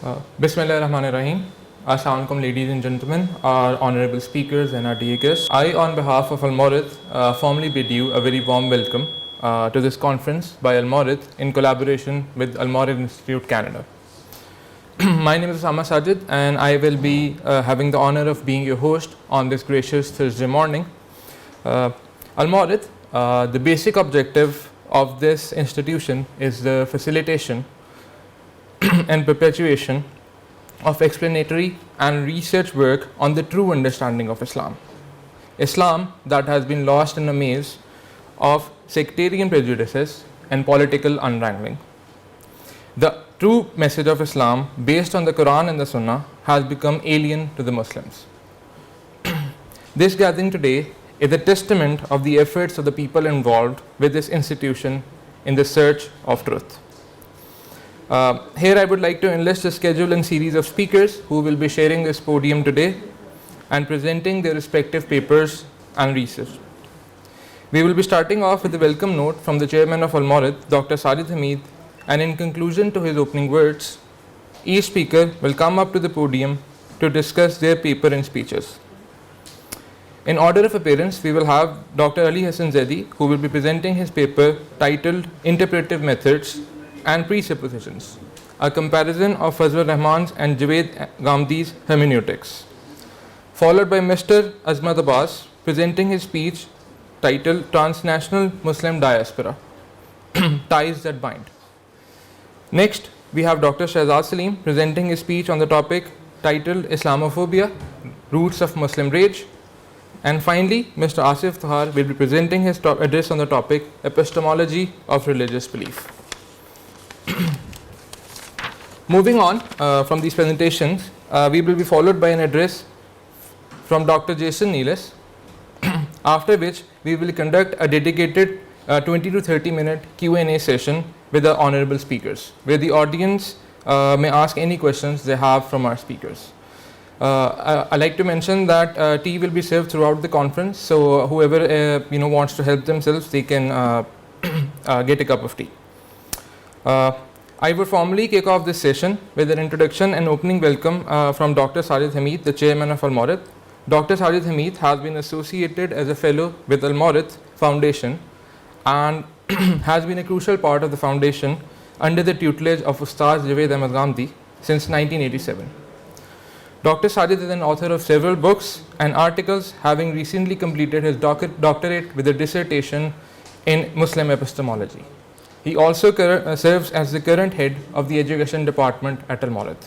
Bismillahirrahmanirrahim. Assalamu alaikum, ladies and gentlemen, our honorable speakers and our dear guests. I, on behalf of Al-Mawrid, formally bid you a very warm welcome to this conference by Al-Mawrid in collaboration with Al-Mawrid Institute, Canada. My name is Sama Sajid and I will be having the honor of being your host on this gracious Thursday morning. Al-Mawrid, the basic objective of this institution is the facilitation and perpetuation of explanatory and research work on the true understanding of Islam. Islam that has been lost in a maze of sectarian prejudices and political unwrangling. The true message of Islam, based on the Quran and the Sunnah, has become alien to the Muslims. This gathering today is a testament of the efforts of the people involved with this institution in the search of truth. Here I would like to enlist a schedule and series of speakers who will be sharing this podium today and presenting their respective papers and research. We will be starting off with a welcome note from the chairman of Al-Mawrid, Dr. Sajid Hamid, and in conclusion to his opening words, each speaker will come up to the podium to discuss their paper and speeches. In order of appearance, we will have Dr. Ali Hassan Zaidi, who will be presenting his paper titled Interpretive Methods and Presuppositions, a comparison of Fazlur Rahman's and Javed Ghamdi's hermeneutics, followed by Mr. Azmat Abbas presenting his speech titled Transnational Muslim Diaspora, Ties That Bind. Next, we have Dr. Shahzad Salim presenting his speech on the topic titled Islamophobia, Roots of Muslim Rage. And finally, Mr. Asif Tahar will be presenting his address on the topic Epistemology of Religious Belief. Moving on from these presentations, we will be followed by an address from Dr. Jason Neelis, after which we will conduct a dedicated 20 to 30 minute Q&A session with the honorable speakers, where the audience may ask any questions they have from our speakers. I'd like to mention that tea will be served throughout the conference, so whoever wants to help themselves, they can get a cup of tea. I will formally kick off this session with an introduction and opening welcome from Dr. Sajid Hamid, the chairman of Al-Mawrid. Dr. Sajid Hamid has been associated as a fellow with Al-Mawrid Foundation and has been a crucial part of the foundation under the tutelage of Ustaz Javed Ahmad Ghamdi since 1987. Dr. Sajid is an author of several books and articles, having recently completed his doctorate with a dissertation in Muslim epistemology. He also serves as the current head of the education department at Al-Mawrid.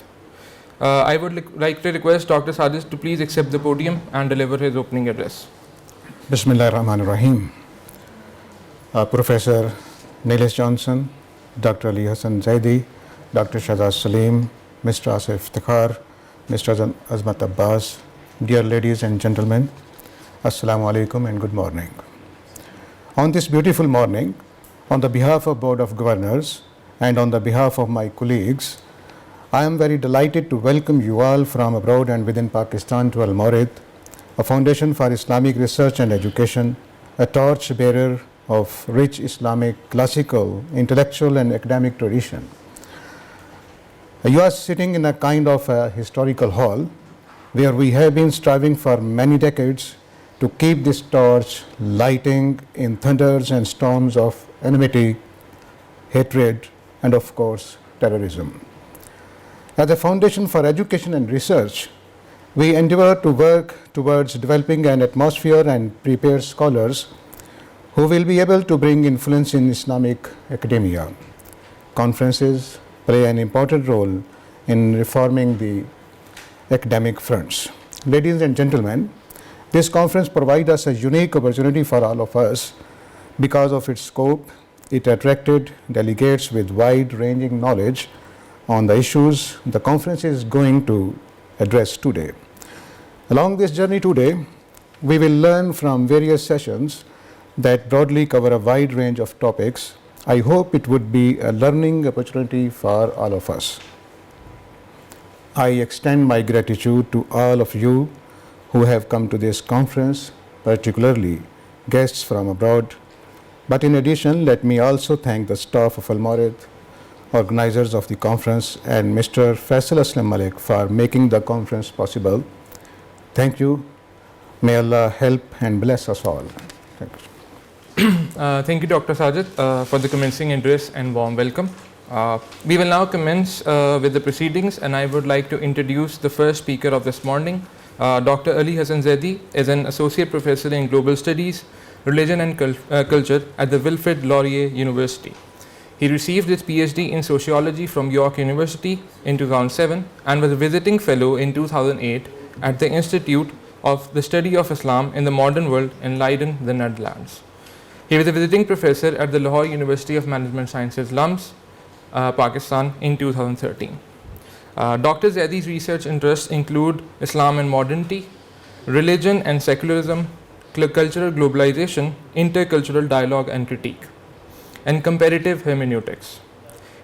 I would like to request Dr. Sajid to please accept the podium and deliver his opening address. Bismillahirrahmanirrahim. Professor Neelis Johnson, Dr. Ali Hassan Zaidi, Dr. Shahzad Salim, Mr. Asif Tahar, Mr. Azmat Abbas, dear ladies and gentlemen, Assalamu alaikum and good morning. On this beautiful morning, on the behalf of Board of Governors and on the behalf of my colleagues, I am very delighted to welcome you all from abroad and within Pakistan to Al-Mawrid, a foundation for Islamic research and education, a torch bearer of rich Islamic classical, intellectual and academic tradition. You are sitting in a kind of a historical hall where we have been striving for many decades to keep this torch lighting in thunders and storms of enmity, hatred, and of course, terrorism. As a foundation for education and research, we endeavor to work towards developing an atmosphere and prepare scholars who will be able to bring influence in Islamic academia. Conferences play an important role in reforming the academic fronts. Ladies and gentlemen, this conference provides us a unique opportunity for all of us. Because of its scope, it attracted delegates with wide-ranging knowledge on the issues the conference is going to address today. Along this journey today, we will learn from various sessions that broadly cover a wide range of topics. I hope it would be a learning opportunity for all of us. I extend my gratitude to all of you who have come to this conference, particularly guests from abroad. But in addition, let me also thank the staff of Al-Mawrid, organizers of the conference, and Mr. Faisal Aslam Malik for making the conference possible. Thank you. May Allah help and bless us all. Thank you. Thank you, Dr. Sajid, for the commencing address and warm welcome. We will now commence with the proceedings, and I would like to introduce the first speaker of this morning. Dr. Ali Hassan Zaidi is an associate professor in global studies, religion and culture at the Wilfrid Laurier University. He received his PhD in sociology from York University in 2007 and was a visiting fellow in 2008 at the Institute of the Study of Islam in the Modern World in Leiden, the Netherlands. He was a visiting professor at the Lahore University of Management Sciences, LUMS, Pakistan in 2013. Dr. Zaidi's research interests include Islam and modernity, religion and secularism, cultural globalization, intercultural dialogue and critique, and comparative hermeneutics.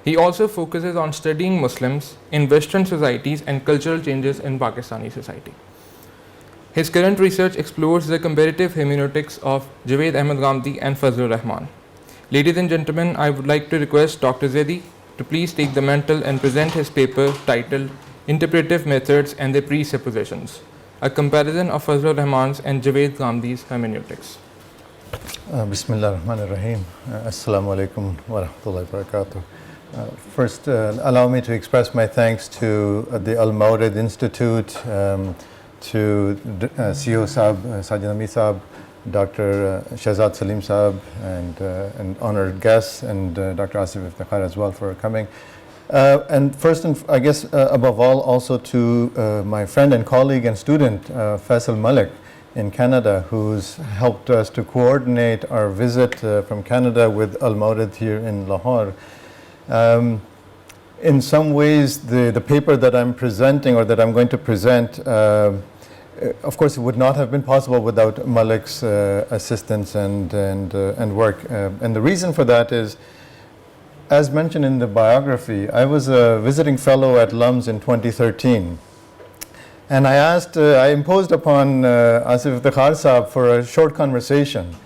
He also focuses on studying Muslims in Western societies and cultural changes in Pakistani society. His current research explores the comparative hermeneutics of Javed Ahmed Ghamdi and Fazlur Rahman. Ladies and gentlemen, I would like to request Dr. Zaidi to please take the mantle and present his paper titled Interpretive Methods and Their Presuppositions, a comparison of Fazlur Rahman's and Javed Ghamdi's hermeneutics. Bismillah ar-Rahman ar-Rahim. Assalamu alaikum wa rahmatullahi wa barakatuh. First, allow me to express my thanks to the Al-Mawrid Institute, to CEO Saab, Sajid Ami Saab, Dr. Shahzad Salim Saab, and honored guests, and Dr. Asif Iftikhar as well for coming. And first, and I guess above all, also to my friend and colleague and student, Faisal Malik in Canada, who's helped us to coordinate our visit from Canada with Al-Mawrid here in Lahore. In some ways, the paper that I'm presenting, or that I'm going to present, of course, it would not have been possible without Malik's assistance and work. And the reason for that is, as mentioned in the biography, I was a visiting fellow at LUMS in 2013. And I imposed upon Asif Iftikhar Saab for a short conversation.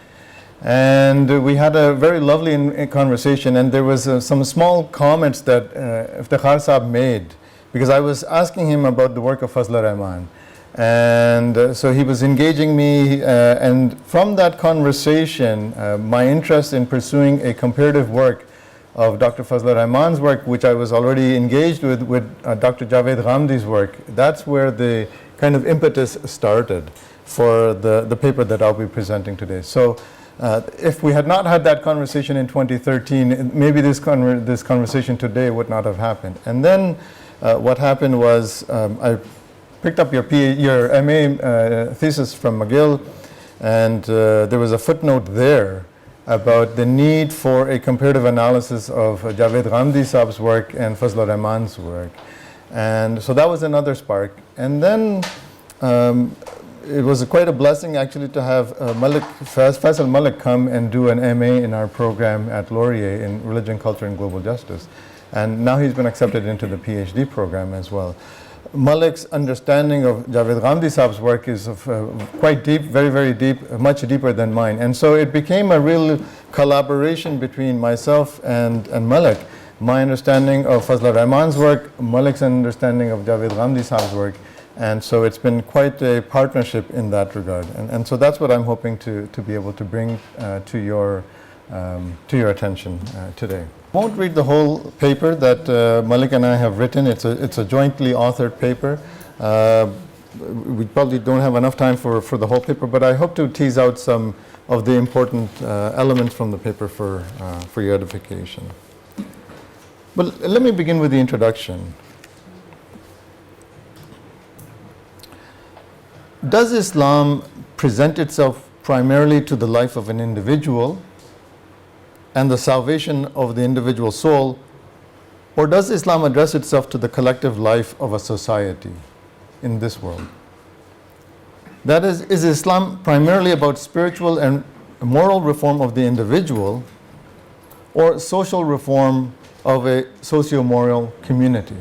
And we had a very lovely conversation, and there was some small comments that Iftikhar Saab made, because I was asking him about the work of Fazlur Rahman. And so he was engaging me, and from that conversation, my interest in pursuing a comparative work of Dr. Fazlur Rahman's work, which I was already engaged with Dr. Javed Ghamdi's work, that's where the kind of impetus started for the paper that I'll be presenting today. So if we had not had that conversation in 2013, maybe this conversation today would not have happened. And then what happened was I picked up your MA thesis from McGill, and there was a footnote there about the need for a comparative analysis of Javed Ghamdi Saab's work and Fazlur Rahman's work. And so that was another spark. And then it was quite a blessing actually to have Faisal Malik come and do an MA in our program at Laurier in Religion, Culture and Global Justice. And now he's been accepted into the PhD program as well. Malik's understanding of Javed Ghamdi Saab's work is quite deep, very, very deep, much deeper than mine. And so it became a real collaboration between myself and Malik. My understanding of Fazlur Rahman's work, Malik's understanding of Javed Ghamdi Saab's work. And so it's been quite a partnership in that regard. And so that's what I'm hoping to be able to bring to your attention today. I won't read the whole paper that Malik and I have written. It's a jointly authored paper. We probably don't have enough time for the whole paper, but I hope to tease out some of the important elements from the paper for your edification. But let me begin with the introduction. Does Islam present itself primarily to the life of an individual and the salvation of the individual soul, or does Islam address itself to the collective life of a society in this world? That is Islam primarily about spiritual and moral reform of the individual, or social reform of a socio-moral community?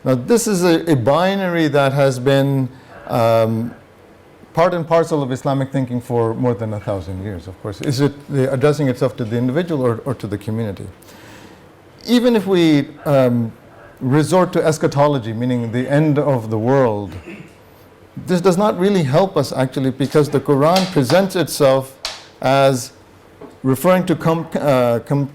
Now, this is a binary that has been part and parcel of Islamic thinking for more than 1,000 years, of course. Is it addressing itself to the individual or to the community? even if we resort to eschatology, meaning the end of the world, this does not really help us actually, because the Quran presents itself as referring to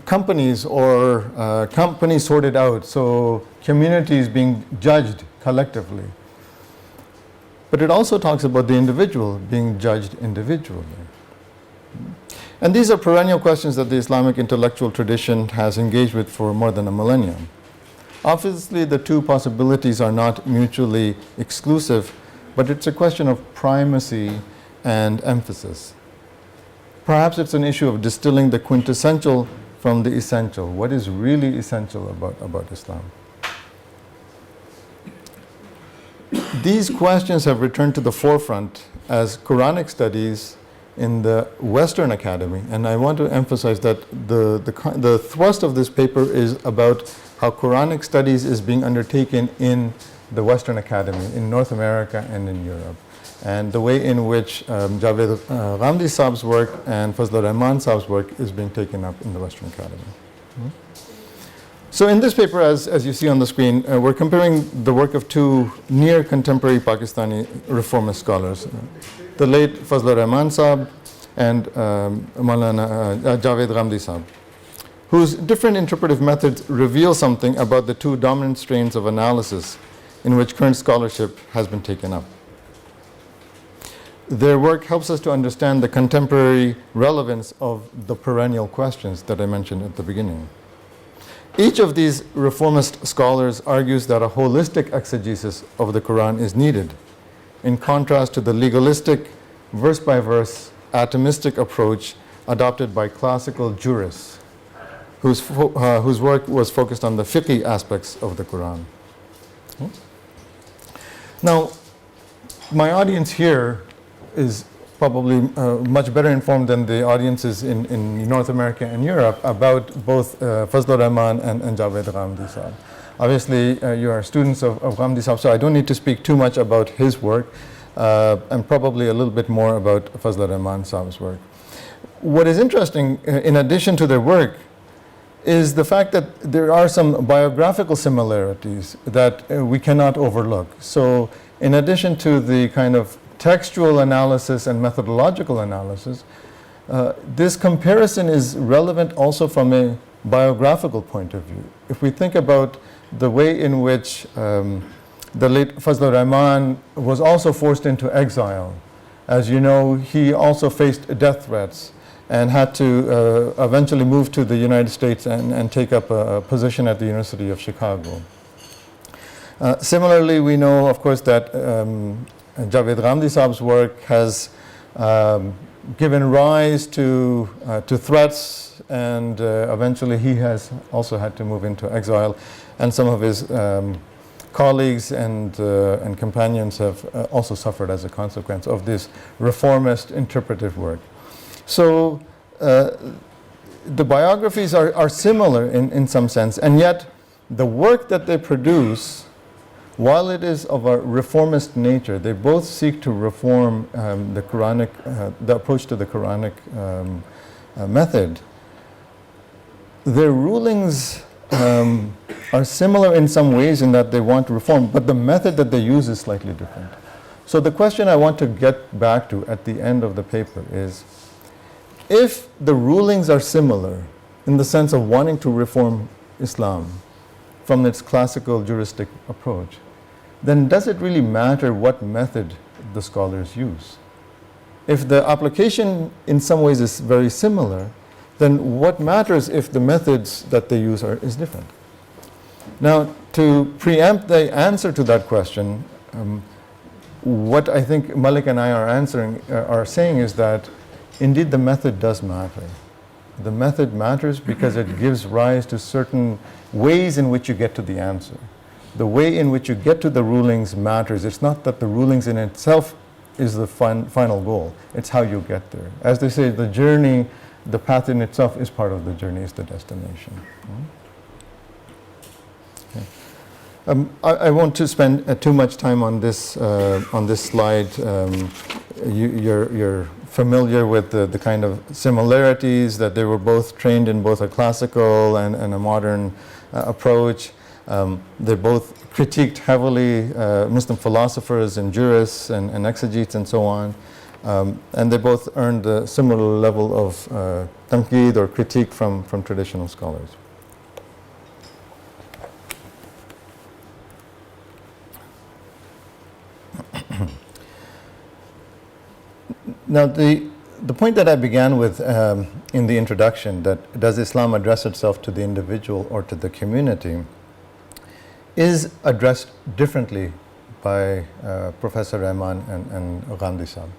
companies or companies sorted out, so communities being judged collectively. But it also talks about the individual being judged individually. And these are perennial questions that the Islamic intellectual tradition has engaged with for more than a millennium. Obviously, the two possibilities are not mutually exclusive, but it's a question of primacy and emphasis. Perhaps it's an issue of distilling the quintessential from the essential. What is really essential about Islam? These questions have returned to the forefront as Quranic studies in the Western Academy, and I want to emphasize that the thrust of this paper is about how Quranic studies is being undertaken in the Western Academy, in North America and in Europe, and the way in which Javed Ghamdi Saab's work and Fazlur Rahman Saab's work is being taken up in the Western Academy. So in this paper, as you see on the screen, we're comparing the work of two near contemporary Pakistani reformist scholars, the late Fazlur Rahman Saab and Maulana Javed Ghamdi Saab, whose different interpretive methods reveal something about the two dominant strains of analysis in which current scholarship has been taken up. Their work helps us to understand the contemporary relevance of the perennial questions that I mentioned at the beginning. Each of these reformist scholars argues that a holistic exegesis of the Quran is needed, in contrast to the legalistic, verse-by-verse, atomistic approach adopted by classical jurists, whose work was focused on the fiqh aspects of the Quran. Now, my audience here is probably much better informed than the audiences in North America and Europe about both Fazlur Rahman and Javed Ghamdi Saab. Obviously, you are students of Ghamdi Saab, so I don't need to speak too much about his work, and probably a little bit more about Fazlur Rahman Saab's work. What is interesting, in addition to their work, is the fact that there are some biographical similarities that we cannot overlook. So in addition to the kind of textual analysis and methodological analysis, this comparison is relevant also from a biographical point of view. If we think about the way in which the late Fazlur Rahman was also forced into exile. As you know, he also faced death threats and had to eventually move to the United States and take up a position at the University of Chicago. Similarly, we know, of course, that Javed Ghamdi Saab's work has given rise to threats, and eventually he has also had to move into exile, and some of his colleagues and companions have also suffered as a consequence of this reformist interpretive work. So the biographies are similar in some sense, and yet the work that they produce, while it is of a reformist nature, they both seek to reform the Quranic, the approach to the Quranic method. Their rulings are similar in some ways in that they want to reform, but the method that they use is slightly different. So the question I want to get back to at the end of the paper is, if the rulings are similar in the sense of wanting to reform Islam from its classical juristic approach, then does it really matter what method the scholars use? If the application in some ways is very similar, then what matters if the methods that they use is different? Now, to preempt the answer to that question, what I think Malik and I are saying is that indeed the method does matter. The method matters because it gives rise to certain ways in which you get to the answer. The way in which you get to the rulings matters. It's not that the rulings in itself is the final goal. It's how you get there. As they say, the journey, the path in itself is part of the journey, is the destination. Okay. I won't spend too much time on this slide. You're familiar with the kind of similarities, that they were both trained in both a classical and a modern approach. They both critiqued heavily Muslim philosophers and jurists and exegetes and so on. And they both earned a similar level of tanqeed or critique from traditional scholars. Now, the point that I began with in the introduction, that does Islam address itself to the individual or to the community, is addressed differently by Professor Rahman and Ghamdi Sahib.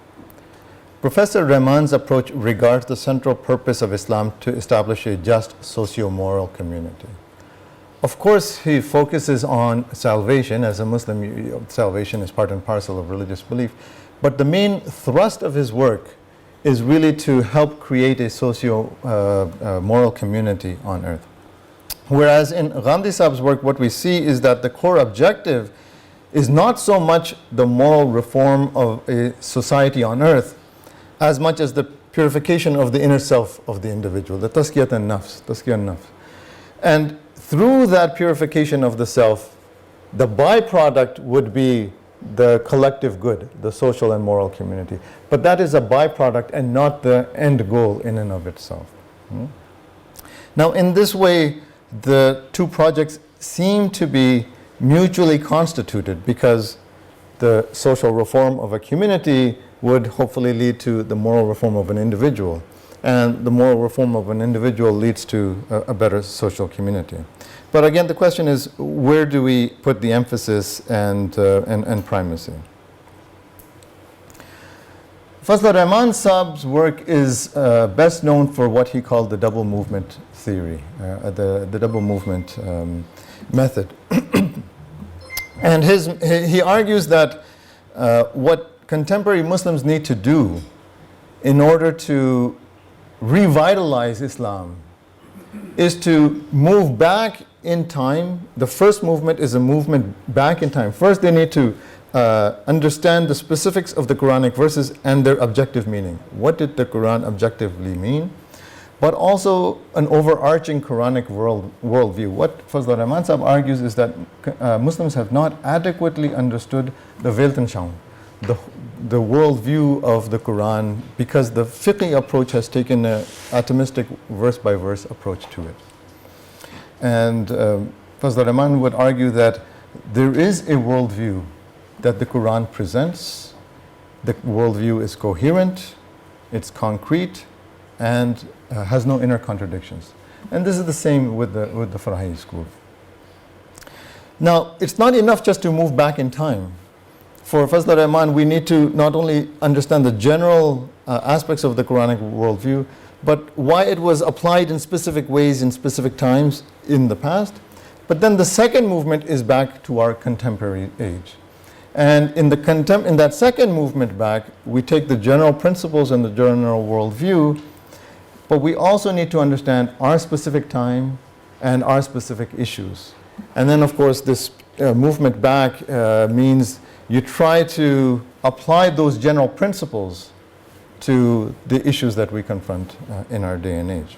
Professor Rahman's approach regards the central purpose of Islam to establish a just socio-moral community. Of course, he focuses on salvation. As a Muslim, salvation is part and parcel of religious belief. But the main thrust of his work is really to help create a socio-moral community on earth. Whereas in Ghamdi Sahib's work, what we see is that the core objective is not so much the moral reform of a society on earth, as much as the purification of the inner self of the individual, the tazkiyat an-nafs. And through that purification of the self, the byproduct would be the collective good, the social and moral community. But that is a byproduct and not the end goal in and of itself. Now, in this way, the two projects seem to be mutually constituted, because the social reform of a community would hopefully lead to the moral reform of an individual, and the moral reform of an individual leads to a better social community. But again, the question is, where do we put the emphasis and primacy? Fazlur Rahman Sahib's work is best known for what he called the double movement theory, the double movement method. And he argues that what contemporary Muslims need to do in order to revitalize Islam is to move back in time. The first movement is a movement back in time. First, they need to understand the specifics of the Quranic verses and their objective meaning. What did the Quran objectively mean? But also an overarching Quranic worldview. What Fazlur Rahman Sahib argues is that Muslims have not adequately understood the Weltanschauung, the worldview of the Quran, because the fiqhi approach has taken an atomistic verse-by-verse approach to it. And Fazlur Rahman would argue that there is a worldview that the Quran presents. The worldview is coherent, it's concrete, and has no inner contradictions. And this is the same with the Farhi school. Now, it's not enough just to move back in time. For Fazlur Rahman, we need to not only understand the general aspects of the Quranic worldview, but why it was applied in specific ways in specific times in the past. But then the second movement is back to our contemporary age. And in that second movement back, we take the general principles and the general worldview, but we also need to understand our specific time and our specific issues. And then, of course, this movement back means you try to apply those general principles to the issues that we confront in our day and age.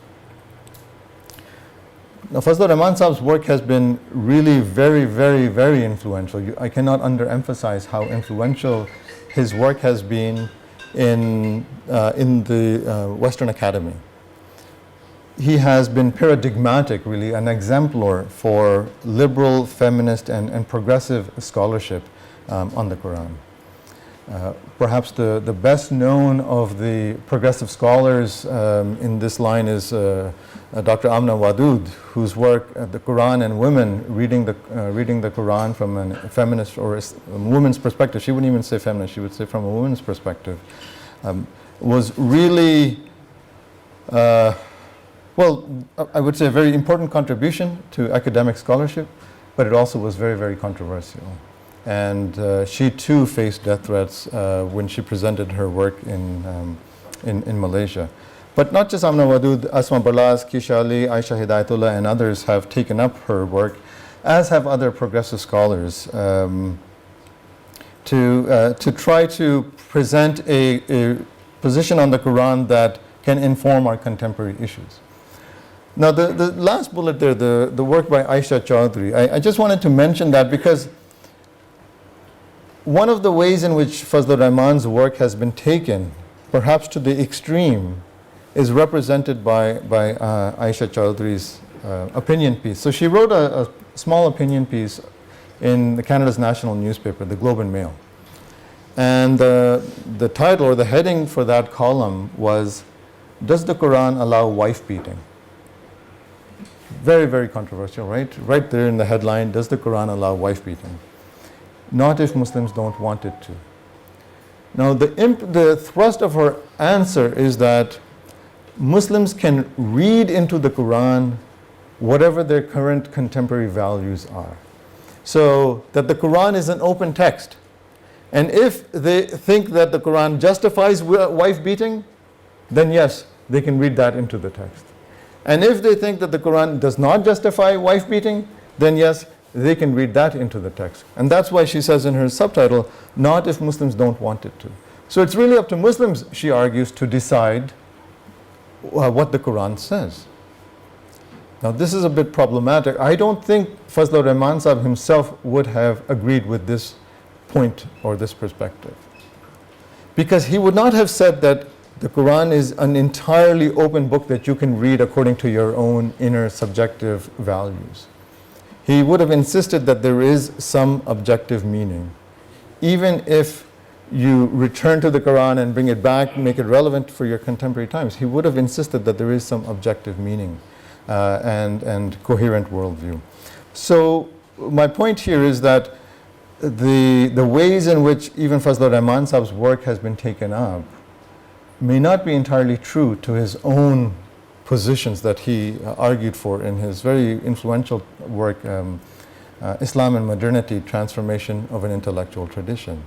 Now, Fazlur Rahman Sahib's work has been really very, very, very influential. I cannot underemphasize how influential his work has been in the Western Academy. He has been paradigmatic, really, an exemplar for liberal, feminist, and progressive scholarship on the Quran. Perhaps the best known of the progressive scholars in this line is Dr. Amna Wadud, whose work, The Quran and Women, reading the Quran from a feminist or a woman's perspective, she wouldn't even say feminist, she would say from a woman's perspective, was really, well, I would say a very important contribution to academic scholarship, but it also was very, very controversial. And she too faced death threats when she presented her work in Malaysia. But not just Amna Wadud, Asma Barlaz, Kisha Ali, Aisha Hidayatullah, and others have taken up her work, as have other progressive scholars, to try to present a position on the Quran that can inform our contemporary issues. Now, the last bullet there, the work by Aisha Chaudhry, I just wanted to mention that because one of the ways in which Fazlur Rahman's work has been taken, perhaps to the extreme, is represented by Aisha Chaudhry's opinion piece. So she wrote a small opinion piece in Canada's national newspaper, the Globe and Mail. And the title or the heading for that column was, "Does the Quran allow wife beating?" Very, very controversial, right? Right there in the headline, "Does the Quran allow wife beating?" Not if Muslims don't want it to. Now, the thrust of her answer is that Muslims can read into the Quran whatever their current contemporary values are. So that the Quran is an open text. And if they think that the Quran justifies wife beating, then yes, they can read that into the text. And if they think that the Quran does not justify wife beating, then yes, they can read that into the text. And that's why she says in her subtitle, "Not if Muslims don't want it to." So it's really up to Muslims, she argues, to decide what the Quran says. Now, this is a bit problematic. I don't think Fazlur Rahman Sahib himself would have agreed with this point or this perspective, because he would not have said that the Quran is an entirely open book that you can read according to your own inner subjective values. He would have insisted that there is some objective meaning. Even if you return to the Quran and bring it back, make it relevant for your contemporary times, he would have insisted that there is some objective meaning and coherent worldview. So my point here is that the ways in which even Fazlur Rahman Sahib's work has been taken up may not be entirely true to his own positions that he argued for in his very influential work, Islam and Modernity, Transformation of an Intellectual Tradition.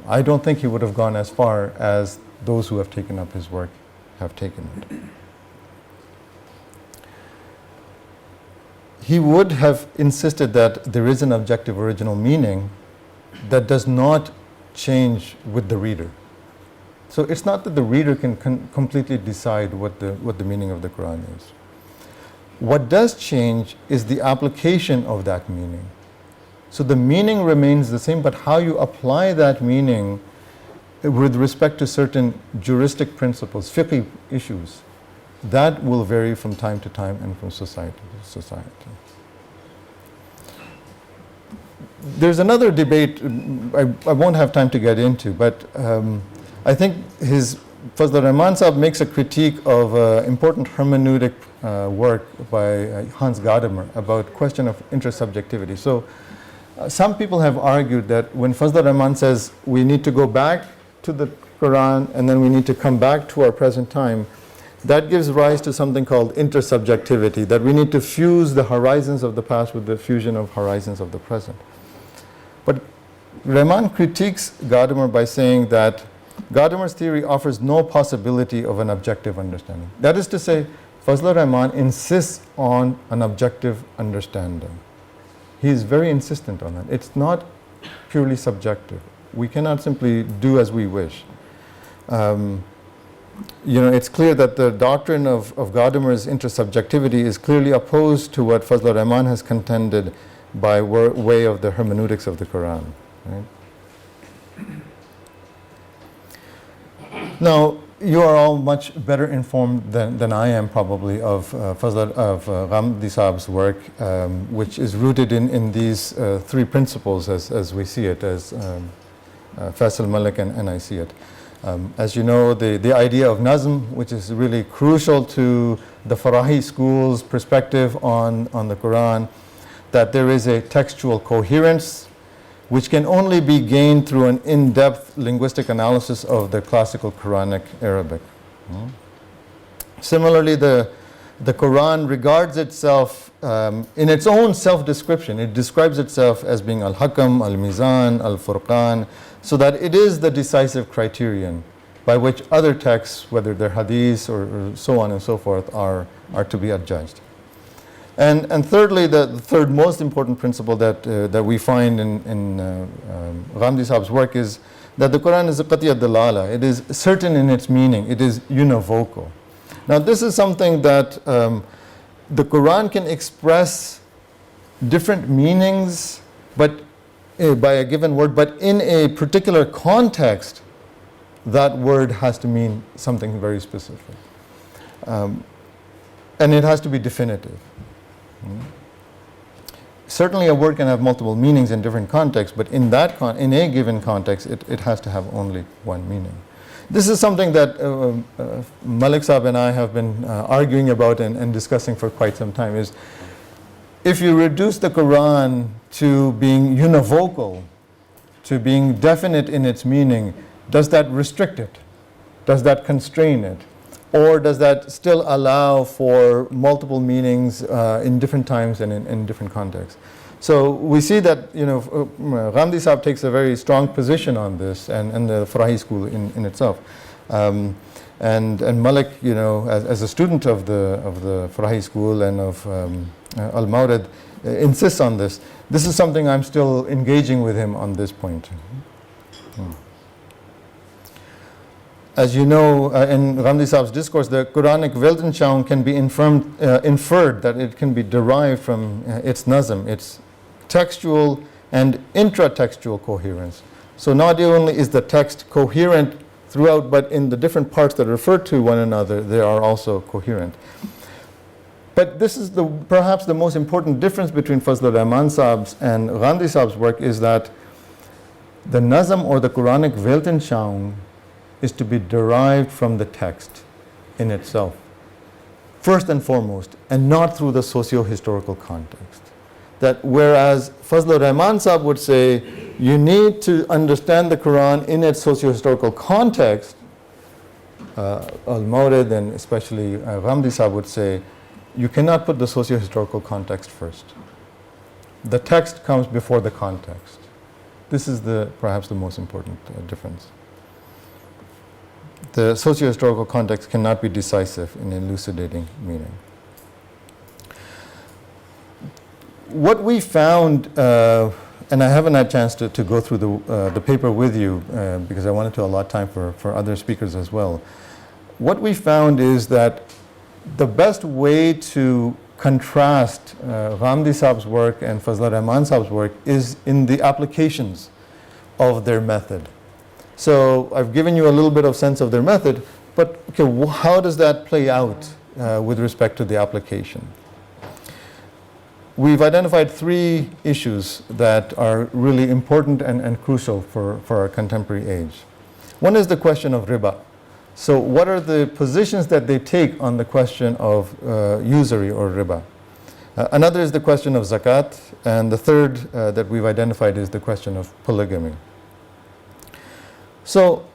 I don't think he would have gone as far as those who have taken up his work have taken it. He would have insisted that there is an objective original meaning that does not change with the reader. So it's not that the reader can completely decide what the meaning of the Quran is. What does change is the application of that meaning. So the meaning remains the same, but how you apply that meaning with respect to certain juristic principles, fiqh issues, that will vary from time to time and from society to society. There's another debate I won't have time to get into, but I think Fazlur Rahman Sahib makes a critique of important hermeneutic work by Hans Gadamer about question of intersubjectivity. So some people have argued that when Fazlur Rahman says we need to go back to the Quran and then we need to come back to our present time, that gives rise to something called intersubjectivity, that we need to fuse the horizons of the past with the fusion of horizons of the present. But Rahman critiques Gadamer by saying that Gadamer's theory offers no possibility of an objective understanding. That is to say, Fazlur Rahman insists on an objective understanding. He is very insistent on that. It's not purely subjective. We cannot simply do as we wish. It's clear that the doctrine of Gadamer's intersubjectivity is clearly opposed to what Fazlur Rahman has contended by way of the hermeneutics of the Quran. Right? Now, you are all much better informed than I am probably of Ghamdi Saab's work, which is rooted in these three principles as we see it, as Faisal Malik and I see it. As you know, the idea of nazm, which is really crucial to the Farahi school's perspective on the Quran, that there is a textual coherence which can only be gained through an in-depth linguistic analysis of the classical Quranic Arabic. Similarly, the Quran regards itself in its own self-description. It describes itself as being Al-Hakam, Al-Mizan, Al-Furqan, so that it is the decisive criterion by which other texts, whether they're hadiths or so on and so forth, are to be adjudged. And thirdly, the third most important principle that we find in Ghamdi Saab's work is that the Quran is a qat'iyat dalala. It is certain in its meaning. It is univocal. Now this is something that the Quran can express different meanings but by a given word, but in a particular context, that word has to mean something very specific. And it has to be definitive. Certainly a word can have multiple meanings in different contexts, but in a given context, it has to have only one meaning. This is something that Malik Saab and I have been arguing about and discussing for quite some time, is if you reduce the Quran to being univocal, to being definite in its meaning, does that restrict it? Does that constrain it? Or does that still allow for multiple meanings in different times and in different contexts? So we see that, Ghamdi Saab takes a very strong position on this, and the Farahi school in itself. And Malik, as a student of the Farahi school and of Al-Mawrid, insists on this. This is something I'm still engaging with him on this point. As you know, in Ghamdi Saab's discourse, the Quranic Weltanschauung can be inferred, that it can be derived from its nazm, its textual and intratextual coherence. So not only is the text coherent throughout, but in the different parts that refer to one another, they are also coherent. But this is perhaps the most important difference between Fazl Rahman Saab's and Ghamdi Saab's work, is that the nazm or the Quranic Weltanschauung is to be derived from the text in itself, first and foremost, and not through the socio-historical context. That whereas Fazl Rahman Saab would say, you need to understand the Quran in its socio-historical context, Al-Mawrid and especially Ghamdi Saab would say, you cannot put the socio-historical context first. The text comes before the context. This is perhaps the most important difference. The socio-historical context cannot be decisive in elucidating meaning. What we found, and I haven't had a chance to go through the paper with you because I wanted to allot time for other speakers as well. What we found is that the best way to contrast Ghamdi Saab's work and Fazl Rahman Saab's work is in the applications of their method. So I've given you a little bit of sense of their method, but okay, how does that play out with respect to the application? We've identified three issues that are really important and crucial for our contemporary age. One is the question of riba. So what are the positions that they take on the question of usury or riba? Another is the question of zakat, and the third that we've identified is the question of polygamy. So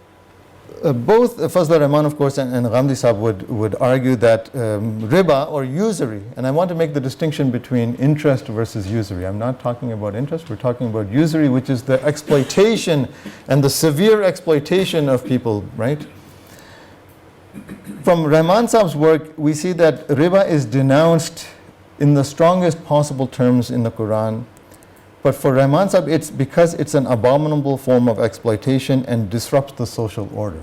both Fazl Rahman, of course, and Ghamdi Saab would argue that riba or usury, and I want to make the distinction between interest versus usury. I'm not talking about interest, we're talking about usury, which is the exploitation and the severe exploitation of people, right? From Rahman Saab's work, we see that riba is denounced in the strongest possible terms in the Quran. But for Rahman Saab, it's because it's an abominable form of exploitation and disrupts the social order.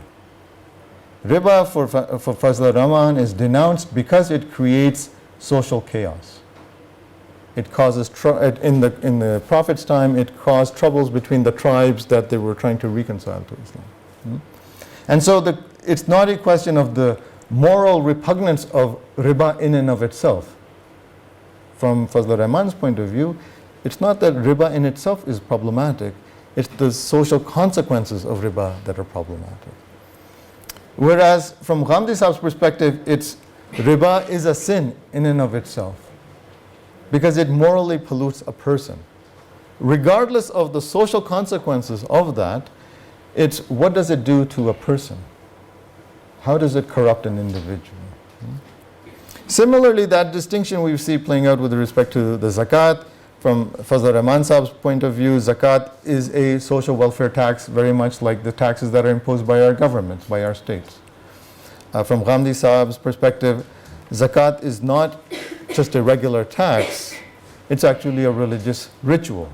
Riba for Fazl Rahman is denounced because it creates social chaos. It causes, in the Prophet's time, it caused troubles between the tribes that they were trying to reconcile to Islam. And so it's not a question of the moral repugnance of riba in and of itself. From Fazl Rahman's point of view, it's not that riba in itself is problematic, it's the social consequences of riba that are problematic. Whereas from Ghamdi Saab's perspective, riba is a sin in and of itself because it morally pollutes a person. Regardless of the social consequences of that, it's what does it do to a person? How does it corrupt an individual? Similarly, that distinction we see playing out with respect to the zakat. From Fazl Rahman Saab's point of view, zakat is a social welfare tax, very much like the taxes that are imposed by our governments, by our states. From Ghamdi Saab's perspective, zakat is not just a regular tax, it's actually a religious ritual.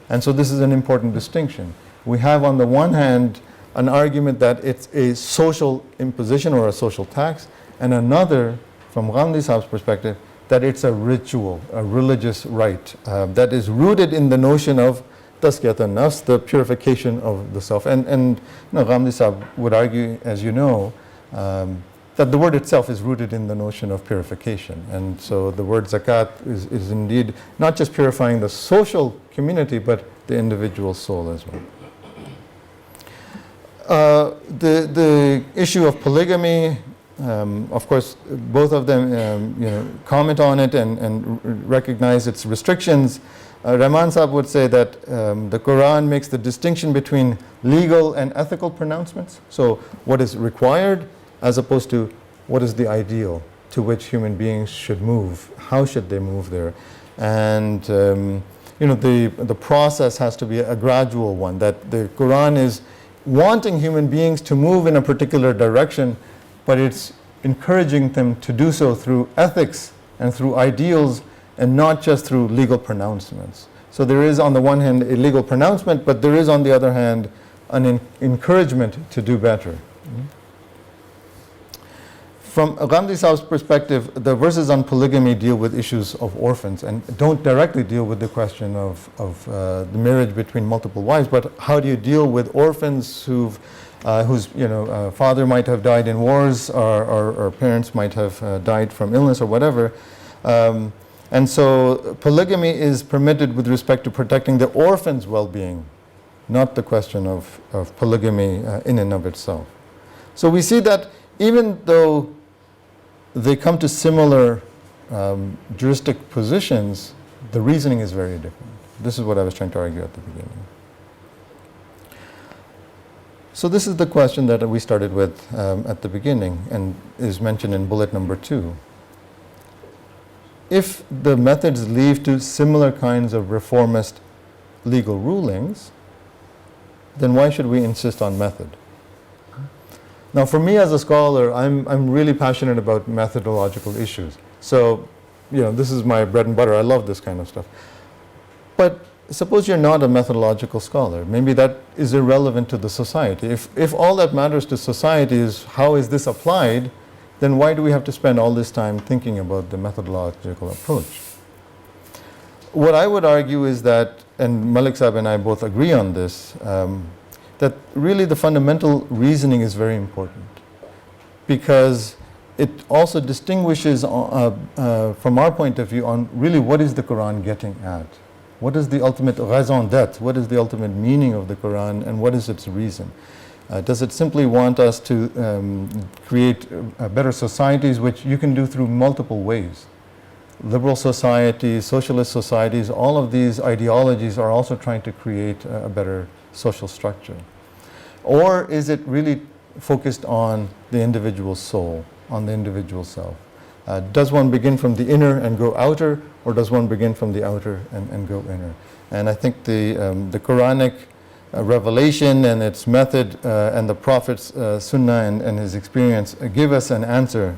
And so this is an important distinction. we have on the one hand an argument that it's a social imposition or a social tax, and another, from Gandhi Saab's perspective, that it's a ritual, a religious rite that is rooted in the notion of tazkiyat an-nafs, the purification of the self. And Gandhi Saab would argue, as you know, that the word itself is rooted in the notion of purification. And so the word zakat is indeed not just purifying the social community, but the individual soul as well. The issue of polygamy, of course, both of them comment on it and recognize its restrictions. Rahman Saab would say that the Quran makes the distinction between legal and ethical pronouncements. So what is required as opposed to what is the ideal to which human beings should move. How should they move there? And the process has to be a gradual one, that the Quran is wanting human beings to move in a particular direction, but it's encouraging them to do so through ethics and through ideals and not just through legal pronouncements. So there is on the one hand a legal pronouncement, but there is on the other hand an encouragement to do better. From Gandhi Saab's perspective, the verses on polygamy deal with issues of orphans and don't directly deal with the question of the marriage between multiple wives, but how do you deal with orphans whose father might have died in wars or parents might have died from illness or whatever. And so polygamy is permitted with respect to protecting the orphan's well-being, not the question of polygamy in and of itself. So we see that even though they come to similar juristic positions, the reasoning is very different. This is what I was trying to argue at the beginning. So this is the question that we started with at the beginning and is mentioned in bullet number 2. If the methods lead to similar kinds of reformist legal rulings, then why should we insist on method? Now, for me as a scholar, I'm really passionate about methodological issues. So, this is my bread and butter. I love this kind of stuff. But suppose you're not a methodological scholar. Maybe that is irrelevant to the society. If all that matters to society is how is this applied, then why do we have to spend all this time thinking about the methodological approach? What I would argue is that, and Malik Saab and I both agree on this, that really the fundamental reasoning is very important because it also distinguishes from our point of view on really what is the Quran getting at. What is the ultimate raison d'être? What is the ultimate meaning of the Quran and what is its reason? Does it simply want us to create better societies, which you can do through multiple ways? Liberal societies, socialist societies, all of these ideologies are also trying to create a better social structure. Or is it really focused on the individual soul, on the individual self? Does one begin from the inner and go outer, or does one begin from the outer and go inner? And I think the Quranic revelation and its method and the Prophet's sunnah and his experience give us an answer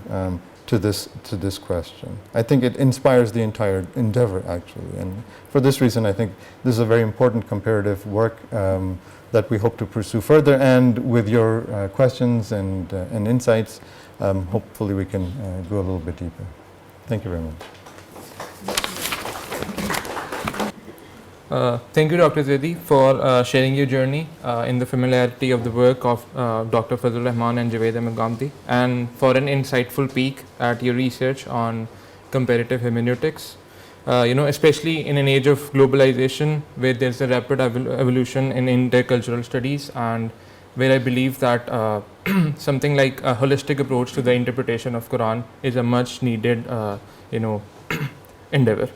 to this question. I think it inspires the entire endeavor, actually. And for this reason, I think this is a very important comparative work that we hope to pursue further. And with your questions and insights, hopefully we can go a little bit deeper. Thank you very much. Thank you, Dr. Zaidi, for sharing your journey in the familiarity of the work of Dr. Fazlur Rahman and Javed Ahmed Ghamidi, and for an insightful peek at your research on comparative hermeneutics. Especially in an age of globalization where there's a rapid evolution in intercultural studies, and where I believe that something like a holistic approach to the interpretation of Quran is a much needed, endeavor.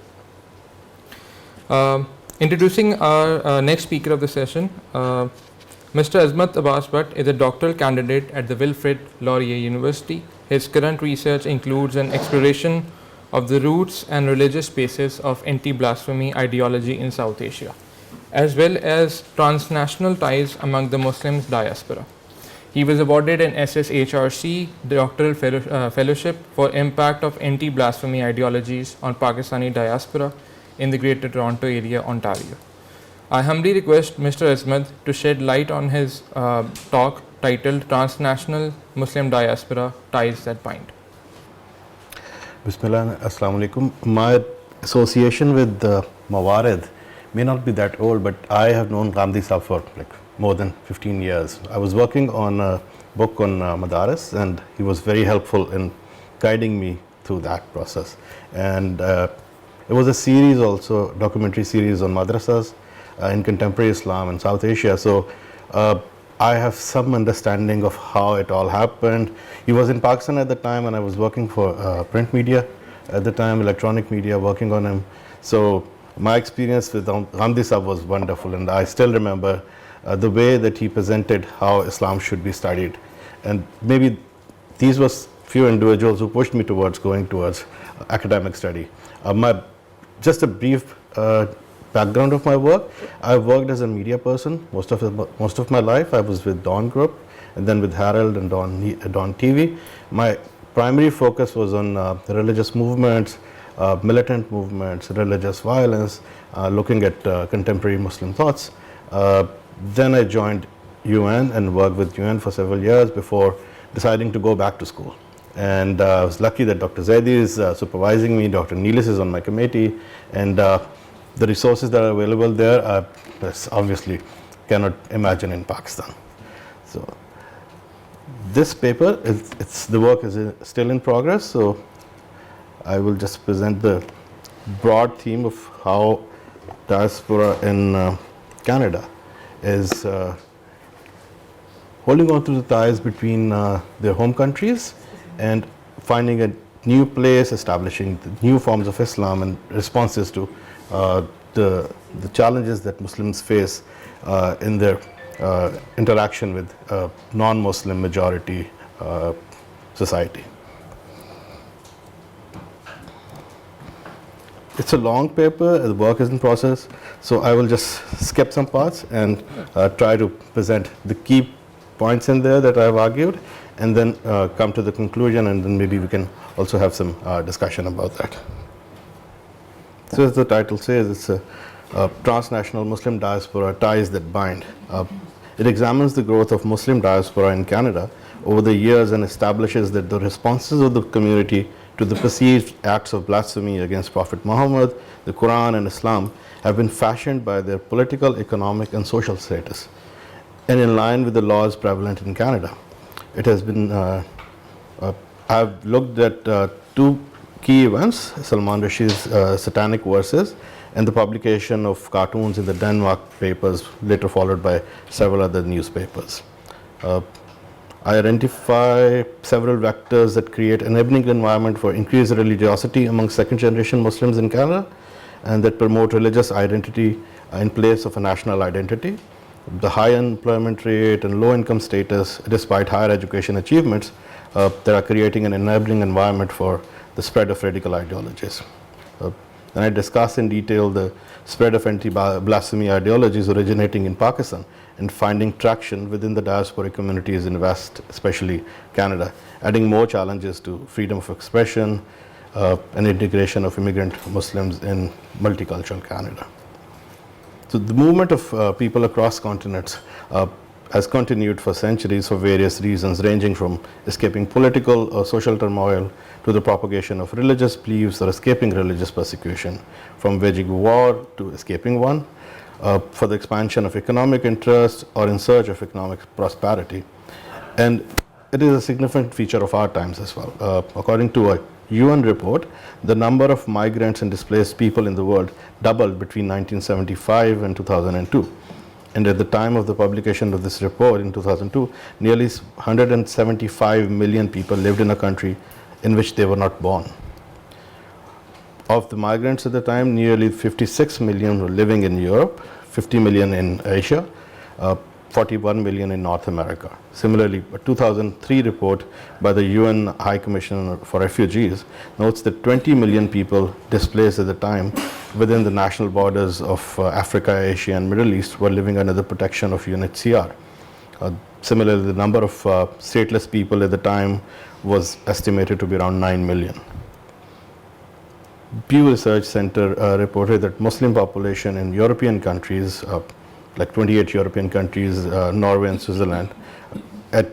Introducing our next speaker of the session, Mr. Azmat Abbas Bhatt is a doctoral candidate at the Wilfrid Laurier University. His current research includes an exploration of the roots and religious basis of anti-blasphemy ideology in South Asia, as well as transnational ties among the Muslims diaspora. He was awarded an SSHRC doctoral fellowship for impact of anti-blasphemy ideologies on Pakistani diaspora in the Greater Toronto Area, Ontario. I humbly request Mr. Ismat to shed light on his talk titled Transnational Muslim Diaspora Ties That Bind. Bismillah, Assalamu alaikum. My association with the Mawrid may not be that old, but I have known Gandhi Sahib for like more than 15 years. I was working on a book on Madaris, and he was very helpful in guiding me through that process. And it was a series also, documentary series on madrasas in contemporary Islam in South Asia. So I have some understanding of how it all happened. He was in Pakistan at the time, and I was working for print media at the time, electronic media, working on him. So my experience with Gandhi Sahib was wonderful, and I still remember the way that he presented how Islam should be studied. And maybe these were few individuals who pushed me towards going towards academic study. Just a brief background of my work. I worked as a media person most of my life. I was with Dawn Group, and then with Herald and Dawn TV. My primary focus was on religious movements, militant movements, religious violence, looking at contemporary Muslim thoughts. Then I joined UN and worked with UN for several years before deciding to go back to school. And I was lucky that Dr. Zaidi is supervising me, Dr. Neelis is on my committee, and the resources that are available there, obviously cannot imagine in Pakistan. So this paper, the work is still in progress, so I will just present the broad theme of how diaspora in Canada is holding on to the ties between their home countries and finding a new place, establishing the new forms of Islam and responses to the challenges that Muslims face in their interaction with non-Muslim majority society. It's a long paper, the work is in process, so I will just skip some parts and try to present the key points in there that I've argued, and then come to the conclusion, and then maybe we can also have some discussion about that. So as the title says, it's a transnational Muslim diaspora ties that bind. It examines the growth of Muslim diaspora in Canada over the years and establishes that the responses of the community to the perceived acts of blasphemy against Prophet Muhammad, the Quran and Islam have been fashioned by their political, economic and social status and in line with the laws prevalent in Canada. It has been, I've looked at two key events, Salman Rushdie's Satanic Verses and the publication of cartoons in the Denmark papers, later followed by several other newspapers. I identify several vectors that create an enabling environment for increased religiosity among second-generation Muslims in Canada and that promote religious identity in place of a national identity. The high unemployment rate and low income status, despite higher education achievements, that are creating an enabling environment for the spread of radical ideologies. And I discuss in detail the spread of anti-blasphemy ideologies originating in Pakistan and finding traction within the diasporic communities in West, especially Canada, adding more challenges to freedom of expression and integration of immigrant Muslims in multicultural Canada. So the movement of people across continents has continued for centuries for various reasons, ranging from escaping political or social turmoil to the propagation of religious beliefs or escaping religious persecution, from waging war to escaping one, for the expansion of economic interest or in search of economic prosperity. And it is a significant feature of our times as well. According to a UN report, the number of migrants and displaced people in the world doubled between 1975 and 2002. And at the time of the publication of this report in 2002, nearly 175 million people lived in a country in which they were not born. Of the migrants at the time, nearly 56 million were living in Europe, 50 million in Asia, 41 million in North America. Similarly, a 2003 report by the UN High Commissioner for Refugees notes that 20 million people displaced at the time within the national borders of Africa, Asia and Middle East were living under the protection of UNHCR. Similarly, the number of stateless people at the time was estimated to be around 9 million. Pew Research Center reported that Muslim population in European countries, like 28 European countries, Norway and Switzerland, at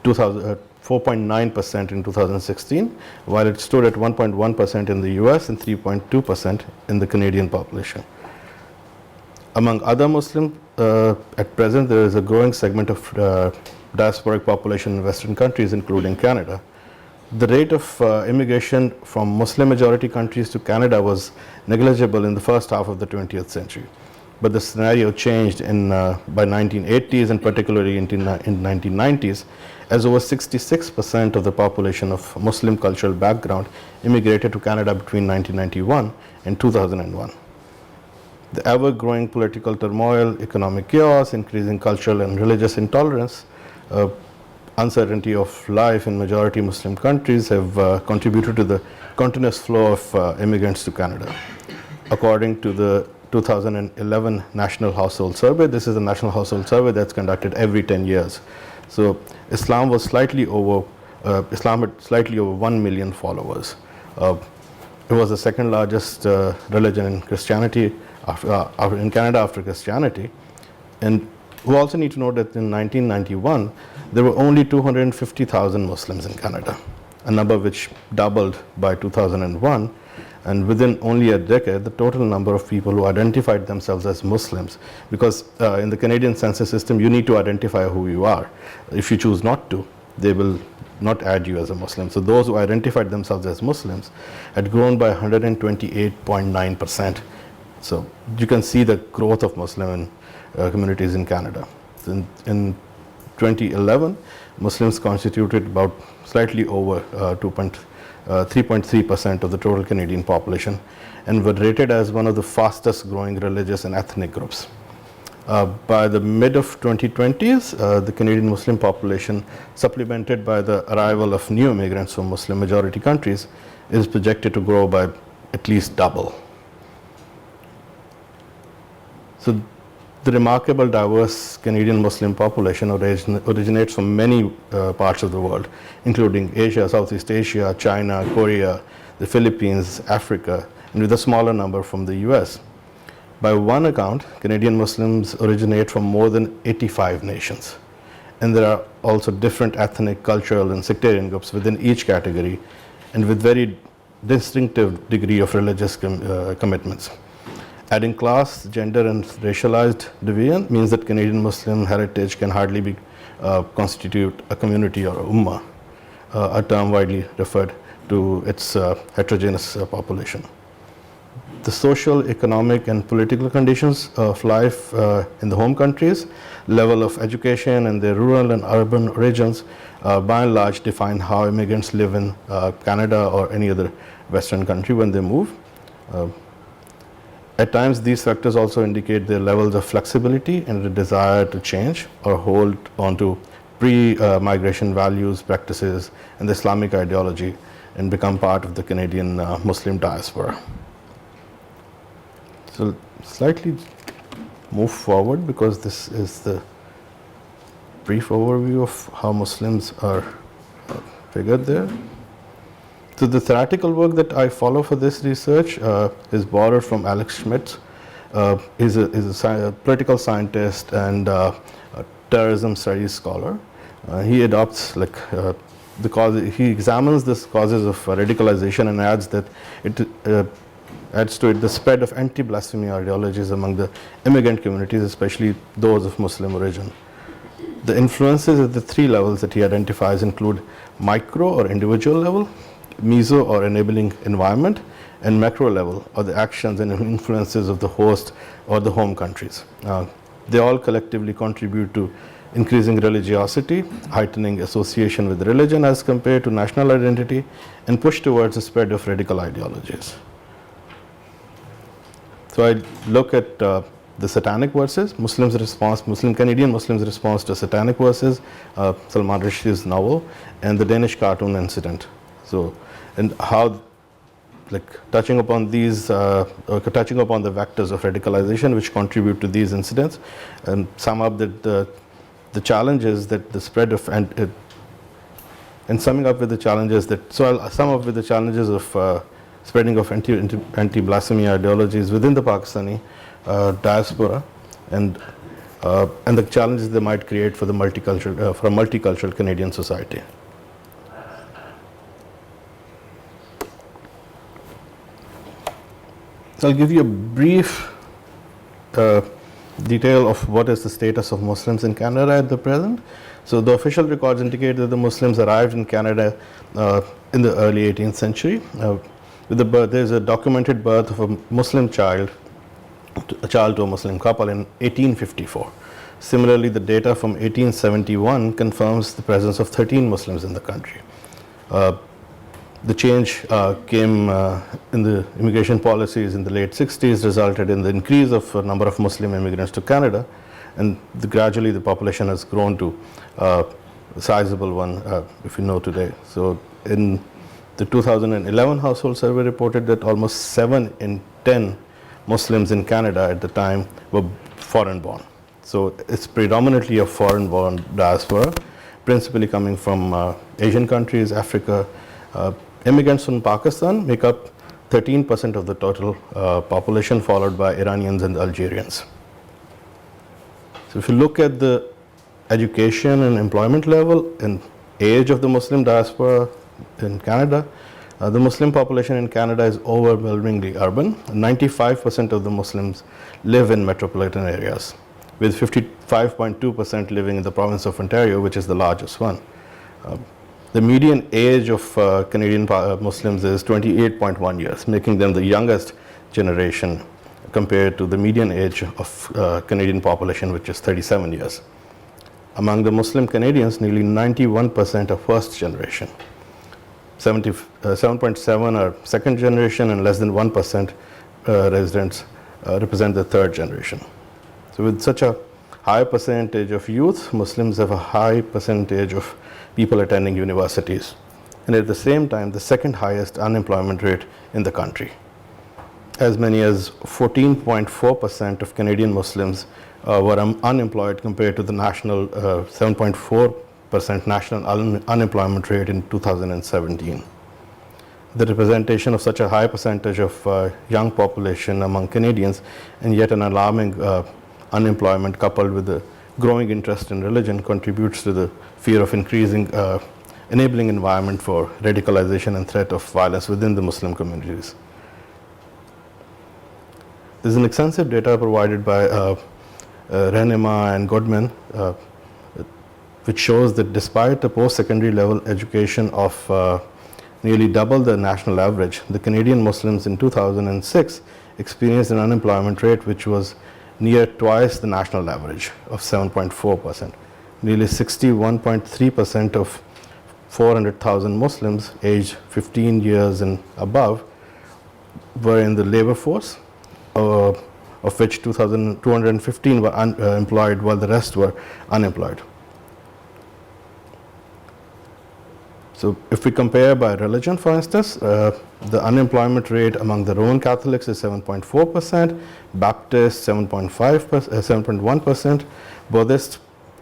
4.9% in 2016, while it stood at 1.1% in the US and 3.2% in the Canadian population. Among other Muslims, at present there is a growing segment of diasporic population in Western countries, including Canada. The rate of immigration from Muslim majority countries to Canada was negligible in the first half of the 20th century. But the scenario changed by 1980s and particularly in 1990s, as over 66% of the population of Muslim cultural background immigrated to Canada between 1991 and 2001. The ever-growing political turmoil, economic chaos, increasing cultural and religious intolerance, uncertainty of life in majority Muslim countries have contributed to the continuous flow of immigrants to Canada. According to the 2011 National Household Survey, this is a national household survey that's conducted every 10 years. So Islam had slightly over 1 million followers. It was the second largest religion in Christianity in Canada after Christianity. And we also need to note that in 1991, there were only 250,000 Muslims in Canada, a number which doubled by 2001. And within only a decade, the total number of people who identified themselves as Muslims, because in the Canadian census system, you need to identify who you are. If you choose not to, they will not add you as a Muslim. So those who identified themselves as Muslims had grown by 128.9%. So you can see the growth of Muslim communities in Canada. In 2011, Muslims constituted about slightly over 3.3% of the total Canadian population and were rated as one of the fastest growing religious and ethnic groups. By the mid of 2020s, the Canadian Muslim population, supplemented by the arrival of new immigrants from Muslim majority countries, is projected to grow by at least double. So the remarkable diverse Canadian Muslim population originates from many parts of the world, including Asia, Southeast Asia, China, Korea, the Philippines, Africa, and with a smaller number from the US. By one account, Canadian Muslims originate from more than 85 nations. And there are also different ethnic, cultural, and sectarian groups within each category, and with very distinctive degree of religious commitments. Adding class, gender, and racialized division means that Canadian Muslim heritage can hardly constitute a community or a ummah, a term widely referred to its heterogeneous population. The social, economic, and political conditions of life in the home countries, level of education, and their rural and urban regions, by and large define how immigrants live in Canada or any other Western country when they move. At times, these factors also indicate their levels of flexibility and a desire to change or hold on to pre-migration values, practices, and the Islamic ideology and become part of the Canadian Muslim diaspora. So slightly move forward because this is the brief overview of how Muslims are figured there. So the theoretical work that I follow for this research is borrowed from Alex Schmidt. He's a political scientist and a terrorism studies scholar. He adopts he examines the causes of radicalization and adds that it adds to it the spread of anti-blasphemy ideologies among the immigrant communities, especially those of Muslim origin. The influences at the three levels that he identifies include micro or individual level, meso or enabling environment, and macro level, or the actions and influences of the host or the home countries. They all collectively contribute to increasing religiosity, heightening association with religion as compared to national identity, and push towards the spread of radical ideologies. So I look at the satanic verses, Canadian Muslims' response to satanic verses, Salman Rushdie's novel, and the Danish cartoon incident. So, and how, touching upon the vectors of radicalization which contribute to these incidents, and sum up that the challenges that the spread of and summing up with the challenges that I'll sum up with the challenges of spreading of anti-blasphemy ideologies within the Pakistani diaspora, and the challenges they might create for the multicultural Canadian society. So I'll give you a brief detail of what is the status of Muslims in Canada at the present. So the official records indicate that the Muslims arrived in Canada in the early 18th century. There's a documented birth of a Muslim child to a Muslim couple in 1854. Similarly, the data from 1871 confirms the presence of 13 Muslims in the country. The change came in the immigration policies in the late 60s, resulted in the increase of a number of Muslim immigrants to Canada, and gradually the population has grown to a sizable one, if you know today. So in the 2011 household survey reported that almost 7 in 10 Muslims in Canada at the time were foreign born. So it's predominantly a foreign born diaspora, principally coming from Asian countries, Africa. Immigrants from Pakistan make up 13% of the total population, followed by Iranians and Algerians. So if you look at the education and employment level and age of the Muslim diaspora in Canada, the Muslim population in Canada is overwhelmingly urban. 95% of the Muslims live in metropolitan areas, with 55.2% living in the province of Ontario, which is the largest one. The median age of Canadian Muslims is 28.1 years, making them the youngest generation compared to the median age of Canadian population, which is 37 years. Among the Muslim Canadians, nearly 91% are first generation. 7.7 are second generation, and less than 1% residents represent the third generation. So with such a high percentage of youth, Muslims have a high percentage of people attending universities, and at the same time the second highest unemployment rate in the country. As many as 14.4% of Canadian Muslims were unemployed, compared to the national 7.4% national unemployment rate in 2017. The representation of such a high percentage of young population among Canadians, and yet an alarming unemployment coupled with the growing interest in religion, contributes to the fear of increasing enabling environment for radicalization and threat of violence within the Muslim communities. There's an extensive data provided by Renema and Goodman, which shows that despite the post-secondary level education of nearly double the national average, the Canadian Muslims in 2006 experienced an unemployment rate which was near twice the national average of 7.4%. Nearly 61.3% of 400,000 Muslims aged 15 years and above were in the labor force, of which 215 were employed, while the rest were unemployed. So if we compare by religion, for instance, the unemployment rate among the Roman Catholics is 7.4%, Baptists 7.1%, Buddhists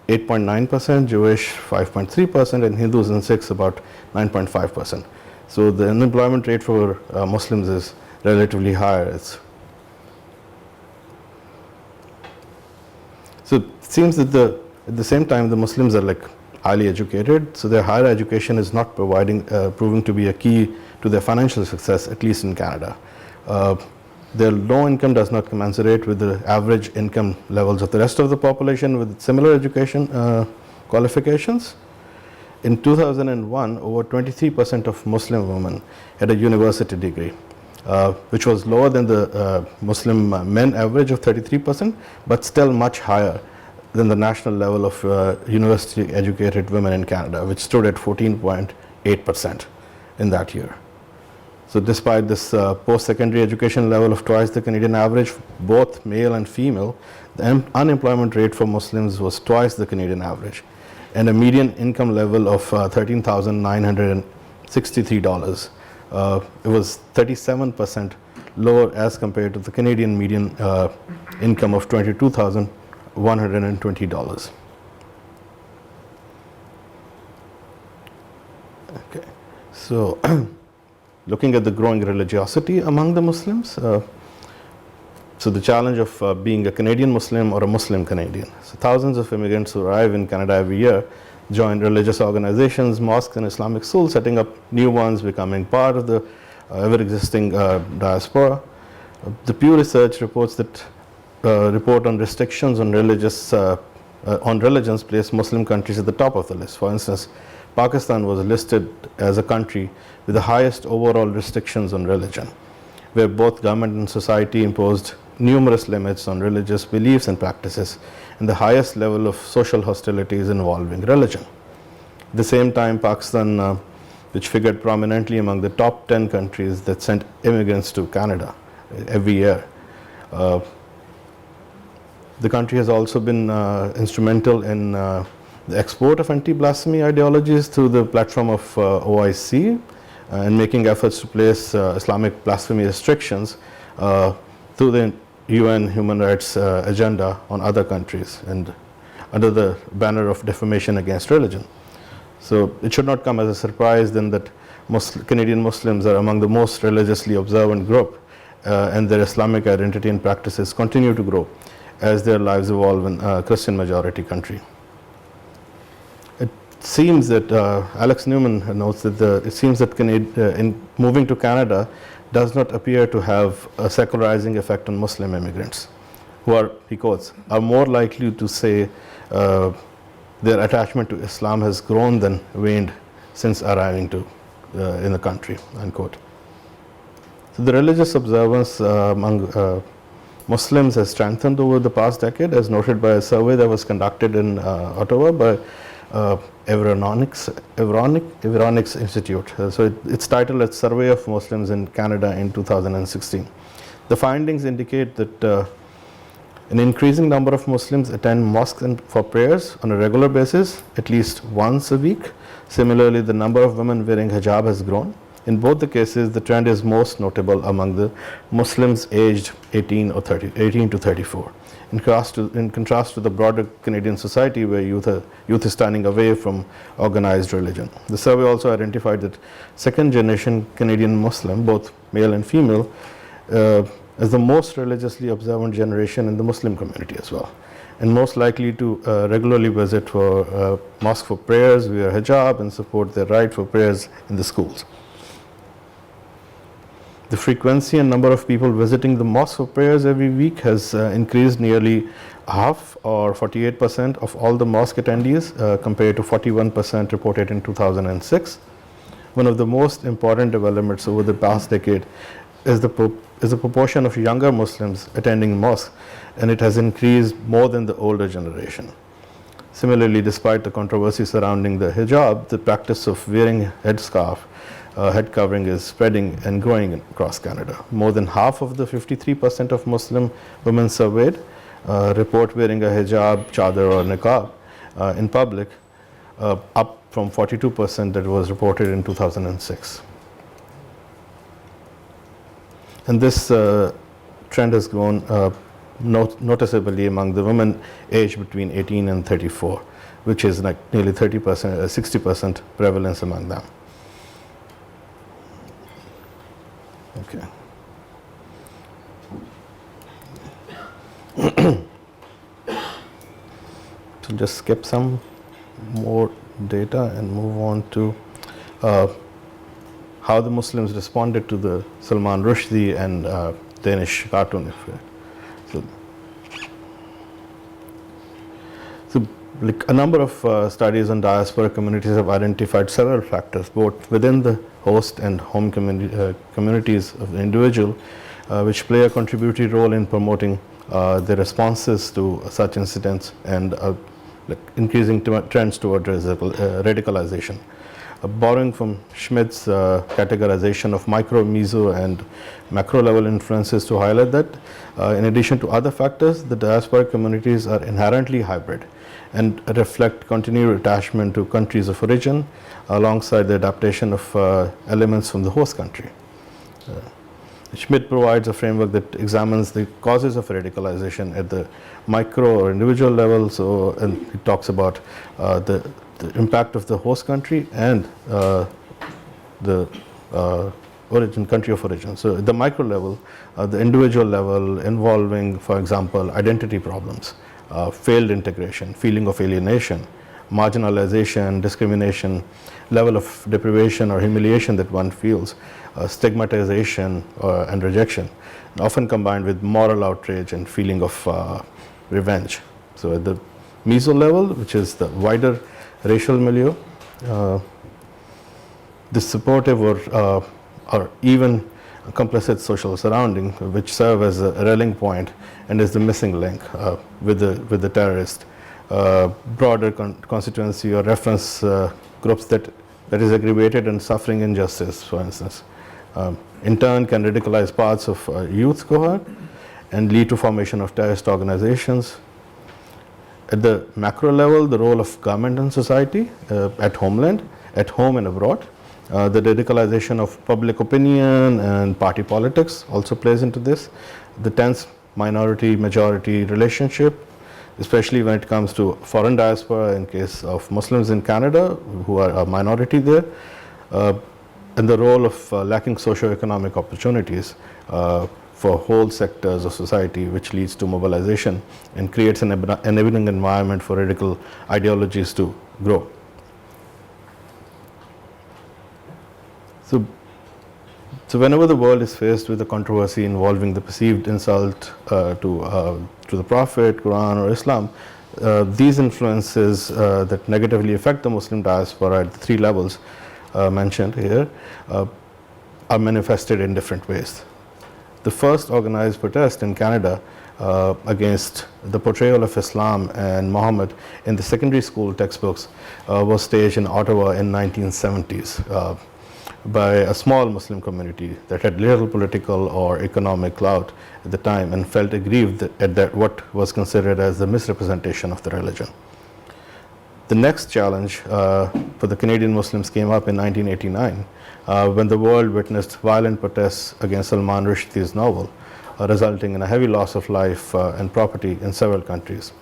8.9%, Jewish 5.3%, and Hindus and Sikhs about 9.5%. So the unemployment rate for Muslims is relatively higher. So it seems that at the same time the Muslims are highly educated, so their higher education is not proving to be a key to their financial success, at least in Canada. Their low income does not commensurate with the average income levels of the rest of the population with similar education qualifications. In 2001, over 23% of Muslim women had a university degree, which was lower than the Muslim men average of 33%, but still much higher than the national level of university educated women in Canada, which stood at 14.8% in that year. So despite this post-secondary education level of twice the Canadian average, both male and female, the unemployment rate for Muslims was twice the Canadian average, and a median income level of $13,963. It was 37% lower as compared to the Canadian median income of $22,120. Okay, so looking at the growing religiosity among the Muslims. So the challenge of being a Canadian Muslim or a Muslim Canadian. So thousands of immigrants who arrive in Canada every year join religious organizations, mosques and Islamic schools, setting up new ones, becoming part of the ever-existing diaspora. The Pew Research reports that report on restrictions on religions place Muslim countries at the top of the list. For instance, Pakistan was listed as a country with the highest overall restrictions on religion, where both government and society imposed numerous limits on religious beliefs and practices, and the highest level of social hostilities involving religion. At the same time, Pakistan, which figured prominently among the top 10 countries that sent immigrants to Canada every year, the country has also been instrumental in the export of anti-blasphemy ideologies through the platform of OIC and making efforts to place Islamic blasphemy restrictions through the UN human rights agenda on other countries and under the banner of defamation against religion. So it should not come as a surprise then that Canadian Muslims are among the most religiously observant group and their Islamic identity and practices continue to grow as their lives evolve in a Christian majority country. It seems that Alex Newman notes that it seems that in moving to Canada does not appear to have a secularizing effect on Muslim immigrants, who are, he quotes, are more likely to say their attachment to Islam has grown than waned since arriving in the country, unquote. So the religious observance among Muslims has strengthened over the past decade, as noted by a survey that was conducted in Ottawa by Everonics Institute. So it's titled as Survey of Muslims in Canada in 2016. The findings indicate that an increasing number of Muslims attend mosques for prayers on a regular basis, at least once a week. Similarly, the number of women wearing hijab has grown. In both the cases, the trend is most notable among the Muslims aged 18 to 34. In contrast to the broader Canadian society where youth is turning away from organized religion. The survey also identified that second generation Canadian Muslim, both male and female, as the most religiously observant generation in the Muslim community as well, and most likely to regularly visit for mosque for prayers, wear hijab, and support their right for prayers in the schools. The frequency and number of people visiting the mosque for prayers every week has increased nearly half, or 48% of all the mosque attendees, compared to 41% reported in 2006. One of the most important developments over the past decade is the proportion of younger Muslims attending mosque, and it has increased more than the older generation. Similarly, despite the controversy surrounding the hijab, the practice of wearing headscarf, head covering is spreading and growing across Canada. More than half of the 53% of Muslim women surveyed report wearing a hijab, chadar or niqab in public, up from 42% that was reported in 2006. And this trend has grown noticeably among the women aged between 18 and 34, which is like nearly 30%, 60% prevalence among them. Okay. So just skip some more data and move on to how the Muslims responded to the Salman Rushdie and Danish cartoon effect. So like a number of studies on diaspora communities have identified several factors, both within the host and home communities of the individual, which play a contributory role in promoting the responses to such incidents and like increasing trends toward radicalization. Borrowing from Schmidt's categorization of micro, meso, and macro level influences to highlight that, in addition to other factors, the diaspora communities are inherently hybrid and reflect continued attachment to countries of origin alongside the adaptation of elements from the host country. Schmidt provides a framework that examines the causes of radicalization at the micro or individual level. So, and he talks about the impact of the host country and the origin, country of origin. So at the micro level, the individual level involving, for example, identity problems, failed integration, feeling of alienation, marginalization, discrimination, level of deprivation or humiliation that one feels, stigmatization and rejection, often combined with moral outrage and feeling of revenge. So at the meso level, which is the wider racial milieu, the supportive or even complicit social surrounding, which serve as a rallying point and is the missing link with the terrorist, broader constituency or reference groups that is aggravated and suffering injustice, for instance, in turn can radicalize parts of youth cohort and lead to formation of terrorist organizations. At the macro level, the role of government and society at homeland, at home and abroad, the radicalization of public opinion and party politics also plays into this. The tense minority-majority relationship, especially when it comes to foreign diaspora in case of Muslims in Canada who are a minority there, and the role of lacking socio-economic opportunities for whole sectors of society, which leads to mobilization and creates an enabling environment for radical ideologies to grow. So whenever the world is faced with a controversy involving the perceived insult to the Prophet, Quran or Islam, these influences that negatively affect the Muslim diaspora at the three levels mentioned here are manifested in different ways. The first organized protest in Canada against the portrayal of Islam and Muhammad in the secondary school textbooks was staged in Ottawa in 1970s. By a small Muslim community that had little political or economic clout at the time and felt aggrieved at that what was considered as the misrepresentation of the religion. The next challenge for the Canadian Muslims came up in 1989 when the world witnessed violent protests against Salman Rushdie's novel, resulting in a heavy loss of life and property in several countries.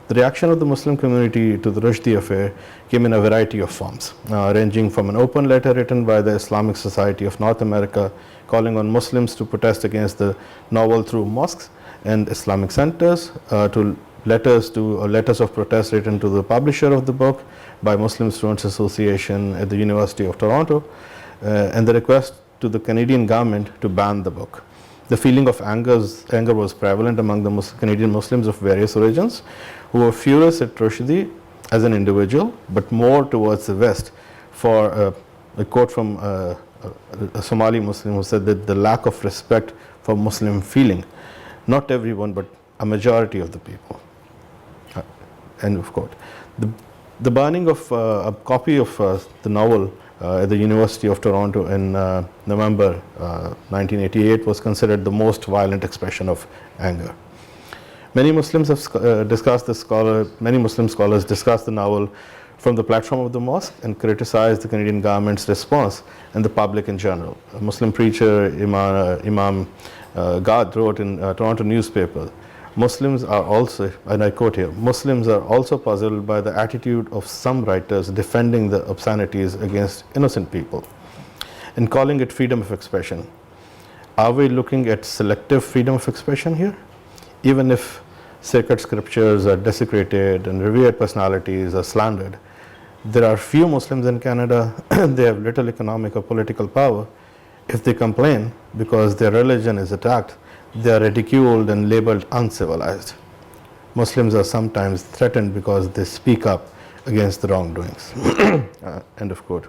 The reaction of the Muslim community to the Rushdie affair came in a variety of forms, ranging from an open letter written by the Islamic Society of North America calling on Muslims to protest against the novel through mosques and Islamic centers, to letters of protest written to the publisher of the book by Muslim Students Association at the University of Toronto, and the request to the Canadian government to ban the book. The feeling of anger was prevalent among the Canadian Muslims of various origins who were furious at Rushdie as an individual, but more towards the West for a quote from a Somali Muslim who said that the lack of respect for Muslim feeling, not everyone but a majority of the people. End of quote. The burning of a copy of the novel at the University of Toronto in November 1988 was considered the most violent expression of anger. Many Muslims have many Muslim scholars discussed the novel from the platform of the mosque and criticized the Canadian government's response and the public in general. A Muslim preacher, Imam Gad, wrote in a Toronto newspaper, Muslims are also, and I quote here, Muslims are also puzzled by the attitude of some writers defending the obscenities against innocent people and calling it freedom of expression. Are we looking at selective freedom of expression here? Even if sacred scriptures are desecrated and revered personalities are slandered, there are few Muslims in Canada, they have little economic or political power. If they complain because their religion is attacked, they are ridiculed and labeled uncivilized. Muslims are sometimes threatened because they speak up against the wrongdoings. End of quote.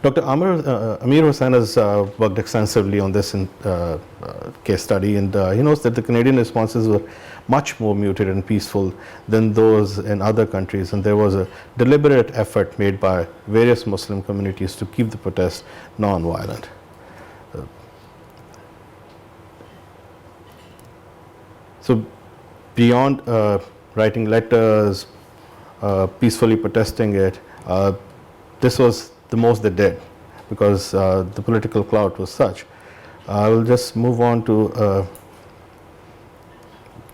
Dr. Amir Hussain has worked extensively on this case study, and he knows that the Canadian responses were much more muted and peaceful than those in other countries, and there was a deliberate effort made by various Muslim communities to keep the protests non-violent. So beyond writing letters, peacefully protesting it, this was the most they did because the political clout was such. I will just move on to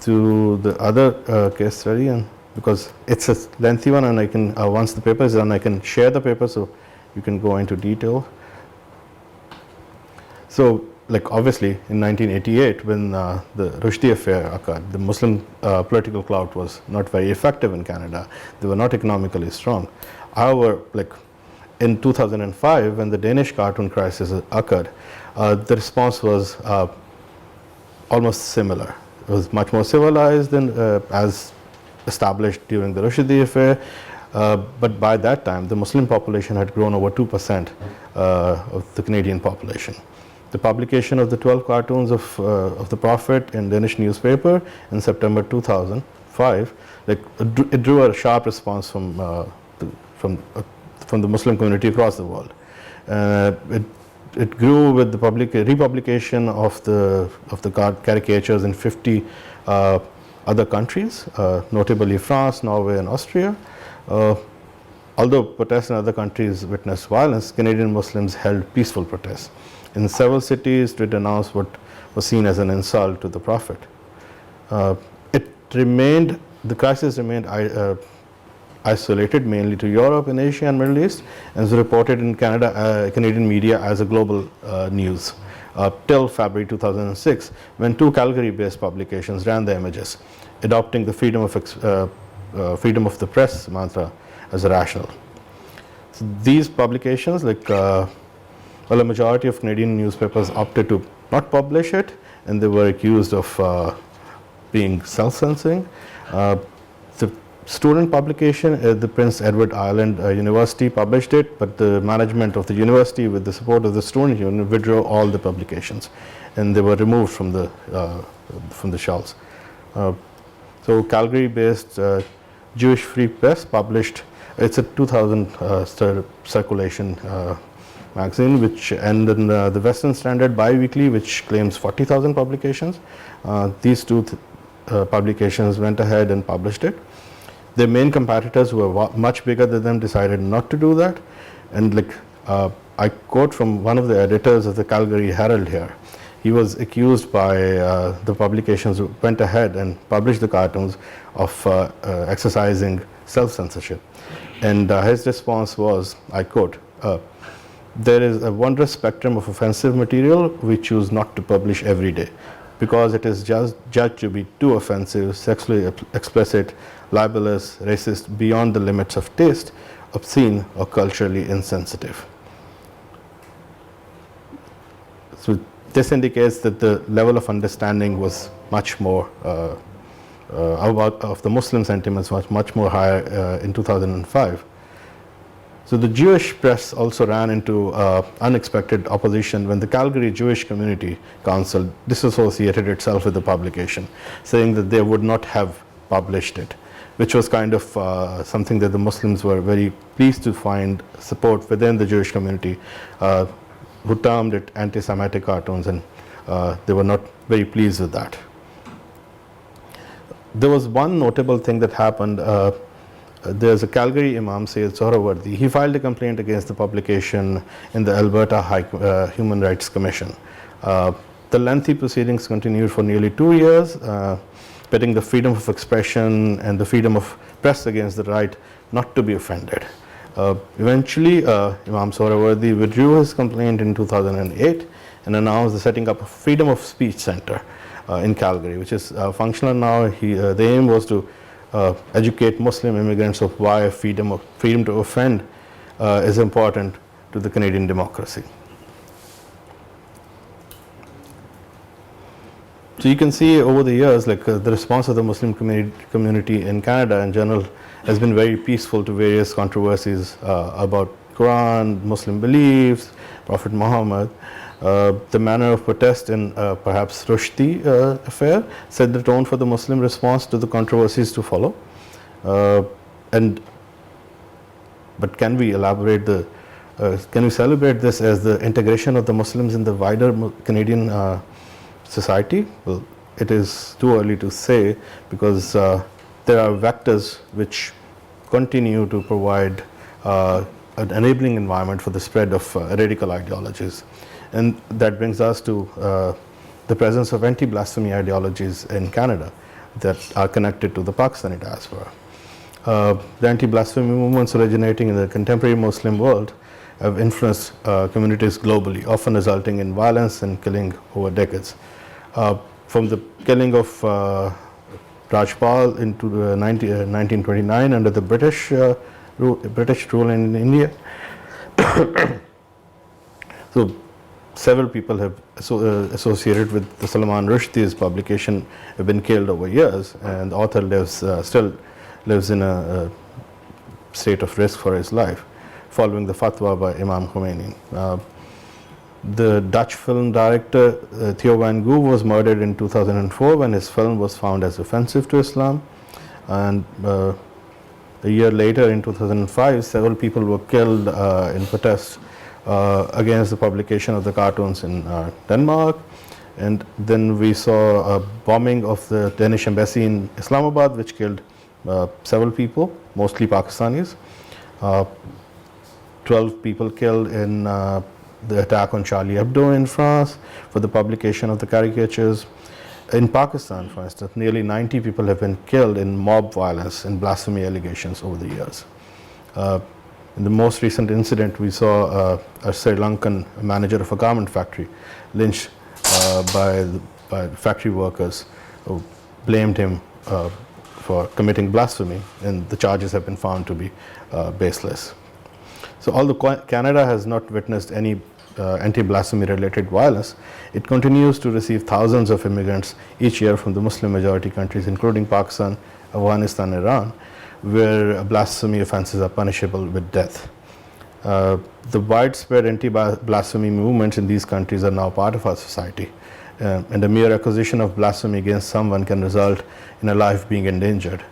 the other case study, and because it's a lengthy one, and I can once the paper is done, I can share the paper so you can go into detail. So, like obviously in 1988 when the Rushdie affair occurred, the Muslim political clout was not very effective in Canada. They were not economically strong. However, like in 2005 when the Danish cartoon crisis occurred, the response was almost similar. It was much more civilized than as established during the Rushdie affair, but by that time the Muslim population had grown over 2% of the Canadian population. The publication of the 12 cartoons of the Prophet in Danish newspaper in September 2005, like it drew a sharp response from the Muslim community across the world. It grew with the republication of the caricatures in 50 other countries, notably France, Norway, and Austria. Although protests in other countries witnessed violence, Canadian Muslims held peaceful protests. In several cities, it denounced what was seen as an insult to the Prophet. The crisis remained isolated mainly to Europe and Asia and Middle East, and was reported in Canadian media as a global news till February 2006, when two Calgary-based publications ran the images, adopting the freedom of the press mantra as a rational. So these publications, a majority of Canadian newspapers opted to not publish it, and they were accused of being self-censoring. The student publication, the Prince Edward Island University published it, but the management of the university, with the support of the student union, withdrew all the publications, and they were removed from the shelves. So Calgary-based Jewish Free Press published, it's a 2000 circulation magazine, which and in the Western Standard bi-weekly, which claims 40,000 publications. These two publications went ahead and published it. Their main competitors, who were much bigger than them, decided not to do that. And I quote from one of the editors of the Calgary Herald here. He was accused by the publications who went ahead and published the cartoons of exercising self-censorship. And his response was, I quote, "There is a wondrous spectrum of offensive material we choose not to publish every day, because it is judged to be too offensive, sexually explicit, libelous, racist, beyond the limits of taste, obscene, or culturally insensitive." So this indicates that the level of understanding was much more of the Muslim sentiments was much more higher in 2005. So the Jewish press also ran into unexpected opposition when the Calgary Jewish Community Council disassociated itself with the publication, saying that they would not have published it, which was kind of something that the Muslims were very pleased to find support within the Jewish community, who termed it anti-Semitic cartoons, and they were not very pleased with that. There was one notable thing that happened. There's a Calgary Imam, Syed Sohrawardi. He filed a complaint against the publication in the Alberta Human Rights Commission. The lengthy proceedings continued for nearly 2 years, pitting the freedom of expression and the freedom of press against the right not to be offended. Eventually, Imam Sohrawardi withdrew his complaint in 2008 and announced the setting up a Freedom of Speech Center in Calgary, which is functional now. The aim was to educate Muslim immigrants of why freedom to offend is important to the Canadian democracy. So you can see over the years, the response of the Muslim community in Canada in general has been very peaceful to various controversies about Quran, Muslim beliefs, Prophet Muhammad. The manner of protest in perhaps Rushdie affair set the tone for the Muslim response to the controversies to follow. But can we elaborate can we celebrate this as the integration of the Muslims in the wider Canadian society? Well, it is too early to say, because there are vectors which continue to provide an enabling environment for the spread of radical ideologies. And that brings us to the presence of anti-blasphemy ideologies in Canada that are connected to the Pakistani diaspora. The anti-blasphemy movements originating in the contemporary Muslim world have influenced communities globally, often resulting in violence and killing over decades. From the killing of Rajpal into 1929 under the British rule in India. So several people have associated with the Salman Rushdie's publication have been killed over years, and the author still lives in a state of risk for his life, following the fatwa by Imam Khomeini. The Dutch film director Theo van Gogh was murdered in 2004 when his film was found as offensive to Islam, and a year later in 2005 several people were killed in protest against the publication of the cartoons in Denmark. And then we saw a bombing of the Danish embassy in Islamabad, which killed several people, mostly Pakistanis. 12 people killed in the attack on Charlie Hebdo in France for the publication of the caricatures. In Pakistan, for instance, nearly 90 people have been killed in mob violence and blasphemy allegations over the years. In the most recent incident, we saw a Sri Lankan manager of a garment factory lynched by factory workers who blamed him for committing blasphemy, and the charges have been found to be baseless. So although Canada has not witnessed any anti-blasphemy related violence, it continues to receive thousands of immigrants each year from the Muslim majority countries, including Pakistan, Afghanistan, Iran, where blasphemy offenses are punishable with death. The widespread anti-blasphemy movements in these countries are now part of our society, and the mere accusation of blasphemy against someone can result in a life being endangered.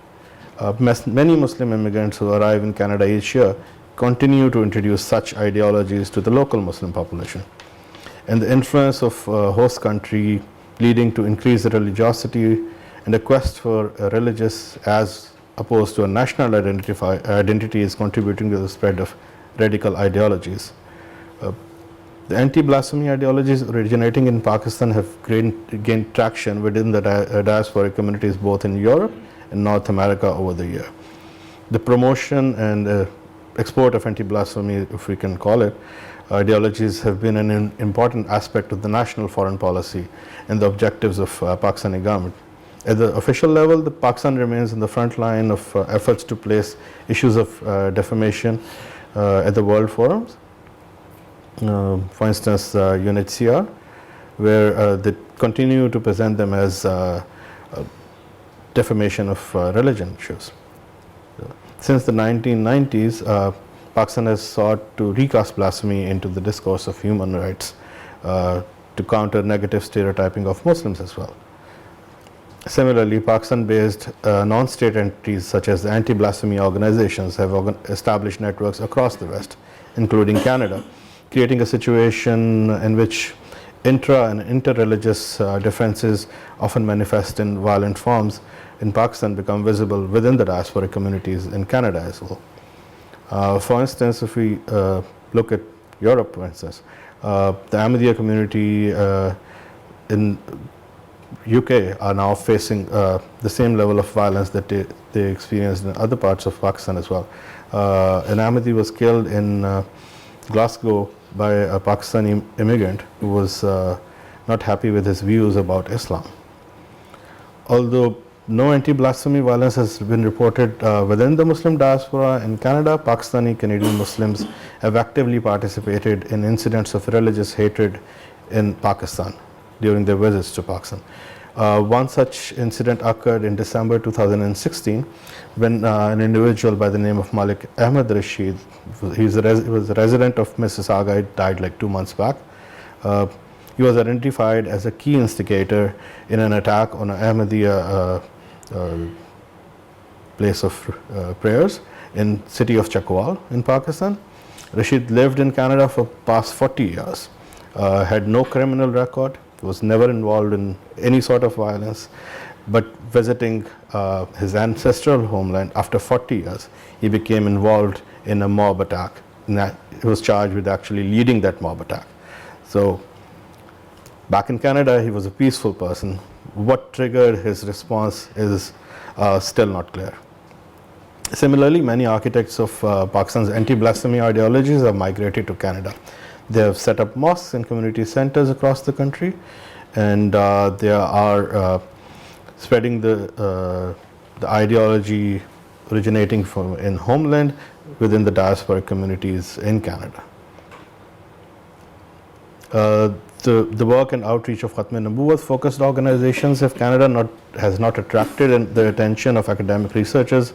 Many Muslim immigrants who arrive in Canada each year continue to introduce such ideologies to the local Muslim population. And the influence of host country leading to increased religiosity and a quest for a religious as opposed to a national identity is contributing to the spread of radical ideologies. The anti-blasphemy ideologies originating in Pakistan have gained traction within the diasporic communities both in Europe and North America over the year. The promotion and export of anti-blasphemy, if we can call it, ideologies have been an important aspect of the national foreign policy and the objectives of Pakistani government. At the official level, the Pakistan remains in the front line of efforts to place issues of defamation at the world forums. For instance, UNHCR, where they continue to present them as defamation of religion issues. Since the 1990s, Pakistan has sought to recast blasphemy into the discourse of human rights to counter negative stereotyping of Muslims as well. Similarly, Pakistan-based non-state entities such as the anti-blasphemy organizations have established networks across the West, including Canada, creating a situation in which intra- and inter-religious differences often manifest in violent forms in Pakistan become visible within the diasporic communities in Canada as well. For instance, if we look at Europe, for instance, the Ahmadiyya community in UK are now facing the same level of violence that they experienced in other parts of Pakistan as well. An Ahmadi was killed in Glasgow by a Pakistani immigrant who was not happy with his views about Islam. Although no anti-blasphemy violence has been reported within the Muslim diaspora in Canada, Pakistani Canadian Muslims have actively participated in incidents of religious hatred in Pakistan during their visits to Pakistan. One such incident occurred in December 2016 when an individual by the name of Malik Ahmed Rashid, he was a resident of Mississauga, died like 2 months back. He was identified as a key instigator in an attack on an Ahmadiyya place of prayers in city of Chakwal in Pakistan. Rashid lived in Canada for past 40 years, had no criminal record, was never involved in any sort of violence, but visiting his ancestral homeland after 40 years, he became involved in a mob attack. And he was charged with actually leading that mob attack. So back in Canada, he was a peaceful person. What triggered his response is still not clear. Similarly, many architects of Pakistan's anti-blasphemy ideologies have migrated to Canada. They have set up mosques and community centers across the country, and they are spreading the ideology originating from in homeland within the diasporic communities in Canada. The work and outreach of Khatm-e-Nabuwat focused organizations of Canada has not attracted the attention of academic researchers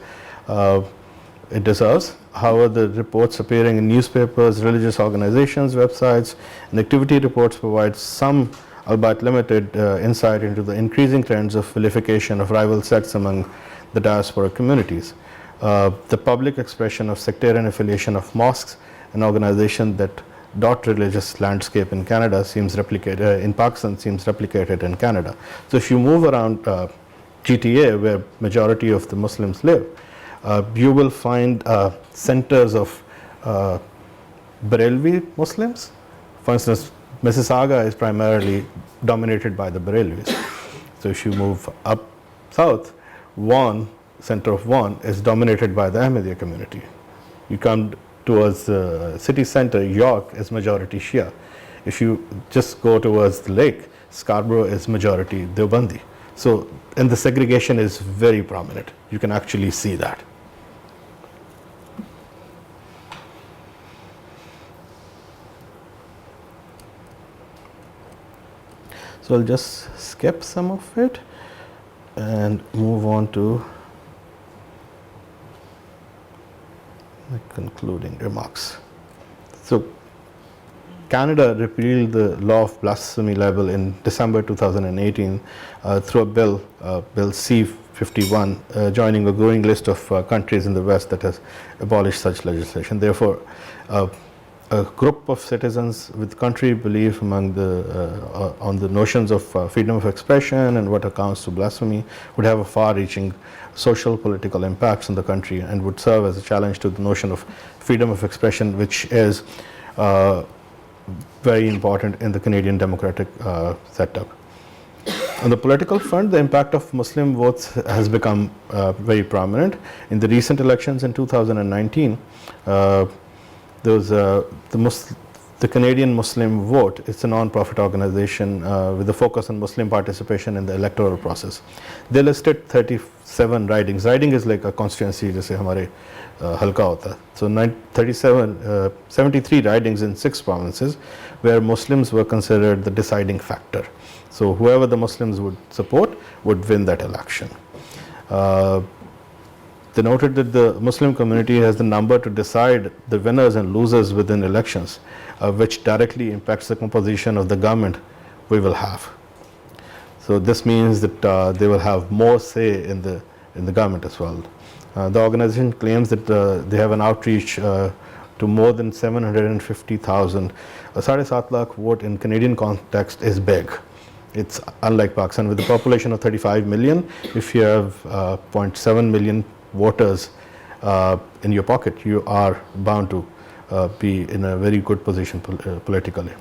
it deserves. However, the reports appearing in newspapers, religious organizations, websites, and activity reports provide some, albeit limited, insight into the increasing trends of vilification of rival sects among the diaspora communities. The public expression of sectarian affiliation of mosques, an organization that dot religious landscape in Canada seems replicated in Pakistan seems replicated in Canada. So if you move around GTA, where majority of the Muslims live, you will find centers of Barelvi Muslims. For instance, Mississauga is primarily dominated by the Barelvis. So if you move up south, Vaughan, center of Vaughan, is dominated by the Ahmadiyya community. You come towards the city center, York is majority Shia. If you just go towards the lake, Scarborough is majority Deobandi. So, and the segregation is very prominent. You can actually see that. So I'll just skip some of it and move on to the concluding remarks. So Canada repealed the law of blasphemy libel in December 2018 through a bill, Bill C-51, joining a growing list of countries in the West that has abolished such legislation. Therefore, a group of citizens with country belief among on the notions of freedom of expression and what accounts to blasphemy would have a far-reaching social political impacts on the country and would serve as a challenge to the notion of freedom of expression, which is very important in the Canadian democratic setup. On the political front, the impact of Muslim votes has become very prominent. In the recent elections in 2019, there was the Canadian Muslim Vote. It's a non-profit organization with a focus on Muslim participation in the electoral process. They listed 37 ridings. Riding is like a constituency, जैसे हमारे हल्का होता है. So 73 ridings in 6 provinces where Muslims were considered the deciding factor. So whoever the Muslims would support would win that election. They noted that the Muslim community has the number to decide the winners and losers within elections, which directly impacts the composition of the government we will have. So this means that they will have more say in the government as well. The organization claims that they have an outreach to more than 750,000. A 7.5 lakh vote in Canadian context is big. It's unlike Pakistan with a population of 35 million. If you have 0.7 million voters in your pocket, you are bound to be in a very good position politically.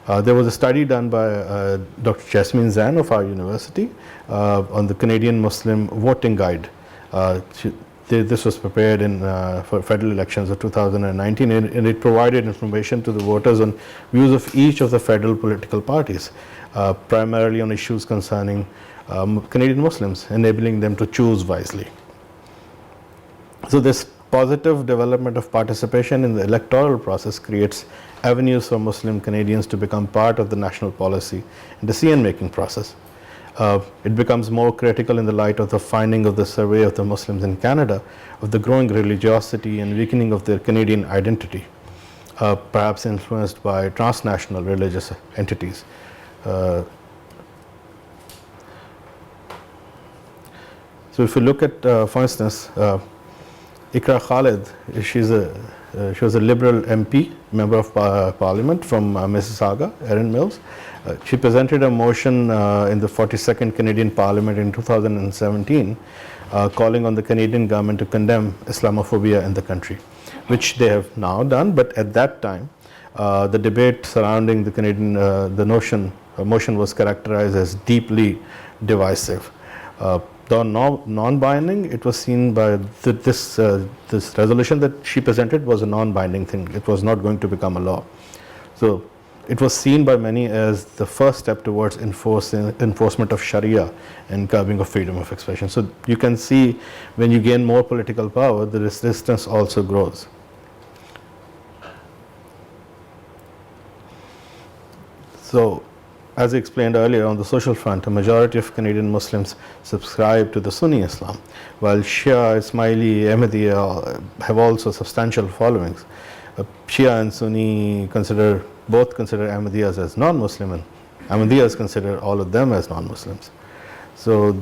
There was a study done by Dr. Jasmine Zan of our university on the Canadian Muslim voting guide. This was prepared for federal elections of 2019, and it provided information to the voters on views of each of the federal political parties, primarily on issues concerning Canadian Muslims, enabling them to choose wisely. So this positive development of participation in the electoral process creates avenues for Muslim Canadians to become part of the national policy and decision-making process. It becomes more critical in the light of the finding of the survey of the Muslims in Canada of the growing religiosity and weakening of their Canadian identity, perhaps influenced by transnational religious entities. So if you look at, for instance, Ikra Khalid, she was a Liberal MP, Member of Parliament from Mississauga, Erin Mills. She presented a motion in the 42nd Canadian Parliament in 2017 calling on the Canadian government to condemn Islamophobia in the country, which they have now done. But at that time, the debate surrounding the Canadian motion was characterized as deeply divisive. though non-binding, it was seen by this resolution that she presented was a non-binding thing. It was not going to become a law. So it was seen by many as the first step towards enforcement of Sharia and curbing of freedom of expression. So you can see when you gain more political power, the resistance also grows. So, as I explained earlier, on the social front, a majority of Canadian Muslims subscribe to the Sunni Islam, while Shia, Ismaili, Ahmadiyya have also substantial followings. Shia and Sunni both consider Ahmadiyyas as non-Muslim, and Ahmadiyyas consider all of them as non-Muslims. So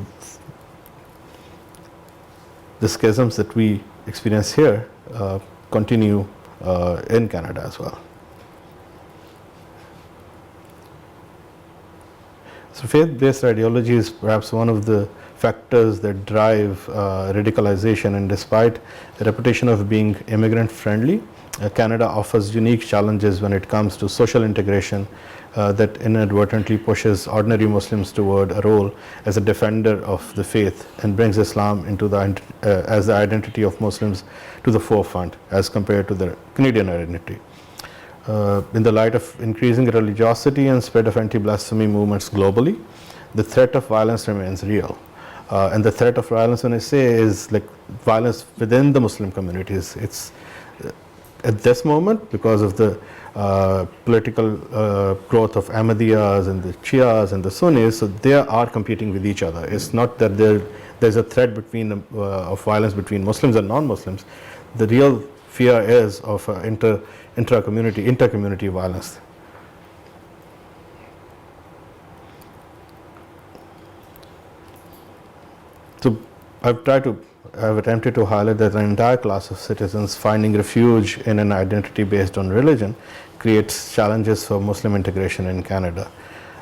the schisms that we experience here continue in Canada as well. So faith-based ideology is perhaps one of the factors that drive radicalization, and despite the reputation of being immigrant-friendly, Canada offers unique challenges when it comes to social integration that inadvertently pushes ordinary Muslims toward a role as a defender of the faith and brings Islam into as the identity of Muslims to the forefront as compared to the Canadian identity. In the light of increasing religiosity and spread of anti-blasphemy movements globally, the threat of violence remains real. And the threat of violence, when I say, is like violence within the Muslim communities. It's at this moment, because of the political growth of Ahmadiyyas and the Shias and the Sunnis, so they are competing with each other. It's not that there's a threat of violence between Muslims and non-Muslims. The real fear is of inter-community violence. So I've attempted to highlight that an entire class of citizens finding refuge in an identity based on religion creates challenges for Muslim integration in Canada.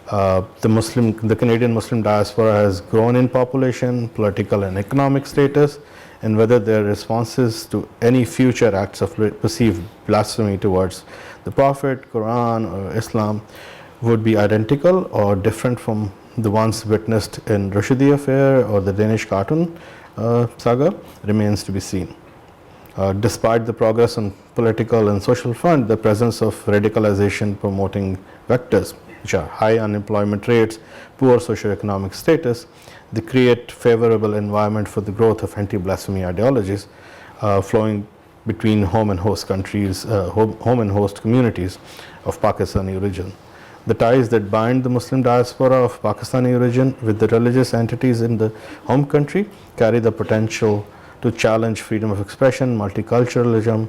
The Canadian Muslim diaspora has grown in population, political and economic status, and whether their responses to any future acts of perceived blasphemy towards the Prophet, Quran, or Islam would be identical or different from the ones witnessed in Rushdie affair or the Danish cartoon saga remains to be seen. Despite the progress on political and social front, the presence of radicalization promoting vectors, which are high unemployment rates, poor socioeconomic status, they create favorable environment for the growth of anti-blasphemy ideologies flowing between home and host countries, home and host communities of Pakistani origin. The ties that bind the Muslim diaspora of Pakistani origin with the religious entities in the home country carry the potential to challenge freedom of expression, multiculturalism,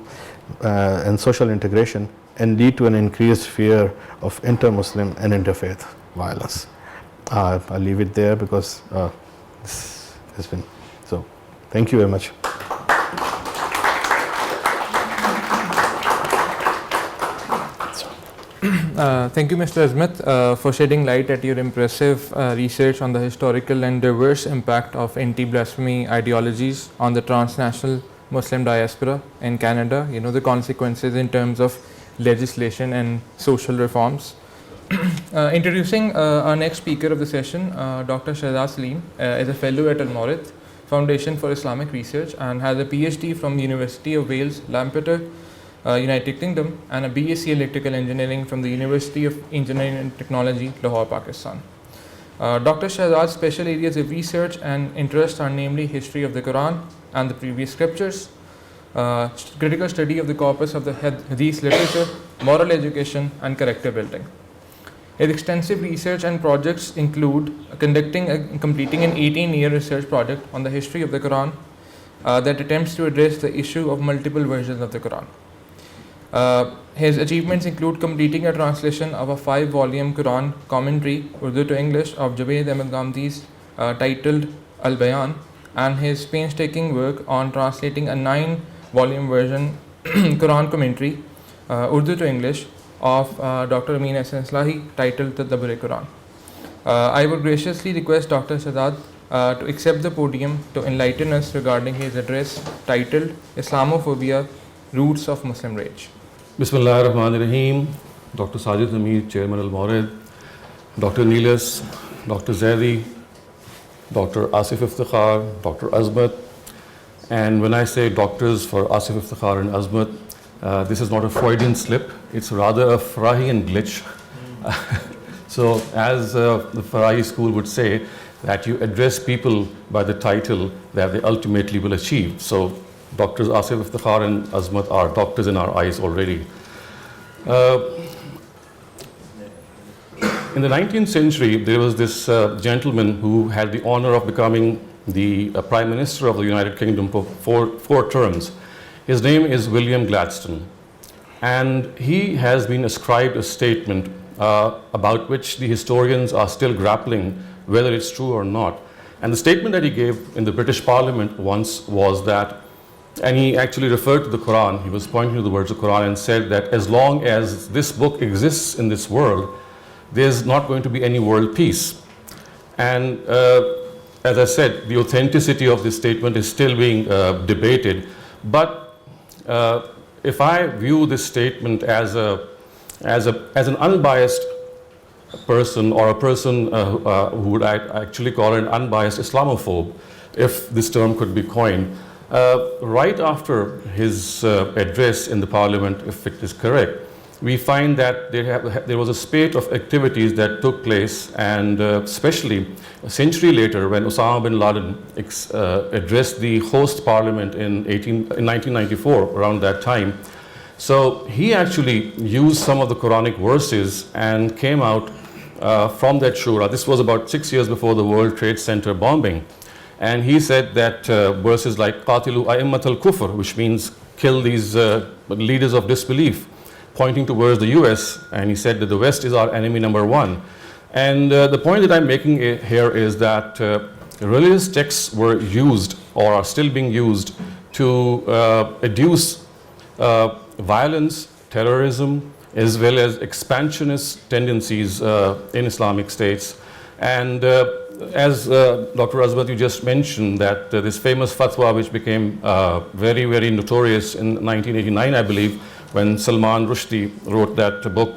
and social integration, and lead to an increased fear of inter-Muslim and interfaith violence. I'll leave it there because this has been so. Thank you very much. Thank you, Mr. Azmat, for shedding light at your impressive research on the historical and diverse impact of anti-blasphemy ideologies on the transnational Muslim diaspora in Canada, the consequences in terms of legislation and social reforms. Introducing our next speaker of the session, Dr. Shahzad Salim is a fellow at Al-Mawrid Foundation for Islamic Research and has a PhD from the University of Wales, Lampeter, United Kingdom, and a BSc Electrical Engineering from the University of Engineering and Technology, Lahore, Pakistan. Dr. Shahzad's special areas of research and interest are namely history of the Quran and the previous scriptures, critical study of the corpus of the Hadith literature, moral education, and character building. His extensive research and projects include completing an 18-year research project on the history of the Quran that attempts to address the issue of multiple versions of the Quran. His achievements include completing a translation of a 5-volume Quran commentary, Urdu to English, of Javed Ahmed Ghamdi's titled Al-Bayan, and his painstaking work on translating a 9-volume version Quran commentary, Urdu to English, of Dr. Amin Ahsan Islahi titled The Dabur Quran. I would graciously request Dr. Shahzad to accept the podium to enlighten us regarding his address titled Islamophobia, Roots of Muslim Rage. Bismillah ar-Rahman ar-Rahim. Dr. Sajid Hamid, Chairman Al-Mawrid, Dr. Nilas, Dr. Zaidi, Dr. Asif Iftikhar, Dr. Azmat. And when I say doctors for Asif Iftikhar and Azmat, this is not a Freudian slip, it's rather a Farahian glitch. So as the Farahi school would say, that you address people by the title that they ultimately will achieve. So Doctors Asif Iftikhar and Azmat are doctors in our eyes already. In the 19th century, there was this gentleman who had the honor of becoming the Prime Minister of the United Kingdom for four terms. His name is William Gladstone. And he has been ascribed a statement about which the historians are still grappling whether it's true or not. And the statement that he gave in the British Parliament once was that, and he actually referred to the Quran, he was pointing to the words of the Quran and said that as long as this book exists in this world, there's not going to be any world peace. And as I said, the authenticity of this statement is still being debated. But if I view this statement as an unbiased person, or a person who would actually call an unbiased Islamophobe, if this term could be coined, right after his address in the Parliament, if it is correct, we find that there was a spate of activities that took place, and especially a century later when Osama bin Laden addressed the host parliament in 1994, around that time. So he actually used some of the Quranic verses and came out from that shura. This was about 6 years before the World Trade Center bombing. And he said that verses like Qatilu A'immat al-Kufr, which means kill these leaders of disbelief, pointing towards the US, and he said that the West is our enemy number one. And the point that I'm making here is that religious texts were used, or are still being used, to adduce violence, terrorism, as well as expansionist tendencies in Islamic states. And as Dr. Azmat, you just mentioned that this famous fatwa, which became very, very notorious in 1989, I believe, when Salman Rushdie wrote that book,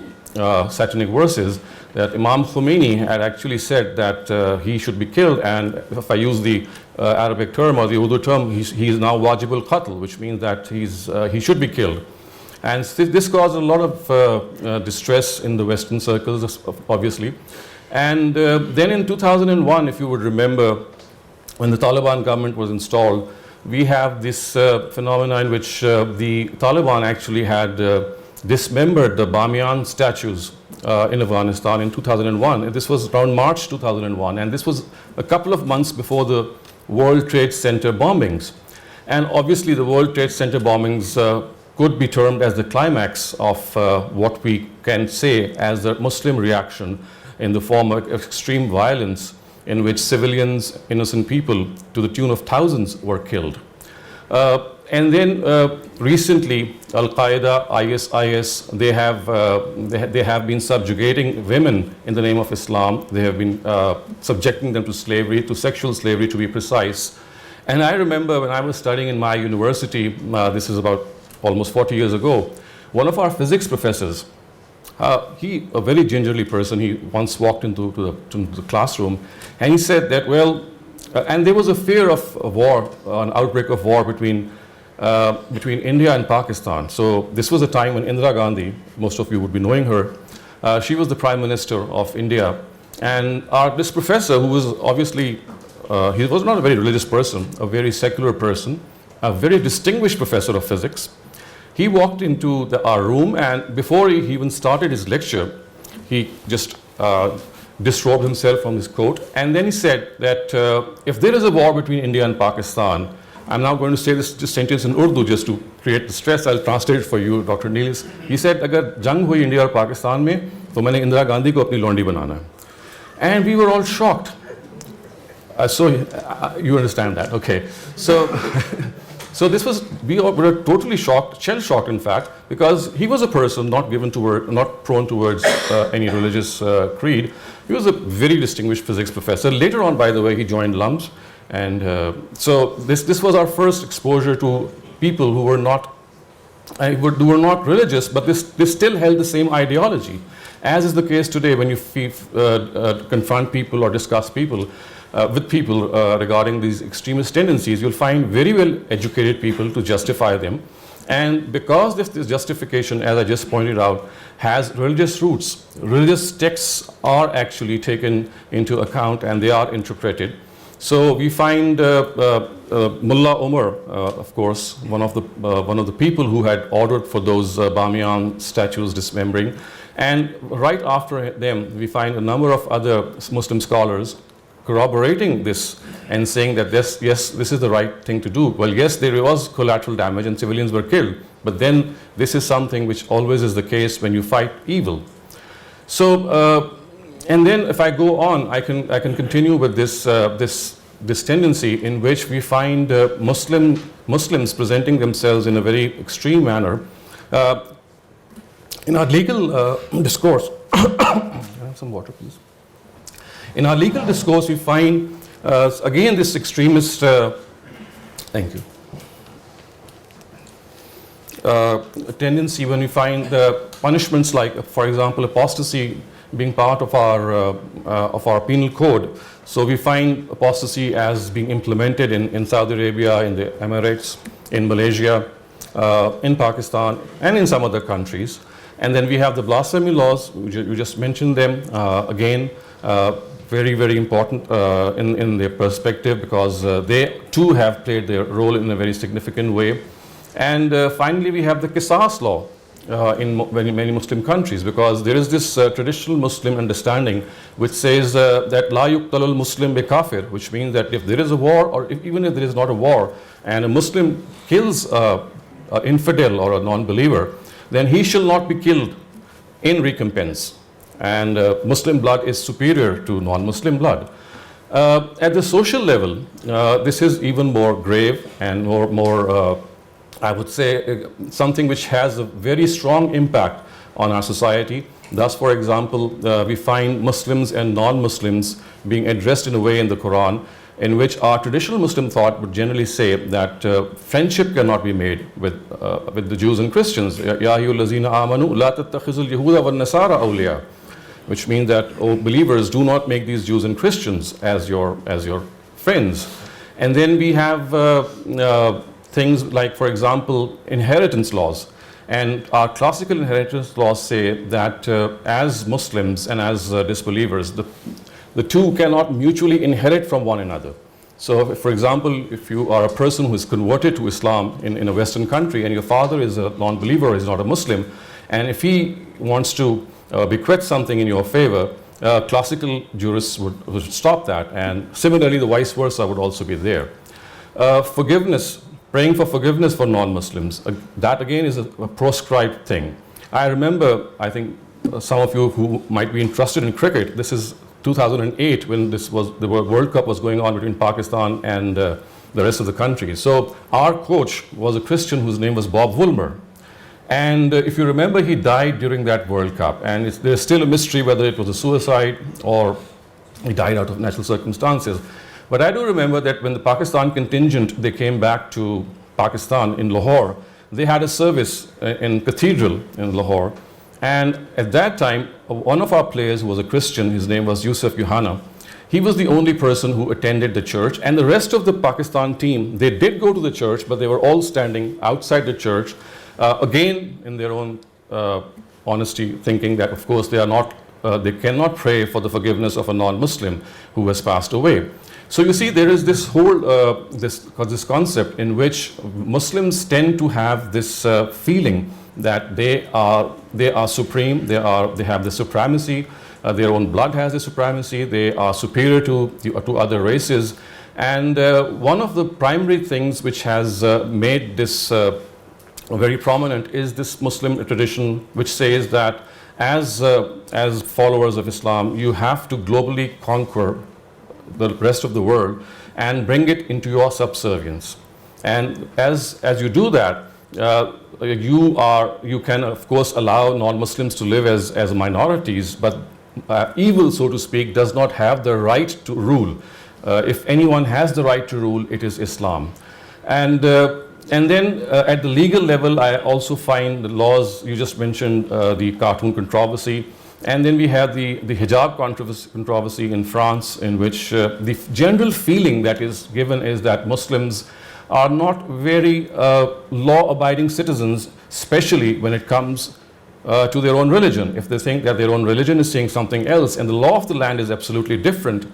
Satanic Verses, that Imam Khomeini had actually said that he should be killed, and if I use the Arabic term or the Urdu term, he is now wajib al-qatl, which means that he should be killed. And this caused a lot of distress in the Western circles, obviously. And then in 2001, if you would remember, when the Taliban government was installed, we have this phenomenon in which the Taliban actually had dismembered the Bamiyan statues in Afghanistan in 2001. And this was around March 2001, and this was a couple of months before the World Trade Center bombings. And obviously the World Trade Center bombings could be termed as the climax of what we can say as the Muslim reaction in the form of extreme violence in which civilians, innocent people, to the tune of thousands were killed. And then recently, Al-Qaeda, ISIS, they have been subjugating women in the name of Islam. They have been subjecting them to slavery, to sexual slavery to be precise. And I remember when I was studying in my university, this is about almost 40 years ago, one of our physics professors, he, a very gingerly person, he once walked into the classroom, and he said that, well, and there was a fear of a war, an outbreak of war between India and Pakistan. So this was a time when Indira Gandhi, most of you would be knowing her, she was the Prime Minister of India. And this professor, who was obviously, he was not a very religious person, a very secular person, a very distinguished professor of physics. He walked into our room, and before he even started his lecture, he just disrobed himself from his coat, and then he said that if there is a war between India and Pakistan, I'm now going to say this sentence in Urdu just to create the stress. I'll translate it for you, Dr. Niels. He said, "Agar jang hui India और Pakistan में, तो मैंने इंदिरा गांधी को अपनी लौंडी बनाना है." And we were all shocked. So you understand that, okay? So. So this was, we were totally shocked, shell-shocked in fact, because he was a person not prone towards any religious creed. He was a very distinguished physics professor. Later on, by the way, he joined LUMS, and so this was our first exposure to people who were not religious, but they still held the same ideology, as is the case today when you confront people or discuss people. with people regarding these extremist tendencies, you'll find very well educated people to justify them. And because this justification, as I just pointed out, has religious roots, religious texts are actually taken into account and they are interpreted. So we find Mullah Omar, of course, one of the people who had ordered for those Bamiyan statues dismembering, and right after them, we find a number of other Muslim scholars corroborating this and saying that yes, this is the right thing to do. Well, yes, there was collateral damage and civilians were killed, but then this is something which always is the case when you fight evil. So, and then if I go on, I can continue with this this tendency in which we find Muslims presenting themselves in a very extreme manner. In our legal discourse, can I have some water, please? In our legal discourse, we find again this extremist. Thank you. Tendency when we find punishments like, for example, apostasy being part of our penal code. So we find apostasy as being implemented in Saudi Arabia, in the Emirates, in Malaysia, in Pakistan, and in some other countries. And then we have the blasphemy laws. You just mentioned them again. Very, very important in their perspective, because they too have played their role in a very significant way. And finally, we have the Qisas law in many Muslim countries, because there is this traditional Muslim understanding which says that La yuqtalul Muslim bi kafir, which means that if there is a war, or even if there is not a war, and a Muslim kills an infidel or a non-believer, then he shall not be killed in recompense. And Muslim blood is superior to non-Muslim blood. At the social level, this is even more grave and more I would say, something which has a very strong impact on our society. Thus, for example, we find Muslims and non-Muslims being addressed in a way in the Quran in which our traditional Muslim thought would generally say that friendship cannot be made with the Jews and Christians. Ya ayyuhallazina amanu la tattakhizul yahuda wan nasara awliya, which means that, oh believers, do not make these Jews and Christians as your friends. And then we have things like, for example, inheritance laws. And our classical inheritance laws say that as Muslims and as disbelievers, the two cannot mutually inherit from one another. So, for example, if you are a person who is converted to Islam in a Western country and your father is a non-believer, is not a Muslim, and if he wants to bequeath something in your favor, classical jurists would stop that. And similarly, the vice versa would also be there. Forgiveness. Praying for forgiveness for non-Muslims, that again is a proscribed thing. I remember, I think some of you who might be interested in cricket, this is 2008 when the World Cup was going on between Pakistan and the rest of the country. So our coach was a Christian whose name was Bob Woolmer. And if you remember, he died during that World Cup. And there's still a mystery whether it was a suicide or he died out of natural circumstances. But I do remember that when the Pakistan contingent, they came back to Pakistan in Lahore, they had a service in Cathedral in Lahore. And at that time, one of our players who was a Christian, his name was Yusuf Yohana, he was the only person who attended the church. And the rest of the Pakistan team, they did go to the church, but they were all standing outside the church, again in their own honesty, thinking that of course they cannot pray for the forgiveness of a non-Muslim who has passed away. So you see, there is this whole this concept in which Muslims tend to have this feeling that they are supreme, they have the supremacy, their own blood has the supremacy, they are superior to other races. And one of the primary things which has made this very prominent is this Muslim tradition which says that as followers of Islam, you have to globally conquer the rest of the world and bring it into your subservience. And as you do that, you can of course allow non-Muslims to live as minorities, but evil, so to speak, does not have the right to rule. If anyone has the right to rule, it is Islam. And then at the legal level, I also find the laws, you just mentioned the cartoon controversy. And then we had the hijab controversy in France, in which the general feeling that is given is that Muslims are not very law-abiding citizens, especially when it comes to their own religion. If they think that their own religion is saying something else and the law of the land is absolutely different,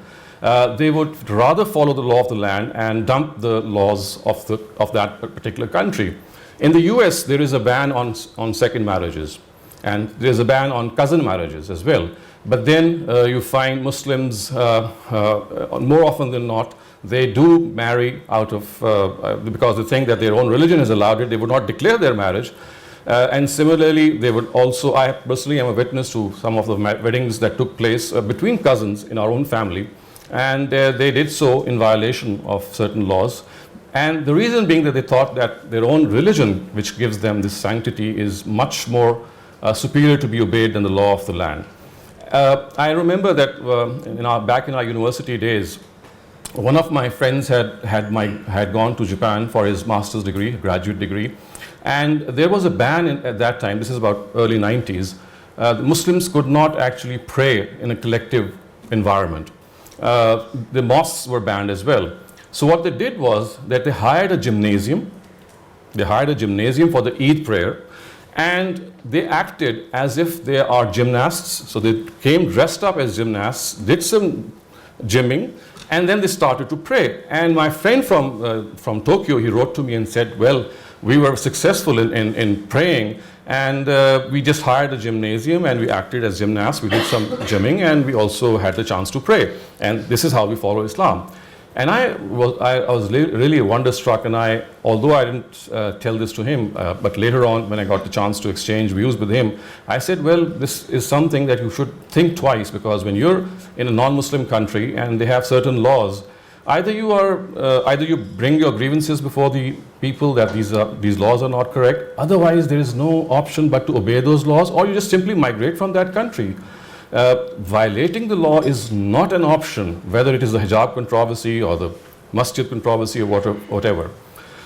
they would rather follow the law of the land and dump the laws of that particular country. In the US, there is a ban on second marriages, and there's a ban on cousin marriages as well. But then you find Muslims, more often than not, they do marry out of, because they think that their own religion has allowed it, they would not declare their marriage. And similarly, they would also, I personally am a witness to some of the weddings that took place between cousins in our own family, and they did so in violation of certain laws. And the reason being that they thought that their own religion, which gives them this sanctity, is much more superior to be obeyed than the law of the land. I remember that back in our university days, one of my friends had gone to Japan for his master's degree, graduate degree, and there was a ban at that time, this is about early 90s, Muslims could not actually pray in a collective environment. The mosques were banned as well. So what they did was that they hired a gymnasium. They hired a gymnasium for the Eid prayer, and they acted as if they are gymnasts. So they came dressed up as gymnasts, did some gymming, and then they started to pray. And my friend from Tokyo, he wrote to me and said, well, we were successful in praying, and we just hired a gymnasium and we acted as gymnasts. We did some gymming and we also had the chance to pray. And this is how we follow Islam. And I was really wonderstruck, and although I didn't tell this to him, but later on when I got the chance to exchange views with him, I said, well, this is something that you should think twice, because when you're in a non-Muslim country and they have certain laws, either you bring your grievances before the people that these laws are not correct, otherwise there is no option but to obey those laws, or you just simply migrate from that country. Violating the law is not an option, whether it is the hijab controversy or the masjid controversy or whatever.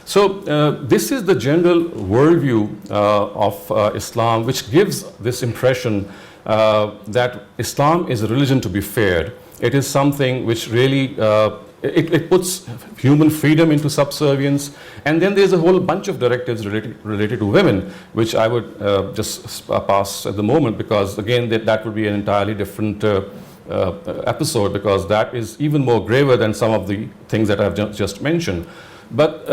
So this is the general worldview of Islam, which gives this impression that Islam is a religion to be feared. It is something which really it puts human freedom into subservience, and then there's a whole bunch of directives related to women, which I would just pass at the moment, because again that would be an entirely different episode, because that is even more graver than some of the things that I've just mentioned. But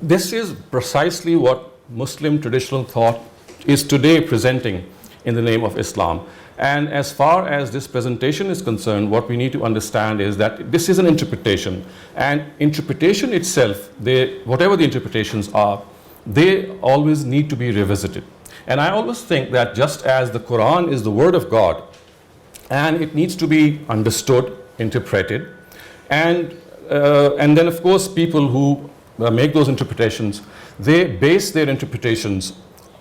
this is precisely what Muslim traditional thought is today presenting in the name of Islam. And as far as this presentation is concerned, what we need to understand is that this is an interpretation, and interpretation itself, whatever the interpretations are, they always need to be revisited. And I always think that just as the Quran is the word of God, and it needs to be understood, interpreted, and then of course people who make those interpretations, they base their interpretations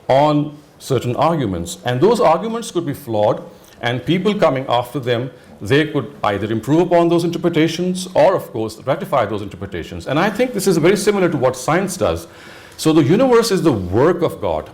on certain arguments, and those arguments could be flawed, and people coming after them, they could either improve upon those interpretations or of course ratify those interpretations. And I think this is very similar to what science does. So the universe is the work of God.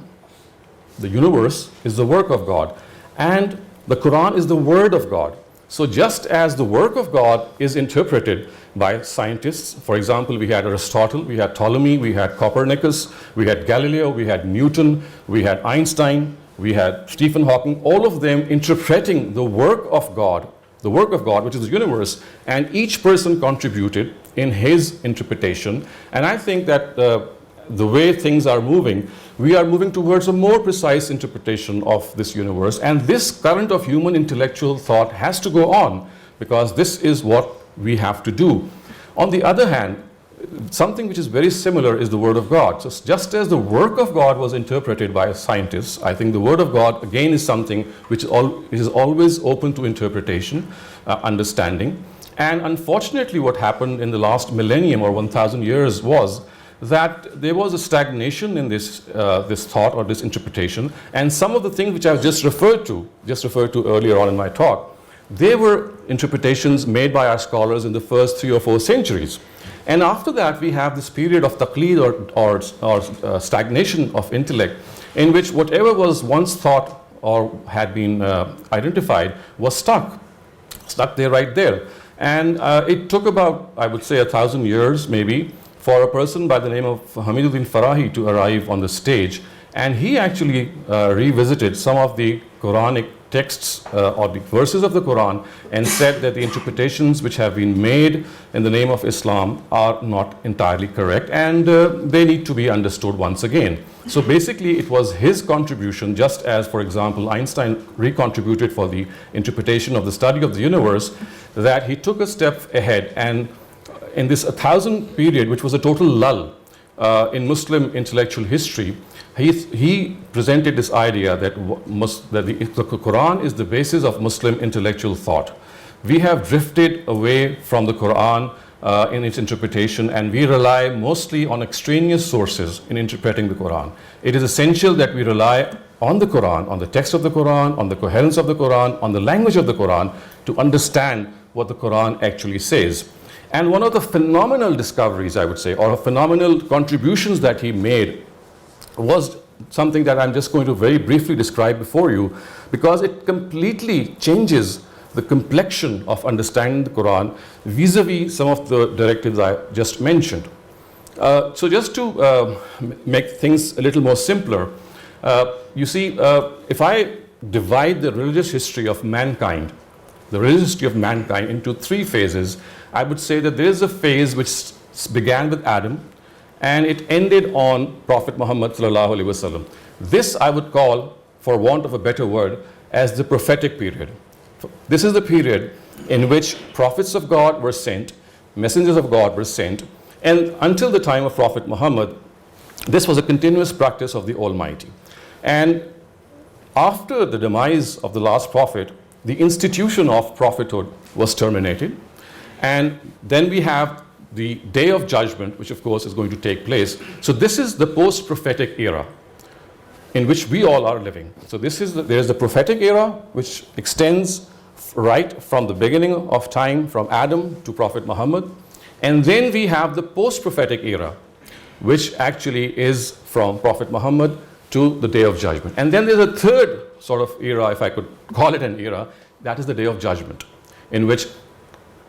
The universe is the work of God, and the Quran is the word of God. So just as the work of God is interpreted by scientists, for example, we had Aristotle, we had Ptolemy, we had Copernicus, we had Galileo, we had Newton, we had Einstein, we had Stephen Hawking, all of them interpreting the work of God, which is the universe, and each person contributed in his interpretation. And I think that the way things are moving, we are moving towards a more precise interpretation of this universe, and this current of human intellectual thought has to go on, because this is what we have to do. On the other hand, something which is very similar is the word of God. So just as the work of God was interpreted by scientists, I think the word of God again is something which is always open to interpretation, understanding. And unfortunately what happened in the last millennium or 1,000 years was that there was a stagnation in this thought or this interpretation, and some of the things which I've just referred to earlier on in my talk, they were interpretations made by our scholars in the first 3 or 4 centuries. And after that we have this period of taqleed or stagnation of intellect, in which whatever was once thought or had been identified was stuck there, right there. And it took about, I would say, 1,000 years maybe for a person by the name of Hamiduddin Farahi to arrive on the stage. And he actually revisited some of the Quranic texts or the verses of the Quran and said that the interpretations which have been made in the name of Islam are not entirely correct, and they need to be understood once again. So basically it was his contribution, just as, for example, Einstein recontributed for the interpretation of the study of the universe, that he took a step ahead, and in this 1,000 period, which was a total lull in Muslim intellectual history, he presented this idea that the Quran is the basis of Muslim intellectual thought. We have drifted away from the Quran in its interpretation, and we rely mostly on extraneous sources in interpreting the Quran. It is essential that we rely on the Quran, on the text of the Quran, on the coherence of the Quran, on the language of the Quran, to understand what the Quran actually says. And one of the phenomenal discoveries, I would say, or phenomenal contributions that he made was something that I'm just going to very briefly describe before you, because it completely changes the complexion of understanding the Quran vis-a-vis some of the directives I just mentioned. So just to make things a little more simpler, you see, if I divide the religious history of mankind, into three phases, I would say that there is a phase which began with Adam, and it ended on Prophet Muhammad sallallahu alaihi wasallam. This I would call, for want of a better word, as the prophetic period. This is the period in which prophets of God were sent, messengers of God were sent, and until the time of Prophet Muhammad, this was a continuous practice of the Almighty. And after the demise of the last prophet, the institution of prophethood was terminated, and then we have the day of judgment, which of course is going to take place. So this is the post-prophetic era in which we all are living. So there's the prophetic era, which extends right from the beginning of time, from Adam to Prophet Muhammad. And then we have the post-prophetic era, which actually is from Prophet Muhammad to the day of judgment. And then there's a third sort of era, if I could call it an era, that is the day of judgment, in which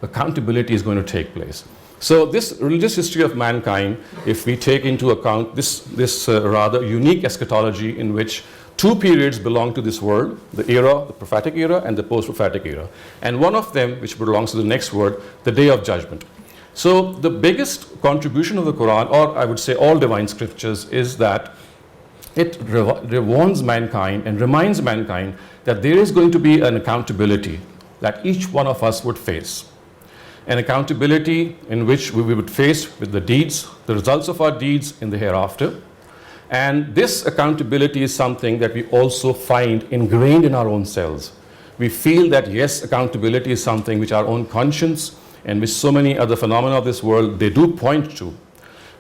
accountability is going to take place. So this religious history of mankind, if we take into account this rather unique eschatology in which two periods belong to this world, the era, the prophetic era and the post-prophetic era, and one of them, which belongs to the next world, the day of judgment. So the biggest contribution of the Quran, or I would say all divine scriptures, is that it warns mankind and reminds mankind that there is going to be an accountability that each one of us would face. An accountability in which we would face with the deeds, the results of our deeds in the hereafter. And this accountability is something that we also find ingrained in our own selves. We feel that yes, accountability is something which our own conscience and which so many other phenomena of this world, they do point to.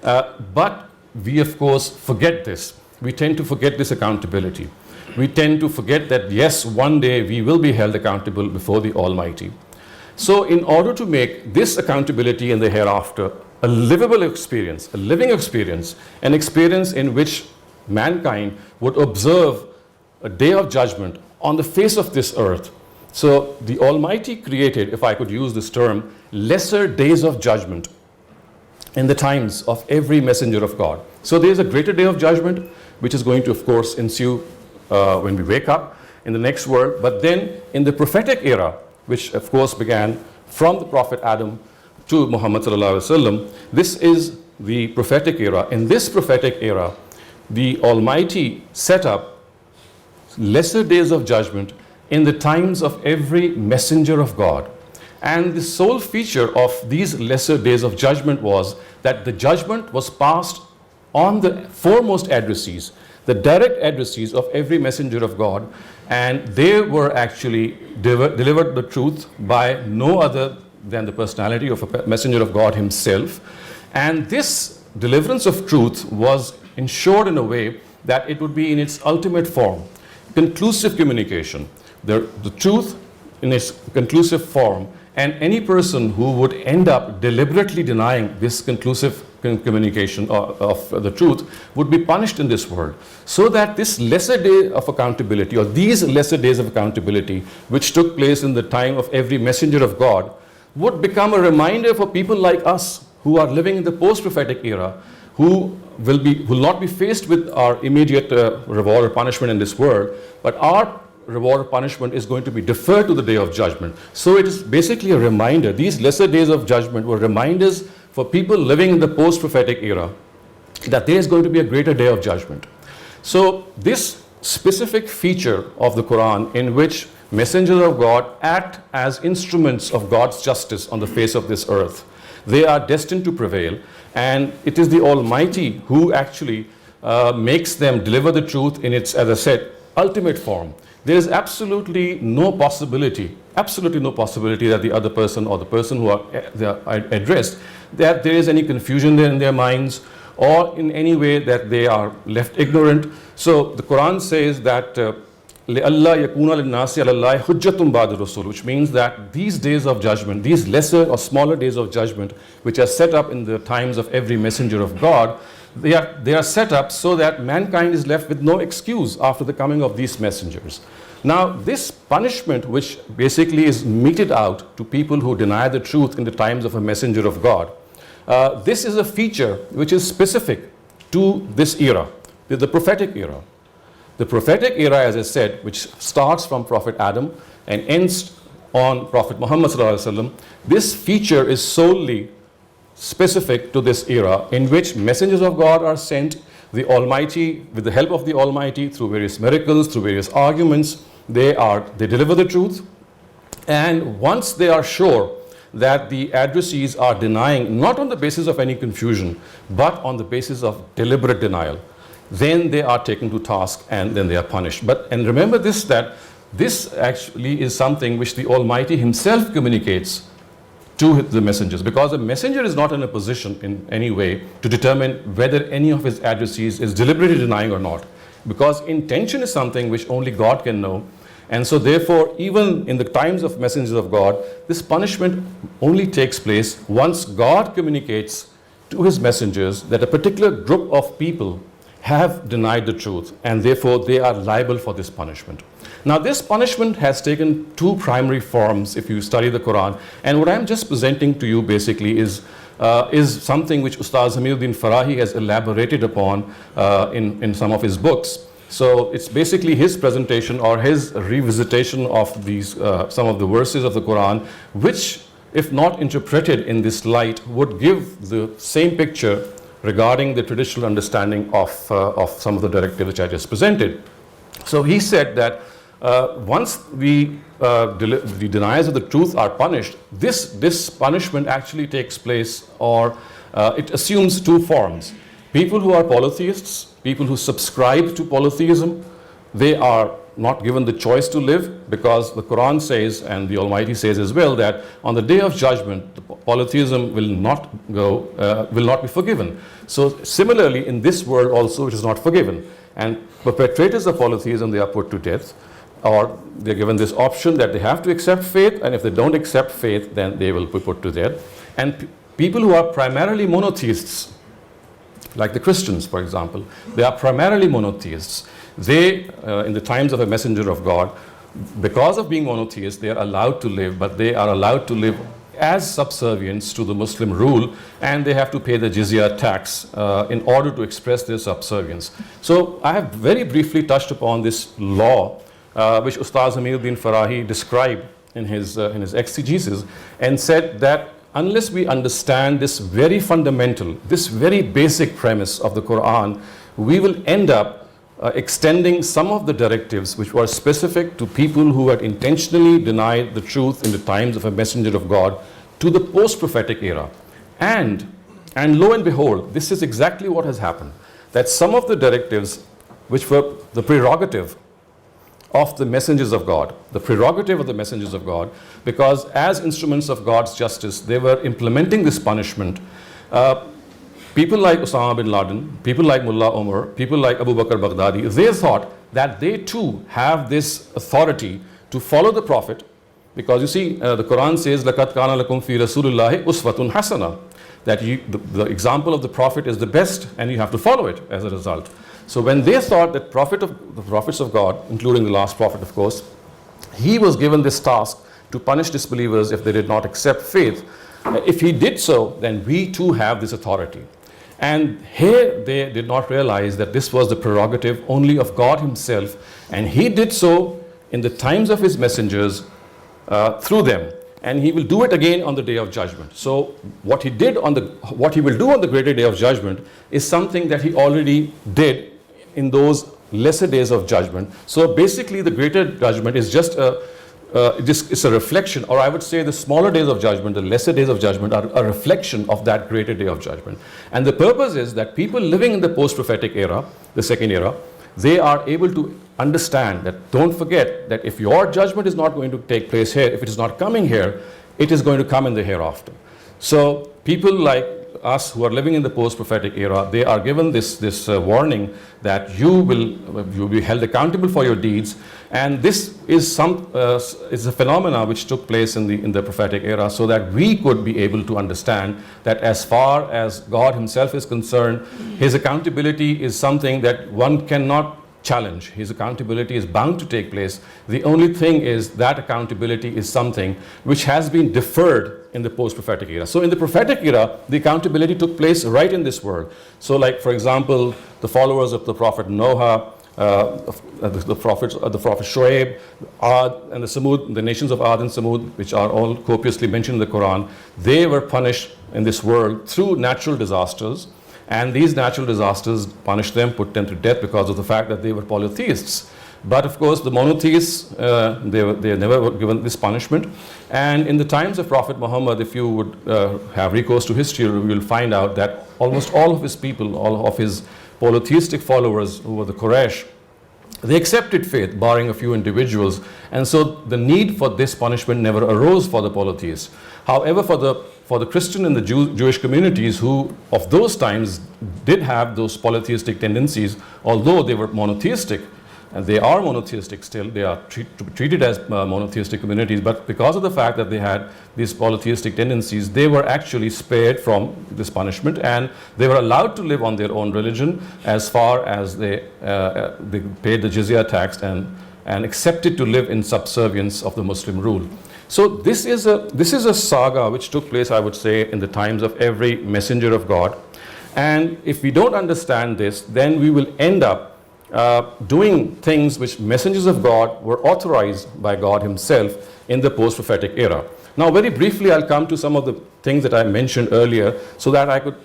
But we of course forget this. We tend to forget this accountability. We tend to forget that yes, one day we will be held accountable before the Almighty. So in order to make this accountability in the hereafter a livable experience, a living experience, an experience in which mankind would observe a day of judgment on the face of this earth. So the Almighty created, if I could use this term, lesser days of judgment in the times of every messenger of God. So there is a greater day of judgment, which is going to, of course, ensue when we wake up in the next world. But then in the prophetic era, which of course began from the Prophet Adam to Muhammad sallallahu alaihi wasallam, this is the prophetic era. In this prophetic era, the Almighty set up lesser days of judgment in the times of every messenger of God. And the sole feature of these lesser days of judgment was that the judgment was passed on the foremost addressees, the direct addressees of every messenger of God, and they were actually delivered the truth by no other than the personality of a messenger of God himself. And this deliverance of truth was ensured in a way that it would be in its ultimate form, conclusive communication. The truth in its conclusive form And any person who would end up deliberately denying this conclusive communication of the truth would be punished in this world. So that this lesser day of accountability, or these lesser days of accountability, which took place in the time of every messenger of God, would become a reminder for people like us who are living in the post-prophetic era, who will not be faced with our immediate reward or punishment in this world, but our reward or punishment is going to be deferred to the day of judgment. So it is basically a reminder. These lesser days of judgment were reminders for people living in the post-prophetic era that there is going to be a greater day of judgment. So this specific feature of the Quran, in which messengers of God act as instruments of God's justice on the face of this earth, they are destined to prevail, and it is the Almighty who actually makes them deliver the truth in its, as I said, ultimate form. There is absolutely no possibility that the other person or the person who they are addressed, that there is any confusion there in their minds, or in any way that they are left ignorant. So the Quran says that لِأَلَّا يَكُونَ لِلنَّاسِ عَلَى اللَّهِ حُجَّةٌ بَعْدَ الرُّسُلِ, which means that these days of judgment, these lesser or smaller days of judgment, which are set up in the times of every messenger of God, they are set up so that mankind is left with no excuse after the coming of these messengers. Now, this punishment, which basically is meted out to people who deny the truth in the times of a messenger of God, this is a feature which is specific to this era, the prophetic era. The prophetic era, as I said, which starts from Prophet Adam and ends on Prophet Muhammad sallallahu alaihi wasallam, this feature is solely specific to this era, in which messengers of God are sent. The Almighty, with the help of the Almighty, through various miracles, through various arguments, they deliver the truth. And once they are sure that the adversaries are denying, not on the basis of any confusion, but on the basis of deliberate denial, then they are taken to task and then they are punished. And remember this, that this actually is something which the Almighty Himself communicates to the messengers, because a messenger is not in a position in any way to determine whether any of his adversaries is deliberately denying or not, because intention is something which only God can know. And so therefore, even in the times of messengers of God, this punishment only takes place once God communicates to His messengers that a particular group of people have denied the truth, and therefore they are liable for this punishment. Now, this punishment has taken two primary forms if you study the Quran, and what I'm just presenting to you basically is something which Ustaz Hamiduddin Farahi has elaborated upon in some of his books. So it's basically his presentation or his revisitation of these some of the verses of the Quran, which, if not interpreted in this light, would give the same picture regarding the traditional understanding of some of the directives which I just presented. So he said that once the deniers of the truth are punished, this punishment actually takes place, or it assumes two forms. People who are polytheists, people who subscribe to polytheism, they are not given the choice to live, because the Quran says, and the Almighty says as well, that on the day of judgment, the polytheism will not be forgiven. So similarly, in this world also, it is not forgiven. And perpetrators of polytheism, they are put to death, or they're given this option that they have to accept faith, and if they don't accept faith, then they will be put to death. And people who are primarily monotheists, like the Christians, for example, they are primarily monotheists. They, in the times of a messenger of God, because of being monotheists, they are allowed to live, but they are allowed to live as subservients to the Muslim rule, and they have to pay the jizya tax in order to express their subservience. So I have very briefly touched upon this law, which Ustaz Hamiduddin Farahi described in his exegesis, and said that unless we understand this very fundamental, this very basic premise of the Quran, we will end up extending some of the directives which were specific to people who had intentionally denied the truth in the times of a messenger of God to the post-prophetic era. And lo and behold, this is exactly what has happened, that some of the directives which were the prerogative of the messengers of God, because as instruments of God's justice, they were implementing this punishment. People like Osama bin Laden, people like Mullah Omar, people like Abu Bakr Baghdadi, they thought that they too have this authority to follow the Prophet Because you see, the Quran says, لَقَدْ كَانَ لَكُمْ فِي رَسُولِ اللَّهِ أُسْوَةٌ حَسَنَةٌ, that the example of the Prophet is the best and you have to follow it as a result. So when they thought that the prophets of God, including the last prophet of course, he was given this task to punish disbelievers if they did not accept faith. If he did so, then we too have this authority. And here they did not realize that this was the prerogative only of God himself, and he did so in the times of his messengers through them, and he will do it again on the day of judgment. So what he will do on the greater day of judgment is something that he already did in those lesser days of judgment. So basically the greater judgment is just it's a reflection, or I would say the smaller days of judgment, the lesser days of judgment are a reflection of that greater day of judgment. And the purpose is that people living in the post-prophetic era, the second era, they are able to understand that, don't forget that if your judgment is not going to take place here, if it is not coming here, it is going to come in the hereafter. So people like us who are living in the post-prophetic era, they are given this warning that you will be held accountable for your deeds, and this is a phenomena which took place in the prophetic era, so that we could be able to understand that as far as God himself is concerned, his accountability is something that one cannot challenge. His accountability is bound to take place. The only thing is that accountability is something which has been deferred in the post-prophetic era. So in the prophetic era, the accountability took place right in this world. So like, for example, the followers of the prophet Noah, the prophet Shoaib, Ad, and the Samud, the nations of Ad and Samud, which are all copiously mentioned in the Quran, they were punished in this world through natural disasters. And these natural disasters punished them, put them to death because of the fact that they were polytheists. But of course, the monotheists, they never were given this punishment. And in the times of Prophet Muhammad, if you would have recourse to history, you will find out that almost all of his people, all of his polytheistic followers, who were the Quraysh, they accepted faith, barring a few individuals. And so the need for this punishment never arose for the polytheists. However, for the Christian and the Jewish communities who of those times did have those polytheistic tendencies, although they were monotheistic, and they are monotheistic still, they are treated as monotheistic communities, but because of the fact that they had these polytheistic tendencies, they were actually spared from this punishment, and they were allowed to live on their own religion as far as they paid the jizya tax and accepted to live in subservience of the Muslim rule. So this is a saga which took place, I would say, in the times of every messenger of God. And if we don't understand this, then we will end up doing things which messengers of God were authorized by God himself in the post-prophetic era. Now, very briefly, I'll come to some of the things that I mentioned earlier so that I could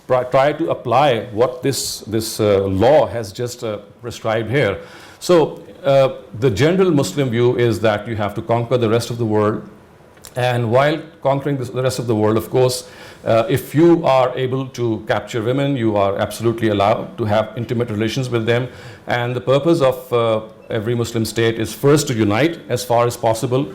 try to apply what this law has just prescribed here. So the general Muslim view is that you have to conquer the rest of the world, and while conquering the rest of the world, of course, if you are able to capture women, you are absolutely allowed to have intimate relations with them, and the purpose of every Muslim state is first to unite as far as possible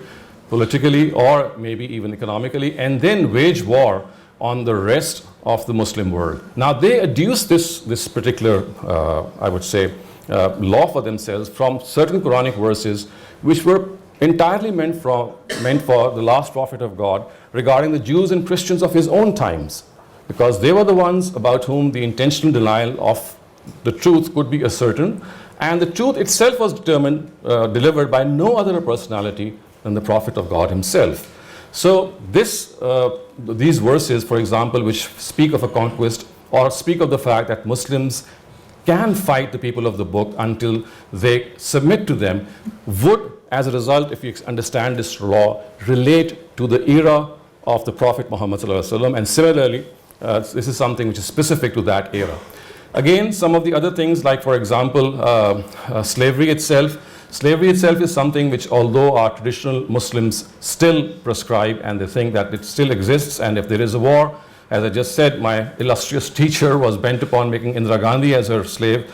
politically or maybe even economically, and then wage war on the rest of the Muslim world. Now they adduce this particular, I would say, law for themselves from certain Quranic verses which were entirely meant for the last prophet of God regarding the Jews and Christians of his own times, because they were the ones about whom the intentional denial of the truth could be ascertained, and the truth itself was delivered by no other personality than the prophet of God himself. So these verses, for example, which speak of a conquest or speak of the fact that Muslims can fight the people of the book until they submit to them, would, as a result, if you understand this law, relate to the era of the Prophet Muhammad ﷺ, and similarly, this is something which is specific to that era. Again, some of the other things, like for example, slavery itself. Slavery itself is something which, although our traditional Muslims still prescribe and they think that it still exists, and if there is a war, as I just said, my illustrious teacher was bent upon making Indira Gandhi as her slave.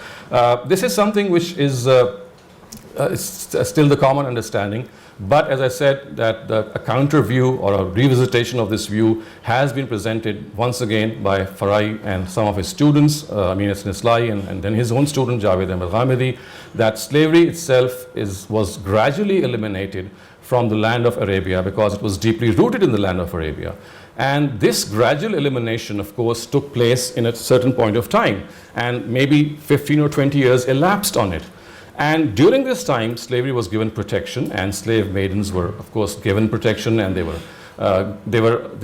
This is something which is still the common understanding. But as I said, that a counter view or a revisitation of this view has been presented once again by Farai and some of his students, Amin Islai and then his own student Javed Ahmed Ghamidi, that slavery itself was gradually eliminated from the land of Arabia because it was deeply rooted in the land of Arabia. And this gradual elimination, of course, took place in a certain point of time, and maybe 15 or 20 years elapsed on it. And during this time, slavery was given protection, and slave maidens were, of course, given protection, and they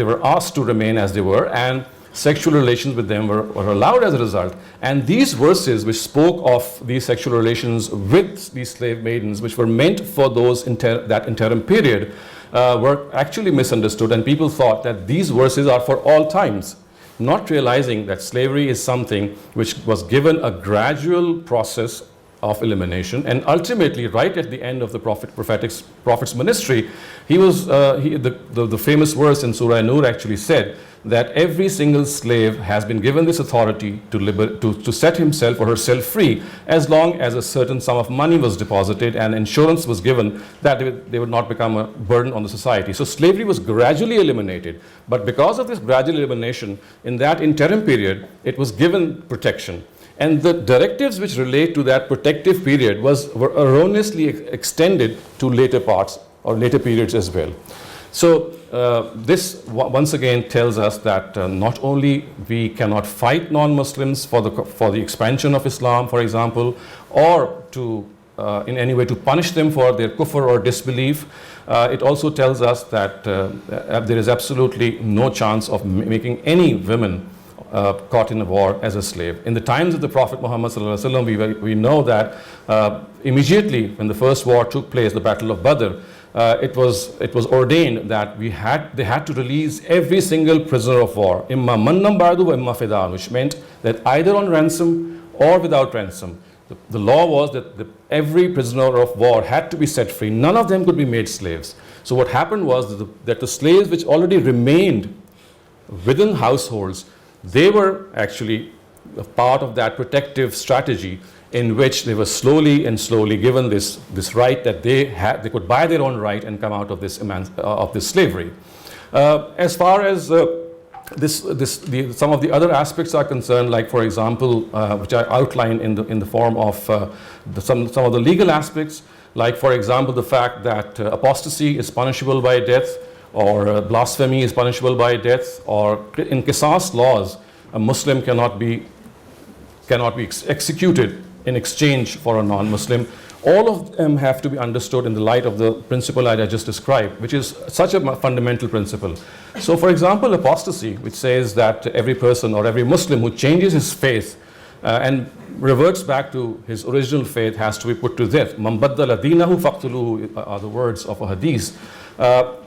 were asked to remain as they were, and sexual relations with them were allowed as a result. And these verses which spoke of these sexual relations with these slave maidens, which were meant for those that interim period, were actually misunderstood, and people thought that these verses are for all times, not realizing that slavery is something which was given a gradual process of elimination, and ultimately, right at the end of the prophet's ministry, the famous verse in Surah Nur actually said that every single slave has been given this authority to set himself or herself free, as long as a certain sum of money was deposited and insurance was given that they would not become a burden on the society. So slavery was gradually eliminated, but because of this gradual elimination, in that interim period, it was given protection. And the directives which relate to that protective period were erroneously extended to later parts or later periods as well. So this once again tells us that not only we cannot fight non-Muslims for the expansion of Islam, for example, or to in any way to punish them for their kufr or disbelief, it also tells us that there is absolutely no chance of making any women caught in a war as a slave. In the times of the Prophet Muhammad ﷺ, we know that immediately when the first war took place, the Battle of Badr, it was ordained that they had to release every single prisoner of war, imma mannam ba'du wa imma fidan, which meant that either on ransom or without ransom. The law was that every prisoner of war had to be set free. None of them could be made slaves. So what happened was that the slaves which already remained within households, they were actually a part of that protective strategy in which they were slowly given this right that they could buy their own right and come out of this slavery. As far as some of the other aspects are concerned, like for example, which I outline in the form of some of the legal aspects, like for example the fact that apostasy is punishable by death, or blasphemy is punishable by death, or in qisas laws, a Muslim cannot be executed in exchange for a non-Muslim. All of them have to be understood in the light of the principle I just described, which is such a fundamental principle. So for example, apostasy, which says that every person or every Muslim who changes his faith and reverts back to his original faith has to be put to death. Man baddala deenahu faqtuluhu are the words of a hadith.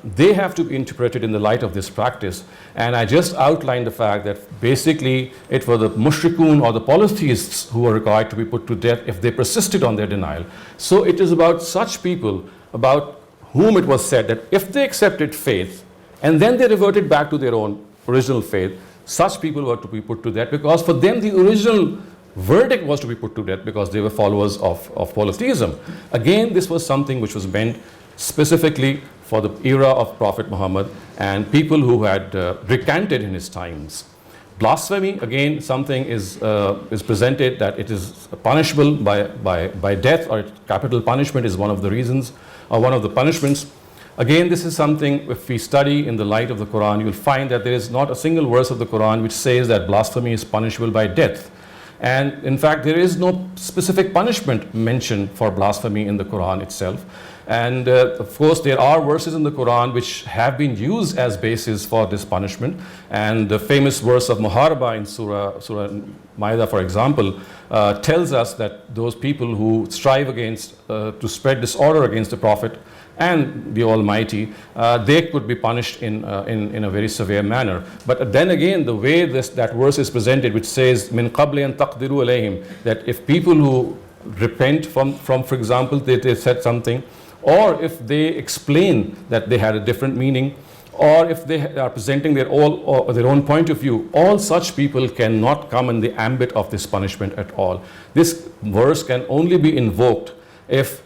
They have to be interpreted in the light of this practice. And I just outlined the fact that basically it was the mushrikun or the polytheists who were required to be put to death if they persisted on their denial. So it is about such people about whom it was said that if they accepted faith and then they reverted back to their own original faith, such people were to be put to death, because for them the original verdict was to be put to death because they were followers of polytheism. Again, this was something which was meant specifically for the era of Prophet Muhammad and people who had recanted in his times. Blasphemy, again, something is presented that it is punishable by death, or capital punishment is one of the reasons, or one of the punishments. Again, this is something, if we study in the light of the Quran, you will find that there is not a single verse of the Quran which says that blasphemy is punishable by death. And in fact, there is no specific punishment mentioned for blasphemy in the Quran itself. And of course, there are verses in the Quran which have been used as basis for this punishment. And the famous verse of Muharaba in Surah Ma'idah, for example, tells us that those people who strive to spread disorder against the Prophet and the Almighty, they could be punished in a very severe manner. But then again, the way that verse is presented, which says, "Min qabli an taqdiru alayhim," that if people who repent from for example, they said something, or if they explain that they had a different meaning, or if they are presenting their own point of view, all such people cannot come in the ambit of this punishment at all. This verse can only be invoked if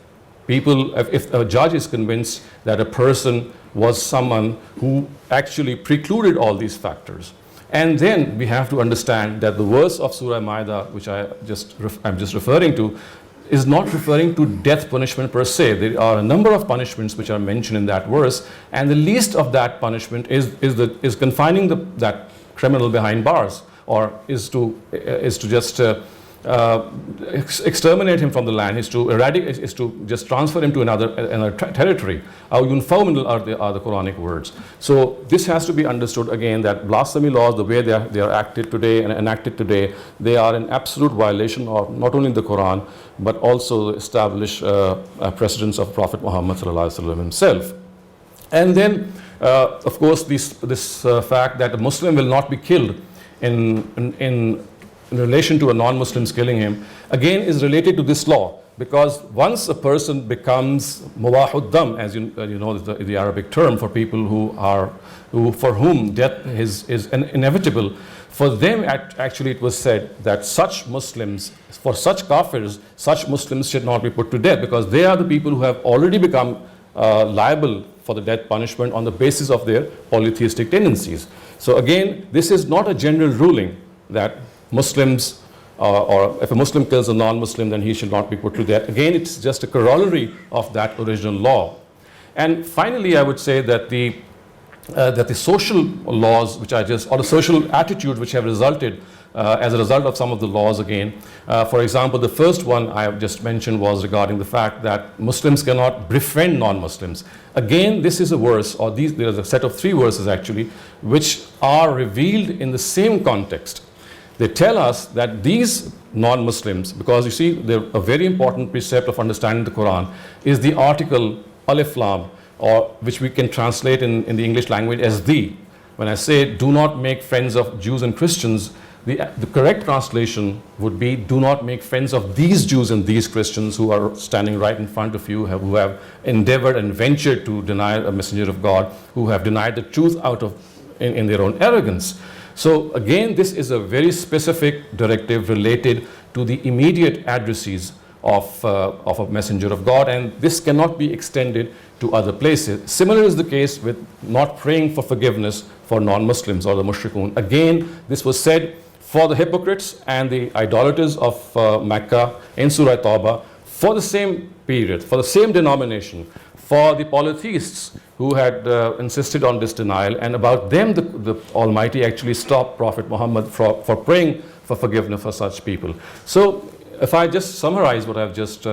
a judge is convinced that a person was someone who actually precluded all these factors. And then we have to understand that the verse of Surah Ma'idah, which I'm just referring to, is not referring to death punishment per se. There are a number of punishments which are mentioned in that verse, and the least of that punishment is confining that criminal behind bars, or is to just exterminate him from the land, is to eradicate, is to just transfer him to another territory. Are the Quranic words. So this has to be understood again, that blasphemy laws, the way they are acted today and enacted today, they are an absolute violation of not only the Quran but also the established precedents of Prophet Muhammad sallallahu alaihi wasallam himself. And then, of course, this fact that a Muslim will not be killed in relation to a non-Muslim's killing him, again is related to this law, because once a person becomes mubahud dam, as you know, the Arabic term for people for whom death is inevitable, for them actually it was said that such Muslims, for such kafirs, such Muslims should not be put to death, because they are the people who have already become liable for the death punishment on the basis of their polytheistic tendencies. So again, this is not a general ruling that Muslims, or if a Muslim kills a non-Muslim, then he should not be put to death. Again, it's just a corollary of that original law. And finally, I would say that the social laws, or the social attitude which have resulted as a result of some of the laws again. For example, the first one I have just mentioned was regarding the fact that Muslims cannot befriend non-Muslims. Again, this is a verse, or there's a set of 3 verses actually, which are revealed in the same context. They tell us that these non-Muslims, because you see, a very important precept of understanding the Quran is the article alif lam, or which we can translate in the English language as the. When I say do not make friends of Jews and Christians, the correct translation would be do not make friends of these Jews and these Christians who are standing right in front of you, who have endeavored and ventured to deny a messenger of God, who have denied the truth in their own arrogance. So again, this is a very specific directive related to the immediate addressees of a messenger of God, and this cannot be extended to other places. Similar is the case with not praying for forgiveness for non-Muslims or the mushrikun. Again, this was said for the hypocrites and the idolaters of Mecca in Surah Tawbah for the same period, for the same denomination, for the polytheists who had insisted on this denial, and about them the Almighty actually stopped Prophet Muhammad for praying for forgiveness for such people. So if I just summarize what I've just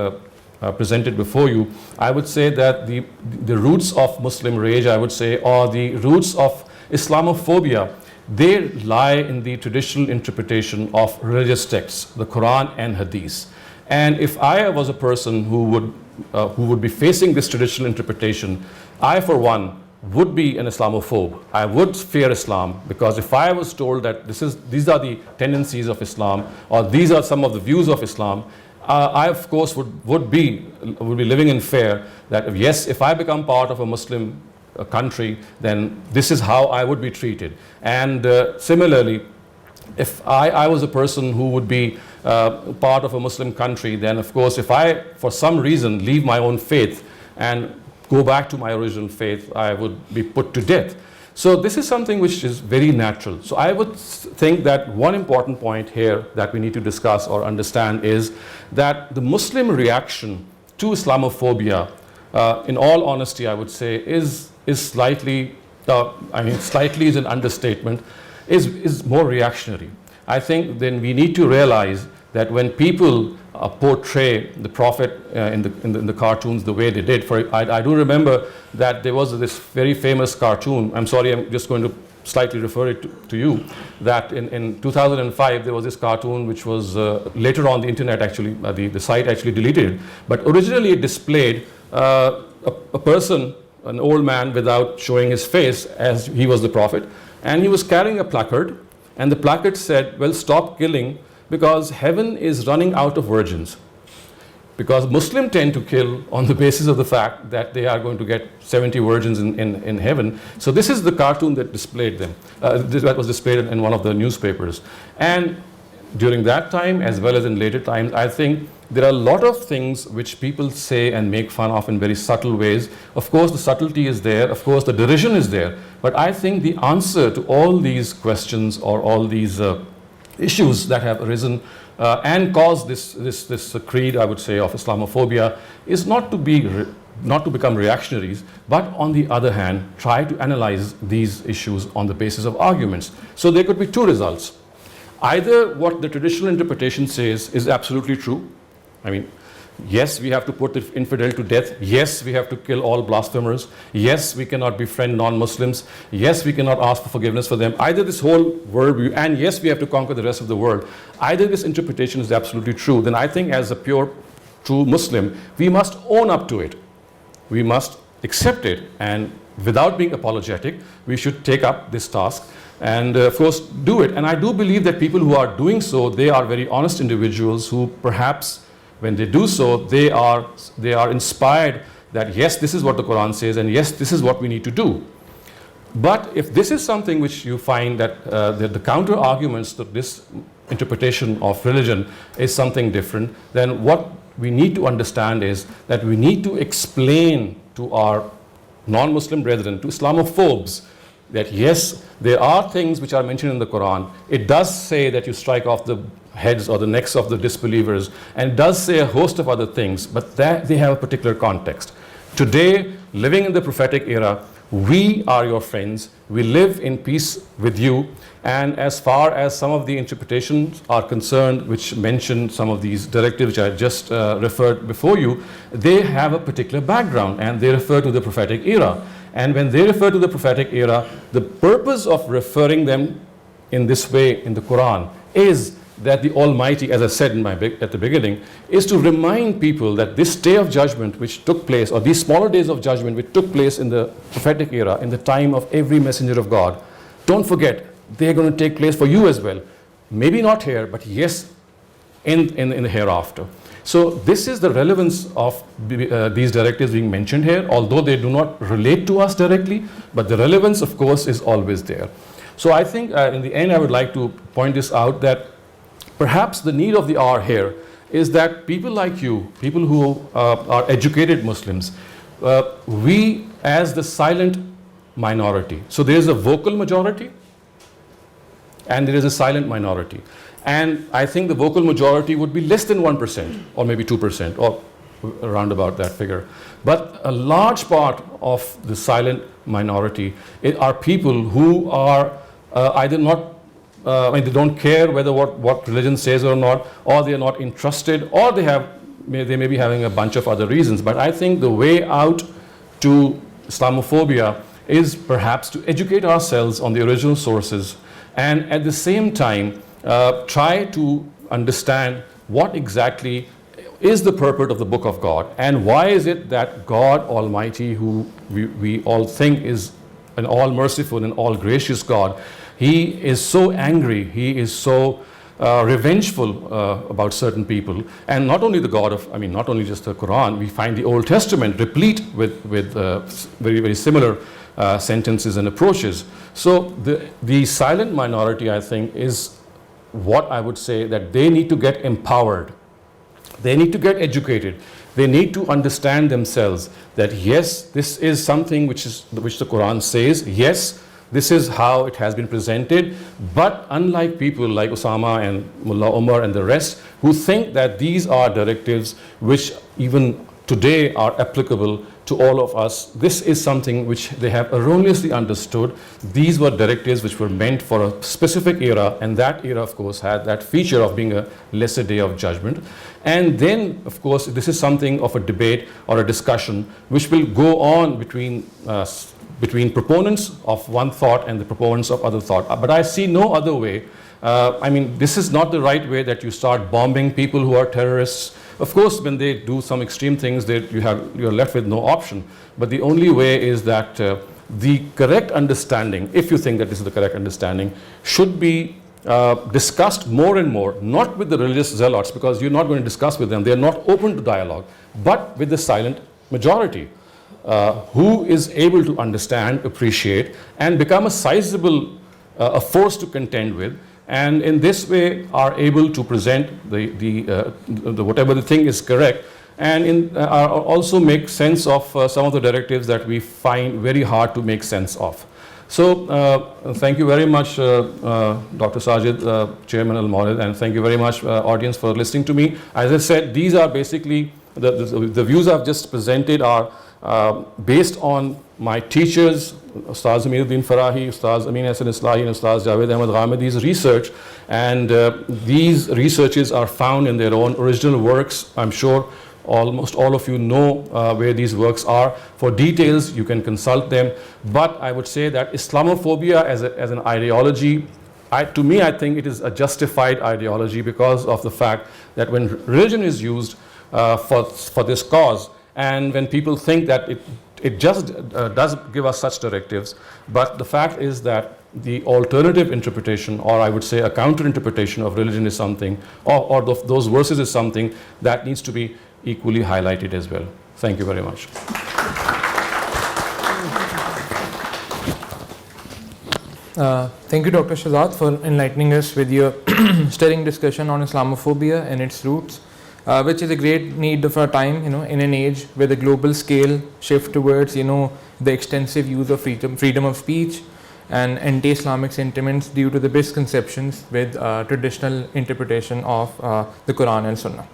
presented before you, I would say that the roots of Muslim rage, I would say, or the roots of Islamophobia, they lie in the traditional interpretation of religious texts, the Quran and Hadith. And if I was a person who would be facing this traditional interpretation, I, for one, would be an Islamophobe. I would fear Islam, because if I was told that these are the tendencies of Islam, or these are some of the views of Islam, I of course would be living in fear that yes, if I become part of a Muslim country, then this is how I would be treated. And similarly, if I was a person who would be part of a Muslim country, then of course if I for some reason leave my own faith and go back to my original faith, I would be put to death. So this is something which is very natural. So I would think that one important point here that we need to discuss or understand is that the Muslim reaction to Islamophobia, in all honesty, I would say, is slightly, slightly is an understatement, is more reactionary. I think then we need to realize that when people portray the Prophet in the cartoons the way they did, I do remember that there was this very famous cartoon, I'm sorry, I'm just going to slightly refer it to you, that in 2005 there was this cartoon which was later on the internet actually, the site actually deleted it, but originally it displayed a person, an old man without showing his face as he was the Prophet, and he was carrying a placard, and the placard said, well, stop killing, because heaven is running out of virgins. Because Muslims tend to kill on the basis of the fact that they are going to get 70 virgins in heaven. So this is the cartoon that displayed them, that was displayed in one of the newspapers. And during that time, as well as in later times, I think there are a lot of things which people say and make fun of in very subtle ways. Of course, the subtlety is there. Of course, the derision is there. But I think the answer to all these questions or all these issues that have arisen and caused this creed, I would say, of Islamophobia is not to become reactionaries, but on the other hand, try to analyze these issues on the basis of arguments. So there could be two results. Either what the traditional interpretation says is absolutely true. I mean, yes, we have to put the infidel to death. Yes, we have to kill all blasphemers. Yes, we cannot befriend non-Muslims. Yes, we cannot ask for forgiveness for them. Either this whole worldview, and yes, we have to conquer the rest of the world. Either this interpretation is absolutely true, then I think as a pure, true Muslim, we must own up to it. We must accept it, and without being apologetic, we should take up this task and of course do it. And I do believe that people who are doing so, they are very honest individuals who perhaps when they do so, they are inspired that yes, this is what the Quran says, and yes, this is what we need to do. But if this is something which you find that the counter arguments to this interpretation of religion is something different, then what we need to understand is that we need to explain to our non-Muslim brethren, to Islamophobes, that yes, there are things which are mentioned in the Quran. It does say that you strike off the heads or the necks of the disbelievers, and it does say a host of other things, but that they have a particular context. Today, living in the prophetic era, we are your friends, we live in peace with you, and as far as some of the interpretations are concerned, which mention some of these directives which I just referred before you, they have a particular background and they refer to the prophetic era. And when they refer to the prophetic era, the purpose of referring them in this way in the Quran is that the Almighty, as I said at the beginning, is to remind people that this day of judgment which took place, or these smaller days of judgment which took place in the prophetic era, in the time of every messenger of God, don't forget, they're going to take place for you as well. Maybe not here, but yes, in the hereafter. So this is the relevance of these directives being mentioned here, although they do not relate to us directly, but the relevance, of course, is always there. So I think in the end, I would like to point this out, that perhaps the need of the hour here is that people like you, people who are educated Muslims, we as the silent minority, so there is a vocal majority and there is a silent minority. And I think the vocal majority would be less than 1% or maybe 2% or around about that figure. But a large part of the silent minority are people who are either not, they don't care whether what religion says or not, or they are not interested, or they may be having a bunch of other reasons. But I think the way out to Islamophobia is perhaps to educate ourselves on the original sources, and at the same time try to understand what exactly is the purport of the Book of God, and why is it that God Almighty, who we all think is an all-merciful and all-gracious God, He is so angry, He is so revengeful about certain people. And not only the God of, not only just the Quran, we find the Old Testament replete with very, very similar sentences and approaches. So the silent minority, I think, is what I would say that they need to get empowered. They need to get educated. They need to understand themselves that yes, this is something which the Quran says. Yes, this is how it has been presented. But unlike people like Osama and Mullah Umar and the rest who think that these are directives which even today are applicable to all of us, this is something which they have erroneously understood. These were directives which were meant for a specific era, and that era, of course, had that feature of being a lesser day of judgment. And then, of course, this is something of a debate or a discussion which will go on between proponents of one thought and the proponents of other thought. But I see no other way. This is not the right way that you start bombing people who are terrorists. Of course, when they do some extreme things, you're left with no option. But the only way is that the correct understanding, if you think that this is the correct understanding, should be discussed more and more, not with the religious zealots, because you're not going to discuss with them. They're not open to dialogue, but with the silent majority, who is able to understand, appreciate, and become a sizable force to contend with, and in this way are able to present the whatever the thing is correct, and also make sense of some of the directives that we find very hard to make sense of. So, thank you very much, Dr. Sajid, Chairman Al-Mawrid, and thank you very much, audience, for listening to me. As I said, these are basically the views I've just presented are based on my teachers, Ustaz Amiruddin Farahi, Ustaz Amin Hassan Islahi, and Ustaz Javed Ahmad Ghamedi's research. And these researches are found in their own original works. I'm sure almost all of you know where these works are. For details, you can consult them. But I would say that Islamophobia as an ideology, to me, I think it is a justified ideology because of the fact that when religion is used for this cause, and when people think that it just does give us such directives, but the fact is that the alternative interpretation, or I would say a counter interpretation of religion is something, or those verses is something that needs to be equally highlighted as well. Thank you very much. Thank you, Dr. Shahzad, for enlightening us with your stirring discussion on Islamophobia and its roots, which is a great need of our time, in an age where the global scale shift towards, the extensive use of freedom of speech and anti-Islamic sentiments due to the misconceptions with traditional interpretation of the Quran and Sunnah.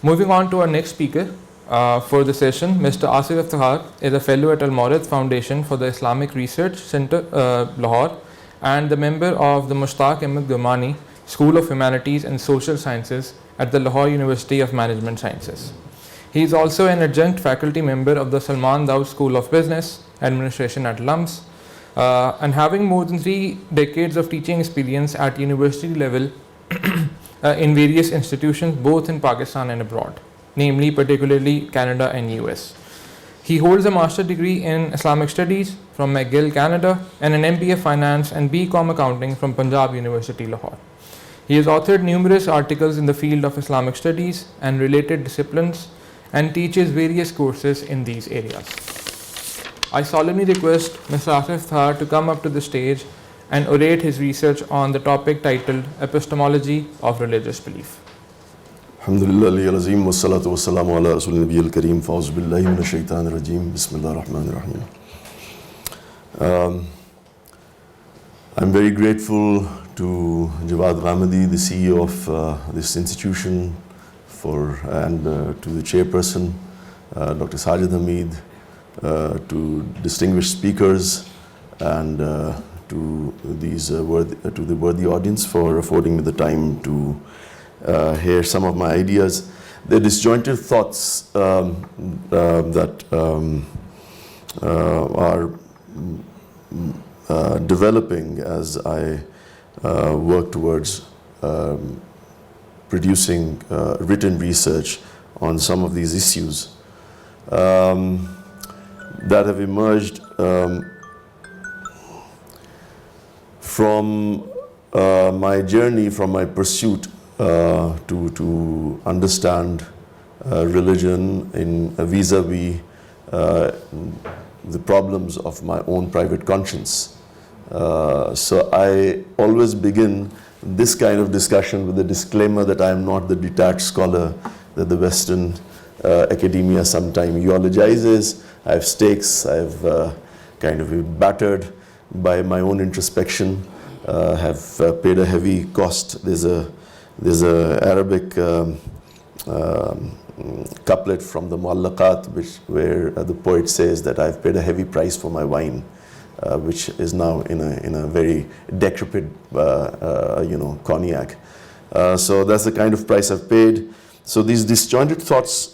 Moving on to our next speaker for the session, Mr. Asif Iftikhar is a fellow at Al-Mawrid Foundation for the Islamic Research Center, Lahore, and the member of the Mushtaq Ahmed Ghamani School of Humanities and Social Sciences at the Lahore University of Management Sciences. He is also an adjunct faculty member of the Salman Daud School of Business Administration at LUMS, and having more than 3 decades of teaching experience at university level in various institutions both in Pakistan and abroad, namely particularly Canada and US. He holds a master's degree in Islamic Studies from McGill, Canada, and an MBA Finance and BCom Accounting from Punjab University, Lahore. He has authored numerous articles in the field of Islamic Studies and related disciplines and teaches various courses in these areas. I solemnly request Mr. Asif Iftikhar to come up to the stage and orate his research on the topic titled Epistemology of Religious Belief. Alhamdulillah al-azim wa salatu wa salamu ala rasul nabi al-kareem fa'uz billahi min ash-shaytan ar-rajim bismillah ar-rahman ar-rahim. I'm very grateful to Jawad Ghamedi, the CEO of this institution, and to the chairperson, Dr. Sajid Hamid, to distinguished speakers, and to the worthy audience for affording me the time to hear some of my ideas. The disjointed thoughts that are developing as I work towards producing written research on some of these issues that have emerged from my journey, from my pursuit to understand religion in vis-a-vis the problems of my own private conscience. So I always begin this kind of discussion with a disclaimer that I am not the detached scholar that the Western academia sometimes eulogizes. I have stakes, I have kind of been battered by my own introspection, have paid a heavy cost. There's a Arabic couplet from the Muallaqat where the poet says that I've paid a heavy price for my wine, which is now in a very decrepit cognac. So that's the kind of price I've paid. So these disjointed thoughts,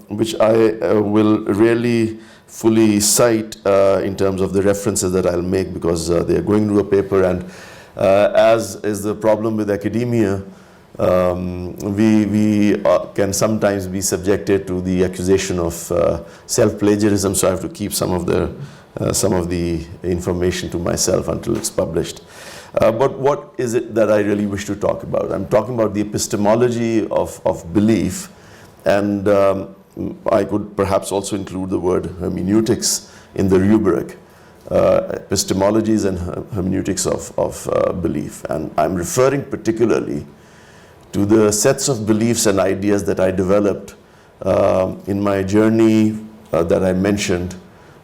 which I will really fully cite in terms of the references that I'll make, because they are going through a paper, and as is the problem with academia, we can sometimes be subjected to the accusation of self-plagiarism, so I have to keep some of the information to myself until it's published. But what is it that I really wish to talk about? I'm talking about the epistemology of belief, and I could perhaps also include the word hermeneutics in the rubric, epistemologies and hermeneutics of belief. And I'm referring particularly to the sets of beliefs and ideas that I developed in my journey that I mentioned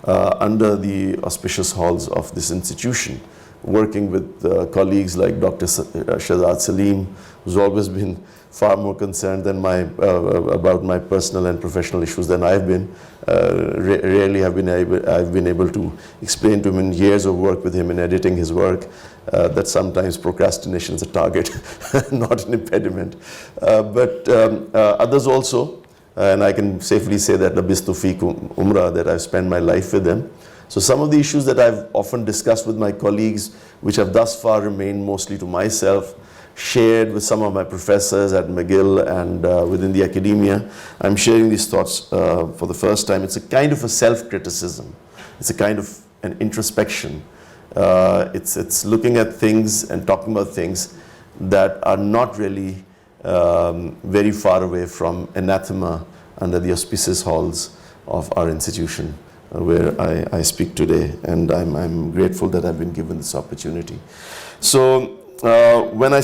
under the auspicious halls of this institution, working with colleagues like Dr. Shahzad Salim, who's always been far more concerned than about my personal and professional issues than I've been. Rarely have I've been able to explain to him in years of work with him in editing his work that sometimes procrastination is a target, not an impediment. But others also, and I can safely say that labistu fiikum umrah, that I've spent my life with them. So some of the issues that I've often discussed with my colleagues, which have thus far remained mostly to myself, shared with some of my professors at McGill and within the academia, I'm sharing these thoughts for the first time. It's a kind of a self-criticism. It's a kind of an introspection. It's looking at things and talking about things that are not really very far away from anathema under the auspicious halls of our institution where I speak today, and I'm grateful that I've been given this opportunity. So when I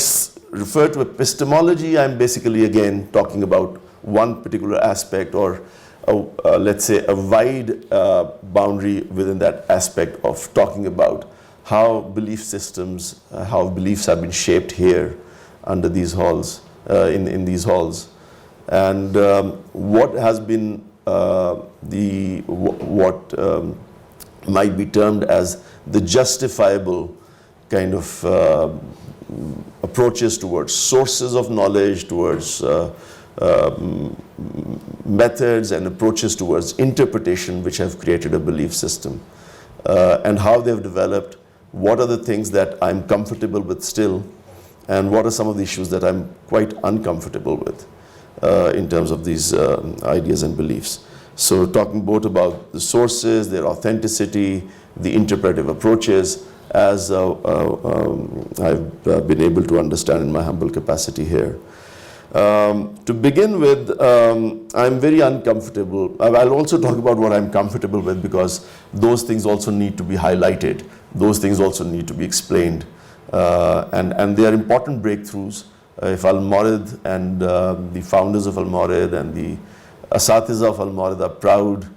refer to epistemology, I'm basically again talking about one particular aspect, or let's say a wide boundary within that aspect of talking about how belief systems, how beliefs have been shaped here under these halls, in these halls, and what has been what might be termed as the justifiable kind of approaches towards sources of knowledge, towards methods and approaches towards interpretation which have created a belief system, and how they've developed, what are the things that I'm comfortable with still, and what are some of the issues that I'm quite uncomfortable with in terms of these ideas and beliefs. So talking both about the sources, their authenticity, the interpretive approaches, as I've been able to understand in my humble capacity here. To begin with, I'm very uncomfortable. I'll also talk about what I'm comfortable with, because those things also need to be highlighted. Those things also need to be explained. And they are important breakthroughs. If Al-Mawrid and the founders of Al-Mawrid and the Asatiza of Al-Mawrid are proud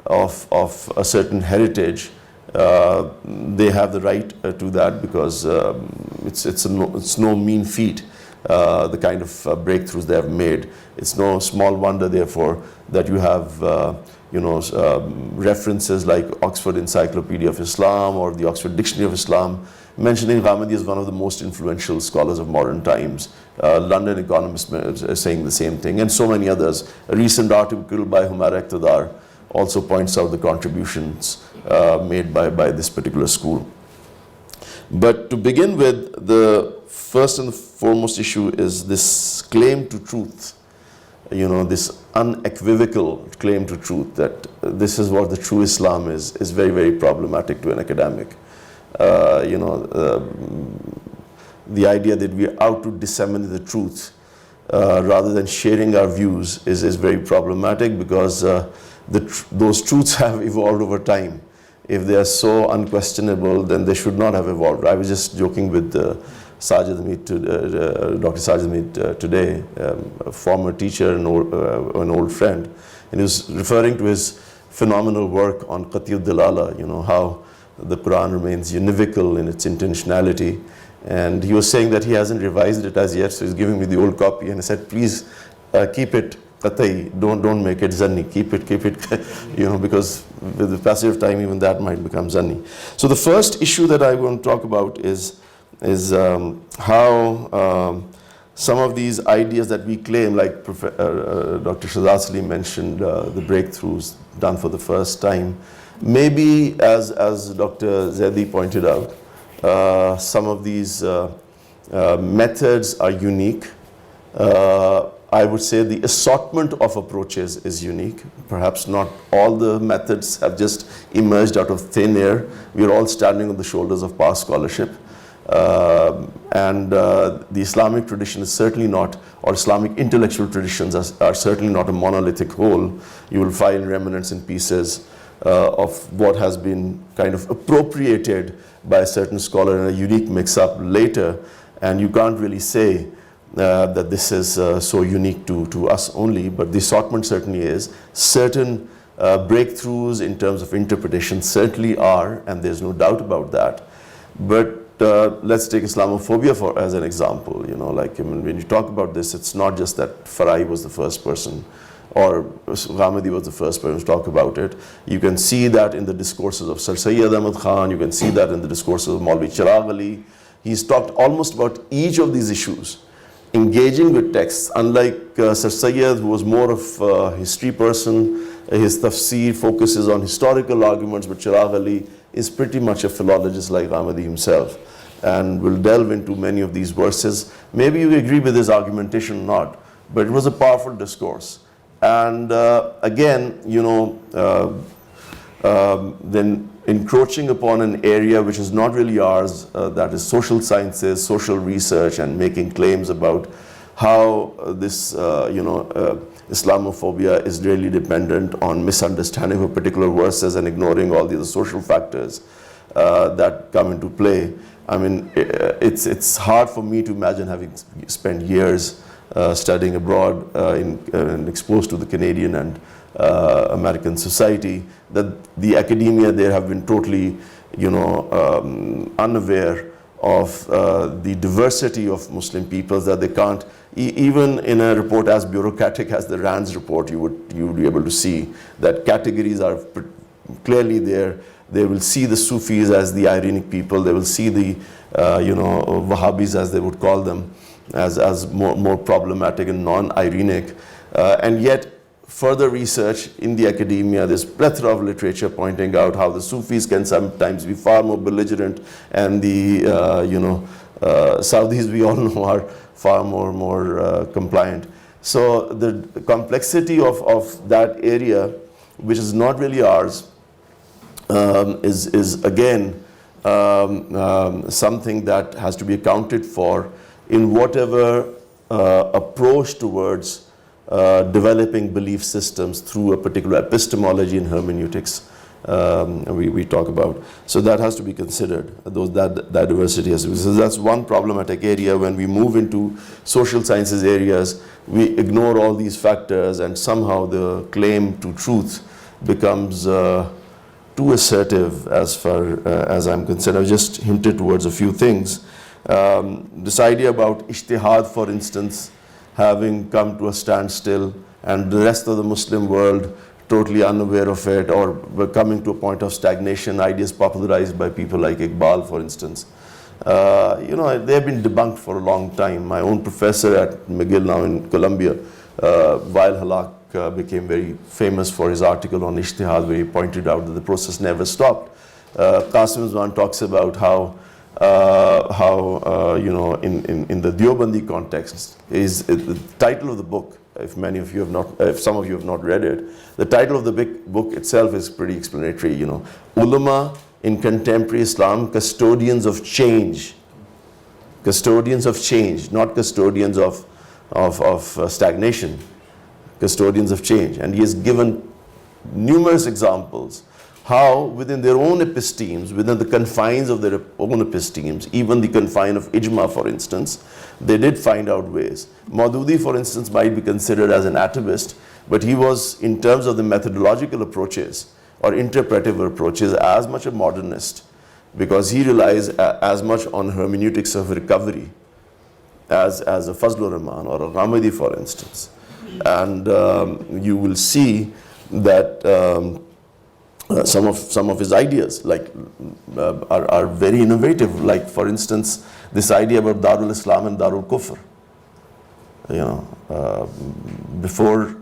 of a certain heritage, they have the right to that, because it's no mean feat, the kind of breakthroughs they have made. It's no small wonder, therefore, that you have references like Oxford Encyclopedia of Islam or the Oxford Dictionary of Islam mentioning Ghamidi as one of the most influential scholars of modern times. London Economist is saying the same thing, and so many others. A recent article by Humaira Iqtidar also points out the contributions made by this particular school. But to begin with, the first and the foremost issue is this claim to truth, this unequivocal claim to truth, that this is what the true Islam is very, very problematic to an academic. The idea that we are out to disseminate the truth rather than sharing our views is very problematic, because those truths have evolved over time. If they are so unquestionable, then they should not have evolved. I was just joking with Dr. Sajid Hamid today, a former teacher and an old friend, and he was referring to his phenomenal work on Qat'iyud Dilala, how the Quran remains univocal in its intentionality. And he was saying that he hasn't revised it as yet, so he's giving me the old copy, and I said, please keep it qat'i, don't make it zanni, keep it, because with the passage of time, even that might become zanni. So the first issue that I want to talk about is how some of these ideas that we claim, like Dr. Shahzad Salim mentioned, the breakthroughs done for the first time, maybe as Dr. Zaidi pointed out, some of these methods are unique. I would say the assortment of approaches is unique. Perhaps not all the methods have just emerged out of thin air. We are all standing on the shoulders of past scholarship. And the Islamic tradition is certainly not, or Islamic intellectual traditions are certainly not a monolithic whole. You will find remnants and pieces of what has been kind of appropriated by a certain scholar in a unique mix-up later, and you can't really say that this is so unique to us only, but the assortment certainly is. Certain breakthroughs in terms of interpretation certainly are, and there's no doubt about that. But let's take Islamophobia as an example. Like when you talk about this, it's not just that Farai was the first person or Ghamidi was the first person to talk about it. You can see that in the discourses of Sir Sayyid Ahmad Khan, you can see that in the discourses of Maulvi Chirag Ali. He's talked almost about each of these issues, engaging with texts, unlike Sir Sayyid, who was more of a history person. His tafsir focuses on historical arguments, but Chirag Ali is pretty much a philologist like Ghamidi himself, and will delve into many of these verses. Maybe you agree with his argumentation or not, but it was a powerful discourse. And again, then encroaching upon an area which is not really ours, that is social sciences, social research, and making claims about how this, Islamophobia is really dependent on misunderstanding of particular verses and ignoring all the other social factors that come into play. I mean, it's hard for me to imagine, having spent years studying abroad and exposed to the Canadian and American society, that the academia there have been totally, unaware of the diversity of Muslim peoples, that they can't, even in a report as bureaucratic as the RAND's report, you would be able to see that categories are clearly there. They will see the Sufis as the Iranic people. They will see the, Wahhabis, as they would call them, as more problematic and non-Iranic. And yet, further research in the academia, there's plethora of literature pointing out how the Sufis can sometimes be far more belligerent, and the Saudis, we all know, are far more compliant. So the complexity of that area, which is not really ours, is again something that has to be accounted for in whatever approach towards developing belief systems through a particular epistemology and hermeneutics we talk about. So that has to be considered, that diversity has to be. So that's one problematic area. When we move into social sciences areas, we ignore all these factors, and somehow the claim to truth becomes too assertive as far as I'm concerned. I've just hinted towards a few things. This idea about ijtihad, for instance, having come to a standstill, and the rest of the Muslim world totally unaware of it, or coming to a point of stagnation, ideas popularized by people like Iqbal, for instance. They've been debunked for a long time. My own professor at McGill now in Columbia, Wael Halak, became very famous for his article on ijtihad, where he pointed out that the process never stopped. Qasim Zwan talks about how in the Deobandi context, is the title of the book, if some of you have not read it, the title of the book itself is pretty explanatory. Ulama in contemporary Islam, custodians of change. Custodians of change, not custodians of stagnation. Custodians of change. And he has given numerous examples how within their own epistemes, within the confines of their own epistemes, even the confine of ijma, for instance, they did find out ways. Maududi, for instance, might be considered as an atomist, but he was, in terms of the methodological approaches or interpretive approaches, as much a modernist, because he relies as much on hermeneutics of recovery as a Fazlur Rahman or a Ghamidi, for instance. And you will see that some of his ideas are very innovative. Like, for instance, this idea about Darul Islam and Darul Kufr. Before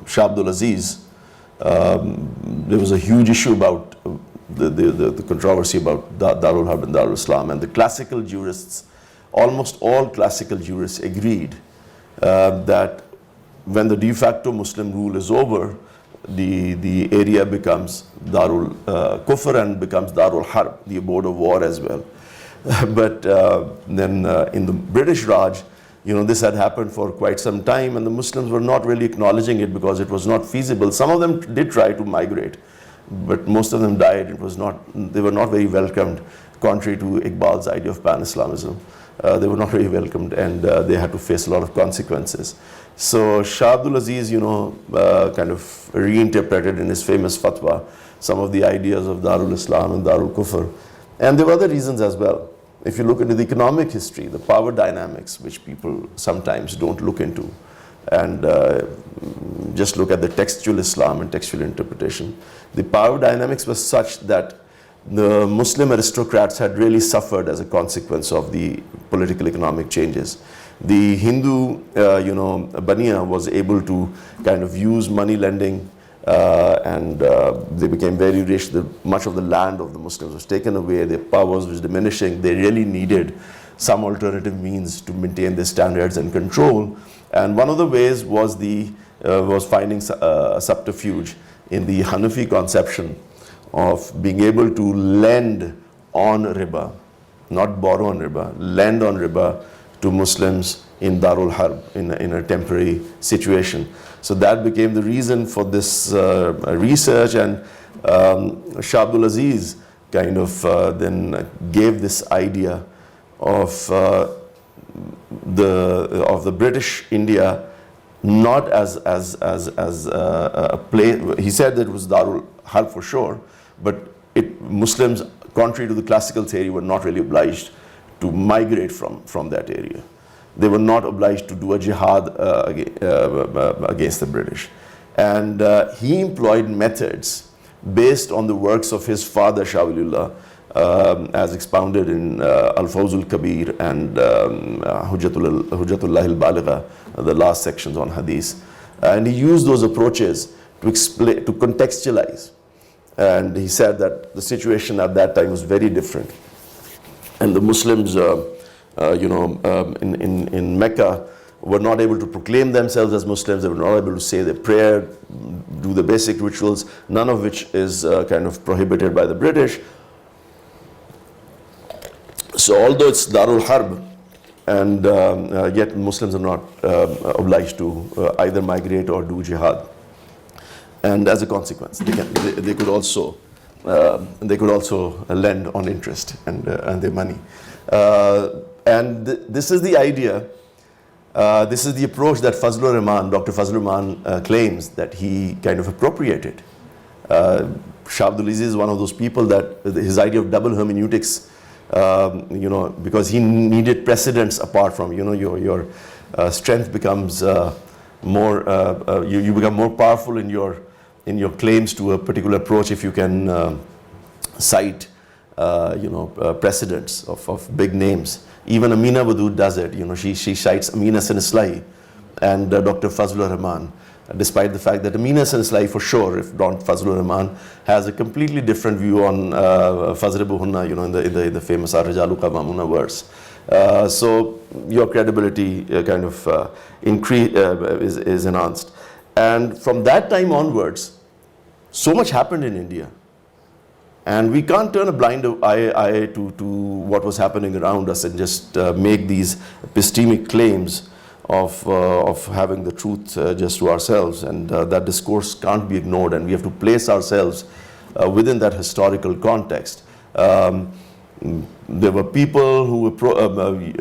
Shah Abdul Aziz, there was a huge issue about the controversy about Darul Harb and Darul Islam, and the classical jurists, almost all classical jurists, agreed that when the de facto Muslim rule is over, the area becomes Darul Kufr and becomes Darul Harb, the abode of war as well. But then in the British Raj, this had happened for quite some time, and the Muslims were not really acknowledging it because it was not feasible. Some of them did try to migrate, but most of them died. They were not very welcomed, contrary to Iqbal's idea of pan-Islamism. they were not very welcomed, and they had to face a lot of consequences. So Shah Abdul Aziz, kind of reinterpreted in his famous fatwa some of the ideas of Darul Islam and Darul Kufr. And there were other reasons as well. If you look into the economic history, the power dynamics, which people sometimes don't look into, and just look at the textual Islam and textual interpretation, the power dynamics was such that the Muslim aristocrats had really suffered as a consequence of the political economic changes. The Hindu, Baniya was able to kind of use money lending, and they became very rich. Much of the land of the Muslims was taken away, their powers was diminishing. They really needed some alternative means to maintain their standards and control. And one of the ways was finding a subterfuge in the Hanafi conception of being able to lend on riba, not borrow on riba, lend on riba to Muslims in Darul Harb, in a temporary situation. So that became the reason for this research, and Shah Abdul Aziz kind of then gave this idea of the British India not as a place. He said that it was Darul Harb for sure, but Muslims, contrary to the classical theory, were not really obliged to migrate from that area. They were not obliged to do a jihad against the British. And he employed methods based on the works of his father, Shah Waliullah, as expounded in Al-Fawzul Kabir and Hujjatullah al-Baligha, the last sections on hadith. And he used those approaches to explain, to contextualize. And he said that the situation at that time was very different. And the Muslims, in Mecca, were not able to proclaim themselves as Muslims. They were not able to say their prayer, do the basic rituals, none of which is kind of prohibited by the British. So although it's Darul Harb, and yet Muslims are not obliged to either migrate or do jihad. And as a consequence, they could also lend on interest and their money. And this is the idea. This is the approach that Fazlur Rahman, Dr. Fazlur Rahman claims that he kind of appropriated. Shah Abdul Aziz is one of those people that his idea of double hermeneutics, because he needed precedents apart from, your strength becomes more, you become more powerful in your claims to a particular approach if you can cite, precedents of big names. Even Amina Wadud does it. She cites Amina Sinislahi and Dr. Fazlur Rahman, despite the fact that Amina Sinislahi, for sure, if not Fazlur Rahman, has a completely different view on Fazl Buhunna, in the famous Ar-Rijalu Qawwamuna verse. So your credibility kind of is enhanced. And from that time onwards, so much happened in India. And we can't turn a blind eye to what was happening around us and just make these epistemic claims of having the truth just to ourselves. And that discourse can't be ignored, and we have to place ourselves within that historical context. There were people who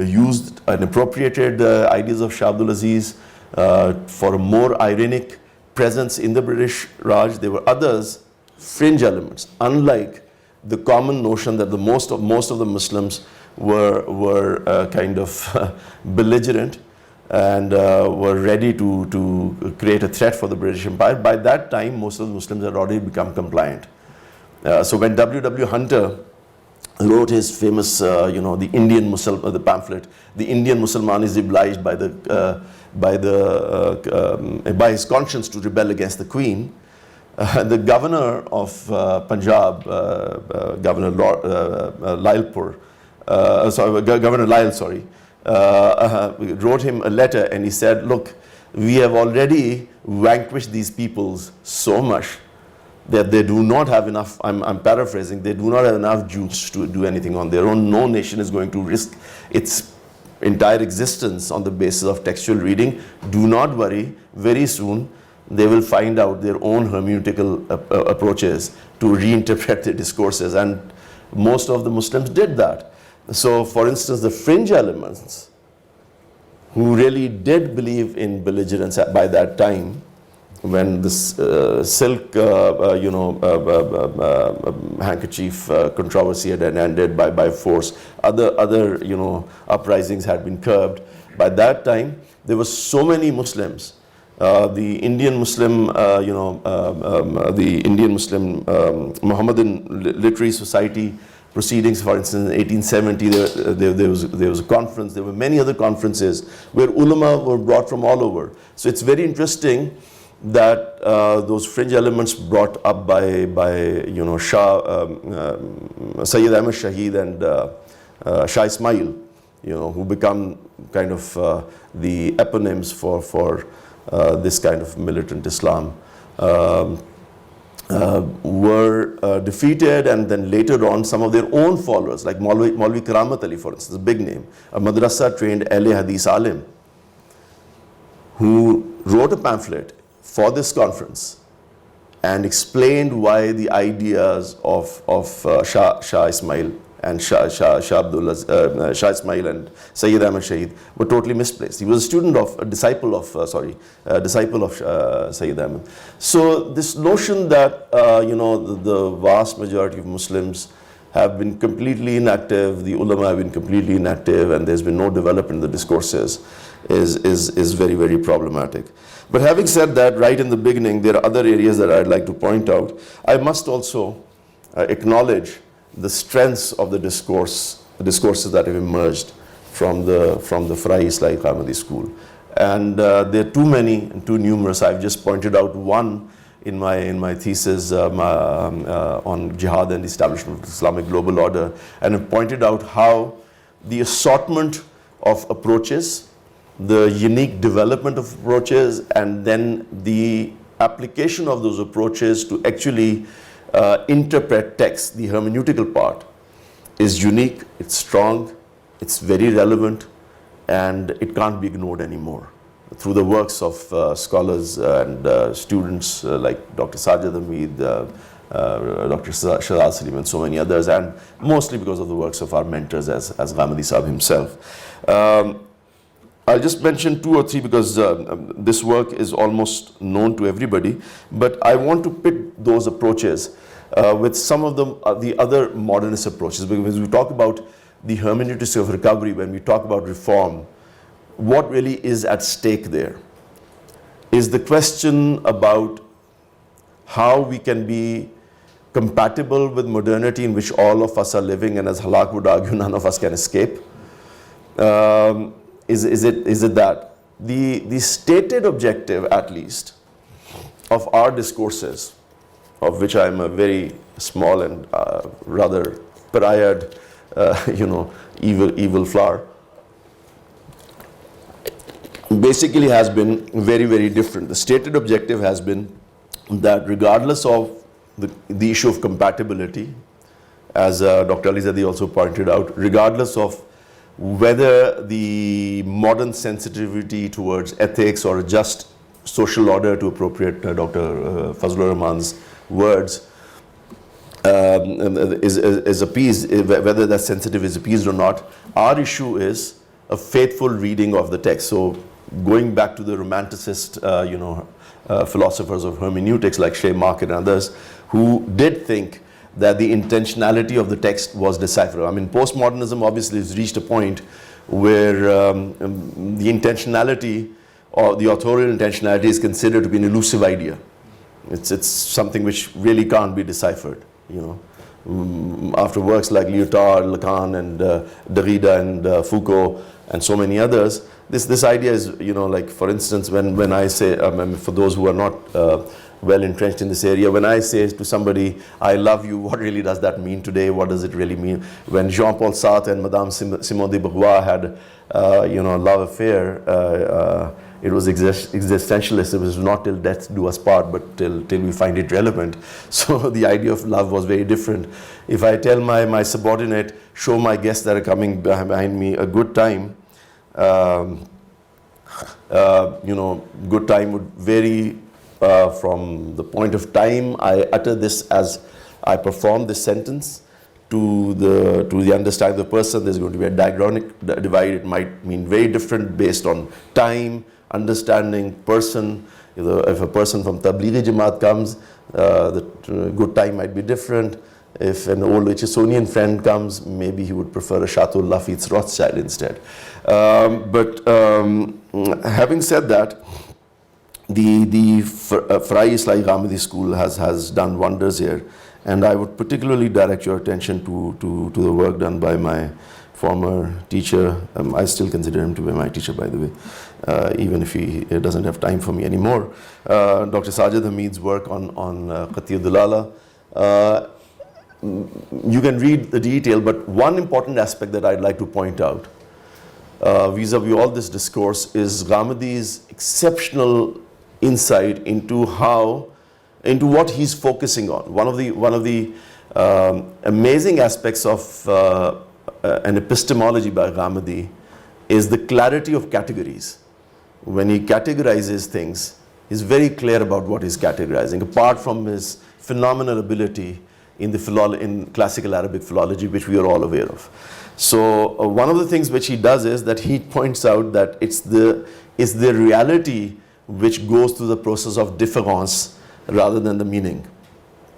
used and appropriated the ideas of Shah Abdul Aziz for a more ironic presence in the British Raj. There were others, fringe elements, unlike the common notion that the most of the Muslims were kind of belligerent and were ready to create a threat for the British Empire. By that time, most of the Muslims had already become compliant. So when W. Hunter wrote his famous, the Indian Muslim, the pamphlet, "The Indian Musliman is obliged by his conscience to rebel against the Queen," the governor of Punjab, Governor Lyle, wrote him a letter, and he said, "Look, we have already vanquished these peoples so much that they do not have enough," I'm paraphrasing, "they do not have enough juice to do anything on their own. No nation is going to risk its entire existence on the basis of textual reading. Do not worry, very soon they will find out their own hermeneutical approaches to reinterpret their discourses." And most of the Muslims did that. So, for instance, the fringe elements who really did believe in belligerence by that time, when this silk, handkerchief controversy had ended by force, other uprisings had been curbed. By that time, there were so many Muslims. The Indian Muslim, Mohammedan Literary Society proceedings, for instance, in 1870, there was a conference. There were many other conferences where ulama were brought from all over. So it's very interesting that those fringe elements brought up by Shah, Sayyid Ahmad Shahid and Shah Ismail, who become kind of the eponyms for this kind of militant Islam, were defeated, and then later on some of their own followers, like Maulvi Karamat Ali, for instance, a big name, a madrasa trained Ahle Hadith alim, who wrote a pamphlet for this conference and explained why the ideas of Shah Ismail and Shah Ismail and Sayyid Ahmad Shahid were totally misplaced. He was a disciple of Sayyid Ahmad. So this notion that the vast majority of Muslims have been completely inactive, the ulama have been completely inactive, and there's been no development in the discourses is very, very problematic. But having said that, right in the beginning, there are other areas that I'd like to point out. I must also acknowledge the strengths of the discourses that have emerged from the Farai Islamic Ahmadi school. And there are too many and too numerous. I've just pointed out one in my thesis on jihad and establishment of Islamic global order, and I've pointed out how the assortment of approaches, the unique development of approaches, and then the application of those approaches to actually interpret text, the hermeneutical part, is unique, it's strong, it's very relevant, and it can't be ignored anymore. Through the works of scholars and students like Dr. Sajid Hamid, Dr. Shahzad Salim, and so many others, and mostly because of the works of our mentors as Ghamidi Saab himself. I'll just mention two or three because this work is almost known to everybody, but I want to pit those approaches with some of the other modernist approaches, because when we talk about the hermeneutics of recovery, when we talk about reform, what really is at stake there is the question about how we can be compatible with modernity in which all of us are living, and as Halak would argue, none of us can escape. Is it that? The stated objective, at least, of our discourses, of which I am a very small and rather pariah, evil flower, basically has been very, very different. The stated objective has been that regardless of the issue of compatibility, as Dr. Ali Zadi also pointed out, regardless of whether the modern sensitivity towards ethics or a just social order, to appropriate Dr. Fazlur Rahman's words, is appeased, whether that sensitive is appeased or not, our issue is a faithful reading of the text. So going back to the romanticist philosophers of hermeneutics like Shea Market and others, who did think that the intentionality of the text was decipherable. I mean, postmodernism obviously has reached a point where the intentionality or the authorial intentionality is considered to be an elusive idea. It's something which really can't be deciphered, After works like Lyotard, Lacan, and Derrida, and Foucault, and so many others, this idea is, like, for instance, when I say, for those who are not well entrenched in this area, when I say to somebody, I love you, what really does that mean today? What does it really mean? When Jean-Paul Sartre and Madame Simone de Beauvoir had, a love affair, it was existentialist. It was not till death do us part, but till we find it relevant. So the idea of love was very different. If I tell my subordinate, show my guests that are coming behind me a good time, good time would vary from the point of time I utter this as I perform this sentence to the understanding of the person. There's going to be a diachronic divide. It might mean very different based on time, understanding, person. If a person from Tablighi Jamaat comes, the good time might be different. If an old Hichisonian friend comes, maybe he would prefer a Shatul Lafitz Rothschild instead. Having said that, the Farai Islahi Ghamidi School has done wonders here, and I would particularly direct your attention to the work done by my former teacher. I still consider him to be my teacher, by the way, even if he doesn't have time for me anymore. Dr. Sajid Hamid's work on Qatiyud Dalala. You can read the detail, but one important aspect that I'd like to point out vis-a-vis all this discourse is Ghamadi's exceptional insight into what he's focusing on. One of the amazing aspects of an epistemology by Ghamadi is the clarity of categories. When he categorizes things, he's very clear about what he's categorizing, apart from his phenomenal ability in classical Arabic philology, which we are all aware of. So one of the things which he does is that he points out that it's the reality which goes through the process of difference rather than the meaning,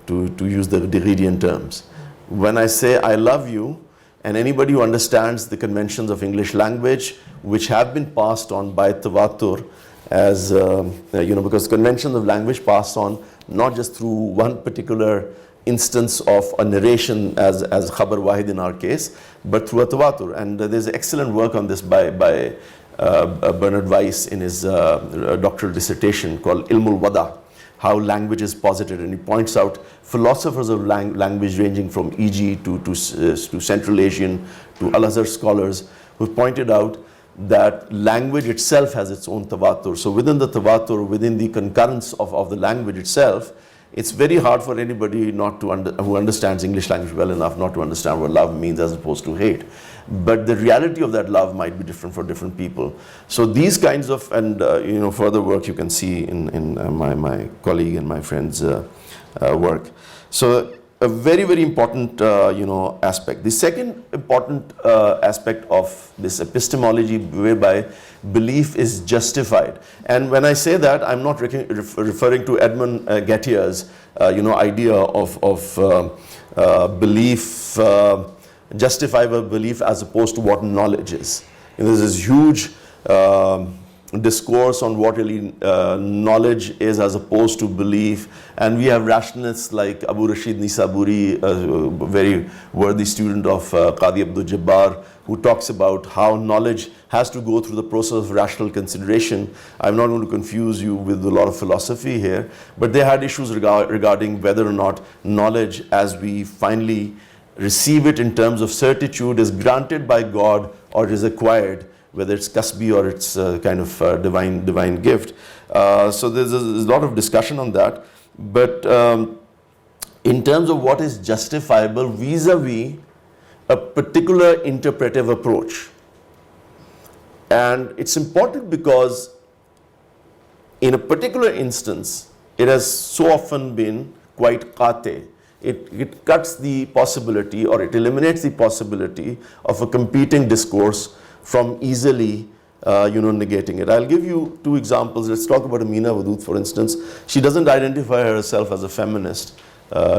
to use the Derridian terms. When I say I love you, and anybody who understands the conventions of English language, which have been passed on by Tawatur, as because conventions of language pass on not just through one particular instance of a narration as Khabar Wahid in our case, but through a Tawatur. And there's excellent work on this by Bernard Weiss in his doctoral dissertation called Ilmul Wada, how language is posited. And he points out philosophers of language ranging from E.G. to Central Asian to Al-Azhar scholars who pointed out that language itself has its own tawatur. So within the tawatur, within the concurrence of the language itself, it's very hard for anybody who understands English language well enough not to understand what love means as opposed to hate. But the reality of that love might be different for different people. So these kinds of, and further work you can see in my colleague and my friend's work. So a very, very important aspect. The second important aspect of this epistemology whereby belief is justified. And when I say that, I'm not referring to Edmund Getier's idea of belief, justifiable belief as opposed to what knowledge is. There's this huge discourse on what really knowledge is as opposed to belief, and we have rationalists like Abu Rashid Nisaburi, a very worthy student of Qadi Abdul Jabbar, who talks about how knowledge has to go through the process of rational consideration. I'm not going to confuse you with a lot of philosophy here, but they had issues regarding whether or not knowledge as we finally receive it in terms of certitude is granted by God or is acquired, whether it's kasbi or it's kind of divine gift. So there's a lot of discussion on that. But in terms of what is justifiable vis-a-vis a particular interpretive approach. And it's important because in a particular instance, it has so often been quite qate. It cuts the possibility, or it eliminates the possibility of a competing discourse from easily negating it. I'll give you two examples. Let's talk about Amina Wadud, for instance. She doesn't identify herself as a feminist.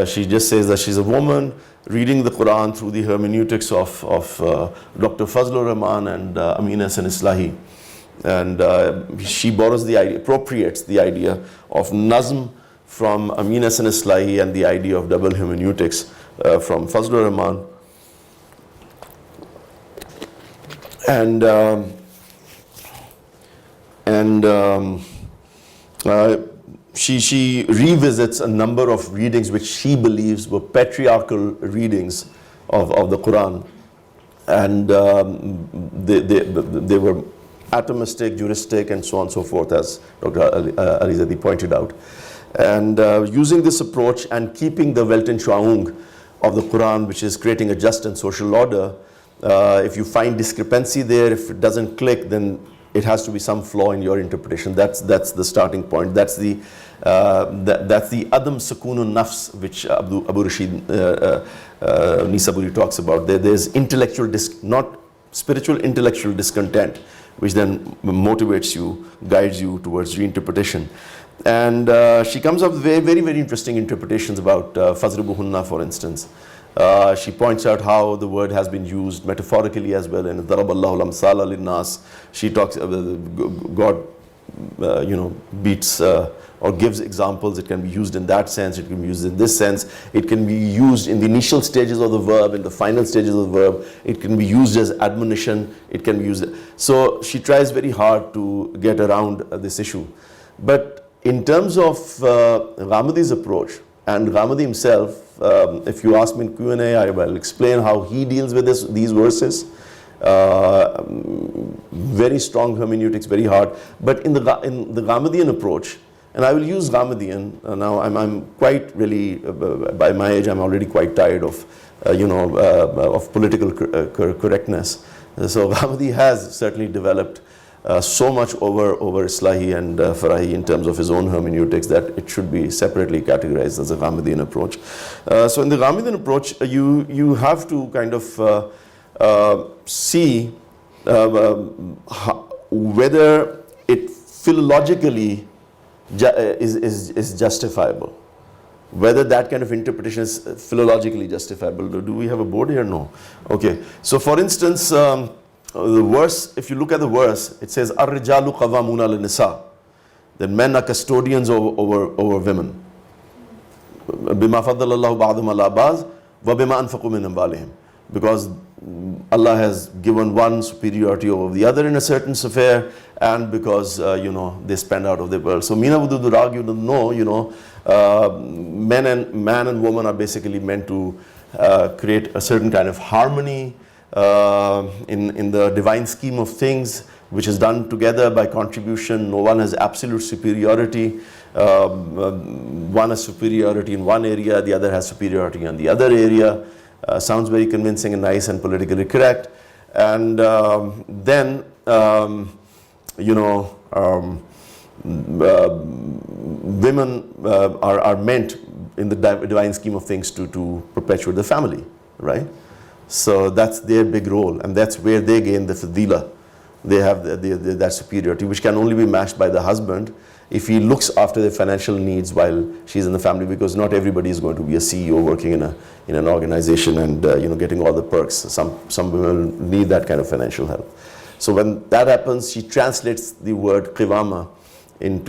She just says that she's a woman reading the Quran through the hermeneutics of Dr. Fazlur Rahman and Amina Hassan Islahi. And she borrows appropriates the idea of Nazm from Amina Hassan Islahi and the idea of double hermeneutics from Fazlur Rahman. She revisits a number of readings which she believes were patriarchal readings of the Quran, and they were atomistic, juristic, and so on and so forth, as Dr. Ali Zadi pointed out. And using this approach and keeping the Weltanschauung of the Quran, which is creating a just and social order, if you find discrepancy there, if it doesn't click, then it has to be some flaw in your interpretation. That's the starting point. That's the Adam Sukunun Nafs, which Abu Rashid Nisaburi talks about. There's intellectual not spiritual, intellectual discontent, which then motivates you, guides you towards reinterpretation. And she comes up with very, very interesting interpretations about Fazribuhunna, for instance. She points out how the word has been used metaphorically as well in Daraballahu al-amsala linnas. She talks God beats or gives examples. It can be used in that sense, it can be used in this sense, it can be used in the initial stages of the verb, in the final stages of the verb, it can be used as admonition, it can be used. So she tries very hard to get around this issue. But in terms of Ghamdi's approach, and Ghamdi himself, if you ask me in Q&A, I will explain how he deals with these verses. Very strong hermeneutics, very hard. But in the Ghamdian approach, and I will use Ghamdian, now I'm quite really, by my age, I'm already quite tired of, of political correctness. So Ghamdi has certainly developed so much over Islahi and Farahi in terms of his own hermeneutics that it should be separately categorized as a Ghamdian approach. So in the Ghamdian approach, you have to kind of see whether it philologically is justifiable, whether that kind of interpretation is philologically justifiable. Do we have a board here? No. Okay. So for instance, the verse, if you look at the verse, it says Ar-rijalu qawwamuna lin-nisa, that men are custodians over women. Bima faddala Allahu ba'dahum ala ba'd wa bima anfaqu min amwalihim, because Allah has given one superiority over the other in a certain affair, and because they spend out of their wealth. So Meena would argue, man and woman are basically meant to create a certain kind of harmony in the divine scheme of things, which is done together by contribution. No one has absolute superiority. One has superiority in one area, the other has superiority in the other area. Sounds very convincing and nice and politically correct. And then, women are meant in the divine scheme of things to perpetuate the family, right? So that's their big role, and that's where they gain the fadila. They have that superiority, which can only be matched by the husband if he looks after their financial needs while she's in the family, because not everybody is going to be a CEO working in an organization and getting all the perks. Some women need that kind of financial help. So when that happens, she translates the word qawama in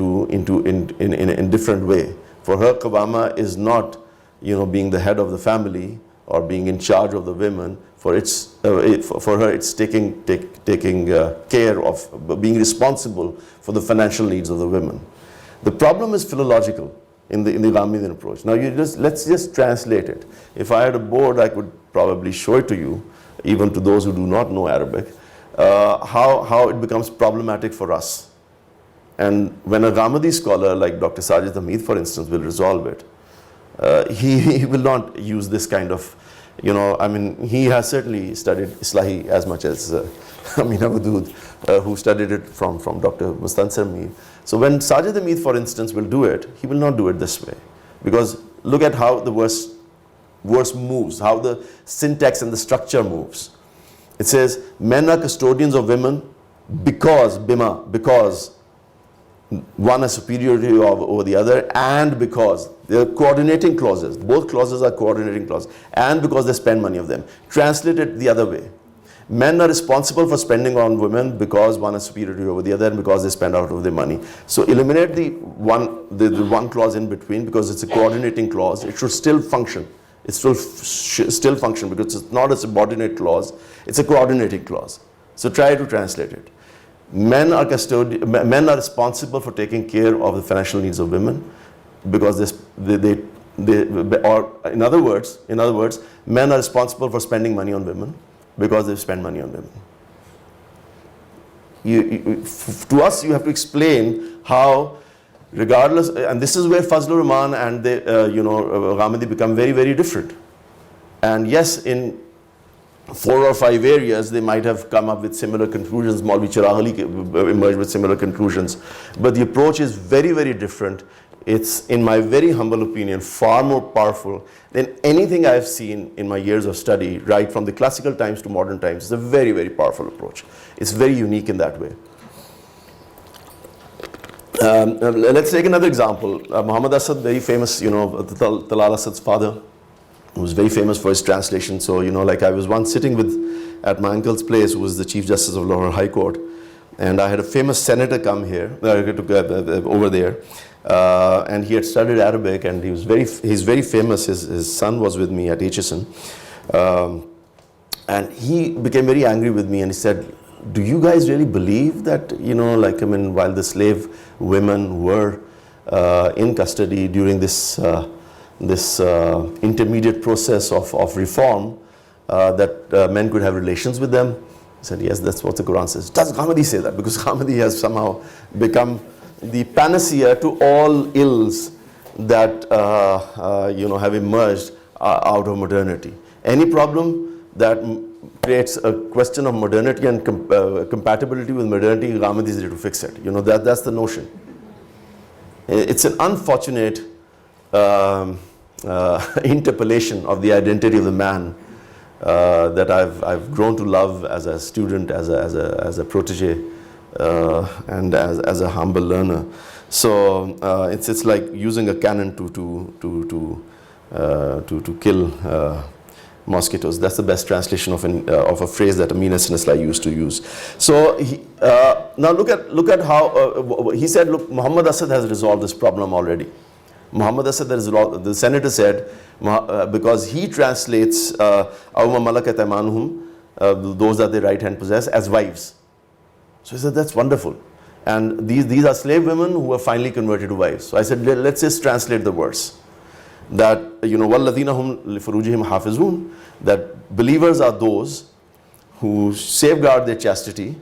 different way. For her, qawama is not being the head of the family or being in charge of the women. For her, it's taking care of being responsible for the financial needs of the women. The problem is philological in the Ghamdian approach. Now let's just translate it. If I had a board, I could probably show it to you, even to those who do not know Arabic, how it becomes problematic for us. And when a Ghamdi scholar like Dr. Sajid Hamid, for instance, will resolve it, he will not use this kind of, he has certainly studied Islahi as much as Amina Wadud, who studied it from Dr. Mustansir Mir. So when Sajid Hamid, for instance, will do it, he will not do it this way. Because look at how the verse moves, how the syntax and the structure moves. It says, men are custodians of women because one has superiority over the other, and because they are coordinating clauses. Both clauses are coordinating clauses, and because they spend money of them. Translate it the other way. Men are responsible for spending on women because one has superiority over the other, and because they spend out of their money. So eliminate the one clause in between, because it's a coordinating clause. It should still function. It still function because it's not a subordinate clause. It's a coordinating clause. So try to translate it. Men are responsible for taking care of the financial needs of women because in other words, men are responsible for spending money on women because they spend money on women. To us, you have to explain how, regardless, and this is where Fazlur Rahman and Ghamdi become very, very different. And yes, in 4 or 5 areas, they might have come up with similar conclusions. Maulvi Chirag Ali emerged with similar conclusions. But the approach is very, very different. It's, in my very humble opinion, far more powerful than anything I've seen in my years of study, right from the classical times to modern times. It's a very, very powerful approach. It's very unique in that way. Let's take another example. Muhammad Asad, very famous, Talal Asad's father, who was very famous for his translation. So, like I was once sitting at my uncle's place, who was the Chief Justice of Lahore High Court, and I had a famous senator come here, over there, and he had studied Arabic, and he's very famous. His son was with me at HSN, and he became very angry with me, and he said, do you guys really believe that, while the slave women were in custody during this intermediate process of reform, that men could have relations with them? I said, yes, that's what the Quran says. Does Ghamidi say that? Because Ghamidi has somehow become the panacea to all ills that have emerged out of modernity. Any problem that creates a question of modernity and compatibility with modernity, Ghamidi is there to fix it. That's the notion. It's an unfortunate interpolation of the identity of the man that I've grown to love as a student, as a protege, and as a humble learner. So it's like using a cannon to kill mosquitoes. That's the best translation of a phrase that Amin Hassan Islai used to use. So now look at how he said, look, Muhammad Asad has resolved this problem already. Muhammad Asad, the senator said, because he translates Awma Malakat Aymanuhum, those that their right hand possess, as wives. So he said, that's wonderful. And these are slave women who are finally converted to wives. So I said, let's just translate the verse. That, وَالَّذِينَ هُمْ لِفُرُوجِهِمْ حَافِظُونَ, that believers are those who safeguard their chastity,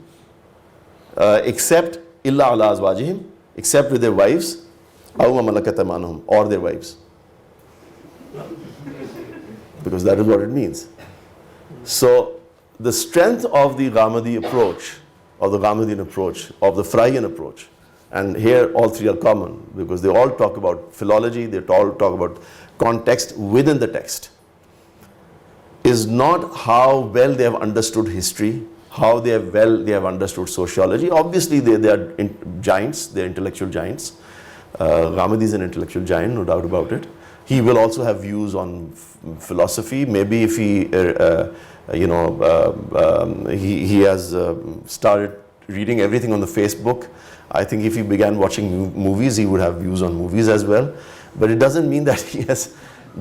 except إِلَّا عَلَىٰ أَزْوَاجِهِمْ, except with their wives, أَوْ مَا مَلَكَتْ أَيْمَانُهُمْ, or their wives. Because that is what it means. So the strength of the Ghamidi approach, or the Ghamidin approach, of the Freudian approach, and here all three are common, because they all talk about philology, they all talk about context within the text, is not how well they have understood history, how they have understood sociology. Obviously they are giants, they are intellectual giants. Ghamidi is an intellectual giant, no doubt about it. He will also have views on philosophy. Maybe if he has started reading everything on the Facebook, I think if he began watching movies, he would have views on movies as well. But it doesn't mean that he has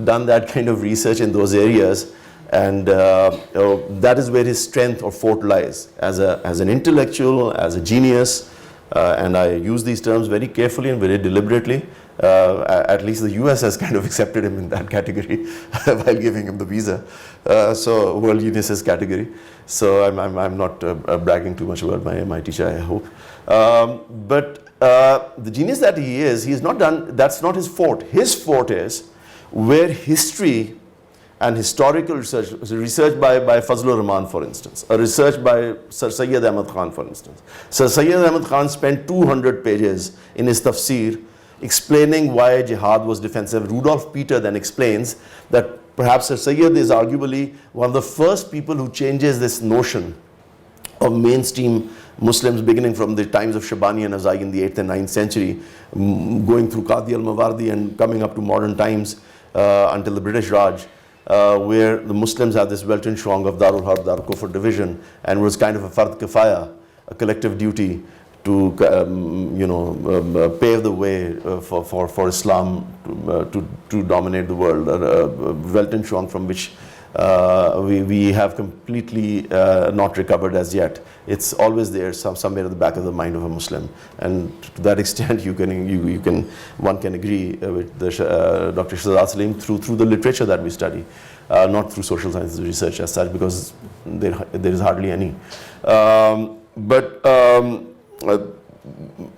done that kind of research in those areas. And that is where his strength or forte lies, as an intellectual, as a genius. And I use these terms very carefully and very deliberately. At least the US has kind of accepted him in that category while giving him the visa. So world geniuses category. So I'm not bragging too much about my teacher, I hope. But the genius that he is, he's not done, that's not his forte. His forte is where history and historical research by Fazlur Rahman, for instance, a research by Sir Sayyid Ahmad Khan, for instance. Sir Sayyid Ahmad Khan spent 200 pages in his tafsir explaining why jihad was defensive. Rudolf Peter then explains that perhaps Sir Sayyid is arguably one of the first people who changes this notion of mainstream Muslims, beginning from the times of Shabani and Azai in the 8th and 9th century, going through Qadi al-Mawardi and coming up to modern times until the British Raj. Where the Muslims have this Welton Shrong of Darul Harb, Darul Kufr division, and was kind of a fard kifaya, a collective duty to pave the way for Islam to dominate the world. Welton Shrong from which we have completely not recovered as yet. It's always there, somewhere at the back of the mind of a Muslim, and to that extent, one can agree with Dr. Shahzad Salim through the literature that we study, not through social sciences research as such, because there is hardly any.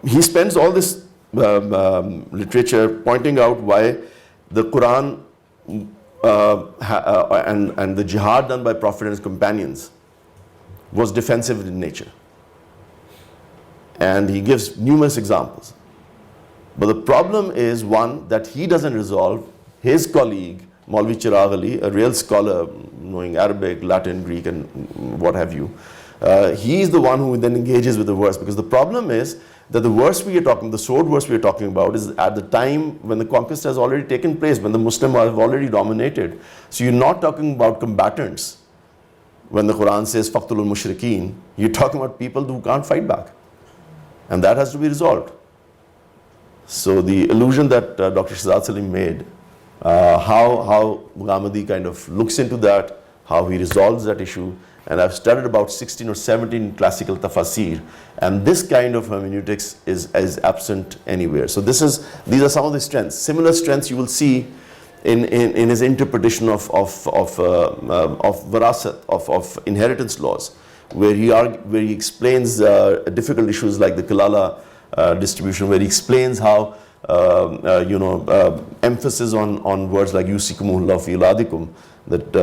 He spends all this literature pointing out why the Quran and the jihad done by Prophet and his companions was defensive in nature. And he gives numerous examples. But the problem is, one, that he doesn't resolve. His colleague, Maulvi Chirag Ali, a real scholar knowing Arabic, Latin, Greek, and what have you, he is the one who then engages with the verse. Because the problem is that the verse we are talking, the sword verse we are talking about, is at the time when the conquest has already taken place, when the Muslims have already dominated. So you're not talking about combatants. When the Quran says Faqtulul Mushrikeen, you're talking about people who can't fight back. And that has to be resolved. So the illusion that Dr. Shahzad Salim made, how Ghamidi kind of looks into that, how he resolves that issue, and I've studied about 16 or 17 classical tafasir, and this kind of hermeneutics is absent anywhere. So these are some of the strengths. Similar strengths you will see in his interpretation of varasat, of inheritance laws, where he explains difficult issues like the Kalala distribution, where he explains how emphasis on words like yusikumullah fi iladikum, that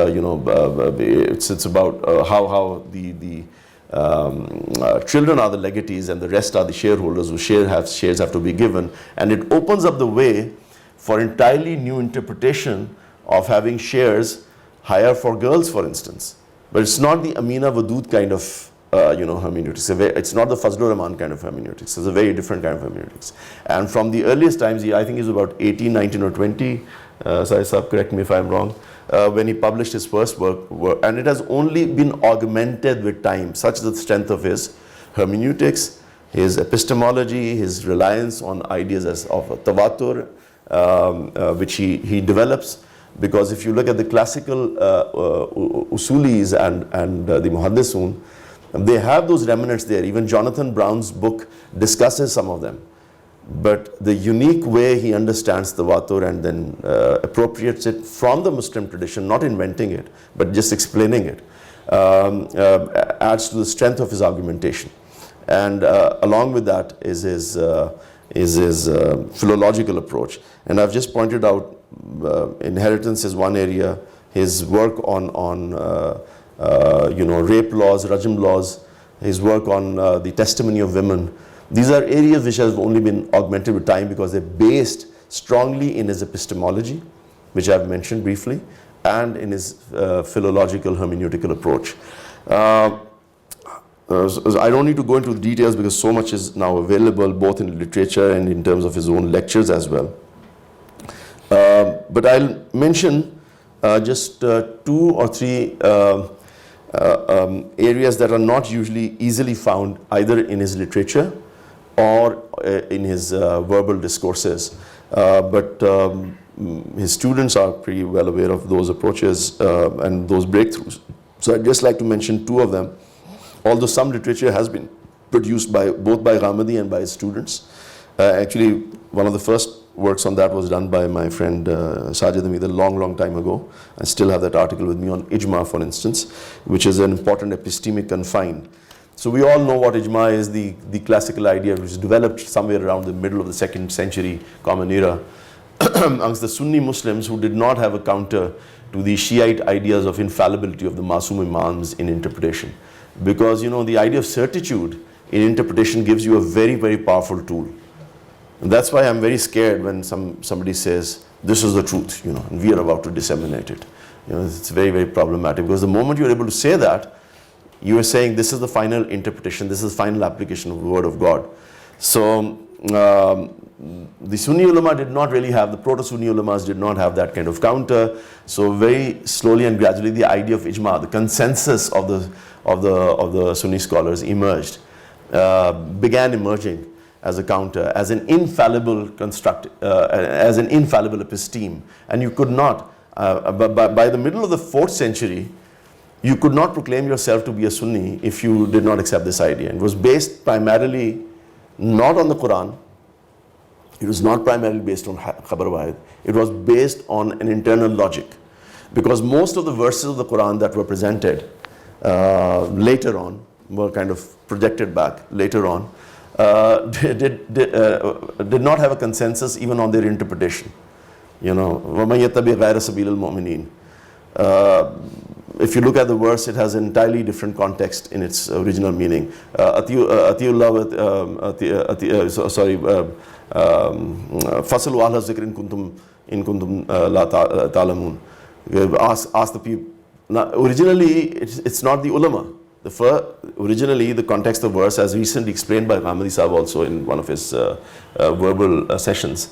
it's about how the children are the legatees and the rest are the shareholders who shares have to be given, and it opens up the way for entirely new interpretation of having shares higher for girls, for instance. But it's not the Amina Wadud kind of hermeneutics. It's not the Fazlur Rahman kind of hermeneutics. It's a very different kind of hermeneutics. And from the earliest times, I think he was about 18, 19 or 20, Sai Saab, correct me if I'm wrong, when he published his first work, and it has only been augmented with time, such is the strength of his hermeneutics, his epistemology, his reliance on ideas of tawatur, which he develops. Because if you look at the classical usulis and the muhaddisun, they have those remnants there. Even Jonathan Brown's book discusses some of them. But the unique way he understands tawatur and then appropriates it from the Muslim tradition, not inventing it, but just explaining it, adds to the strength of his argumentation. And along with that is his philological approach. And I've just pointed out inheritance is one area. His work on rape laws, rajam laws, his work on the testimony of women. These are areas which have only been augmented with time because they're based strongly in his epistemology, which I've mentioned briefly, and in his philological hermeneutical approach. I don't need to go into the details because so much is now available both in literature and in terms of his own lectures as well. But I'll mention just 2 or 3 areas that are not usually easily found either in his literature or in his verbal discourses. But his students are pretty well aware of those approaches and those breakthroughs. So I'd just like to mention 2 of them, although some literature has been produced both by Ghamidi and by his students. Actually, one of the first works on that was done by my friend Sajid Hamid a long time ago. I still have that article with me on Ijma, for instance, which is an important epistemic confine. So we all know what Ijma is, the classical idea which was developed somewhere around the middle of the 2nd century Common Era amongst the Sunni Muslims who did not have a counter to the Shiite ideas of infallibility of the Masum Imams in interpretation. Because the idea of certitude in interpretation gives you a very powerful tool. And that's why I'm very scared when somebody says, this is the truth, and we are about to disseminate it. It's very problematic, because the moment you're able to say that, you are saying this is the final interpretation, this is the final application of the word of God. So the Sunni ulama did not really have, the proto-Sunni ulamas did not have that kind of counter. So very slowly and gradually the idea of ijma, the consensus of the Sunni scholars emerged, began emerging as a counter, as an infallible as an infallible episteme. And you could not, by the middle of the 4th century, you could not proclaim yourself to be a Sunni if you did not accept this idea. It was based primarily not on the Quran. It was not primarily based on Khabar Wahid. It was based on an internal logic. Because most of the verses of the Quran that were presented later on, were kind of projected back later on, did not have a consensus even on their interpretation. You know, وَمَن يَتَّبِعْ غَيْرَ سَبِيلِ الْمُؤْمِنِينَ. If you look at the verse, it has an entirely different context in its original meaning. فَصَلُوا أَهْلَ الذِّكْرِ إِن كُنتُمْ لَا تَعْلَمُونَ. Ask the people. Now, originally, it's not the ulama. Originally, the context of the verse, as recently explained by Ghamidi Sahib also in one of his verbal sessions.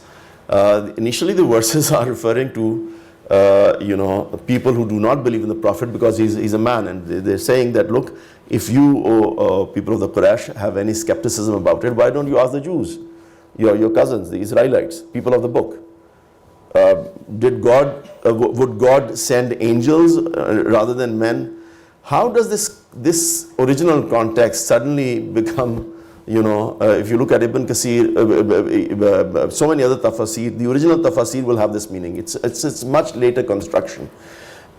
Initially, the verses are referring to people who do not believe in the Prophet because he's a man, and they're saying that, look, if you, people of the Quraysh, have any skepticism about it, why don't you ask the Jews, your cousins, the Israelites, people of the book? Would God send angels rather than men? How does this original context suddenly become, if you look at Ibn Kathir, so many other tafasir, the original tafasir will have this meaning. It's much later construction.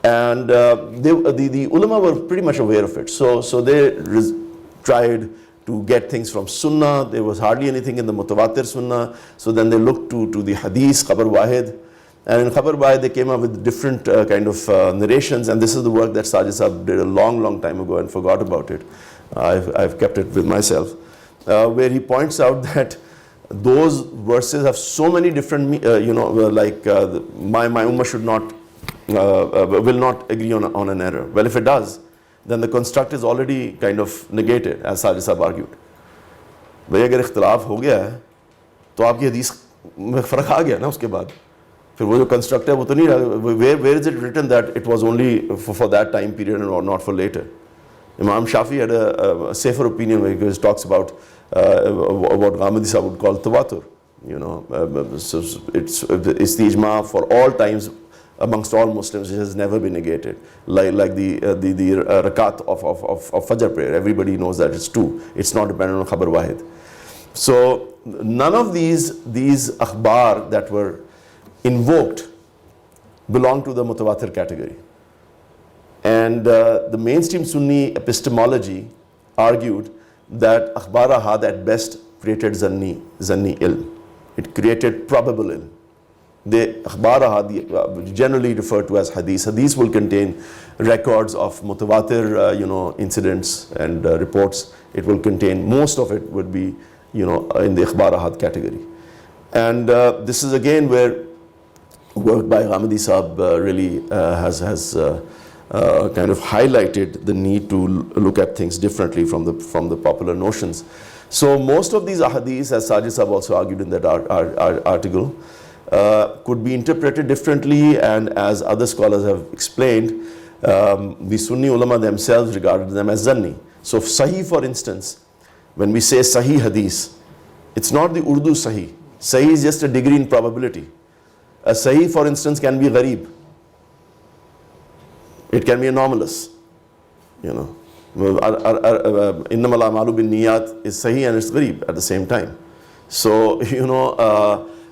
And the ulama were pretty much aware of it. So they tried to get things from sunnah. There was hardly anything in the mutawatir sunnah. So then they looked to the hadith, khabar wahid. And in Khabar Wahid, they came up with different kind of narrations, and this is the work that Sajid Sahib did a long time ago and forgot about it. I've kept it with myself, where he points out that those verses have so many different, my ummah should not, will not agree on an error. Well, if it does, then the construct is already kind of negated, as Sajid Sahib argued. भाई अगर इख्तिलाफ हो गया है, तो आपकी हदीस में फ़र्क आ गया ना उसके बाद. फिर वो जो कंस्ट्रक्ट है वो तो नहीं रहा. Where is it written that it was only for that time period and not for later? Imam Shafi had a safer opinion where he talks about what Ghamidi Sahib would call tawatur. So it's the ijma for all times amongst all Muslims. It has never been negated. Like the rakat of Fajr prayer. Everybody knows that it's two. It's not dependent on Khabar Wahid. So none of these akhbar that were invoked belong to the mutawatir category. And the mainstream Sunni epistemology argued that akhbar ahad at best created zanni ilm. It created probable ilm. The akhbar ahad generally referred to as hadith. Hadith will contain records of mutawatir incidents and reports. It will contain, most of it would be in the akhbar ahad category. And this is again where work by Ghamidi Sahib really has kind of highlighted the need to look at things differently from the popular notions. So most of these ahadith, as Sajid Sahib also argued in that article, could be interpreted differently, and as other scholars have explained, the Sunni ulama themselves regarded them as zanni. So sahih, for instance, when we say sahih hadith, it's not the Urdu sahih. Sahih is just a degree in probability. A sahih, for instance, can be gharib. It can be anomalous. Innamal a'malu bin niyat is sahih and it's gharib at the same time. So,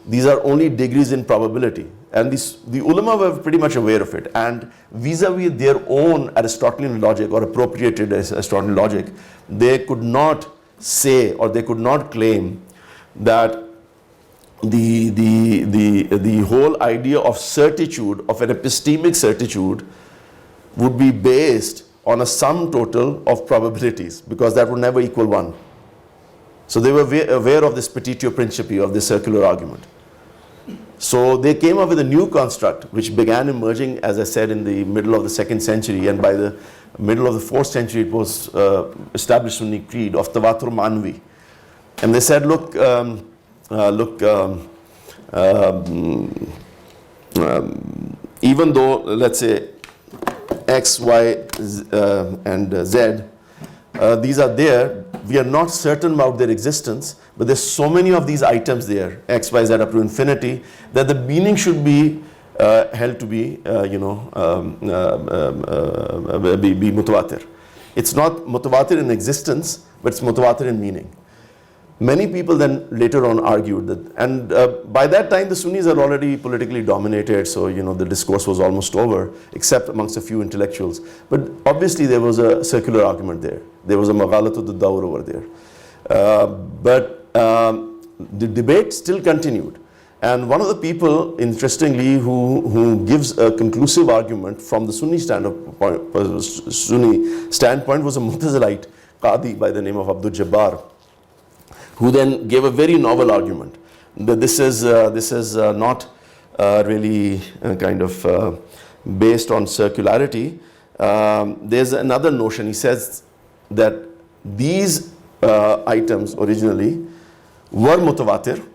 these are only degrees in probability. And the ulama were pretty much aware of it. And vis-a-vis their own Aristotelian logic or appropriated Aristotelian logic, they could not say or they could not claim that the whole idea of certitude, of an epistemic certitude, would be based on a sum total of probabilities, because that would never equal 1. So they were aware of this petitio principii, of this circular argument. So they came up with a new construct which began emerging, as I said, in the middle of the 2nd century, and by the middle of the 4th century it was established Sunni creed of tawatur manvi. And they said, look, even though, let's say, X, Y, and Z, these are there, we are not certain about their existence, but there's so many of these items there, X, Y, Z up to infinity, that the meaning should be held to be, be mutawatir. It's not mutawatir in existence, but it's mutawatir in meaning. Many people then later on argued that, and by that time the Sunnis are already politically dominated, so the discourse was almost over, except amongst a few intellectuals. But obviously there was a circular argument there. There was a maghalatu dawr over there. But the debate still continued. And one of the people, interestingly, who gives a conclusive argument from the Sunni standpoint was a Mu'tazilite Qadi by the name of Abdul Jabbar, who then gave a very novel argument that this is not really kind of based on circularity. There's another notion. He says that these items originally were mutawatir.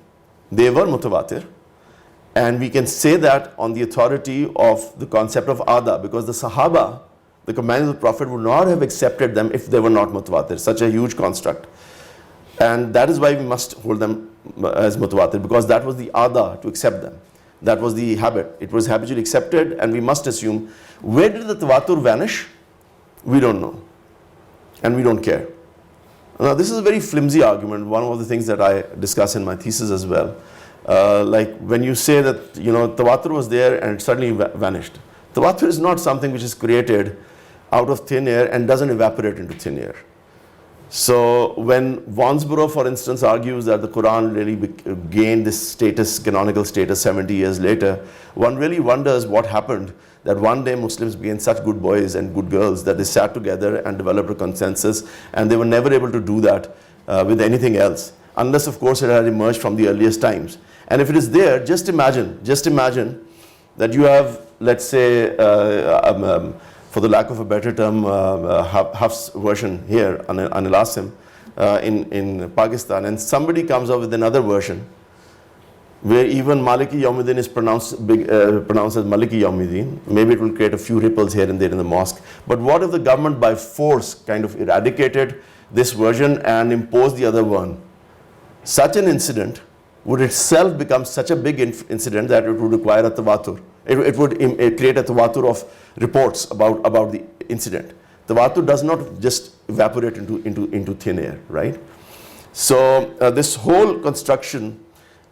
They were mutawatir, and we can say that on the authority of the concept of ada, because the Sahaba, the companions of the Prophet, would not have accepted them if they were not mutawatir, such a huge construct. And that is why we must hold them as mutawatir, because that was the ada, to accept them. That was the habit. It was habitually accepted, and we must assume. Where did the tawatur vanish? We don't know, and we don't care. Now, this is a very flimsy argument, one of the things that I discuss in my thesis as well. Like when you say that, tawatur was there and it suddenly vanished. Tawatur is not something which is created out of thin air and doesn't evaporate into thin air. So when Wansborough, for instance, argues that the Quran really gained this status, canonical status 70 years later, one really wonders what happened, that one day Muslims became such good boys and good girls that they sat together and developed a consensus, and they were never able to do that with anything else, unless of course it had emerged from the earliest times. And if it is there, just imagine that you have, let's say, for the lack of a better term, Hafs version here, Anil Asim, in Pakistan, and somebody comes up with another version where even Maliki Yawmuddin is pronounced as Maliki Yawmuddin. Maybe it will create a few ripples here and there in the mosque. But what if the government by force kind of eradicated this version and imposed the other one? Such an incident would itself become such a big incident that it would require a tawatur. It would create a tawatur of reports about the incident. Tawatur does not just evaporate into thin air, right? So this whole construction,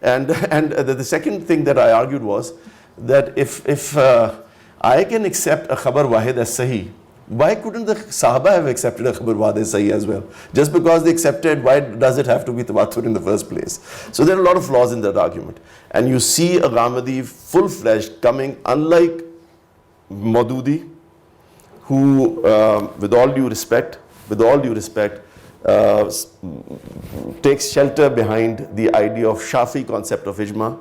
and the second thing that I argued was that if I can accept a khabar wahid as sahih, why couldn't the Sahaba have accepted a khabar wahid as sahih as well? Just because they accepted, why does it have to be tawatur in the first place? So there are a lot of flaws in that argument. And you see a Ghamidi full-fledged coming, unlike Maududi, who, with all due respect, takes shelter behind the idea of Shafi concept of ijma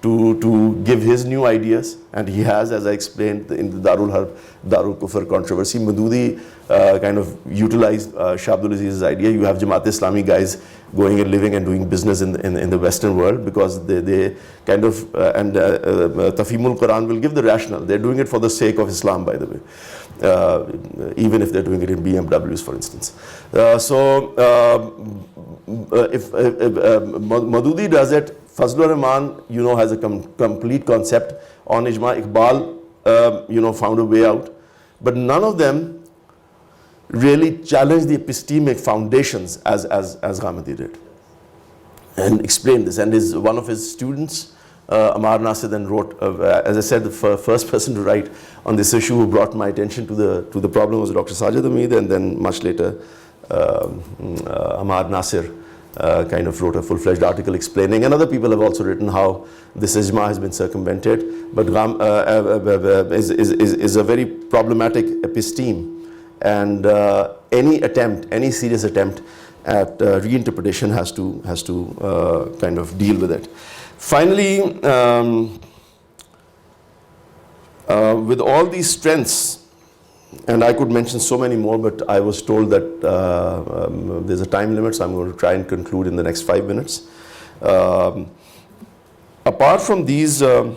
to give his new ideas, and he has, as I explained in the Darul Harb, Darul Kufr controversy. Madudi kind of utilized Shah Abdul Aziz's idea. You have Jamaat Islami guys going and living and doing business in the Western world because they kind of, and Tafhimul Quran will give the rationale. They're doing it for the sake of Islam, by the way. Even if they're doing it in BMWs, for instance. If Madudi does it, Fazlur Rahman, has a complete concept on ijma. Iqbal, found a way out. But none of them really challenged the epistemic foundations as Ghamidi did, and explained this. And one of his students, Ammar Nasir, then wrote, as I said, the first person to write on this issue who brought my attention to the problem was Dr. Sajid Hamid, and then much later Ammar Nasir kind of wrote a full-fledged article explaining, and other people have also written how this ijma has been circumvented, but is a very problematic episteme, and any serious attempt at reinterpretation has to kind of deal with it. Finally, with all these strengths, and I could mention so many more, but I was told that there's a time limit, so I'm going to try and conclude in the next 5 minutes. Apart from these areas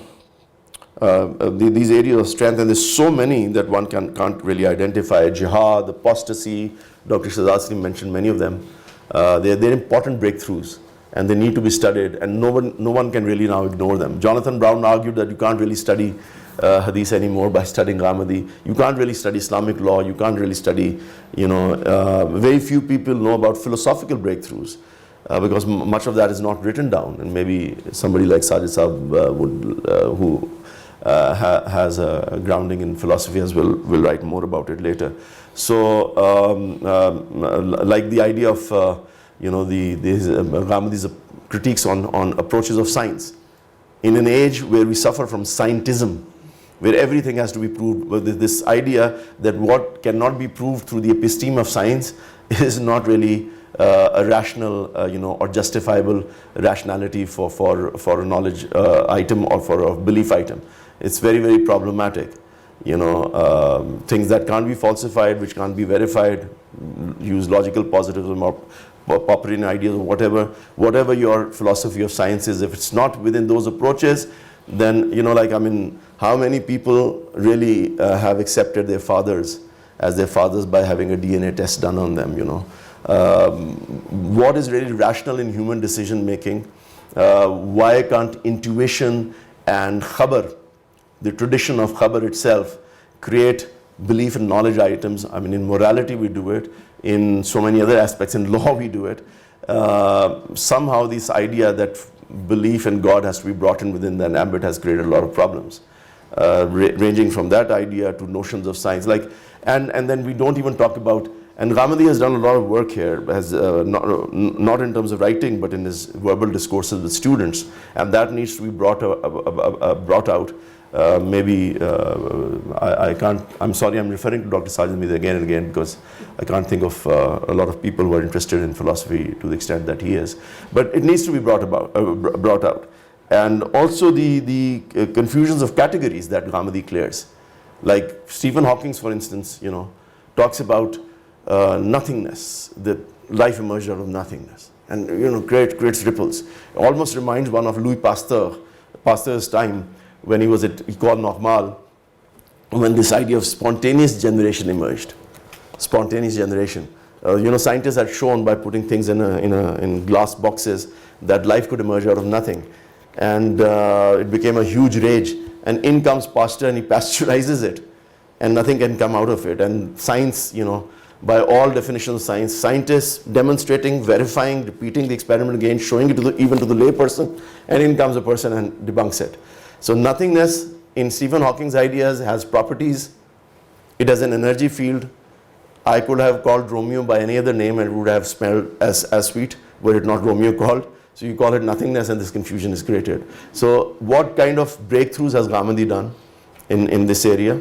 of strength, and there's so many that one can't really identify: jihad, apostasy. Dr. Shahzad Salim mentioned many of them. They're important breakthroughs, and they need to be studied, and no one can really now ignore them. Jonathan Brown argued that you can't really study hadith anymore by studying Ghamidi. You can't really study Islamic law. You can't really study, very few people know about philosophical breakthroughs because much of that is not written down. And maybe somebody like Sajid Saab who has a grounding in philosophy as well will write more about it later. So, like the idea of Ghamidi's critiques on approaches of science. in an age where we suffer from scientism, where everything has to be proved, with this idea that what cannot be proved through the episteme of science is not really a rational, or justifiable rationality for a knowledge item or for a belief item. It's very, very problematic. Things that can't be falsified, which can't be verified, use logical positivism or Popperian ideas or whatever your philosophy of science is. If it's not within those approaches, then, how many people really have accepted their fathers as their fathers by having a DNA test done on them, What is really rational in human decision making? Why can't intuition and khabar, the tradition of khabar itself, create belief and knowledge items? In morality we do it, in so many other aspects, in law we do it. Somehow this idea that belief in God has to be brought in within that ambit has created a lot of problems, ranging from that idea to notions of science. And then we don't even talk about, and Ghamidi has done a lot of work here, has not in terms of writing, but in his verbal discourses with students, and that needs to be brought out. I'm sorry, I'm referring to Dr. Sajid Mir again and again because I can't think of a lot of people who are interested in philosophy to the extent that he is. But it needs to be brought out. And also the confusions of categories that Ghamidi clears. Like Stephen Hawking, for instance, talks about nothingness, that life emerged out of nothingness. And, creates ripples. It almost reminds one of Louis Pasteur's time, when he was at École Normale, when this idea of spontaneous generation emerged. Spontaneous generation. Scientists had shown by putting things in glass boxes that life could emerge out of nothing. And it became a huge rage. And in comes Pasteur and he pasteurizes it. And nothing can come out of it. And science, by all definitions of science, scientists demonstrating, verifying, repeating the experiment again, showing it even to the lay person, and in comes a person and debunks it. So nothingness in Stephen Hawking's ideas has properties. It has an energy field. I could have called Romeo by any other name and it would have smelled as sweet, were it not Romeo called. So you call it nothingness and this confusion is created. So what kind of breakthroughs has Ghamidi done in this area?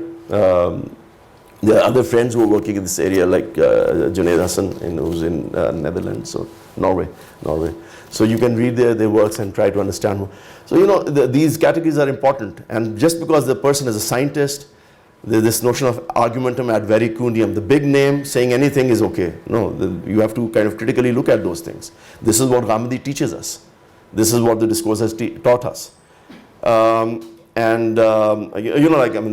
There are other friends who are working in this area, like Junaid Hassan, who's in Netherlands, so Norway. So you can read their works and try to understand more. So, these categories are important. And just because the person is a scientist, there's this notion of argumentum ad vericundium. The big name saying anything is okay. No, you have to kind of critically look at those things. This is what Ghamidi teaches us. This is what the discourse has taught us.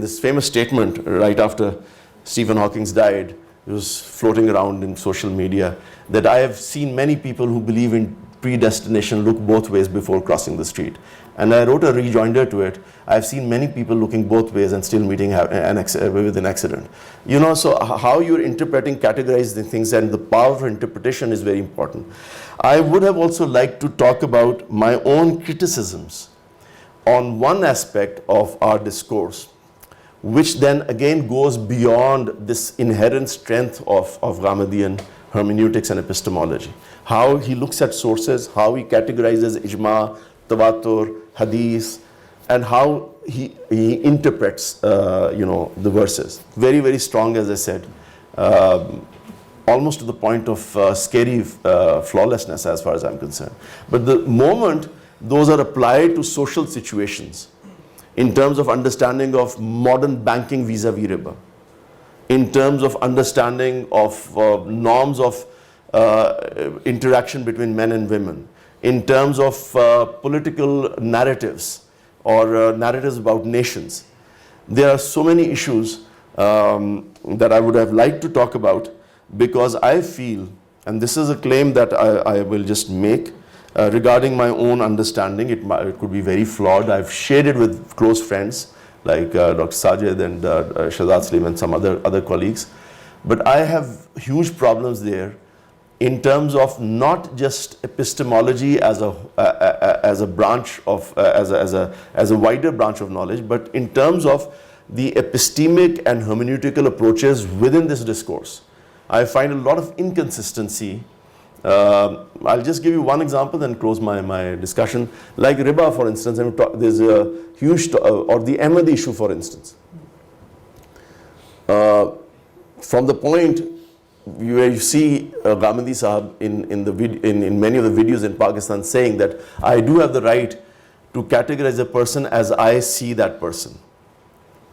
This famous statement right after Stephen Hawking died, it was floating around in social media, that I have seen many people who believe in predestination look both ways before crossing the street. And I wrote a rejoinder to it. I've seen many people looking both ways and still meeting with an accident. So how you're interpreting, categorizing things, and the power of interpretation is very important. I would have also liked to talk about my own criticisms on one aspect of our discourse, which then again goes beyond this inherent strength of Ghamadian hermeneutics and epistemology. How he looks at sources, how he categorizes ijma, tawatur, hadith, and how he interprets the verses. Very, very strong, as I said, almost to the point of scary flawlessness as far as I'm concerned. But the moment those are applied to social situations, in terms of understanding of modern banking vis-a-vis riba, in terms of understanding of norms of interaction between men and women, in terms of political narratives or narratives about nations. There are so many issues that I would have liked to talk about, because I feel, and this is a claim that I will just make, regarding my own understanding, it could be very flawed. I've shared it with close friends like Dr. Sajid and Shahzad Salim and some other colleagues. But I have huge problems there in terms of not just epistemology as a branch of, as a wider branch of knowledge, but in terms of the epistemic and hermeneutical approaches within this discourse. I find a lot of inconsistency I'll just give you one example, then close my discussion. Like riba, for instance, there's a huge, or the Ahmadi issue, for instance. From the point where you see Ghamidi Sahab in many of the videos in Pakistan saying that I do have the right to categorize a person as I see that person,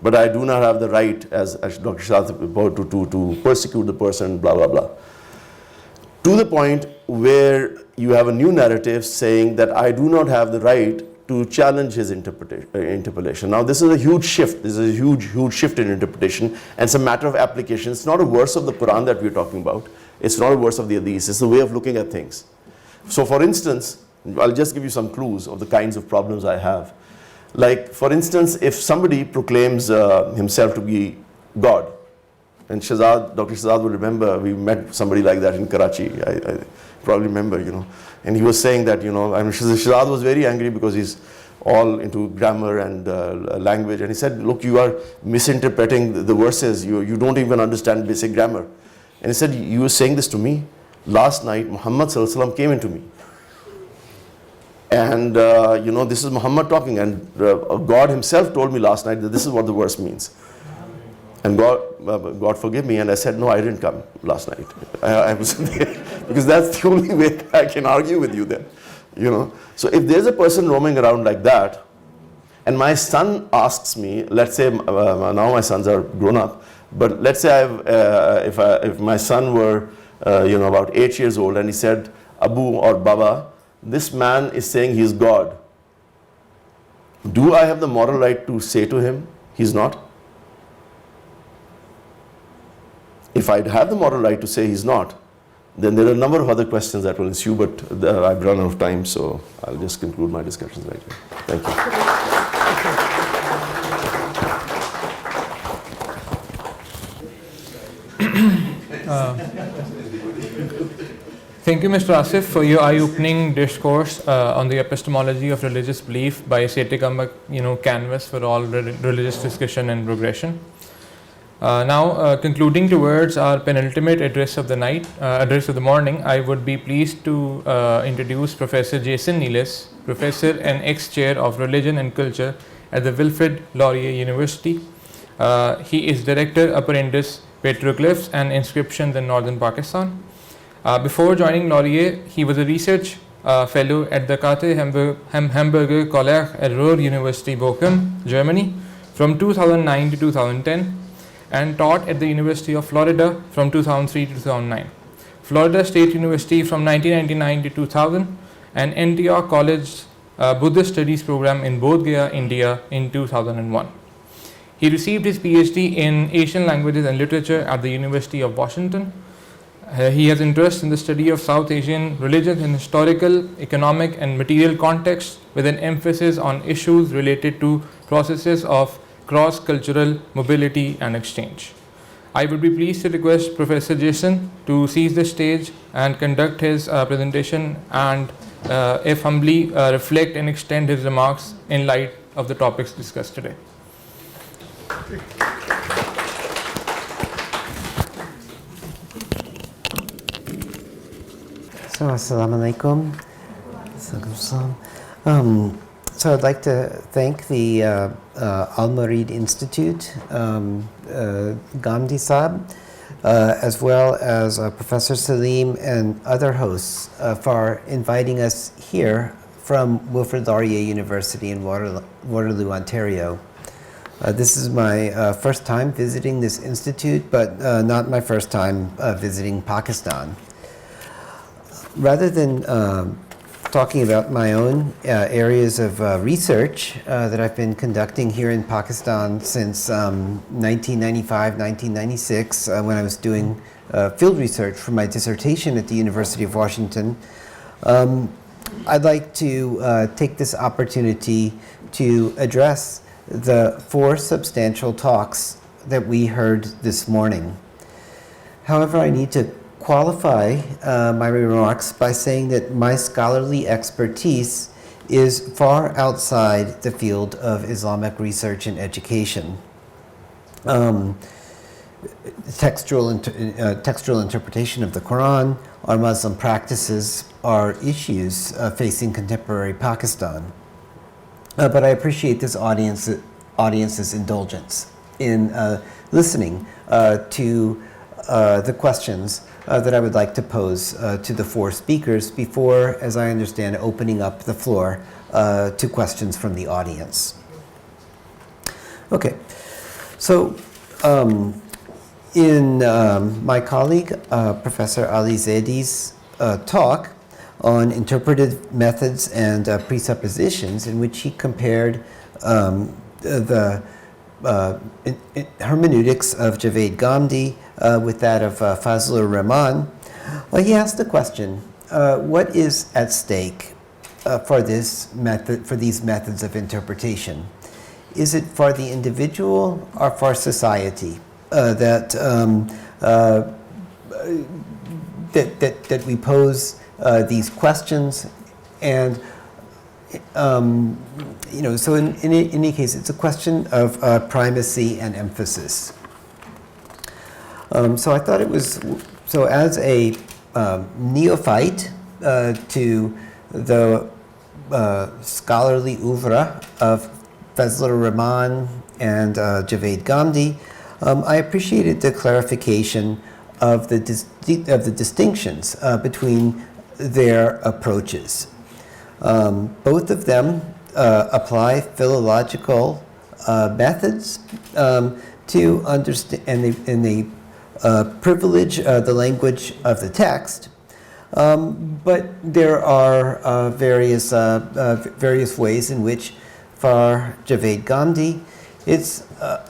but I do not have the right, as Dr. Shah said, to persecute the person, blah, blah, blah. To the point where you have a new narrative saying that I do not have the right to challenge his interpretation. Now this is a huge shift. This is a huge shift in interpretation, and it's a matter of application. It's not a verse of the Quran that we're talking about. It's not a verse of the Hadith. It's a way of looking at things. So for instance, I'll just give you some clues of the kinds of problems I have. Like for instance, if somebody proclaims himself to be God, and Dr. Shahzad will remember, we met somebody like that in Karachi. I probably remember, and he was saying that, Shahzad was very angry because he's all into grammar and language, and he said, look, you are misinterpreting the verses, you don't even understand basic grammar. And he said, you were saying this to me? Last night, Muhammad Sallallahu Alaihi Wasallam came into me. And, this is Muhammad talking, and God himself told me last night that this is what the verse means. And God forgive me, and I said, no, I didn't come last night. I was there, because that's the only way I can argue with you then. So if there's a person roaming around like that, and my son asks me, let's say, now my sons are grown up, but let's say if my son were, about 8 years old, and he said, Abu or Baba, this man is saying he's God. Do I have the moral right to say to him, he's not? If I'd have the moral right to say he's not, then there are a number of other questions that will ensue, but I've run out of time, so I'll just conclude my discussions right here. Thank you. Thank you, Mr. Asif, for your eye-opening discourse on the epistemology of religious belief by setting up a canvas for all religious discussion and progression. Now, concluding towards our penultimate address of the morning, I would be pleased to introduce Professor Jason Nealis, Professor and ex-chair of Religion and Culture at the Wilfrid Laurier University. He is Director Apprentice Petroglyphs and Inscriptions in Northern Pakistan. Before joining Laurier, he was a research fellow at the Kate Hamburger College at Ruhr University, Bochum, Germany, from 2009 to 2010. And taught at the University of Florida from 2003 to 2009, Florida State University from 1999 to 2000, and Antioch College Buddhist Studies program in Bodh Gaya, India in 2001. He received his PhD in Asian Languages and Literature at the University of Washington. He has interest in the study of South Asian religions in historical, economic, and material context, with an emphasis on issues related to processes of cross-cultural mobility and exchange. I would be pleased to request Professor Jason to seize the stage and conduct his presentation, and if humbly reflect and extend his remarks in light of the topics discussed today. So, assalamu alaikum. So I'd like to thank the Al-Mawrid Institute, Ghamidi Saab, as well as Professor Salim and other hosts for inviting us here from Wilfrid Laurier University in Waterloo, Ontario. This is my first time visiting this institute, but not my first time visiting Pakistan. Rather than talking about my own areas of research that I've been conducting here in Pakistan since 1995, 1996, when I was doing field research for my dissertation at the University of Washington. I'd like to take this opportunity to address the 4 substantial talks that we heard this morning. However, I need to qualify my remarks by saying that my scholarly expertise is far outside the field of Islamic research and education. textual interpretation of the Quran, or Muslim practices are issues facing contemporary Pakistan. But I appreciate this audience's indulgence in listening to the questions that I would like to pose to the four speakers before, as I understand, opening up the floor to questions from the audience. Okay, so in my colleague, Professor Ali Zaidi's talk on interpretive methods and presuppositions, in which he compared the hermeneutics of Javed Ghamdi with that of Fazlur Rahman, he asked the question, what is at stake for these methods of interpretation? Is it for the individual or for society that we pose these questions? And so in any case, it's a question of primacy and emphasis. So I thought it was, so as a neophyte to the scholarly oeuvre of Fazlur Rahman and Javed Ghamdi, I appreciated the clarification of the distinctions between their approaches. Both of them apply philological methods to understand, and they privilege the language of the text. But there are various ways in which, for Javed Ghamdi, it's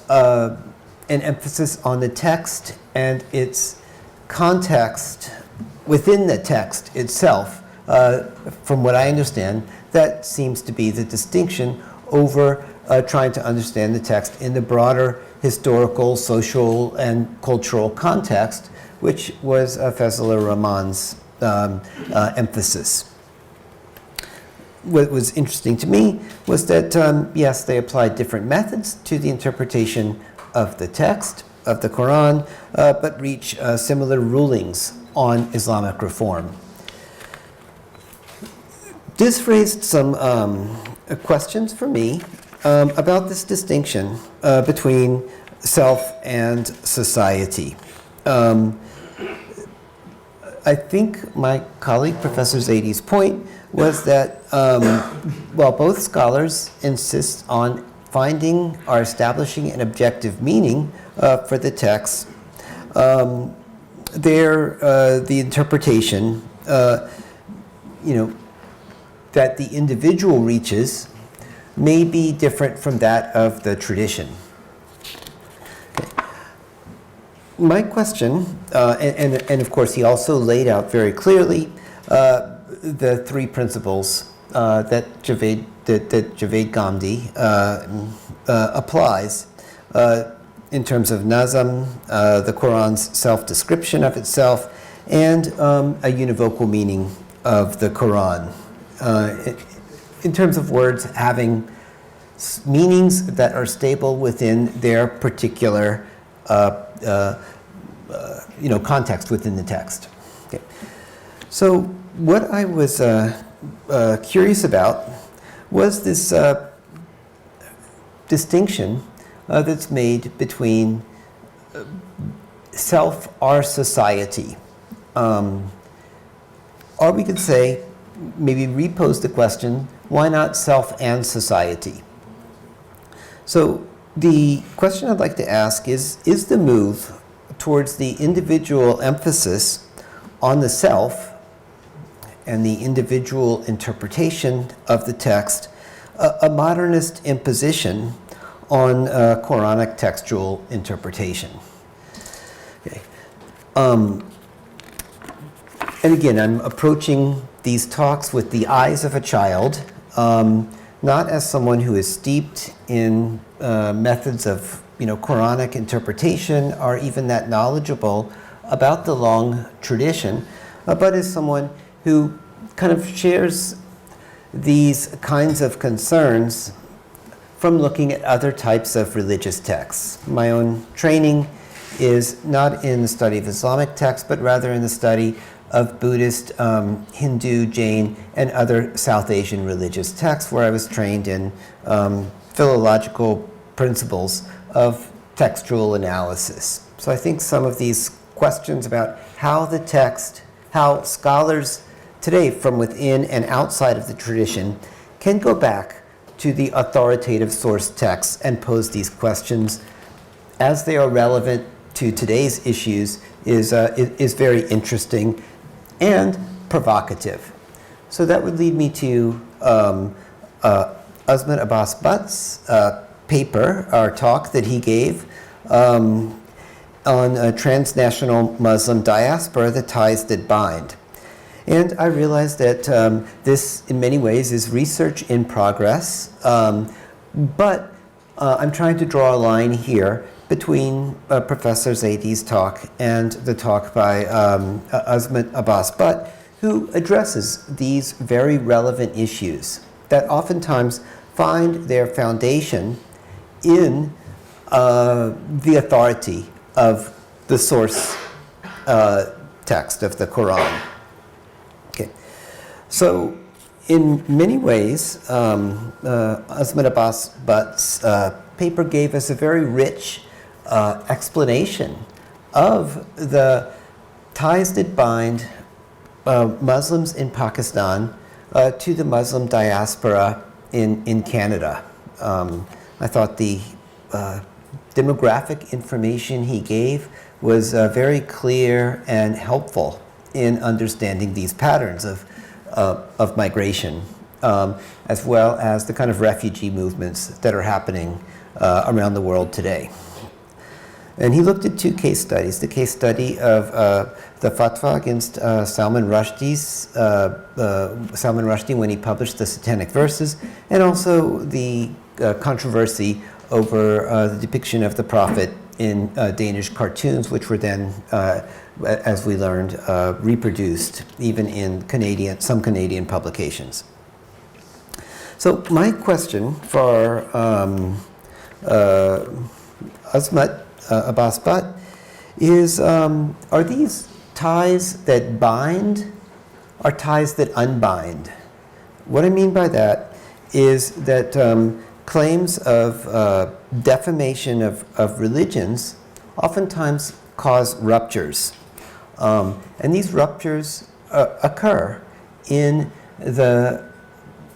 an emphasis on the text and its context within the text itself. From what I understand, that seems to be the distinction over trying to understand the text in the broader historical, social, and cultural context, which was Fazlur Rahman's emphasis. What was interesting to me was that, yes, they applied different methods to the interpretation of the text of the Quran, but reach similar rulings on Islamic reform. This raised some questions for me about this distinction between self and society. I think my colleague, Professor Zaidi's point was that while both scholars insist on finding or establishing an objective meaning for the text, the interpretation, that the individual reaches may be different from that of the tradition. Okay. My question, and of course he also laid out very clearly the three principles that Javed Ghamdi applies in terms of Nazm, the Quran's self-description of itself, and a univocal meaning of the Quran. In terms of words having meanings that are stable within their particular context within the text. Okay. So what I was curious about was this distinction that's made between self or society. Or we could say, maybe repose the question, why not self and society? So the question I'd like to ask is the move towards the individual emphasis on the self and the individual interpretation of the text a modernist imposition on Quranic textual interpretation? Okay. And again, I'm approaching these talks with the eyes of a child, not as someone who is steeped in methods of Quranic interpretation or even that knowledgeable about the long tradition, but as someone who kind of shares these kinds of concerns from looking at other types of religious texts. My own training is not in the study of Islamic texts, but rather in the study of Buddhist, Hindu, Jain, and other South Asian religious texts, where I was trained in philological principles of textual analysis. So I think some of these questions about how the text, how scholars today from within and outside of the tradition can go back to the authoritative source texts and pose these questions as they are relevant to today's issues is very interesting and provocative. So that would lead me to Azmat Abbas Butt's paper, or talk that he gave on transnational Muslim diaspora, the ties that bind. And I realized that this, in many ways, is research in progress, but I'm trying to draw a line here between Professor Zaidi's talk and the talk by Azmat Abbas Butt, who addresses these very relevant issues that oftentimes find their foundation in the authority of the source text of the Quran. Okay, so in many ways, Azmat Abbas Butt's paper gave us a very rich explanation of the ties that bind Muslims in Pakistan to the Muslim diaspora in Canada. I thought the demographic information he gave was very clear and helpful in understanding these patterns of migration, as well as the kind of refugee movements that are happening around the world today. And he looked at two case studies: the case study of the fatwa against Salman Rushdie when he published the Satanic Verses, and also the controversy over the depiction of the Prophet in Danish cartoons, which were then, as we learned, reproduced even in some Canadian publications. So my question for Azmat Abbas Butt is, are these ties that bind or ties that unbind? What I mean by that is that claims of defamation of religions oftentimes cause ruptures. And these ruptures occur in the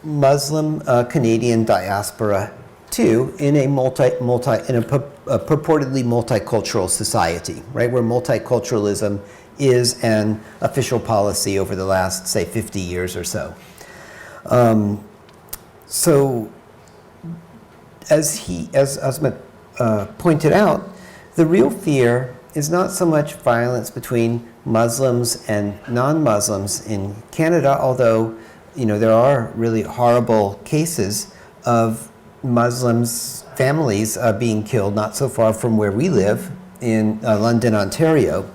Muslim Canadian diaspora too, in a purportedly multicultural society, right, where multiculturalism is an official policy over the last, say, 50 years or so. So, as Azmat pointed out, the real fear is not so much violence between Muslims and non-Muslims in Canada, although there are really horrible cases of Muslims' families being killed not so far from where we live in London, Ontario,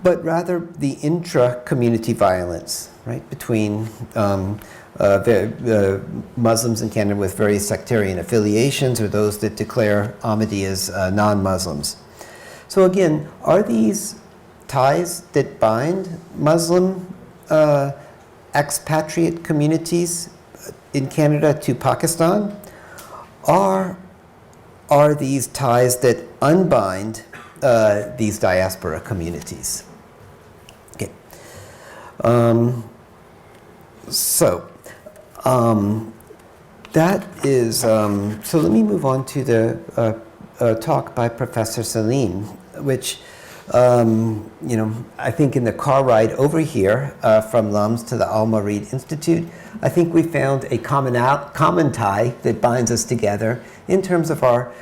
but rather the intra-community violence, right, between the Muslims in Canada with various sectarian affiliations, or those that declare Ahmadi as non-Muslims. So again, are these ties that bind Muslim expatriate communities in Canada to Pakistan, or are these ties that unbind these diaspora communities? Okay. That is, so let me move on to the talk by Professor Salim, which, I think in the car ride over here from LUMS to the Al-Mawrid Institute, I think we found a common tie that binds us together in terms of our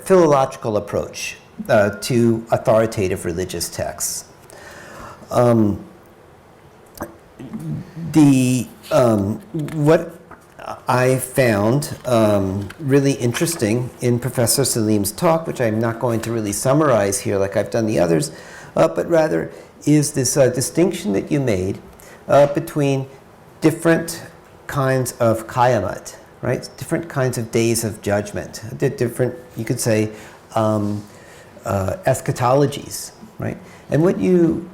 philological approach to authoritative religious texts. What I found really interesting in Professor Salim's talk, which I'm not going to really summarize here like I've done the others, but rather is this distinction that you made between different kinds of qayamat, right? Different kinds of days of judgment, different, you could say, eschatologies, right? And what you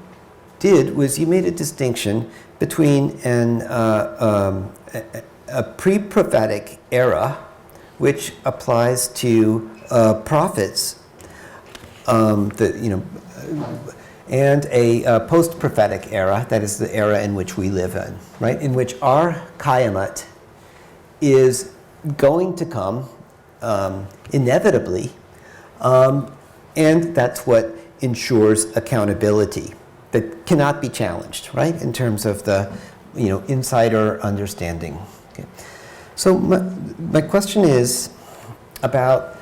did was you made a distinction between a pre-prophetic era, which applies to prophets, and a post-prophetic era, that is the era in which we live in, right? In which our Qiyamah is going to come inevitably, and that's what ensures accountability that cannot be challenged, right? In terms of the, insider understanding. Okay. So my question is about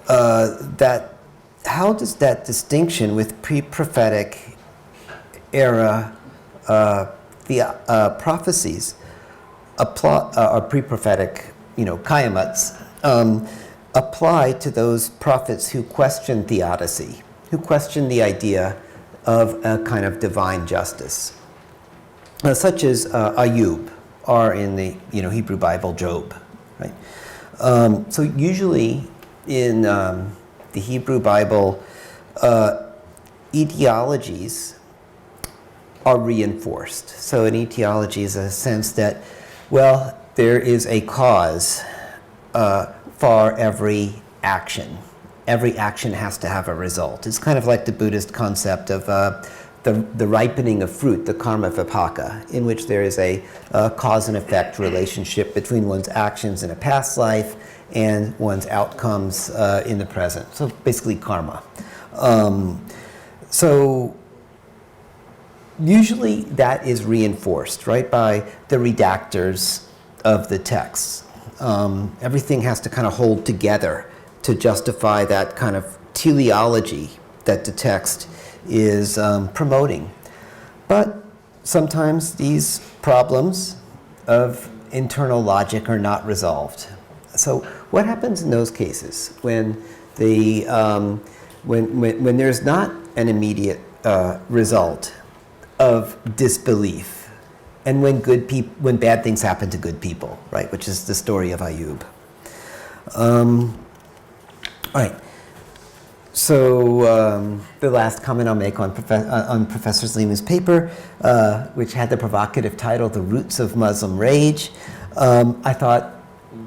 that. How does that distinction with pre-prophetic era prophecies apply, or pre-prophetic, Qiyamats, apply to those prophets who question theodicy, who question the idea of a kind of divine justice, such as Ayub, or in the Hebrew Bible, Job, right? So usually in the Hebrew Bible, etiologies are reinforced. So an etiology is a sense that, well, there is a cause for every action. Every action has to have a result. It's kind of like the Buddhist concept of the ripening of fruit, the karma vipaka, in which there is a cause and effect relationship between one's actions in a past life and one's outcomes in the present. So basically karma. So usually that is reinforced, right, by the redactors of the texts. Everything has to kind of hold together to justify that kind of teleology that the text is promoting. But sometimes these problems of internal logic are not resolved. So what happens in those cases when when there's not an immediate result of disbelief, and when bad things happen to good people, right? Which is the story of Ayub. All right. So the last comment I'll make on Professor Saleem's paper, which had the provocative title, "The Roots of Muslim Rage," I thought,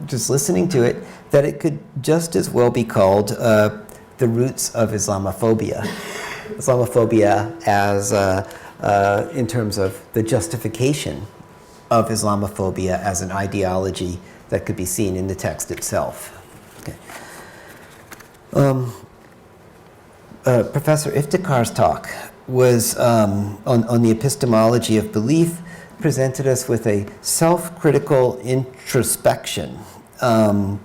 just listening to it, that it could just as well be called "The Roots of Islamophobia." Islamophobia as in terms of the justification of Islamophobia as an ideology that could be seen in the text itself. Okay. Professor Iftikhar's talk was on the epistemology of belief, presented us with a self-critical introspection. And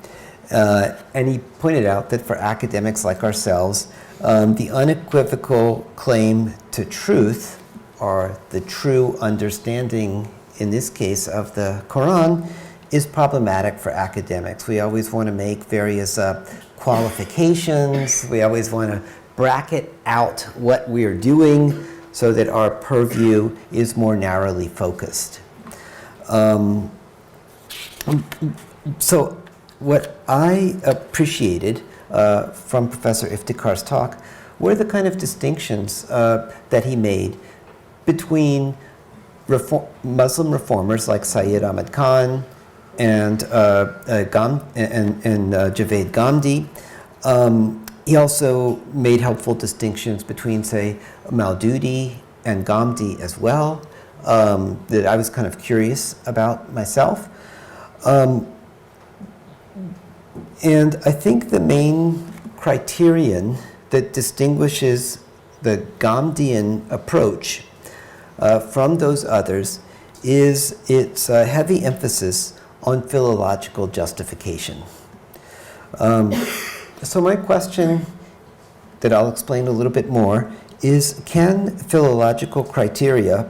he pointed out that for academics like ourselves, the unequivocal claim to truth, or the true understanding, in this case, of the Quran, is problematic for academics. We always want to make various qualifications. We always want to bracket out what we're doing so that our purview is more narrowly focused. So what I appreciated from Professor Iftikhar's talk were the kind of distinctions that he made between Muslim reformers like Sayyid Ahmad Khan and Javed Ghamdi. He also made helpful distinctions between, say, Maududi and Ghamdi as well, that I was kind of curious about myself. And I think the main criterion that distinguishes the Ghamdian approach from those others is its heavy emphasis on philological justification. So my question that I'll explain a little bit more is, can philological criteria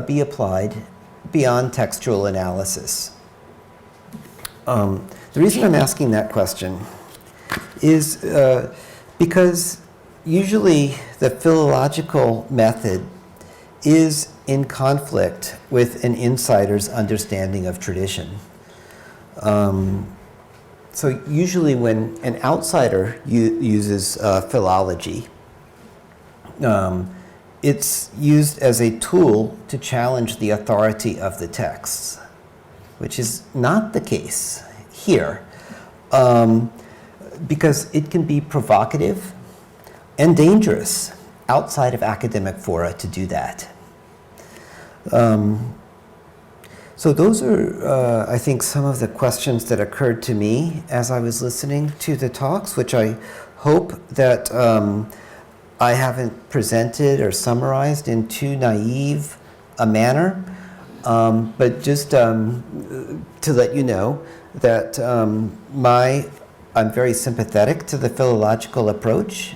be applied beyond textual analysis? The reason I'm asking that question is because usually the philological method is in conflict with an insider's understanding of tradition. So usually when an outsider uses philology, it's used as a tool to challenge the authority of the texts, which is not the case here, because it can be provocative and dangerous outside of academic fora to do that. So those are, I think, some of the questions that occurred to me as I was listening to the talks, which I hope that I haven't presented or summarized in too naive a manner, but just to let you know that I'm very sympathetic to the philological approach.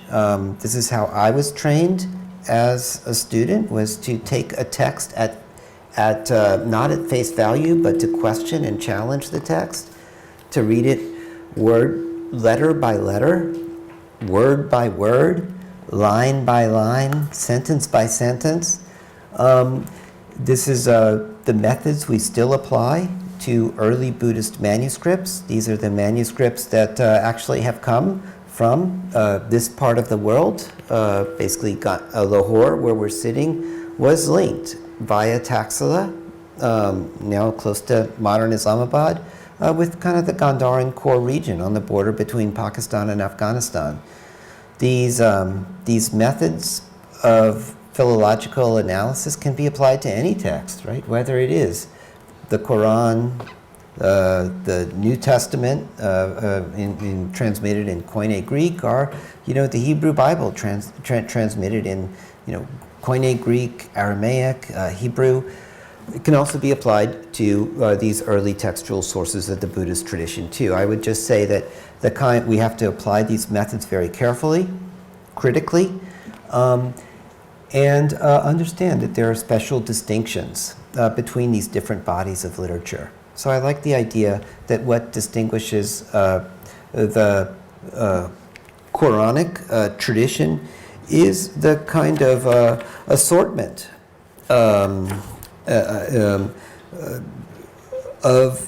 This is how I was trained as a student, was to take a text not at face value, but to question and challenge the text, to read it letter by letter, word by word, line by line, sentence by sentence. This is the methods we still apply to early Buddhist manuscripts. These are the manuscripts that actually have come from this part of the world. Basically, Lahore, where we're sitting, was linked via Taxila, now close to modern Islamabad, with kind of the Gandharan core region on the border between Pakistan and Afghanistan. These methods of philological analysis can be applied to any text, right? Whether it is the Quran, the New Testament transmitted in Koine Greek, or the Hebrew Bible transmitted in Koine Greek, Aramaic, Hebrew. It can also be applied to these early textual sources of the Buddhist tradition too. I would just say that we have to apply these methods very carefully, critically, and understand that there are special distinctions between these different bodies of literature. So I like the idea that what distinguishes the Quranic tradition is the kind of assortment of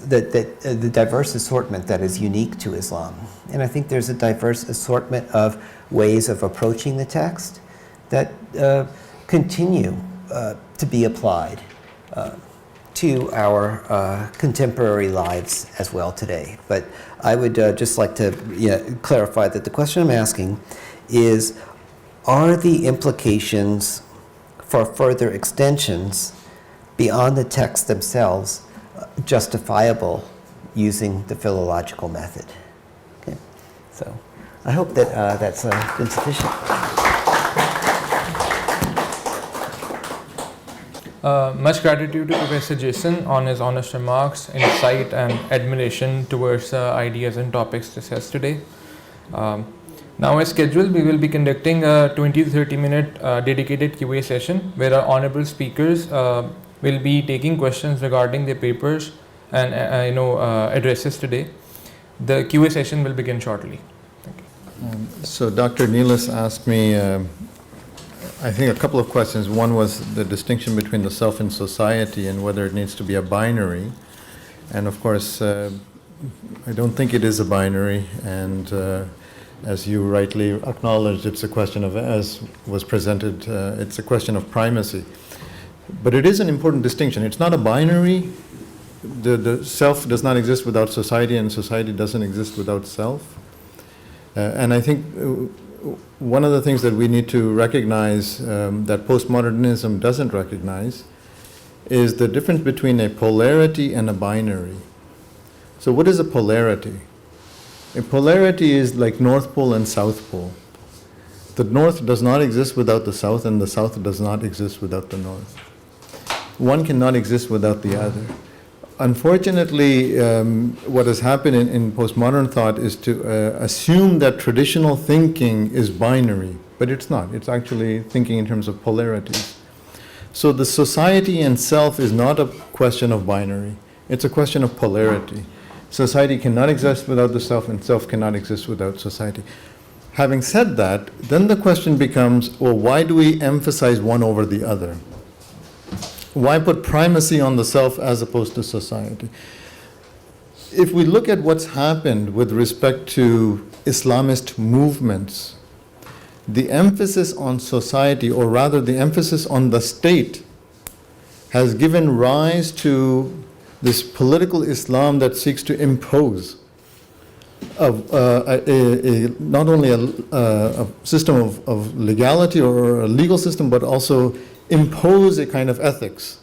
the diverse assortment that is unique to Islam. And I think there's a diverse assortment of ways of approaching the text that continue to be applied to our contemporary lives as well today. But I would just like to clarify that the question I'm asking is, are the implications for further extensions beyond the texts themselves justifiable using the philological method? Okay. So I hope that that's been sufficient. Much gratitude to Professor Jason on his honest remarks, insight, and admiration towards the ideas and topics discussed today. Now, as scheduled, we will be conducting a 20 to 30 minute dedicated QA session where our honorable speakers will be taking questions regarding their papers and addresses today. The QA session will begin shortly. Thank you. So Dr. Neelis asked me, I think, a couple of questions. One was the distinction between the self and society and whether it needs to be a binary. And of course, I don't think it is a binary. And as you rightly acknowledged, it's a question of, as was presented, it's a question of primacy. But it is an important distinction. It's not a binary. The self does not exist without society, and society doesn't exist without self. And I think one of the things that we need to recognize that postmodernism doesn't recognize is the difference between a polarity and a binary. So what is a polarity? A polarity is like North Pole and South Pole. The North does not exist without the South, and the South does not exist without the North. One cannot exist without the other. Unfortunately, what has happened in postmodern thought is to assume that traditional thinking is binary, but it's not. It's actually thinking in terms of polarities. So the society and self is not a question of binary. It's a question of polarity. Society cannot exist without the self, and self cannot exist without society. Having said that, then the question becomes, well, why do we emphasize one over the other? Why put primacy on the self as opposed to society? if we look at what's happened with respect to Islamist movements, the emphasis on society, or rather the emphasis on the state, has given rise to this political Islam that seeks to impose not only a system of legality or a legal system, but also impose a kind of ethics.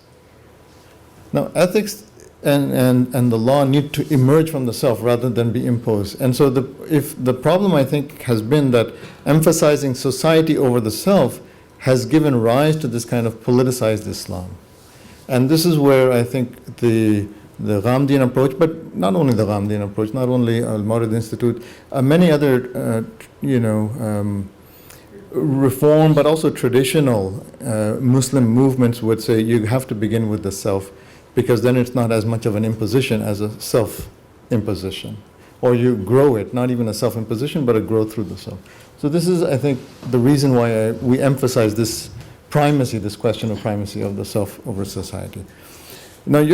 Now, ethics and the law need to emerge from the self rather than be imposed. And so if the problem, I think, has been that emphasizing society over the self has given rise to this kind of politicized Islam. And this is where I think the Ghamdian approach, but not only the Ghamdian approach, not only Al-Mawrid Institute, many other, reform, but also traditional Muslim movements would say you have to begin with the self, because then it's not as much of an imposition as a self-imposition. Or you grow it, not even a self-imposition, but a growth through the self. So this is, I think, the reason why we emphasize this primacy, this question of primacy of the self over society. Now,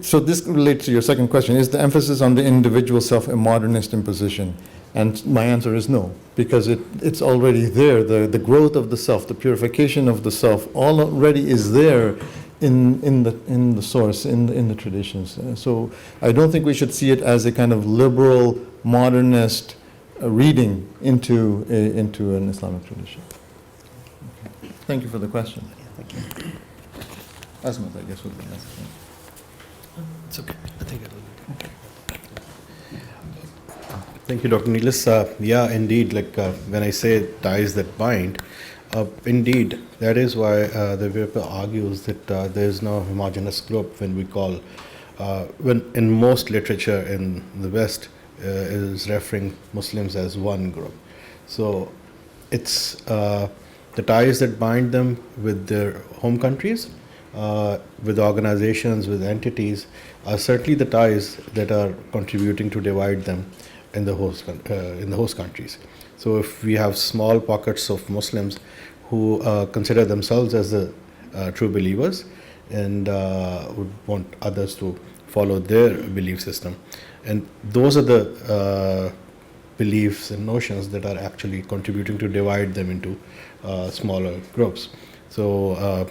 so this relates to your second question. Is the emphasis on the individual self a modernist imposition? And my answer is no, because it's already there. The growth of the self, the purification of the self, already is there in the source, in the traditions. So I don't think we should see it as a kind of liberal, modernist reading into an Islamic tradition. Okay. Thank you for the question. Thank you. Azmat, I guess, would be next. It's okay. I think it'll be. Thank you, Dr. Neelis. Yeah, indeed, like when I say ties that bind, indeed, that is why the paper argues that there is no homogeneous group when we call, when in most literature in the West is referring Muslims as one group. So it's the ties that bind them with their home countries, with organizations, with entities, are certainly the ties that are contributing to divide them in the host countries. So if we have small pockets of Muslims who consider themselves as the true believers and would want others to follow their belief system, and those are the beliefs and notions that are actually contributing to divide them into smaller groups. So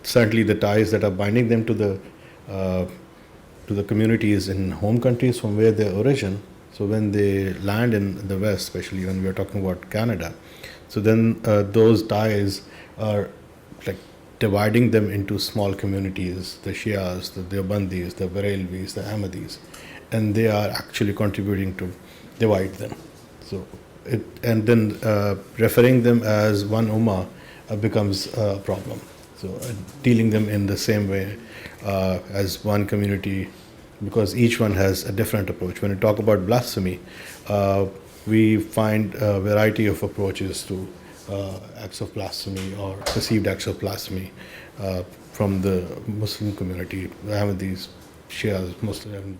certainly the ties that are binding them to the communities in home countries from where they origin. So when they land in the West, especially when we are talking about Canada, so then those ties are like dividing them into small communities, the Shias, the Deobandis, the Barelvis, the Ahmadis, and they are actually contributing to divide them. So and then referring them as one ummah becomes a problem. So dealing them in the same way as one community, because each one has a different approach. When we talk about blasphemy, we find a variety of approaches to acts of blasphemy or perceived acts of blasphemy from the Muslim community, Ahmadis, Shias, Muslim,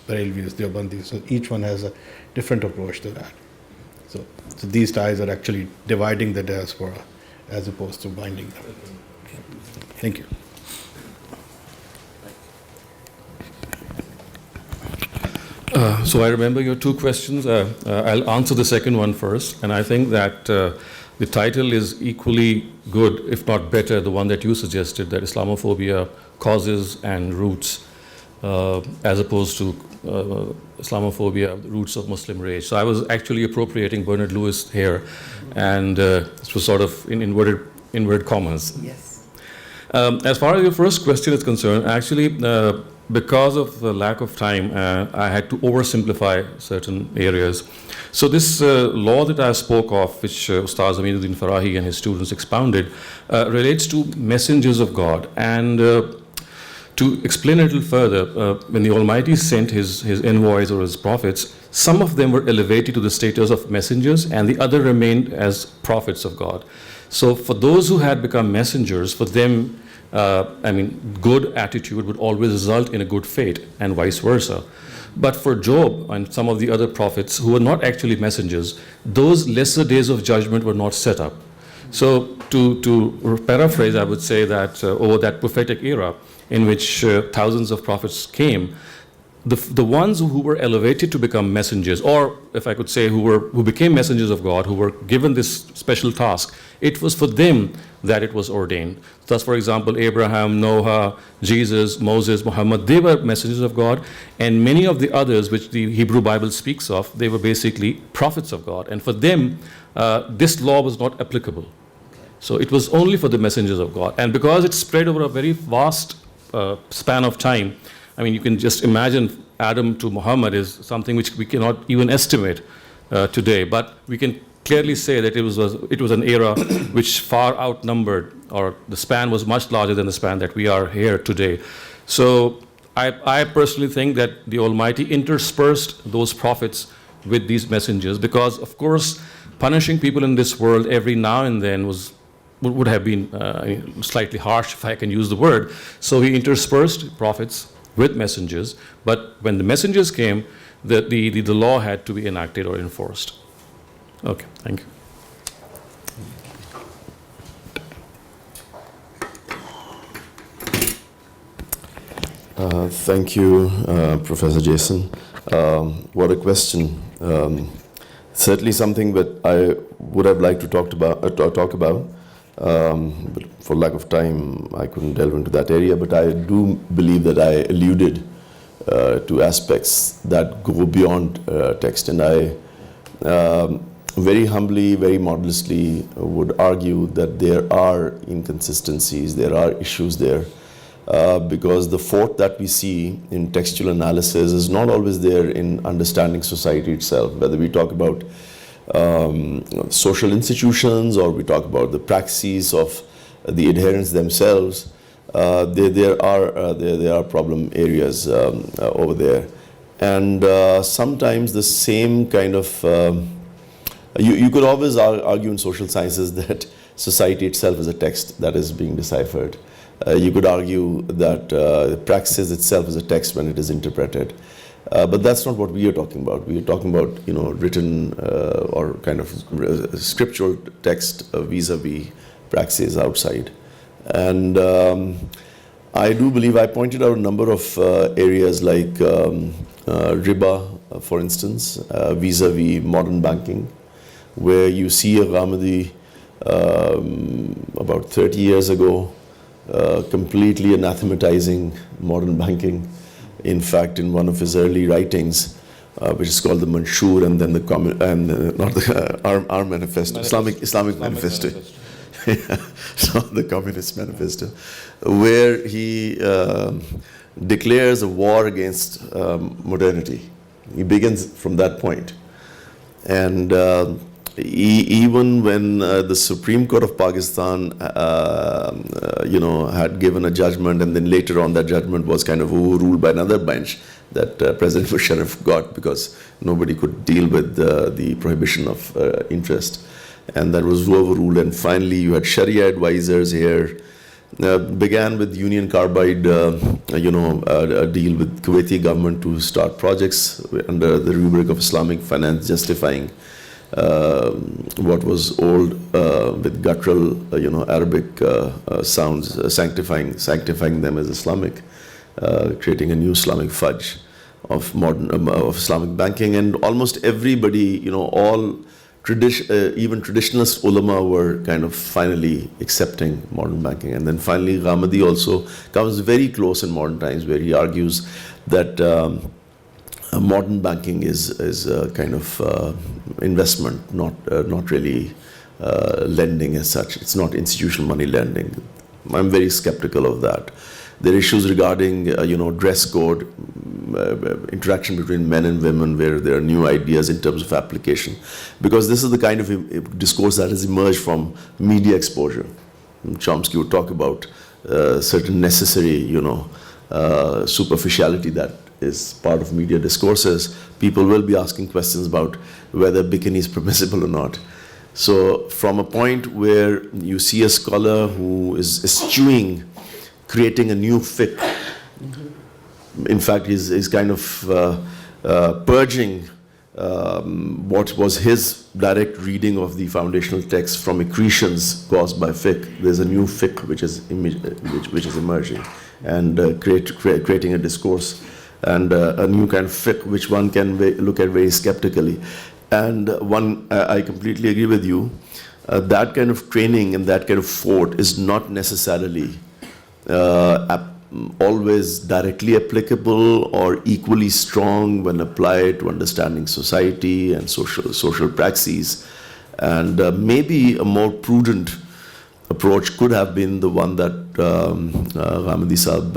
Barelvis, Deobandis. So each one has a different approach to that. So these ties are actually dividing the diaspora as opposed to binding them. Thank you. So I remember your two questions. I'll answer the second one first, and I think that the title is equally good, if not better, the one that you suggested, that Islamophobia causes and roots, as opposed to Islamophobia, the roots of Muslim rage. So I was actually appropriating Bernard Lewis here, and this was sort of in inverted commas. Yes. As far as your first question is concerned, actually, because of the lack of time, I had to oversimplify certain areas. So this law that I spoke of, which Ustaz Aminuddin Farahi and his students expounded, relates to messengers of God. And to explain a little further, when the Almighty sent his envoys or his prophets, some of them were elevated to the status of messengers and the other remained as prophets of God. So for those who had become messengers, for them, good attitude would always result in a good fate, and vice versa. But for Job and some of the other prophets who were not actually messengers, those lesser days of judgment were not set up. So to paraphrase, I would say that over that prophetic era in which thousands of prophets came, the ones who were elevated to become messengers, or if I could say who became messengers of God, who were given this special task, it was for them that it was ordained. Thus, for example, Abraham, Noah, Jesus, Moses, Muhammad, they were messengers of God, and many of the others which the Hebrew Bible speaks of, they were basically prophets of God, and for them, this law was not applicable. So it was only for the messengers of God, and because it spread over a very vast span of time, I mean, you can just imagine Adam to Muhammad is something which we cannot even estimate today. But we can clearly say that it was an era which far outnumbered, or the span was much larger than the span that we are here today. So I personally think that the Almighty interspersed those prophets with these messengers, because, of course, punishing people in this world every now and then would have been slightly harsh, if I can use the word. So he interspersed prophets with messengers, but when the messengers came, the law had to be enacted or enforced. Okay, thank you. Thank you, Professor Jason. What a question. Certainly something that I would have liked to talk about. But for lack of time, I couldn't delve into that area. But I do believe that I alluded to aspects that go beyond text. And I very humbly, very modestly would argue that there are inconsistencies, there are issues there. Because the fault that we see in textual analysis is not always there in understanding society itself, whether we talk about social institutions or we talk about the praxis of the adherents themselves. There are problem areas over there, and sometimes the same kind of you could always argue in social sciences that society itself is a text that is being deciphered. You could argue that praxis itself is a text when it is interpreted. But that's not what we are talking about. We are talking about, written or kind of scriptural text vis-a-vis praxis outside. And I do believe I pointed out a number of areas like riba, for instance, vis-a-vis modern banking, where you see a Ghamidi about 30 years ago completely anathematizing modern banking. In fact, in one of his early writings, which is called the Manshur, and then our manifesto, Islamic manifesto. So the Communist Manifesto, where he declares a war against modernity. He begins from that point. And even when the Supreme Court of Pakistan, had given a judgment, and then later on that judgment was kind of overruled by another bench that President Musharraf got because nobody could deal with the prohibition of interest. And that was overruled, and finally you had Sharia advisors here. Began with Union Carbide, a deal with Kuwaiti government to start projects under the rubric of Islamic finance, justifying what was old with guttural, Arabic sounds, sanctifying them as Islamic, creating a new Islamic fudge of of Islamic banking, and almost everybody, all even traditionalist ulama were kind of finally accepting modern banking. And then finally Ghamidi also comes very close in modern times, where he argues that modern banking is a kind of investment, not really lending as such. It's not institutional money lending. I'm very skeptical of that. There are issues regarding dress code, interaction between men and women, where there are new ideas in terms of application, because this is the kind of discourse that has emerged from media exposure. Chomsky would talk about certain necessary superficiality that is part of media discourses. People will be asking questions about whether bikini is permissible or not. So from a point where you see a scholar who is eschewing creating a new fiqh, in fact he's kind of purging what was his direct reading of the foundational text from accretions caused by fiqh. There's a new fiqh which is emerging, and creating a discourse and a new kind of fiqh which one can look at very skeptically. And I completely agree with you. That kind of training and that kind of fort is not necessarily always directly applicable or equally strong when applied to understanding society and social praxis. And maybe a more prudent approach could have been the one that Ghamidi Saab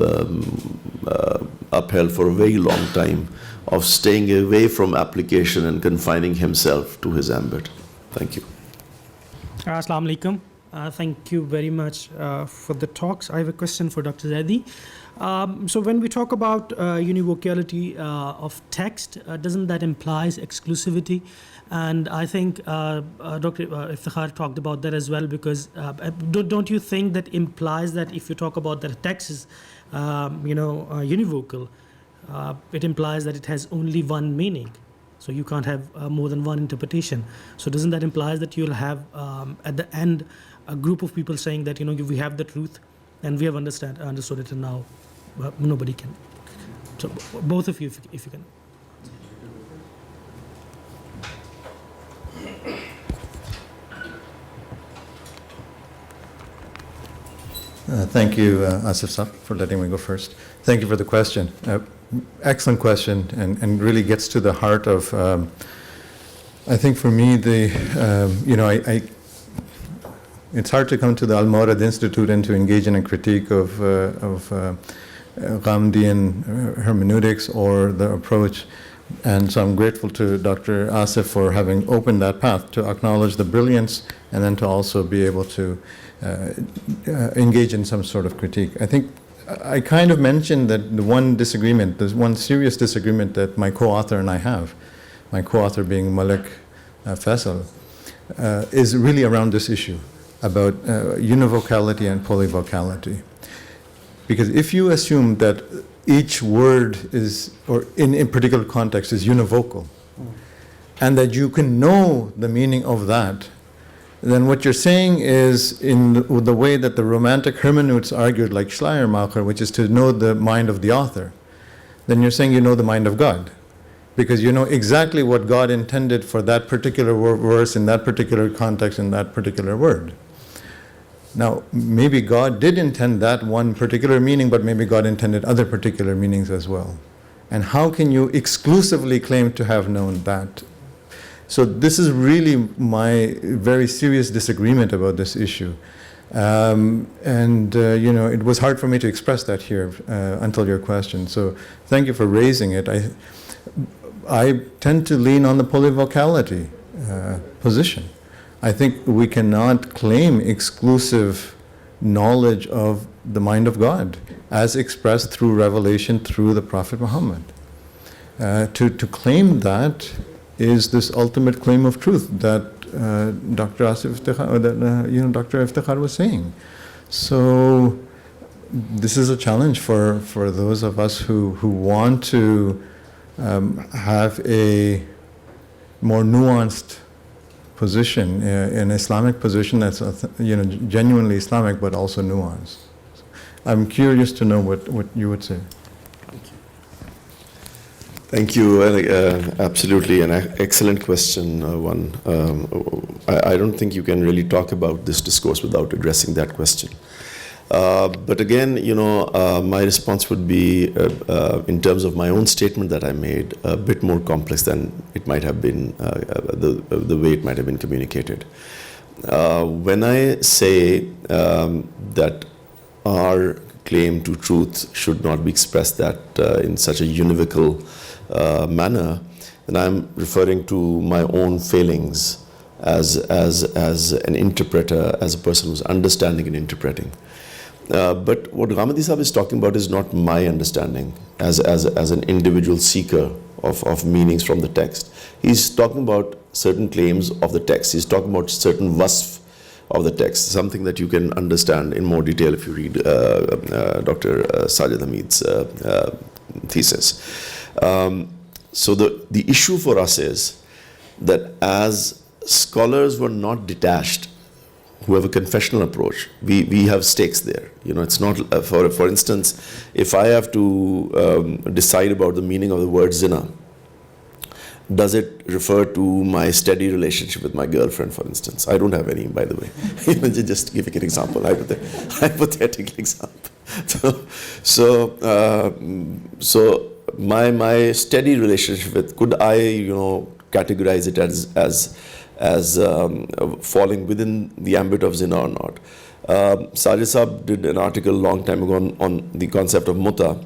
upheld for a very long time, of staying away from application and confining himself to his ambit. Thank you. Assalamu alaikum. Thank you very much for the talks. I have a question for Dr. Zaidi. So when we talk about univocality of text, doesn't that implies exclusivity? And I think Dr. Iftikhar talked about that as well, because don't you think that implies that if you talk about that text is univocal, it implies that it has only one meaning? So you can't have more than one interpretation. So doesn't that imply that you'll have at the end a group of people saying that we have the truth and we have understood it, and now nobody can? So both of you, if you can. Thank you, Asif Saab, for letting me go first. Thank you for the question. Excellent question, and really gets to the heart of, I think for me, it's hard to come to the Al-Mawrid Institute and to engage in a critique of Ghamdian hermeneutics or the approach. And so I'm grateful to Dr. Asif for having opened that path to acknowledge the brilliance and then to also be able to engage in some sort of critique. I think I kind of mentioned that the one disagreement, there's one serious disagreement that my co-author and I have, my co-author being Malik Faisal, is really around this issue about univocality and polyvocality. Because if you assume that each word is, or in a particular context, is univocal, and that you can know the meaning of that, then what you're saying is, in the way that the Romantic hermeneutes argued, like Schleiermacher, which is to know the mind of the author, then you're saying you know the mind of God, because you know exactly what God intended for that particular verse, in that particular context, in that particular word. Now, maybe God did intend that one particular meaning, but maybe God intended other particular meanings as well. And how can you exclusively claim to have known that? So this is really my very serious disagreement about this issue. It was hard for me to express that here until your question. So thank you for raising it. I tend to lean on the polyvocality position. I think we cannot claim exclusive knowledge of the mind of God as expressed through revelation through the Prophet Muhammad. To claim that is this ultimate claim of truth that Dr. Iftikhar was saying. So this is a challenge for those of us who want to have a more nuanced position, an Islamic position that's genuinely Islamic but also nuanced. I'm curious to know what you would say. Thank you. Absolutely, an excellent question. I don't think you can really talk about this discourse without addressing that question. But again, my response would be, in terms of my own statement that I made, a bit more complex than it might have been, the way it might have been communicated. When I say that our claim to truth should not be expressed in such a univocal manner, then I'm referring to my own failings as an interpreter, as a person who's understanding and interpreting. But what Ghamidi Saab is talking about is not my understanding as an individual seeker of meanings from the text. He's talking about certain claims of the text. He's talking about certain wasf of the text, something that you can understand in more detail if you read Dr. Sajid Hamid's thesis. So the issue for us is that as scholars were not detached who have a confessional approach, we have stakes there. You know, it's not, for instance, if I have to decide about the meaning of the word zina, does it refer to my steady relationship with my girlfriend, for instance? I don't have any, by the way. Just giving an example, hypothetical example. So my steady relationship with, could I, categorize it as falling within the ambit of zina or not? Sajid Saab did an article a long time ago on the concept of muta,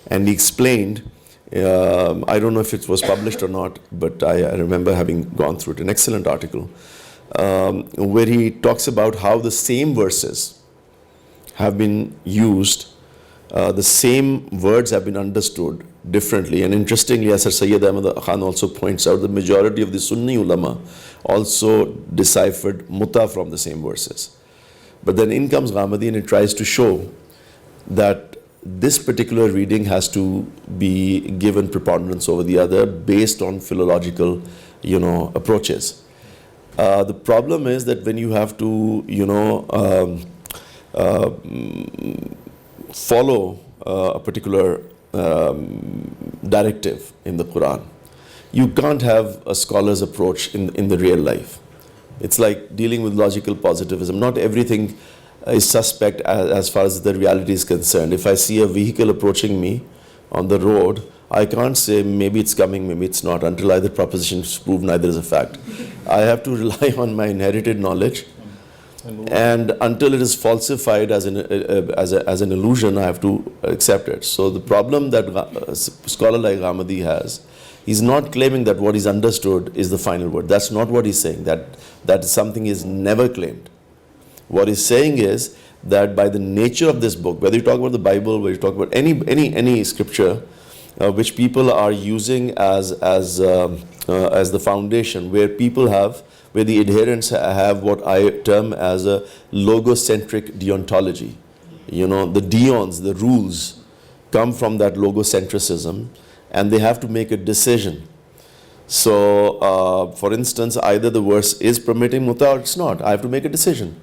and he explained, I don't know if it was published or not, but I remember having gone through it, an excellent article, where he talks about how the same verses have been used, the same words have been understood differently. And interestingly, as Sayyid Ahmad Khan also points out, the majority of the Sunni ulama also deciphered muta from the same verses. But then in comes Ghamidi and it tries to show that this particular reading has to be given preponderance over the other based on philological, approaches. The problem is that when you have to, follow a particular directive in the Quran, you can't have a scholar's approach in the real life. It's like dealing with logical positivism. Not everything is suspect as far as the reality is concerned. If I see a vehicle approaching me on the road, I can't say maybe it's coming, maybe it's not, until either proposition is proved, neither is a fact. I have to rely on my inherited knowledge, and until it is falsified as an illusion, I have to accept it. So the problem that a scholar like Ghamidi has, he's not claiming that what is understood is the final word. That's not what he's saying. That something is never claimed. What he's saying is that by the nature of this book, whether you talk about the Bible, whether you talk about any scripture, which people are using as the foundation, where the adherents have what I term as a logocentric deontology. The deons, the rules, come from that logocentrism, and they have to make a decision. So, for instance, either the verse is permitting muta or it's not. I have to make a decision.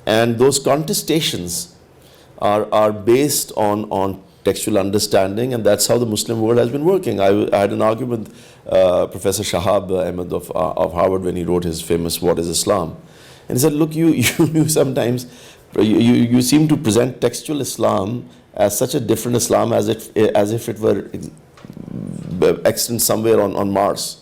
And those contestations are based on textual understanding, and that's how the Muslim world has been working. I had an argument with Professor Shahab Ahmed of Harvard when he wrote his famous "What is Islam?" And he said, look, you sometimes, you seem to present textual Islam as such a different Islam as if it were extant somewhere on Mars.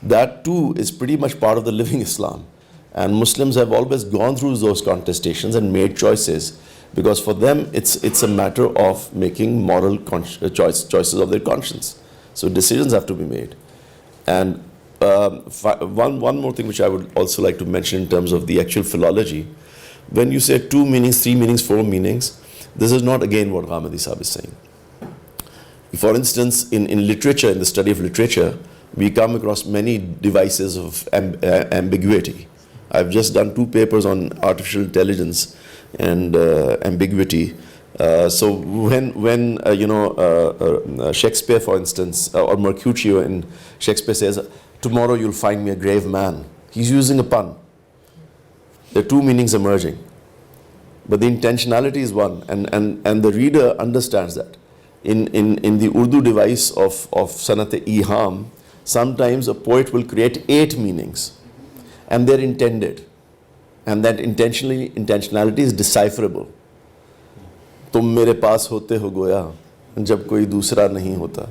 That too is pretty much part of the living Islam. And Muslims have always gone through those contestations and made choices, because for them it's a matter of making moral choices of their conscience. So decisions have to be made. And one more thing which I would also like to mention in terms of the actual philology, when you say 2 meanings, 3 meanings, 4 meanings, this is not again what Ghamidi Sahib is saying. For instance, in literature, in the study of literature, we come across many devices of ambiguity. I've just done 2 papers on artificial intelligence and ambiguity. So when Shakespeare, for instance, or Mercutio in Shakespeare says, tomorrow you'll find me a grave man, he's using a pun. There are 2 meanings emerging. But the intentionality is one, and the reader understands that. In the Urdu device of Sanat-e-Iham, sometimes a poet will create 8 meanings, and they're intended, and that intentionality is decipherable. तुम मेरे पास होते हो गोया जब कोई दूसरा नहीं होता,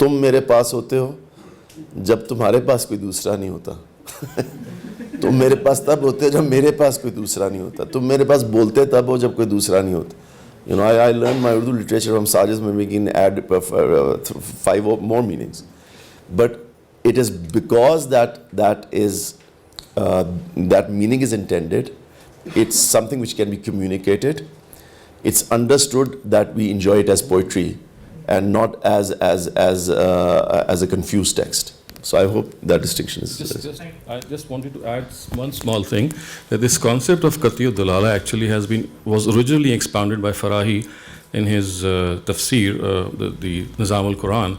तुम मेरे पास होते हो जब तुम्हारे पास कोई दूसरा नहीं होता, तुम मेरे पास तब होते हो जब मेरे पास कोई दूसरा नहीं होता, तुम मेरे पास बोलते तब हो जब कोई दूसरा नहीं होता. I learned my Urdu literature from Sajid where we can add 5 or more meanings. But it is because that meaning is intended, it's something which can be communicated, it's understood that we enjoy it as poetry and not as a confused text. So I hope that distinction is... I just wanted to add one small thing, that this concept of Qat'iyyu Dalala actually was originally expounded by Farahi in his tafsir, the Nizam al-Quran,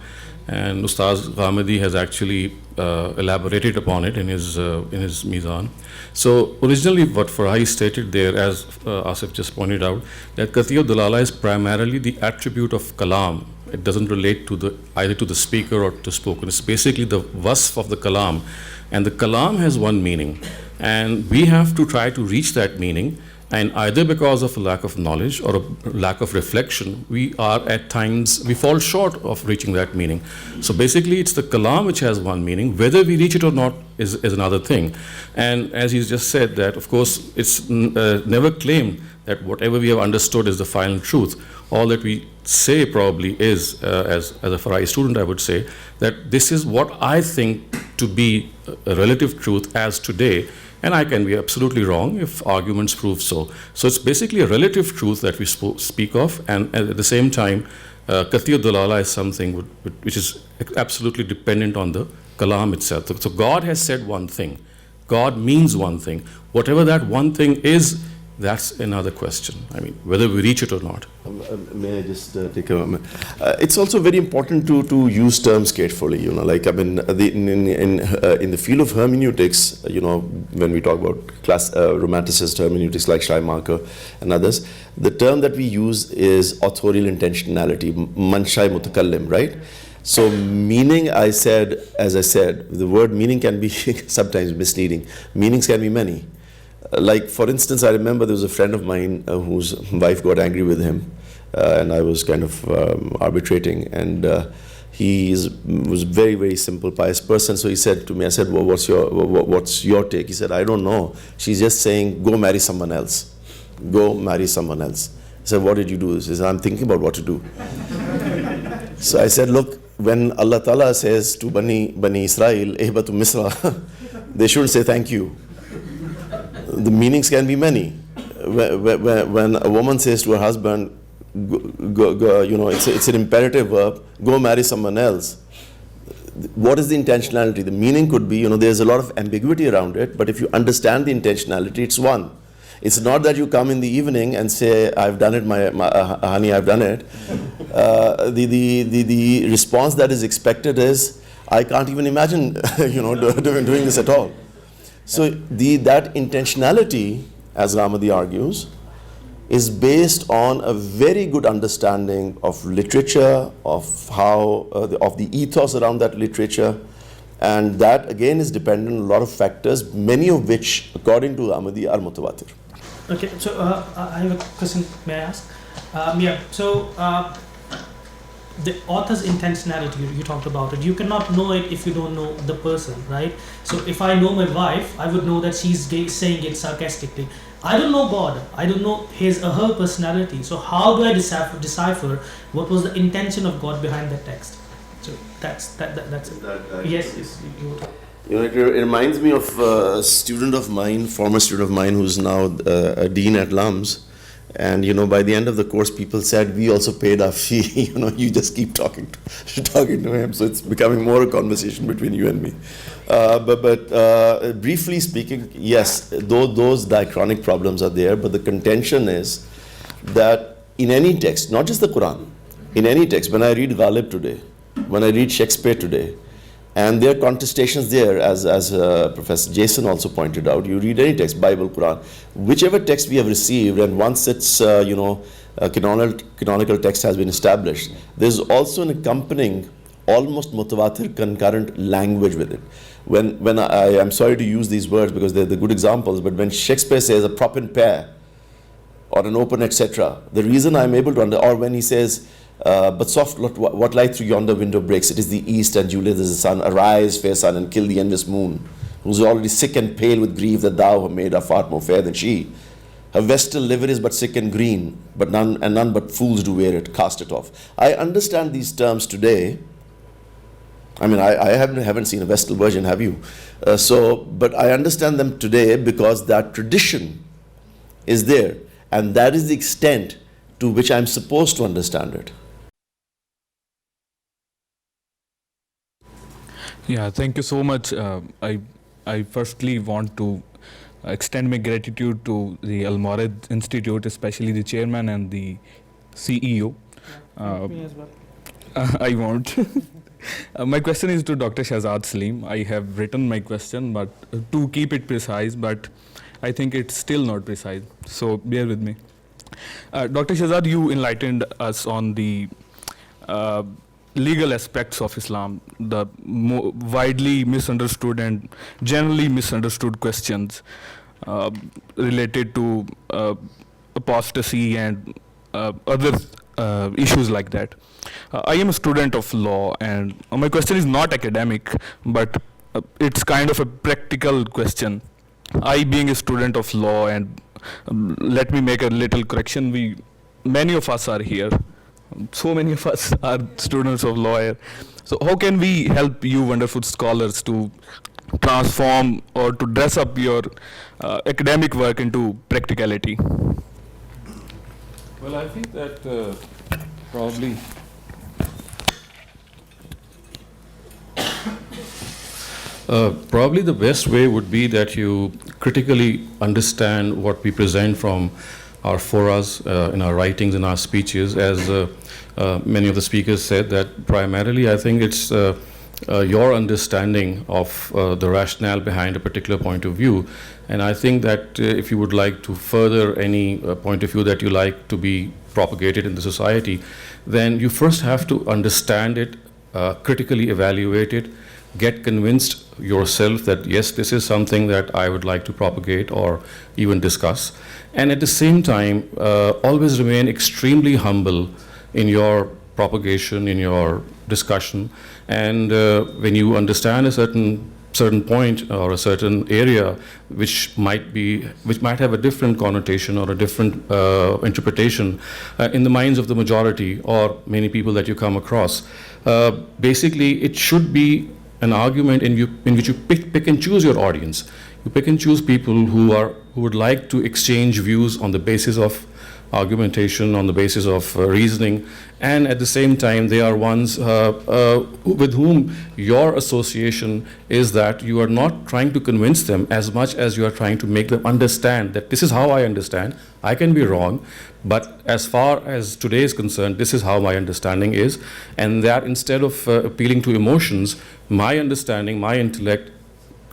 and Ustaz Ghamidi has actually elaborated upon it in his Mizan. So originally what Farhi stated there, as Asif just pointed out, that Qat'iyyu Dalala is primarily the attribute of kalam. It doesn't relate to either to the speaker or to spoken. It's basically the wasf of the kalam, and the kalam has one meaning, and we have to try to reach that meaning. And either because of a lack of knowledge or a lack of reflection, we fall short of reaching that meaning. So basically, it's the kalam which has one meaning. Whether we reach it or not is another thing. And as he's just said, that of course, it's never claimed that whatever we have understood is the final truth. All that we say probably is, as a Farai student, I would say, that this is what I think to be a relative truth as today. And I can be absolutely wrong if arguments prove so. So it's basically a relative truth that we speak of, and at the same time, Qat'iyyu Dalala is something which is absolutely dependent on the kalam itself. So God has said one thing. God means one thing. Whatever that one thing is, that's another question. I mean, whether we reach it or not. May I just take a moment? It's also very important to use terms carefully. Like I mean, in the field of hermeneutics, when we talk about romanticist hermeneutics like Schleiermacher and others, the term that we use is authorial intentionality, manshai mutakallim, right? So meaning, as I said, the word meaning can be sometimes misleading. Meanings can be many. Like, for instance, I remember there was a friend of mine whose wife got angry with him, and I was kind of arbitrating, and he was very, very simple, pious person. So he said to me, I said, well, what's your take? He said, I don't know. She's just saying, go marry someone else. Go marry someone else. I said, what did you do? He said, I'm thinking about what to do. So I said, look, when Allah Ta'ala says to Bani Israel, Ehbatu Misra, they shouldn't say thank you. The meanings can be many. When a woman says to her husband, it's an imperative verb, go marry someone else. What is the intentionality? The meaning could be, there's a lot of ambiguity around it, but if you understand the intentionality, it's one. It's not that you come in the evening and say, I've done it, honey, I've done it. The response that is expected is, I can't even imagine, doing this at all. So that intentionality, as Ramadi argues, is based on a very good understanding of literature, of how of the ethos around that literature, and that again is dependent on a lot of factors, many of which, according to Ramadi, are mutawatir. Okay, so I have a question. May I ask? The author's intentionality, you talked about it. You cannot know it if you don't know the person, right? So if I know my wife, I would know that she's saying it sarcastically. I don't know God. I don't know his or her personality. So how do I decipher what was the intention of God behind that text? So that's it. Yes. It reminds me of a student of mine, former student of mine, who's now a dean at LUMS. And by the end of the course, people said, we also paid our fee. You just keep talking to him. So it's becoming more a conversation between you and me. But briefly speaking, yes, those diachronic problems are there. But the contention is that in any text, not just the Quran, in any text, when I read Ghalib today, when I read Shakespeare today, and there are contestations there, as Professor Jason also pointed out. You read any text, Bible, Quran, whichever text we have received, and once its canonical text has been established, there's also an accompanying, almost mutawatir concurrent language with it. When I'm sorry to use these words because they're the good examples, but when Shakespeare says a prop and pair, or an open, etc., the reason I'm able to or when he says, but soft, what light through yonder window breaks? It is the east, and Juliet is the sun. Arise, fair sun, and kill the envious moon, who's already sick and pale with grief that thou have made her far more fair than she. Her vestal liver is but sick and green, but none but fools do wear it. Cast it off. I understand these terms today. I mean, I haven't seen a Vestal version, have you? But I understand them today because that tradition is there, and that is the extent to which I'm supposed to understand it. Yeah, thank you so much. I firstly want to extend my gratitude to the Al-Mawrid Institute, especially the chairman and the CEO. Me as well. I won't. My question is to Dr. Shahzad Salim. I have written my question, but to keep it precise, but I think it's still not precise. So bear with me. Dr. Shahzad, you enlightened us on the legal aspects of Islam, the widely misunderstood and generally misunderstood questions related to apostasy and other issues like that. I am a student of law, and my question is not academic, but it's kind of a practical question. I, being a student of law, and let me make a little correction, many of us are here. So many of us are students of law here. So how can we help you wonderful scholars to transform or to dress up your academic work into practicality? Well, I think that probably probably the best way would be that you critically understand what we present from our forums, in our writings, in our speeches. As many of the speakers said, that primarily I think it's your understanding of the rationale behind a particular point of view. And I think that if you would like to further any point of view that you like to be propagated in the society, then you first have to understand it, critically evaluate it, get convinced yourself that yes, this is something that I would like to propagate or even discuss. And at the same time, always remain extremely humble in your propagation, in your discussion. And when you understand a certain point or a certain area which might have a different connotation or a different interpretation in the minds of the majority or many people that you come across, basically it should be an argument in which you pick and choose your audience. You pick and choose people who would like to exchange views on the basis of argumentation, on the basis of reasoning, and at the same time they are ones with whom your association is that you are not trying to convince them as much as you are trying to make them understand that this is how I understand. I can be wrong, but as far as today is concerned, this is how my understanding is, and that instead of appealing to emotions, my understanding, my intellect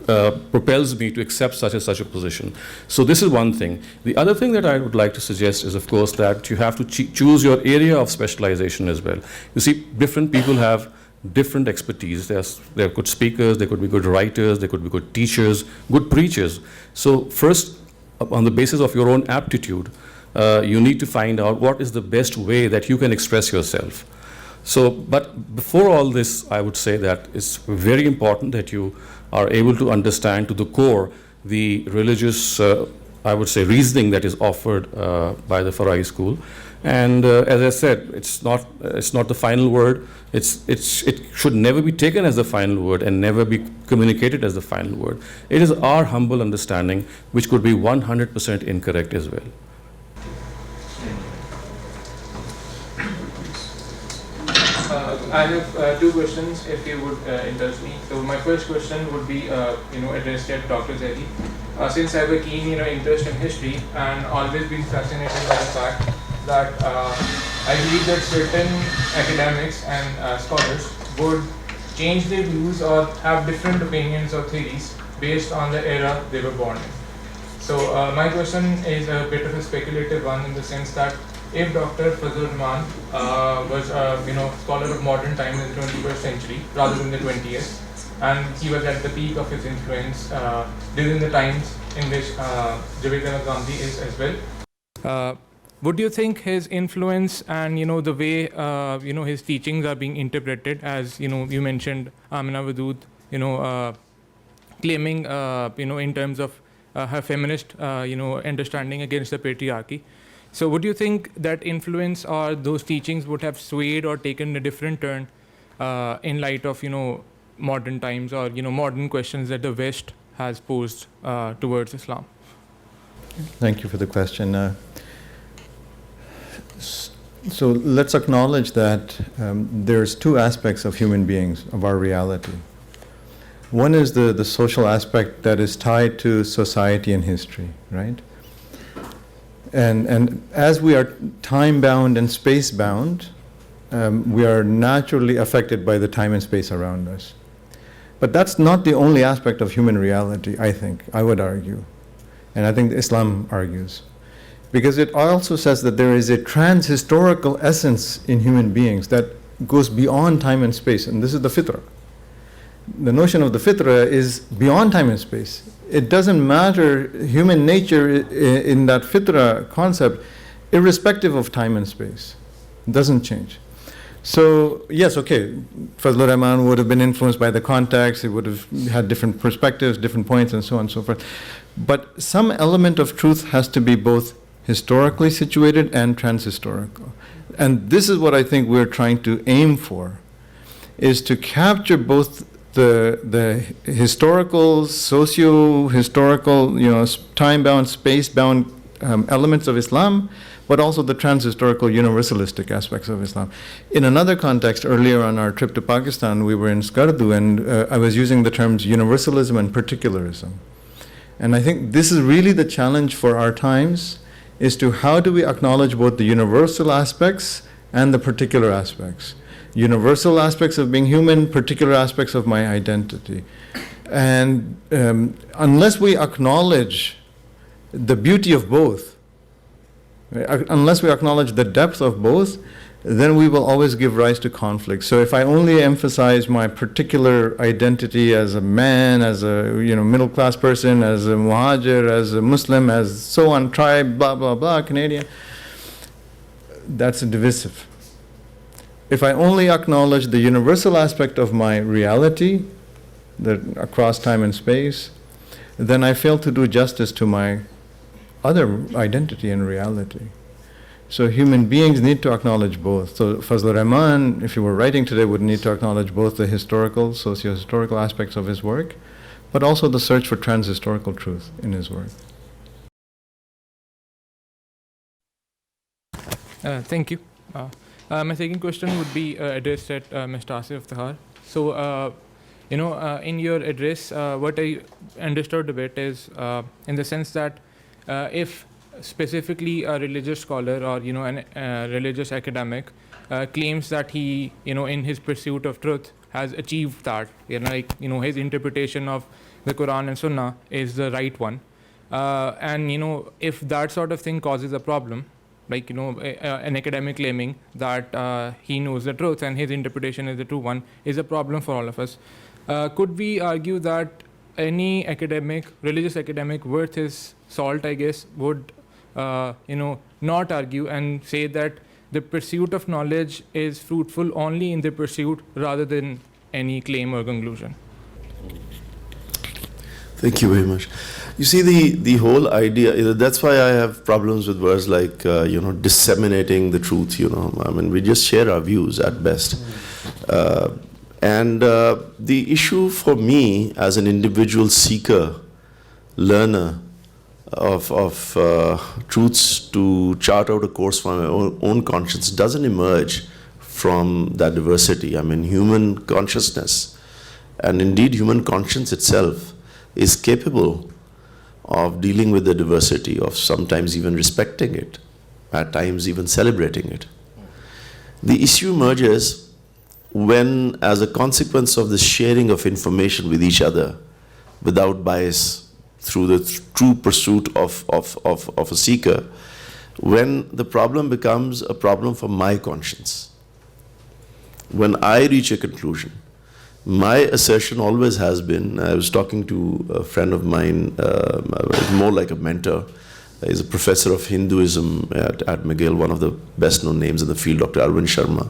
propels me to accept such a position. So this is one thing. The other thing that I would like to suggest is, of course, that you have to choose your area of specialization as well. You see, different people have different expertise. There are good speakers, there could be good writers, there could be good teachers, good preachers. So first, on the basis of your own aptitude, you need to find out what is the best way that you can express yourself. So, but before all this, I would say that it's very important that you are able to understand to the core the religious, I would say, reasoning that is offered by the Farai school. And as I said, it's not the final word. It should never be taken as the final word and never be communicated as the final word. It is our humble understanding, which could be 100% incorrect as well. I have two questions, if you would indulge me. So my first question would be, addressed at Dr. Zaidi. Since I have a keen, interest in history and always been fascinated by the fact that I believe that certain academics and scholars would change their views or have different opinions or theories based on the era they were born in. So my question is a bit of a speculative one, in the sense that if Dr. Fazlur Rahman was scholar of modern times in the 21st century rather than the 20th, and he was at the peak of his influence during the times in which Javed Ahmed Gandhi is as well, would you think his influence and the way his teachings are being interpreted, as you mentioned Amina Wadood claiming in terms of her feminist understanding against the patriarchy? So would you think that influence or those teachings would have swayed or taken a different turn in light of modern times or modern questions that the West has posed towards Islam? Thank you for the question. So let's acknowledge that there's two aspects of human beings, of our reality. One is the social aspect that is tied to society and history, right? And as we are time-bound and space-bound, we are naturally affected by the time and space around us. But that's not the only aspect of human reality, I would argue. And I think Islam argues. Because it also says that there is a trans-historical essence in human beings that goes beyond time and space, and this is the fitrah. The notion of the fitrah is beyond time and space. It doesn't matter, human nature in that fitrah concept, irrespective of time and space, doesn't change. So, yes, okay, Fazlur Rahman would have been influenced by the context, he would have had different perspectives, different points, and so on and so forth. But some element of truth has to be both historically situated and transhistorical. And this is what I think we're trying to aim for, is to capture both the historical, socio-historical, time-bound, space-bound elements of Islam, but also the trans-historical universalistic aspects of Islam. In another context, earlier on our trip to Pakistan, we were in Skardu, and I was using the terms universalism and particularism. And I think this is really the challenge for our times, is to how do we acknowledge both the universal aspects and the particular aspects. Universal aspects of being human, particular aspects of my identity. And unless we acknowledge the beauty of both, unless we acknowledge the depth of both, then we will always give rise to conflict. So if I only emphasize my particular identity as a man, as a middle class person, as a muhajir, as a Muslim, as so on, tribe, blah, blah, blah, Canadian, that's divisive. If I only acknowledge the universal aspect of my reality, across time and space, then I fail to do justice to my other identity and reality. So human beings need to acknowledge both. So Fazlur Rahman, if he were writing today, would need to acknowledge both the historical, socio-historical aspects of his work, but also the search for trans-historical truth in his work. Thank you. My second question would be addressed at Mr. Asif Iftihar. So, in your address, what I understood a bit is in the sense that if specifically a religious scholar or a religious academic claims that he in his pursuit of truth has achieved that, his interpretation of the Quran and Sunnah is the right one, and if that sort of thing causes a problem, an academic claiming that he knows the truth and his interpretation is the true one, is a problem for all of us. Could we argue that any religious academic worth his salt, I guess, would not argue and say that the pursuit of knowledge is fruitful only in the pursuit rather than any claim or conclusion? Thank you very much. You see, the whole idea, that's why I have problems with words like, disseminating the truth, I mean, we just share our views at best. And the issue for me as an individual seeker, learner of truths to chart out a course for my own conscience doesn't emerge from that diversity. I mean, human consciousness, and indeed human conscience itself, is capable of dealing with the diversity, of sometimes even respecting it, at times even celebrating it. The issue emerges when, as a consequence of the sharing of information with each other, without bias, through the true pursuit of a seeker, when the problem becomes a problem for my conscience. When I reach a conclusion, my assertion always has been, I was talking to a friend of mine, more like a mentor. He's a professor of Hinduism at McGill, one of the best known names in the field, Dr. Arvind Sharma.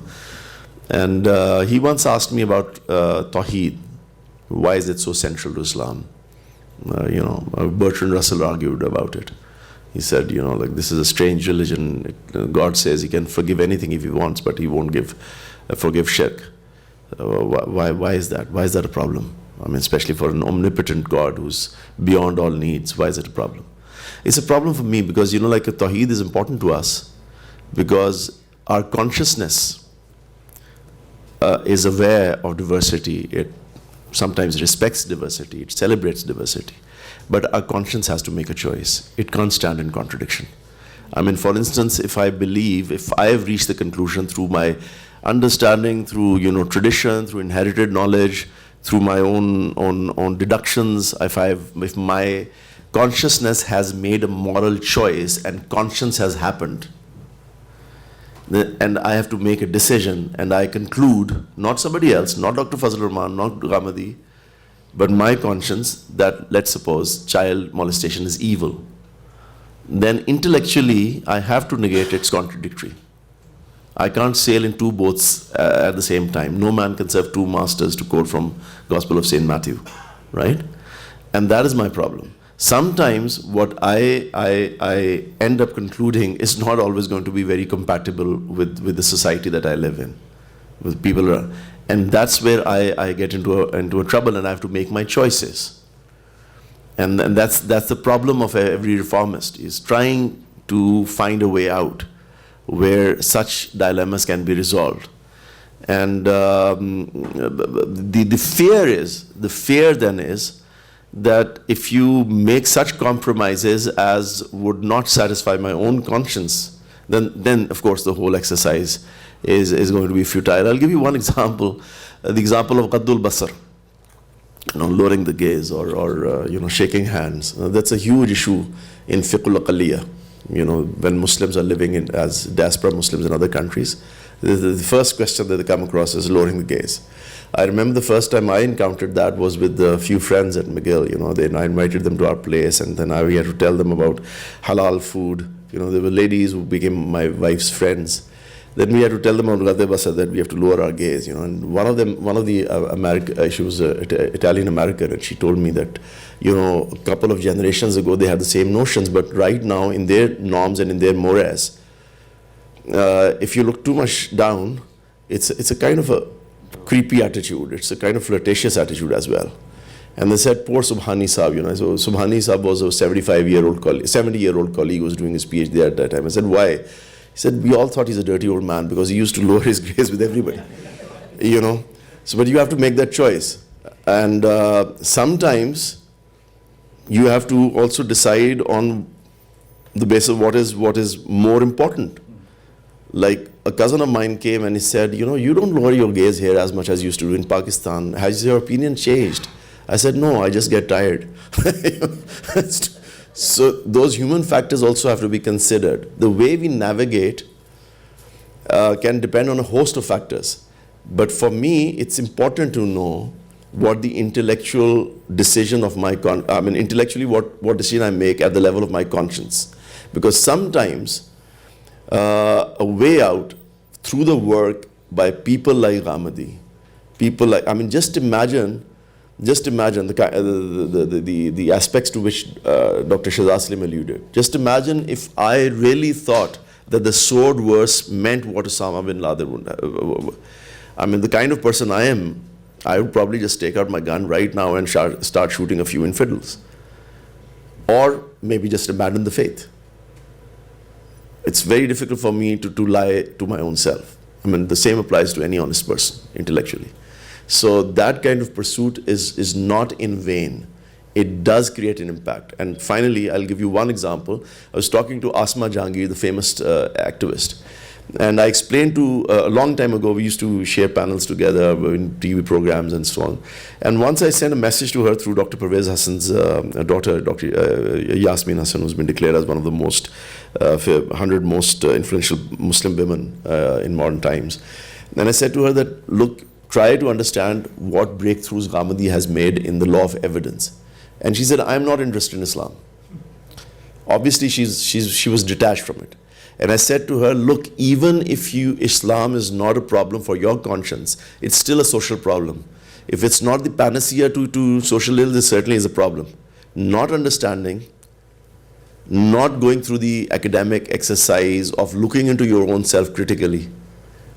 And he once asked me about Tawheed. Why is it so central to Islam? Bertrand Russell argued about it. He said, this is a strange religion. God says he can forgive anything if he wants, but he won't forgive shirk. Why is that? Why is that a problem? I mean, especially for an omnipotent God who's beyond all needs, why is it a problem? It's a problem for me because, a Tawheed is important to us because our consciousness is aware of diversity. It sometimes respects diversity, it celebrates diversity. But our conscience has to make a choice. It can't stand in contradiction. I mean, for instance, if I have reached the conclusion through my understanding through, tradition, through inherited knowledge, through my own deductions. If my consciousness has made a moral choice and conscience has happened, and I have to make a decision, and I conclude, not somebody else, not Dr. Fazlur Rahman, not Ghamidi, but my conscience, that, let's suppose, child molestation is evil, then intellectually I have to negate its contradictory. I can't sail in two boats at the same time. No man can serve two masters, to quote from Gospel of St. Matthew, right? And that is my problem. Sometimes what I end up concluding is not always going to be very compatible with the society that I live in, with people around. And that's where I get into a trouble, and I have to make my choices. And that's the problem of every reformist, is trying to find a way out where such dilemmas can be resolved. And the fear then is that if you make such compromises as would not satisfy my own conscience, then of course the whole exercise is going to be futile. I'll give you one example, the example of Qaddul Basar, lowering the gaze, or shaking hands. That's a huge issue in fiqh al-aqaliyah. When Muslims are living as diaspora Muslims in other countries, the first question that they come across is lowering the gaze. I remember the first time I encountered that was with a few friends at McGill. I invited them to our place, and then we had to tell them about halal food. There were ladies who became my wife's friends. Then we had to tell them on Ghadde Basar that we have to lower our gaze. And one of the she was Italian American, and she told me that, a couple of generations ago they had the same notions, but right now in their norms and in their mores, if you look too much down, it's a kind of a creepy attitude. It's a kind of flirtatious attitude as well. And they said, poor Subhani Saab, so Subhani Saab was a 70-year-old colleague who was doing his PhD at that time. I said, why? He said, we all thought he's a dirty old man because he used to lower his gaze with everybody, So, but you have to make that choice. And sometimes you have to also decide on the basis of what is more important. Like a cousin of mine came and he said, you don't lower your gaze here as much as you used to do in Pakistan. Has your opinion changed? I said, no, I just get tired. So those human factors also have to be considered. The way we navigate can depend on a host of factors. But for me, it's important to know what the intellectual decision of intellectually what decision I make at the level of my conscience. Because sometimes a way out through the work by people like Ghamidi, just imagine the aspects to which Dr. Shahzad Salim alluded. Just imagine if I really thought that the sword verse meant what Osama bin Laden would. The kind of person I am, I would probably just take out my gun right now and start shooting a few infidels. Or maybe just abandon the faith. It's very difficult for me to lie to my own self. The same applies to any honest person, intellectually. So that kind of pursuit is not in vain. It does create an impact. And finally, I'll give you one example. I was talking to Asma Jahangir, the famous activist. And I explained a long time ago, we used to share panels together in TV programs and so on. And once I sent a message to her through Dr. Pervez Hassan's daughter, Dr. Yasmin Hassan, who's been declared as one of the 100 most influential Muslim women in modern times. And I said to her that, look, try to understand what breakthroughs Ghamidi has made in the law of evidence. And she said, I'm not interested in Islam. Obviously, she was detached from it. And I said to her, look, even if Islam is not a problem for your conscience, it's still a social problem. If it's not the panacea to social ills, it certainly is a problem. Not understanding, not going through the academic exercise of looking into your own self critically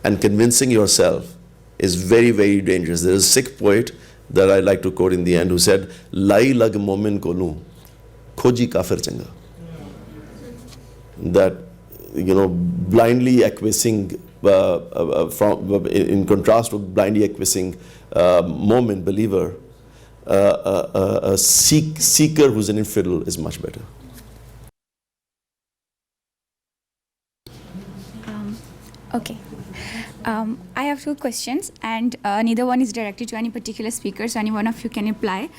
and convincing yourself is very, very dangerous. There is a Sikh poet that I like to quote in the end who said, Lai lag momin ko lu, khoji kafir changa. That, blindly acquiescing, in contrast with blindly acquiescing momin, believer, a seeker who's an infidel is much better. Okay. I have two questions, and neither one is directed to any particular speaker, so any one of you can reply.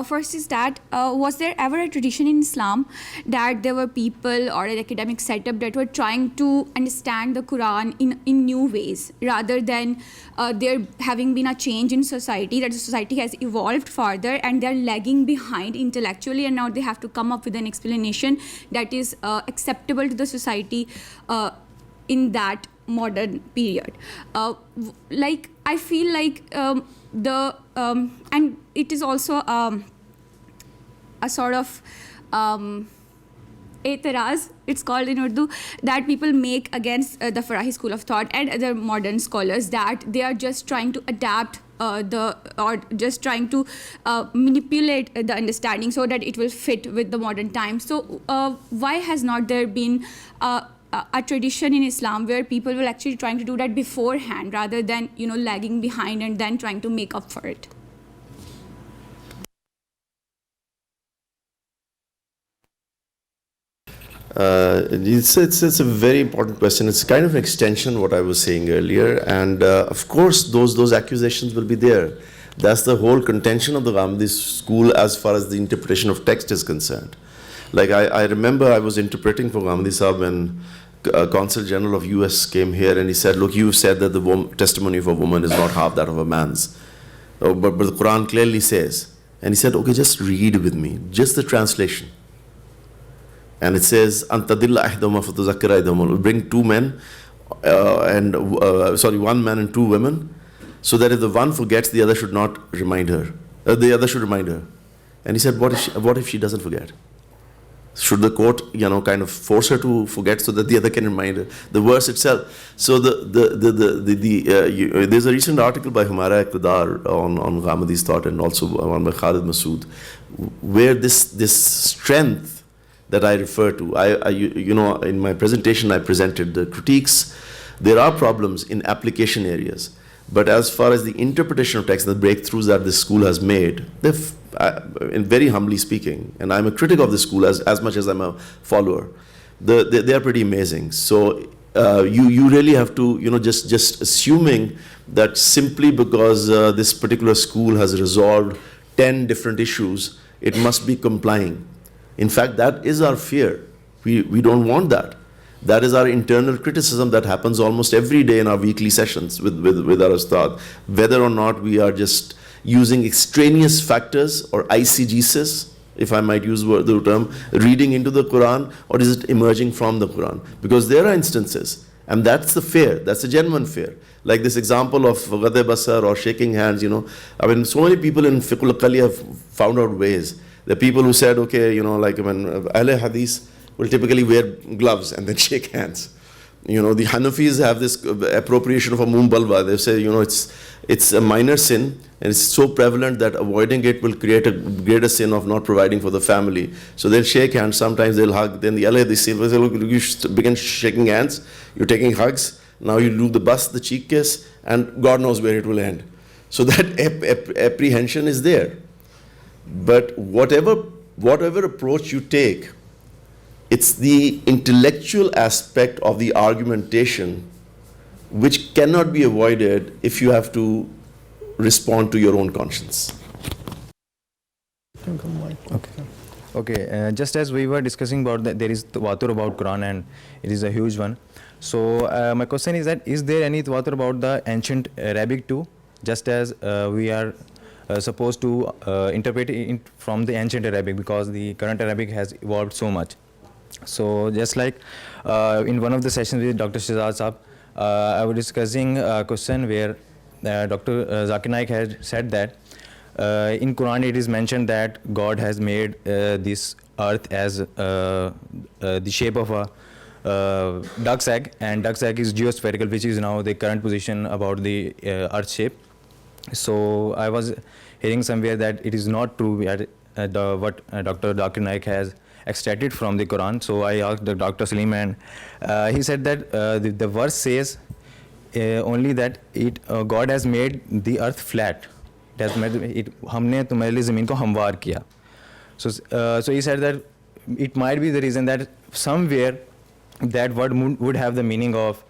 First is that, was there ever a tradition in Islam that there were people or an academic setup that were trying to understand the Quran in new ways, rather than there having been a change in society, that the society has evolved further and they're lagging behind intellectually, and now they have to come up with an explanation that is acceptable to the society in that modern period. Like, I feel like and it is also a sort of etiraz, it's called in Urdu, that people make against the Farahi school of thought and other modern scholars, that they are just trying to adapt or just trying to manipulate the understanding so that it will fit with the modern times. So why has not there been a tradition in Islam where people were actually trying to do that beforehand, rather than lagging behind and then trying to make up for it? It's a very important question. It's kind of an extension of what I was saying earlier, and of course those accusations will be there. That's the whole contention of the Ghamidi school as far as the interpretation of text is concerned. Like I remember I was interpreting for Ghamidi Sahib when Consul General of US came here, and he said, look, you've said that the testimony of a woman is not half that of a man's. But the Quran clearly says. And he said, okay, just read with me, just the translation. And it says, Antadilla ahdahuma fatuzakkira ahdahuma. Bring two men, one man and two women, so that if the one forgets, the other should not remind her. The other should remind her. And he said, what if she doesn't forget? Should the court, kind of force her to forget so that the other can remind her? The verse itself. So there's a recent article by Humara Iqtidar on Ghamadi's thought, and also one by Khalid Masood, where this strength that I refer to, in my presentation I presented the critiques. There are problems in application areas, but as far as the interpretation of text, the breakthroughs that this school has made, and very humbly speaking, and I'm a critic of the school as much as I'm a follower, they are pretty amazing. So you really have to, just assuming that simply because this particular school has resolved 10 different issues, it must be complying. In fact, that is our fear. We don't want that. That is our internal criticism that happens almost every day in our weekly sessions with our Ustad. Whether or not we are just using extraneous factors or eisegesis, if I might use the term, reading into the Quran, or is it emerging from the Quran? Because there are instances, and that's the fear, that's the genuine fear. Like this example of ghadhe basar or shaking hands, so many people in Fiqh al-Aqli have found out ways. The people who said, okay, when Ahle Hadith will typically wear gloves and then shake hands. The Hanafis have this appropriation of a balwa. They say, it's a minor sin, and it's so prevalent that avoiding it will create a greater sin of not providing for the family. So they'll shake hands, sometimes they'll hug. Then the Ahle Hadith say, look, you begin shaking hands, you're taking hugs, now you do the bus, the cheek kiss, and God knows where it will end. So that apprehension is there. But whatever approach you take, it's the intellectual aspect of the argumentation which cannot be avoided if you have to respond to your own conscience. Okay. Just as we were discussing about that, there is tawatur about Quran, and it is a huge one. So my question is that, is there any tawatur about the ancient Arabic too? Just as we are supposed to interpret it from the ancient Arabic, because the current Arabic has evolved so much. So just like in one of the sessions with Dr. Shahzad Saab, I was discussing a question where Dr. Zakir Naik had said that in Quran it is mentioned that God has made this earth as the shape of a duck's egg, and duck's egg is geospherical, which is now the current position about the earth shape. So I was hearing somewhere that it is not true what Dr. Zakir Naik has extracted from the Quran. So I asked Dr. Salim, and he said that the verse says only that God has made the earth flat. It has made it. हमने तुम्हारे लिए ज़मीन को हमवार किया. So he said that it might be the reason that somewhere that word would have the meaning of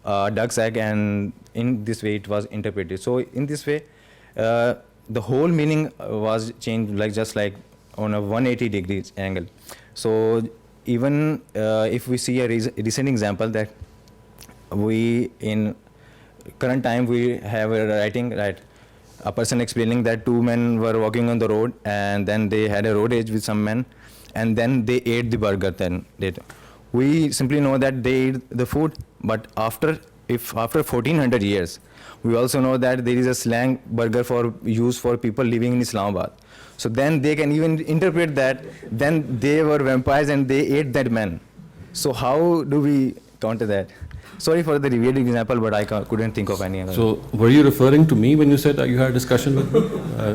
duck's egg, and in this way it was interpreted. So in this way, the whole meaning was changed, like just like on a 180 degrees angle. So even if we see a recent example that we in current time we have a writing, right, a person explaining that two men were walking on the road and then they had a road rage with some men and then they ate the burger. Then we simply know that they ate the food, but after 1400 years, we also know that there is a slang burger for used for people living in Islamabad. So then they can even interpret that then they were vampires and they ate that man. So how do we counter that? Sorry for the revealed example, but I couldn't think of any other. So, were you referring to me when you said that you had a discussion with me,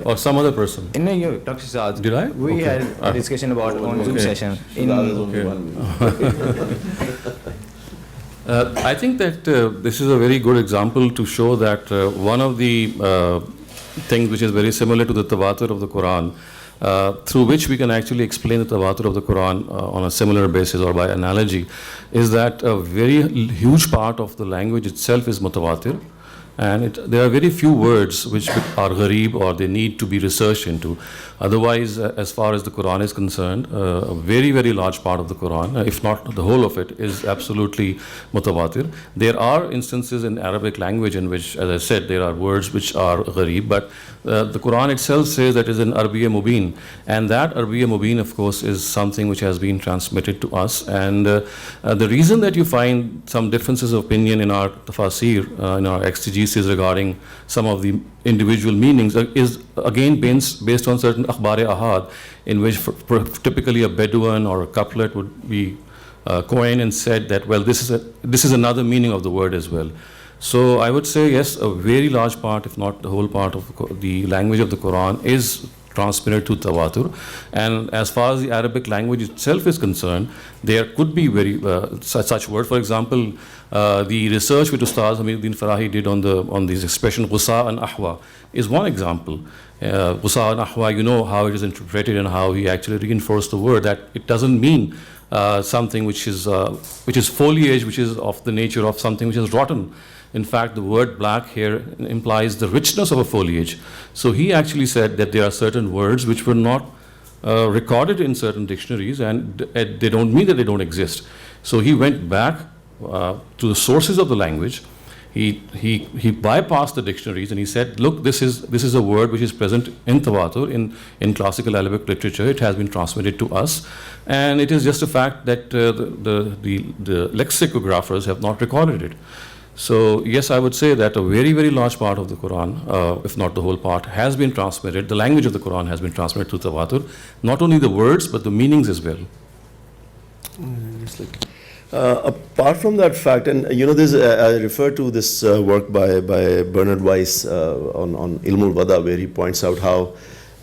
or some other person? No, you, Dr. Shahzad. Did I? We had a discussion about on Zoom session. I think that this is a very good example to show that one of the things which is very similar to the tawatur of the Quran, through which we can actually explain the tawatur of the Quran on a similar basis or by analogy, is that a very huge part of the language itself is mutawatir. And there are very few words which are ghareeb or they need to be researched into. Otherwise, as far as the Quran is concerned, a very, very large part of the Quran, if not the whole of it, is absolutely mutawatir. There are instances in Arabic language in which, as I said, there are words which are ghareeb, but the Quran itself says that it is an Arabiyya Mubin. And that Arabiyya Mubin, of course, is something which has been transmitted to us. And the reason that you find some differences of opinion in our tafasir, in our exegesis, regarding some of the individual meanings is again based on certain akhbar-e ahad, in which typically a Bedouin or a couplet would be coined and said that, well, this is another meaning of the word as well. So I would say yes, a very large part, if not the whole part of the language of the Quran is transmitted to tawatur. And as far as the Arabic language itself is concerned, there could be very such words. For example, the research which Ustaz Hamiduddin Farahi did on this expression Ghusa and Ahwa is one example. Ghusa and Ahwa, you know how it is interpreted and how he actually reinforced the word, that it doesn't mean something which is foliage, which is of the nature of something which is rotten. In fact, the word black here implies the richness of a foliage. So he actually said that there are certain words which were not recorded in certain dictionaries, and they don't mean that they don't exist. So he went back to the sources of the language. He bypassed the dictionaries and he said, look, this is a word which is present in tawatur, in classical Arabic literature. It has been transmitted to us, and it is just a fact that the lexicographers have not recorded it. So yes, I would say that a very, very large part of the Quran, if not the whole part, has been transmitted. The language of the Quran has been transmitted to tawatur, not only the words but the meanings as well. Apart from that fact, and you know, I refer to this work by Bernard Weiss on Ilmul Wada, where he points out how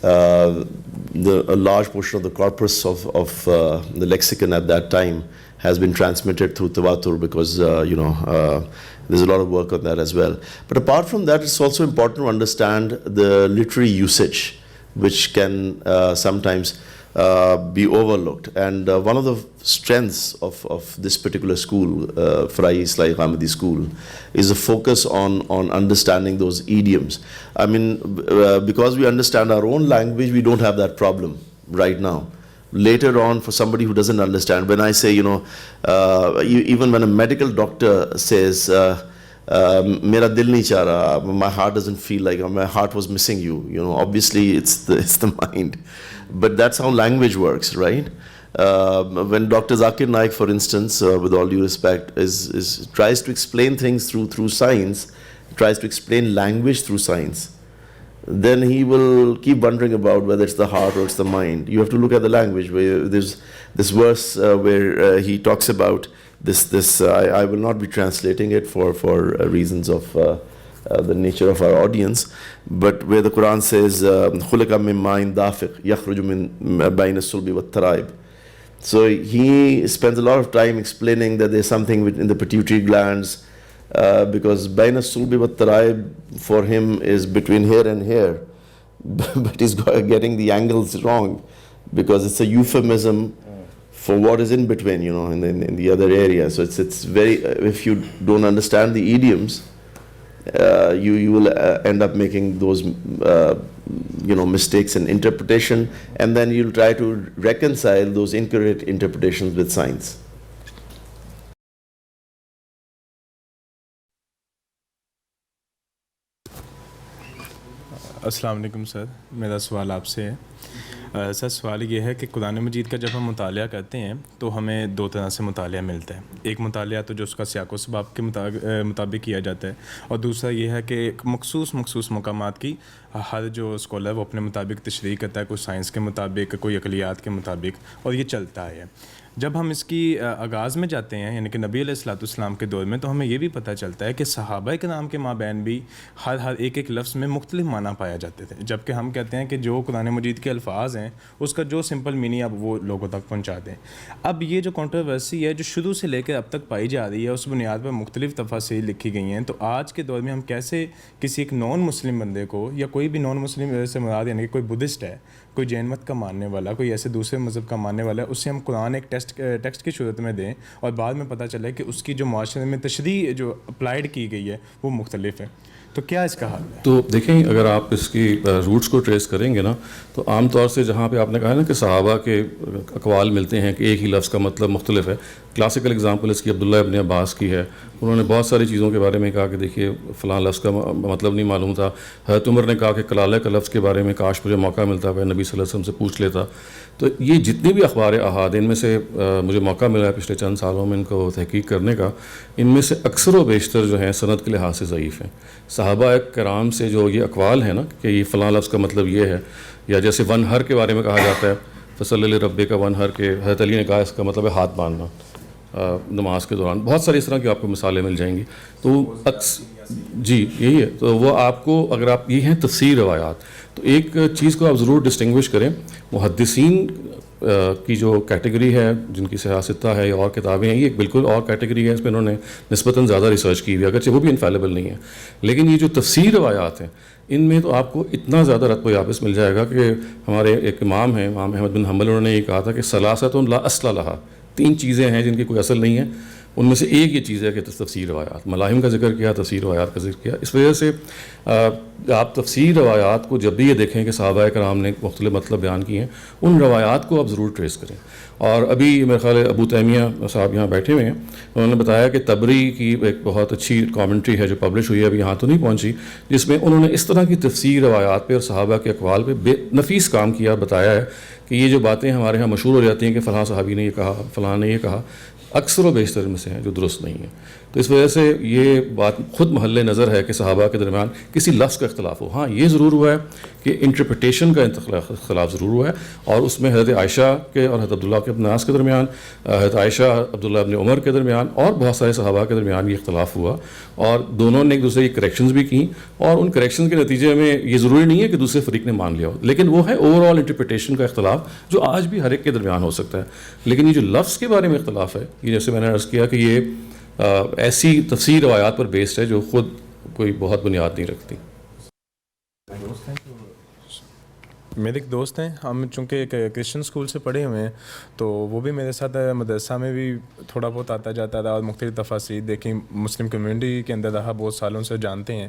a large portion of the corpus of the lexicon at that time has been transmitted through tawatur, because there's a lot of work on that as well. But apart from that, it's also important to understand the literary usage, which can sometimes be overlooked. And one of the strengths of this particular school, Farahi Islahi Ghamidi School, is a focus on understanding those idioms. I mean, because we understand our own language, we don't have that problem right now. Later on, for somebody who doesn't understand, when I say, even when a medical doctor says, Mera dil nahi cha raha, my heart doesn't feel like, my heart was missing you, obviously it's the mind. But that's how language works, right? When Dr. Zakir Naik, for instance, with all due respect, tries to explain things through science, tries to explain language through science, then he will keep wondering about whether it's the heart or it's the mind. You have to look at the language. Where there's this verse where he talks about this. I will not be translating it for reasons of the nature of our audience, but where the Quran says, "Khulika min ma'in dafiq yakhruju min bayna sulbi wat taraib." So he spends a lot of time explaining that there's something in the pituitary glands. Because Baina Sulbi wa Taraib for him is between here and here, but he's getting the angles wrong, because it's a euphemism for what is in between, in the other area. So it's very, if you don't understand the idioms, you will end up making those mistakes in interpretation, and then you'll try to reconcile those incorrect interpretations with science. السلام علیکم سر، میرا سوال آپ سے ہے. سر سوال یہ ہے کہ قرآن مجید کا جب ہم مطالعہ کرتے ہیں تو ہمیں دو طرح سے مطالعہ ملتا ہے. ایک مطالعہ تو جو اس کا سیاق و سباق کے مطابق کیا جاتا ہے، اور دوسرا یہ ہے کہ مخصوص مقامات کی ہر جو اسکالر وہ اپنے مطابق تشریح کرتا ہے، کوئی سائنس کے مطابق، کوئی عقلیات کے مطابق، اور یہ چلتا ہے. جب ہم اس کی آغاز میں جاتے ہیں، یعنی کہ نبی علیہ الصلوۃ والسلام کے دور میں، تو ہمیں یہ بھی پتہ چلتا ہے کہ صحابہ کرام کے مابین بھی ہر ایک لفظ میں مختلف معنی پایا جاتے تھے. جبکہ ہم کہتے ہیں کہ جو قرآن مجید کے الفاظ ہیں اس کا جو سمپل میننگ اب وہ لوگوں تک پہنچا دیں. اب یہ جو کنٹروورسی ہے جو شروع سے لے کر اب تک پائی جا رہی ہے، اس بنیاد پر مختلف تفاسیر لکھی گئی ہیں. تو آج کے دور میں ہم کیسے کسی ایک نان مسلم بندے کو، یا کوئی بھی نان مسلم سے مراد یعنی کہ کوئی بدھسٹ ہے، کوئی جین مت کا ماننے والا، کوئی ایسے دوسرے مذہب کا ماننے والا ہے، اسے ہم قرآن ایک ٹیکسٹ کی صورت میں دیں، اور بعد میں پتہ چلا ہے کہ اس کی جو معاشرے میں تشریح جو اپلائیڈ کی گئی ہے وہ مختلف ہے. تو کیا اس کا حل ہے؟ تو دیکھیں، اگر آپ اس کی روٹس کو ٹریس کریں گے نا، تو عام طور سے جہاں پہ آپ نے کہا ہے نا کہ صحابہ کے اقوال ملتے ہیں کہ ایک ہی لفظ کا مطلب مختلف ہے. کلاسیکل اگزامپل اس کی عبداللہ ابن عباس کی ہے. انہوں نے بہت ساری چیزوں کے بارے میں کہا کہ دیکھیے فلاں لفظ کا مطلب نہیں معلوم تھا. حضرت عمر نے کہا کہ کلالہ کا لفظ کے بارے میں کاش مجھے موقع ملتا ہے نبی صلی اللہ علیہ وسلم سے پوچھ لیتا. تو یہ جتنی بھی اخبار احاد، ان میں سے مجھے موقع ملا ہے پچھلے چند سالوں میں ان کو تحقیق کرنے کا، ان میں سے اکثر و بیشتر جو ہیں سند کے لحاظ سے ضعیف ہیں. صحابہ کرام سے جو یہ اقوال ہیں نا کہ یہ فلاں لفظ کا مطلب یہ ہے، یا جیسے ون ہر کے بارے میں کہا جاتا ہے فصلی لربک کا ون ہر کے، حضرت علی نے کہا اس کا مطلب ہے ہاتھ باندھنا نماز کے دوران. بہت ساری اس طرح کی آپ کو مثالیں مل جائیں گی. تو جی یہی ہے. تو وہ آپ کو، اگر آپ یہ ہیں تفسیر روایات، تو ایک چیز کو آپ ضرور ڈسٹنگوش کریں. محدثین کی جو کیٹیگری ہے، جن کی سیاستہ ہے یا اور کتابیں ہیں، یہ ایک بالکل اور کیٹیگری ہے. اس پہ انہوں نے نسبتاً زیادہ ریسرچ کی ہوئی ہے، اگرچہ وہ بھی انفیلیبل نہیں ہے. لیکن یہ جو تفسیر روایات ہیں، ان میں تو آپ کو اتنا زیادہ رتب و یابس مل جائے گا کہ ہمارے ایک امام ہیں، امام احمد بن حنبل، انہوں نے یہ کہا تھا کہ ثلاثۃ لا اصل لہا، 3 چیزیں ہیں جن کی کوئی اصل نہیں ہے. ان میں سے ایک یہ چیز ہے کہ تفسیر روایات. ملاحم کا ذکر کیا، تفسیر روایات کا ذکر کیا. اس وجہ سے آپ تفسیر روایات کو جب بھی یہ دیکھیں کہ صحابہ کرام نے مختلف مطلب بیان کیے ہیں، ان روایات کو آپ ضرور ٹریس کریں. اور ابھی میرے خیال ہے ابو تیمیہ صاحب یہاں بیٹھے ہوئے ہیں، انہوں نے بتایا کہ تبری کی ایک بہت اچھی کامنٹری ہے جو پبلش ہوئی ہے، ابھی یہاں تو نہیں پہنچی، جس میں انہوں نے اس طرح کی تفسیر روایات پہ اور صحابہ کے اقوال پہ بے نفیس کام کیا. بتایا ہے کہ یہ جو باتیں ہمارے ہاں مشہور ہو جاتی ہیں کہ فلاں صحابی نے یہ کہا، فلاں نے یہ کہا، اکثر و بیشتر میں سے ہیں جو درست نہیں ہیں. تو اس وجہ سے یہ بات خود محل نظر ہے کہ صحابہ کے درمیان کسی لفظ کا اختلاف ہو. ہاں یہ ضرور ہوا ہے کہ انٹرپریٹیشن کا اختلاف ضرور ہوا ہے، اور اس میں حضرت عائشہ کے اور حضرت عبداللہ ابن عباس کے درمیان، حضرت عائشہ عبداللہ ابن عمر کے درمیان، اور بہت سارے صحابہ کے درمیان یہ اختلاف ہوا، اور دونوں نے ایک دوسرے کی کریکشنز بھی کیں، اور ان کریکشن کے نتیجے میں یہ ضروری نہیں ہے کہ دوسرے فریق نے مان لیا ہو، لیکن وہ ہے اوور آل انٹرپریٹیشن کا اختلاف جو آج بھی ہر ایک کے درمیان ہو سکتا ہے. لیکن یہ جو لفظ کے بارے میں اختلاف ہے، یہ جیسے میں نے عرض کیا کہ یہ ایسی تفسیر روایات پر بیسڈ ہے جو خود کوئی بہت بنیاد نہیں رکھتی. میرے ایک دوست ہیں، ہم چونکہ ایک کرسچن اسکول سے پڑھے ہوئے ہیں، تو وہ بھی میرے ساتھ مدرسہ میں بھی تھوڑا بہت آتا جاتا تھا، اور مختلف تفاسیر دیکھیں، مسلم کمیونٹی کے اندر رہا بہت سالوں سے، جانتے ہیں.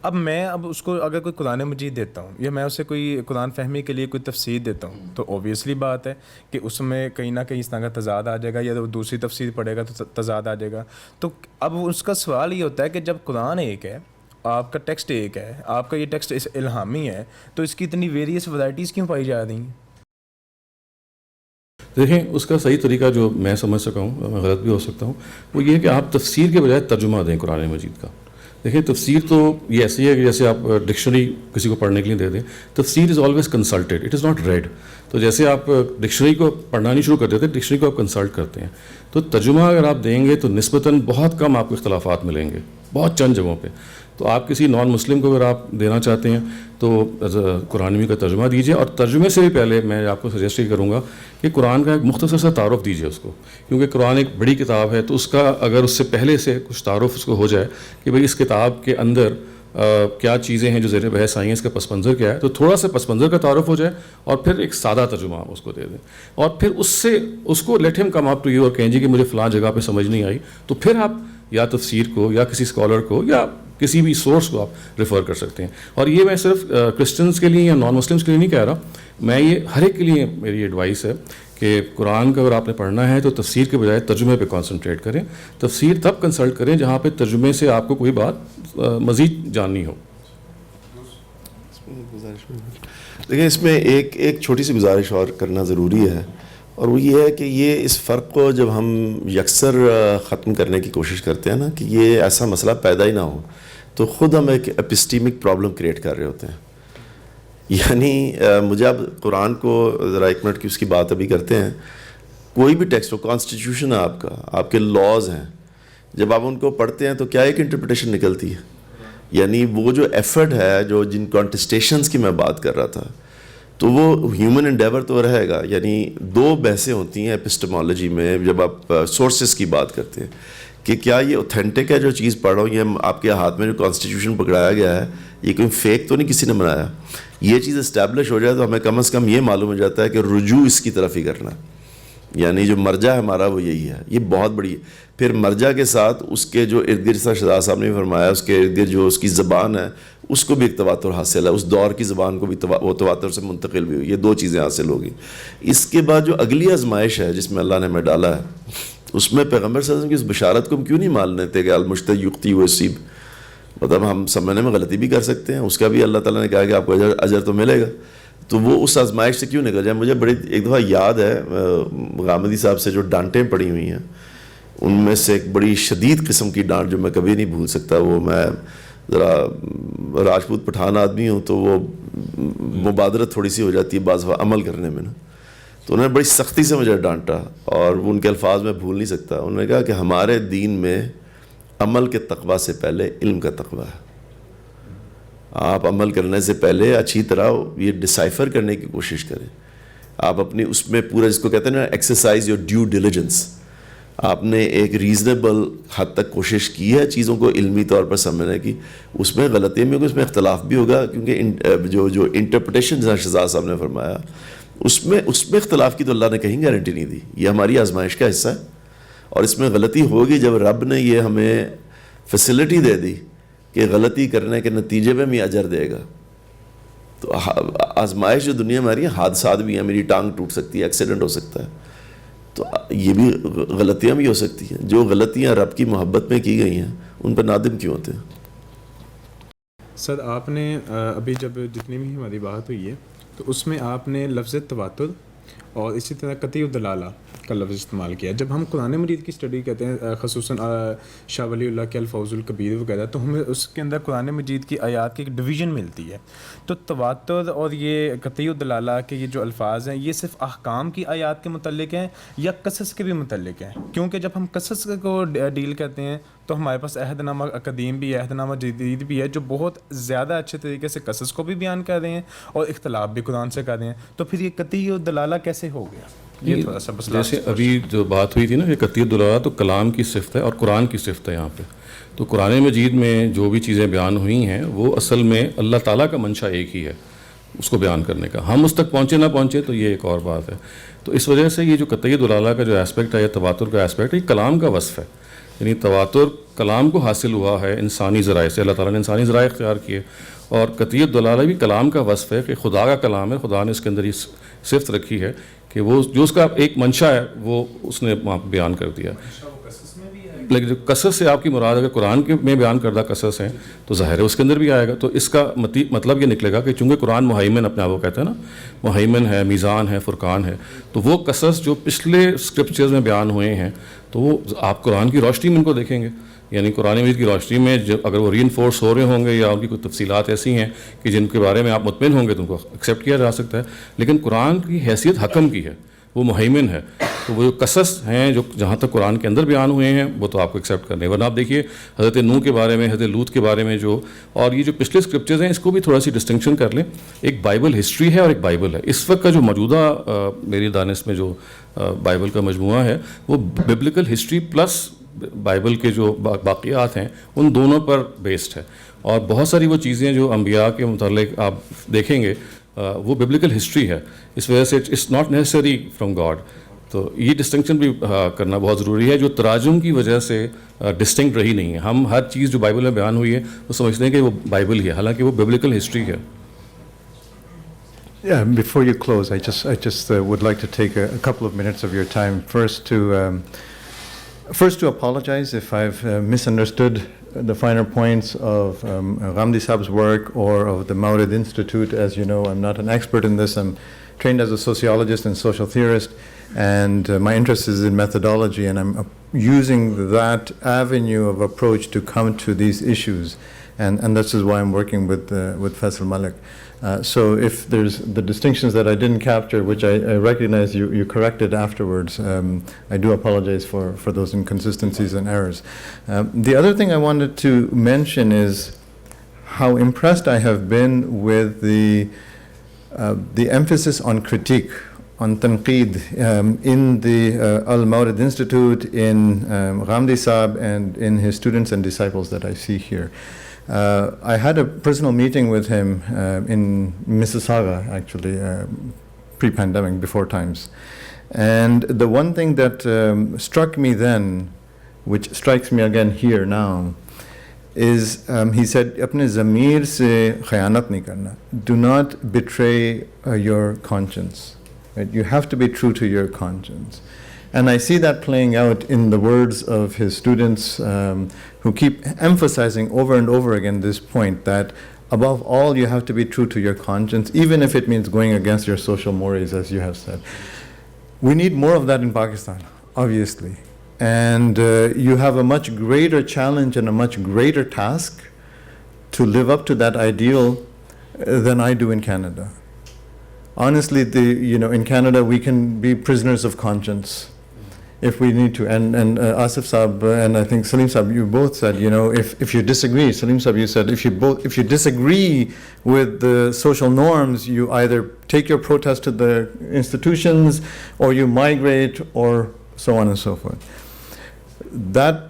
اب اس کو اگر کوئی قرآن مجید دیتا ہوں، یا میں اسے کوئی قرآن فہمی کے لیے کوئی تفسیر دیتا ہوں، تو اوبیسلی بات ہے کہ اس میں کہیں نہ کہیں اس طرح کا تضاد آ جائے گا، یا دوسری تفسیر پڑھے گا تو تضاد آ جائے گا. تو اب اس کا سوال یہ ہوتا ہے کہ جب قرآن ایک ہے، آپ کا ٹیکسٹ ایک ہے، آپ کا یہ ٹیکسٹ الہامی ہے، تو اس کی اتنی ویریس ورائٹیز کیوں پائی جا رہی ہیں؟ دیکھیں، اس کا صحیح طریقہ جو میں سمجھ سکا ہوں، میں غلط بھی ہو سکتا ہوں، وہ یہ ہے کہ آپ تفسیر کے بجائے ترجمہ دیں قرآن مجید کا. دیکھیں، تفسیر تو یہ ایسی ہے کہ جیسے آپ ڈکشنری کسی کو پڑھنے کے لیے دے دیں. تفسیر is always consulted, it is not read. تو جیسے آپ ڈکشنری کو پڑھنا نہیں شروع کر دیتے، ڈکشنری کو آپ کنسلٹ کرتے ہیں. تو ترجمہ اگر آپ دیں گے تو نسبتاً بہت کم آپ کو اختلافات ملیں گے، بہت چند جگہوں پہ. تو آپ کسی نان مسلم کو اگر آپ دینا چاہتے ہیں تو قرآن کا ترجمہ دیجیے، اور ترجمے سے بھی پہلے میں آپ کو سجیسٹ یہ کروں گا کہ قرآن کا ایک مختصر سا تعارف دیجیے اس کو، کیونکہ قرآن ایک بڑی کتاب ہے. تو اس کا اگر اس سے پہلے سے کچھ تعارف اس کو ہو جائے کہ بھئی اس کتاب کے اندر کیا چیزیں ہیں جو زیر بحث آئی ہیں, اس کا پس منظر کیا ہے, تو تھوڑا سا پس منظر کا تعارف ہو جائے اور پھر ایک سادہ ترجمہ اس کو دے دیں, اور پھر اس کو لیٹ ہم کم اپ ٹو یو اور کہیں جی کہ مجھے فلاں جگہ پہ سمجھ نہیں آئی, تو پھر آپ یا تفسیر کو یا کسی اسکالر کو یا کسی بھی سورس کو آپ ریفر کر سکتے ہیں. اور یہ میں صرف کرسچنس کے لیے یا نان مسلمس کے لیے نہیں کہہ رہا, میں یہ ہر ایک کے لیے میری ایڈوائس ہے کہ قرآن کا اگر آپ نے پڑھنا ہے تو تفسیر کے بجائے ترجمے پہ کانسنٹریٹ کریں. تفسیر تب کنسلٹ کریں جہاں پہ ترجمے سے آپ کو کوئی بات مزید جاننی ہو. دیکھیں اس میں ایک چھوٹی سی گزارش اور کرنا ضروری ہے, اور وہ یہ ہے کہ یہ اس فرق کو جب ہم یکسر ختم کرنے کی کوشش کرتے ہیں نا کہ یہ ایسا مسئلہ پیدا ہی نہ ہو, تو خود ہم ایک اپسٹیمک پرابلم کریٹ کر رہے ہوتے ہیں. یعنی مجھے اب قرآن کو ذرا ایک منٹ کی اس کی بات ابھی کرتے ہیں. کوئی بھی ٹیکسٹ ہو, کانسٹیٹیوشن ہے آپ کا, آپ کے لاز ہیں, جب آپ ان کو پڑھتے ہیں تو کیا ایک انٹرپریٹیشن نکلتی ہے. یعنی وہ جو ایفرٹ ہے, جو جن کانٹسٹیشنز کی میں بات کر رہا تھا, تو وہ ہیومن انڈیور تو رہے گا. یعنی دو بحثیں ہوتی ہیں ایپسٹمالوجی میں جب آپ سورسز کی بات کرتے ہیں کہ کیا یہ اوتھینٹک ہے جو چیز پڑھ رہا ہوں, یہ آپ کے ہاتھ میں جو کانسٹیٹیوشن پکڑایا گیا ہے یہ کوئی فیک تو نہیں کسی نے بنایا. یہ چیز اسٹیبلش ہو جائے تو ہمیں کم از کم یہ معلوم ہو جاتا ہے کہ رجوع اس کی طرف ہی کرنا, یعنی جو مرجع ہے ہمارا وہ یہی ہے. یہ بہت بڑی, پھر مرجع کے ساتھ اس کے جو ارد گرد, شہزاد صاحب نے فرمایا, اس کے ارد گرد جو اس کی زبان ہے اس کو بھی ایک تواتر حاصل ہے, اس دور کی زبان کو بھی وہ تواتر سے منتقل بھی ہوئی. یہ دو چیزیں حاصل ہوگی. اس کے بعد جو اگلی آزمائش ہے جس میں اللہ نے ہمیں ڈالا ہے, اس میں پیغمبر صلی اللہ علیہ وسلم کی اس بشارت کو ہم کیوں نہیں مان لیتے کہ المشتری یقتی وسیب, مطلب ہم سمجھنے میں غلطی بھی کر سکتے ہیں, اس کا بھی اللہ تعالیٰ نے کہا کہ آپ کو اجر تو ملے گا, تو وہ اس آزمائش سے کیوں نکل جائے. مجھے بڑی ایک دفعہ یاد ہے غامدی صاحب سے جو ڈانٹیں پڑی ہوئی ہیں, ان میں سے ایک بڑی شدید قسم کی ڈانٹ جو میں کبھی نہیں بھول سکتا. وہ میں ذرا راجپوت پٹھان آدمی ہوں تو وہ مبادرت تھوڑی سی ہو جاتی ہے بعض عمل کرنے میں نا, تو انہوں نے بڑی سختی سے مجھے ڈانٹا اور ان کے الفاظ میں بھول نہیں سکتا. انہوں نے کہا کہ ہمارے دین میں عمل کے تقویٰ سے پہلے علم کا تقویٰ ہے. آپ عمل کرنے سے پہلے اچھی طرح یہ ڈسائفر کرنے کی کوشش کریں. آپ اپنی اس میں پورا, جس کو کہتے ہیں نا ایکسرسائز یور ڈیو ڈیلیجنس, آپ نے ایک ریزنیبل حد تک کوشش کی ہے چیزوں کو علمی طور پر سمجھنے کی. اس میں غلطی بھی ہوگی, اس میں اختلاف بھی ہوگا, کیونکہ جو انٹرپریٹیشن جہاں شہزاد صاحب نے فرمایا اس میں اختلاف کی تو اللہ نے کہیں گارنٹی نہیں دی. یہ ہماری آزمائش کا حصہ ہے, اور اس میں غلطی ہوگی جب رب نے یہ ہمیں فیسلٹی دے دی کہ غلطی کرنے کے نتیجے میں بھی اجر دے گا. تو آزمائش جو دنیا میں آ رہی ہے, حادثات بھی ہیں, میری ٹانگ ٹوٹ سکتی ہے, ایکسیڈنٹ ہو سکتا ہے, تو یہ بھی غلطیاں بھی ہو سکتی ہیں. جو غلطیاں رب کی محبت میں کی گئی ہیں ان پر نادم کیوں ہوتے ہیں. سر آپ نے ابھی جب جتنی بھی ہماری بات ہوئی ہے تو اس میں آپ نے لفظ تواتر اور اسی طرح قطعی الدلالہ کا لفظ استعمال کیا. جب ہم قرآن مجید کی اسٹڈی کرتے ہیں, خصوصاً شاہ ولی اللہ کے الفوز الکبیر وغیرہ, تو ہمیں اس کے اندر قرآن مجید کی آیات کی ایک ڈویژن ملتی ہے. تو تواتر اور یہ قطعی الدلالہ کے یہ جو الفاظ ہیں, یہ صرف احکام کی آیات کے متعلق ہیں یا قصص کے بھی متعلق ہیں؟ کیونکہ جب ہم قصص کو ڈیل کرتے ہیں تو ہمارے پاس عہد نامہ قدیم بھی ہے, عہد نامہ جدید بھی ہے, جو بہت زیادہ اچھے طریقے سے قصص کو بھی بیان کر رہے ہیں اور اختلاف بھی قرآن سے کر رہے ہیں. تو پھر یہ قطعی الدلالہ کیسے ہو گیا؟ یہ تھوڑا سا بس جیسے ابھی جو بات ہوئی تھی نا کہ قطعی الدلالہ تو کلام کی صفت ہے اور قرآن کی صفت ہے. یہاں پہ تو قرآن مجید میں جو بھی چیزیں بیان ہوئی ہیں وہ اصل میں اللہ تعالیٰ کا منشا ایک ہی ہے اس کو بیان کرنے کا. ہم اس تک پہنچے نہ پہنچے تو یہ ایک اور بات ہے. تو اس وجہ سے یہ جو قطعی الدلالہ کا جو اسپیکٹ ہے یا تواتر کا اسپیکٹ ہے, یہ کلام کا وصف ہے. یعنی تواتر کلام کو حاصل ہوا ہے انسانی ذرائع سے, اللہ تعالیٰ نے انسانی ذرائع اختیار کیے, اور قطعی الدلالہ بھی کلام کا وصف ہے کہ خدا کا کلام ہے, خدا نے اس کے اندر یہ صفت رکھی ہے کہ وہ جو اس کا ایک منشا ہے وہ اس نے وہاں بیان کر دیا. لیکن جو قصص سے آپ کی مراد اگر قرآن کے میں بیان کردہ قصص ہیں تو ظاہر ہے اس کے اندر بھی آئے گا. تو اس کا مطلب یہ نکلے گا کہ چونکہ قرآن مہیمن اپنے آپ کو کہتے ہیں نا, مہیمن ہے, میزان ہے, فرقان ہے, تو وہ قصص جو پچھلے اسکرپچرز میں بیان ہوئے ہیں تو وہ آپ قرآن کی روشنی میں ان کو دیکھیں گے. یعنی قرآن مجید کی روشنی میں جو اگر وہ ری انفورس ہو رہے ہوں گے یا ان کی کوئی تفصیلات ایسی ہیں کہ جن کے بارے میں آپ مطمئن ہوں گے تو ان کو ایکسیپٹ کیا جا سکتا ہے. لیکن قرآن کی حیثیت حکم کی ہے, وہ مہیمن ہے. تو وہ جو قصص ہیں جو جہاں تک قرآن کے اندر بیان ہوئے ہیں وہ تو آپ کو ایکسیپٹ کرنے. ورنہ آپ دیکھیے حضرت نوح کے بارے میں, حضرت لوط کے بارے میں جو, اور یہ جو پچھلے اسکرپچرز ہیں اس کو بھی تھوڑا سی ڈسٹنکشن کر لیں. ایک بائبل ہسٹری ہے اور ایک بائبل ہے. اس وقت کا جو موجودہ میری دانش میں جو بائبل کا مجموعہ ہے وہ ببلیکل ہسٹری پلس بائبل کے جو باقیات ہیں ان دونوں پر بیسڈ ہے. और बहुत सारी वो चीज़ें जो अम्बिया के मुतालिक आप देखेंगे वो बिब्लिकल हिस्ट्री है, इस वजह से it's not necessary from God. तो ये डिस्टिंक्शन भी करना बहुत ज़रूरी है, जो तराजुम की वजह से डिस्टिंक्ट रही नहीं है। हम हर चीज़ जो बाइबल में बयान हुई है वो समझते हैं कि वो बाइबल ही है, हालांकि वो बिब्लिकल हिस्ट्री है। Yeah, before you close, I just would like to take a couple of minutes of your time first to apologize if I've misunderstood the finer points of Ghamdi Saab's work or of the Mawrid Institute. As you know, I'm not an expert in this. I'm trained as a sociologist and social theorist, and my interest is in methodology, and I'm using that avenue of approach to come to these issues, and this is why I'm working with Faisal Malik. So if there's the distinctions that I didn't capture, which I recognize you corrected afterwards, I do apologize for those inconsistencies and errors. The other thing I wanted to mention is how impressed I have been with the emphasis on critique, on tanqeed in the Al-Mawrid Institute, in Ghamdi Saab, and in his students and disciples that I see here. I had a personal meeting with him in Mississauga, actually, pre-pandemic, before times. And the one thing that struck me then, which strikes me again here now, is he said, "Apne zamir se khayanat nahi karna." Do not betray your conscience. Right? You have to be true to your conscience. And I see that playing out in the words of his students who keep emphasizing over and over again this point that above all you have to be true to your conscience, even if it means going against your social mores, as you have said. We need more of that in Pakistan, obviously. And you have a much greater challenge and a much greater task to live up to that ideal than I do in Canada. Honestly, in Canada we can be prisoners of conscience if we need to. And Asif Saab and I think Salim Saab, you both said, if you disagree, Salim Saab, you said, if you disagree with the social norms, you either take your protest to the institutions or you migrate or so on and so forth. That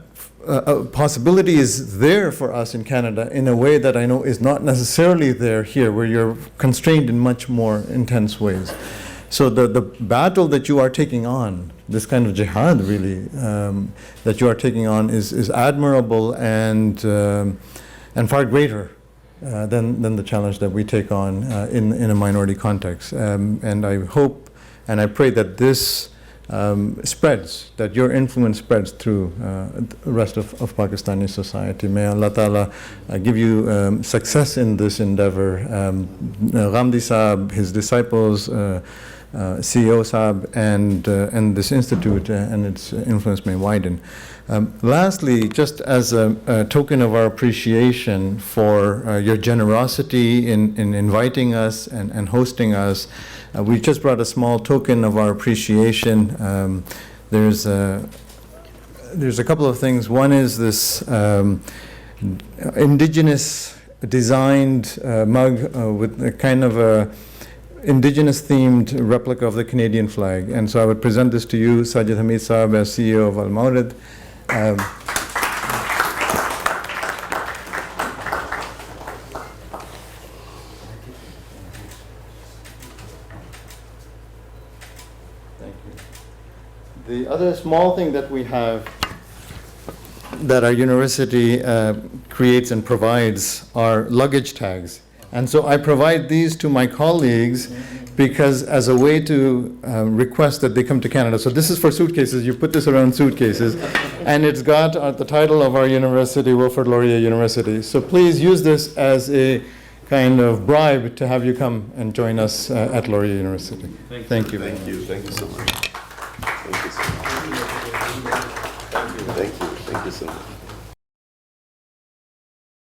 possibility is there for us in Canada in a way that I know is not necessarily there here, where you're constrained in much more intense ways. So the battle that you are taking on, this kind of jihad really, that you are taking on is admirable and far greater than the challenge that we take on in a minority context. And I hope and I pray that this spreads, that your influence spreads through the rest of Pakistani society. May Allah Ta'ala give you success in this endeavor. Ghamdi Saab, his disciples, CEO Saab, and this institute and its influence may widen. Lastly, just as a token of our appreciation for your generosity in inviting us and hosting us, we just brought a small token of our appreciation. There's a couple of things. One is this indigenous designed mug with a kind of a indigenous themed replica of the Canadian flag. And so I would present this to you, Sajid Hamid Saab, as CEO of Al-Mawrid. The other small thing that we have that our university creates and provides are luggage tags. And so I provide these to my colleagues because as a way to request that they come to Canada. So this is for suitcases. You put this around suitcases. And it's got the title of our university, Wilfrid Laurier University. So please use this as a kind of bribe to have you come and join us at Laurier University. Thank you. Thank you. Thank you so much. Thank you so much. Thank you. Thank you so much.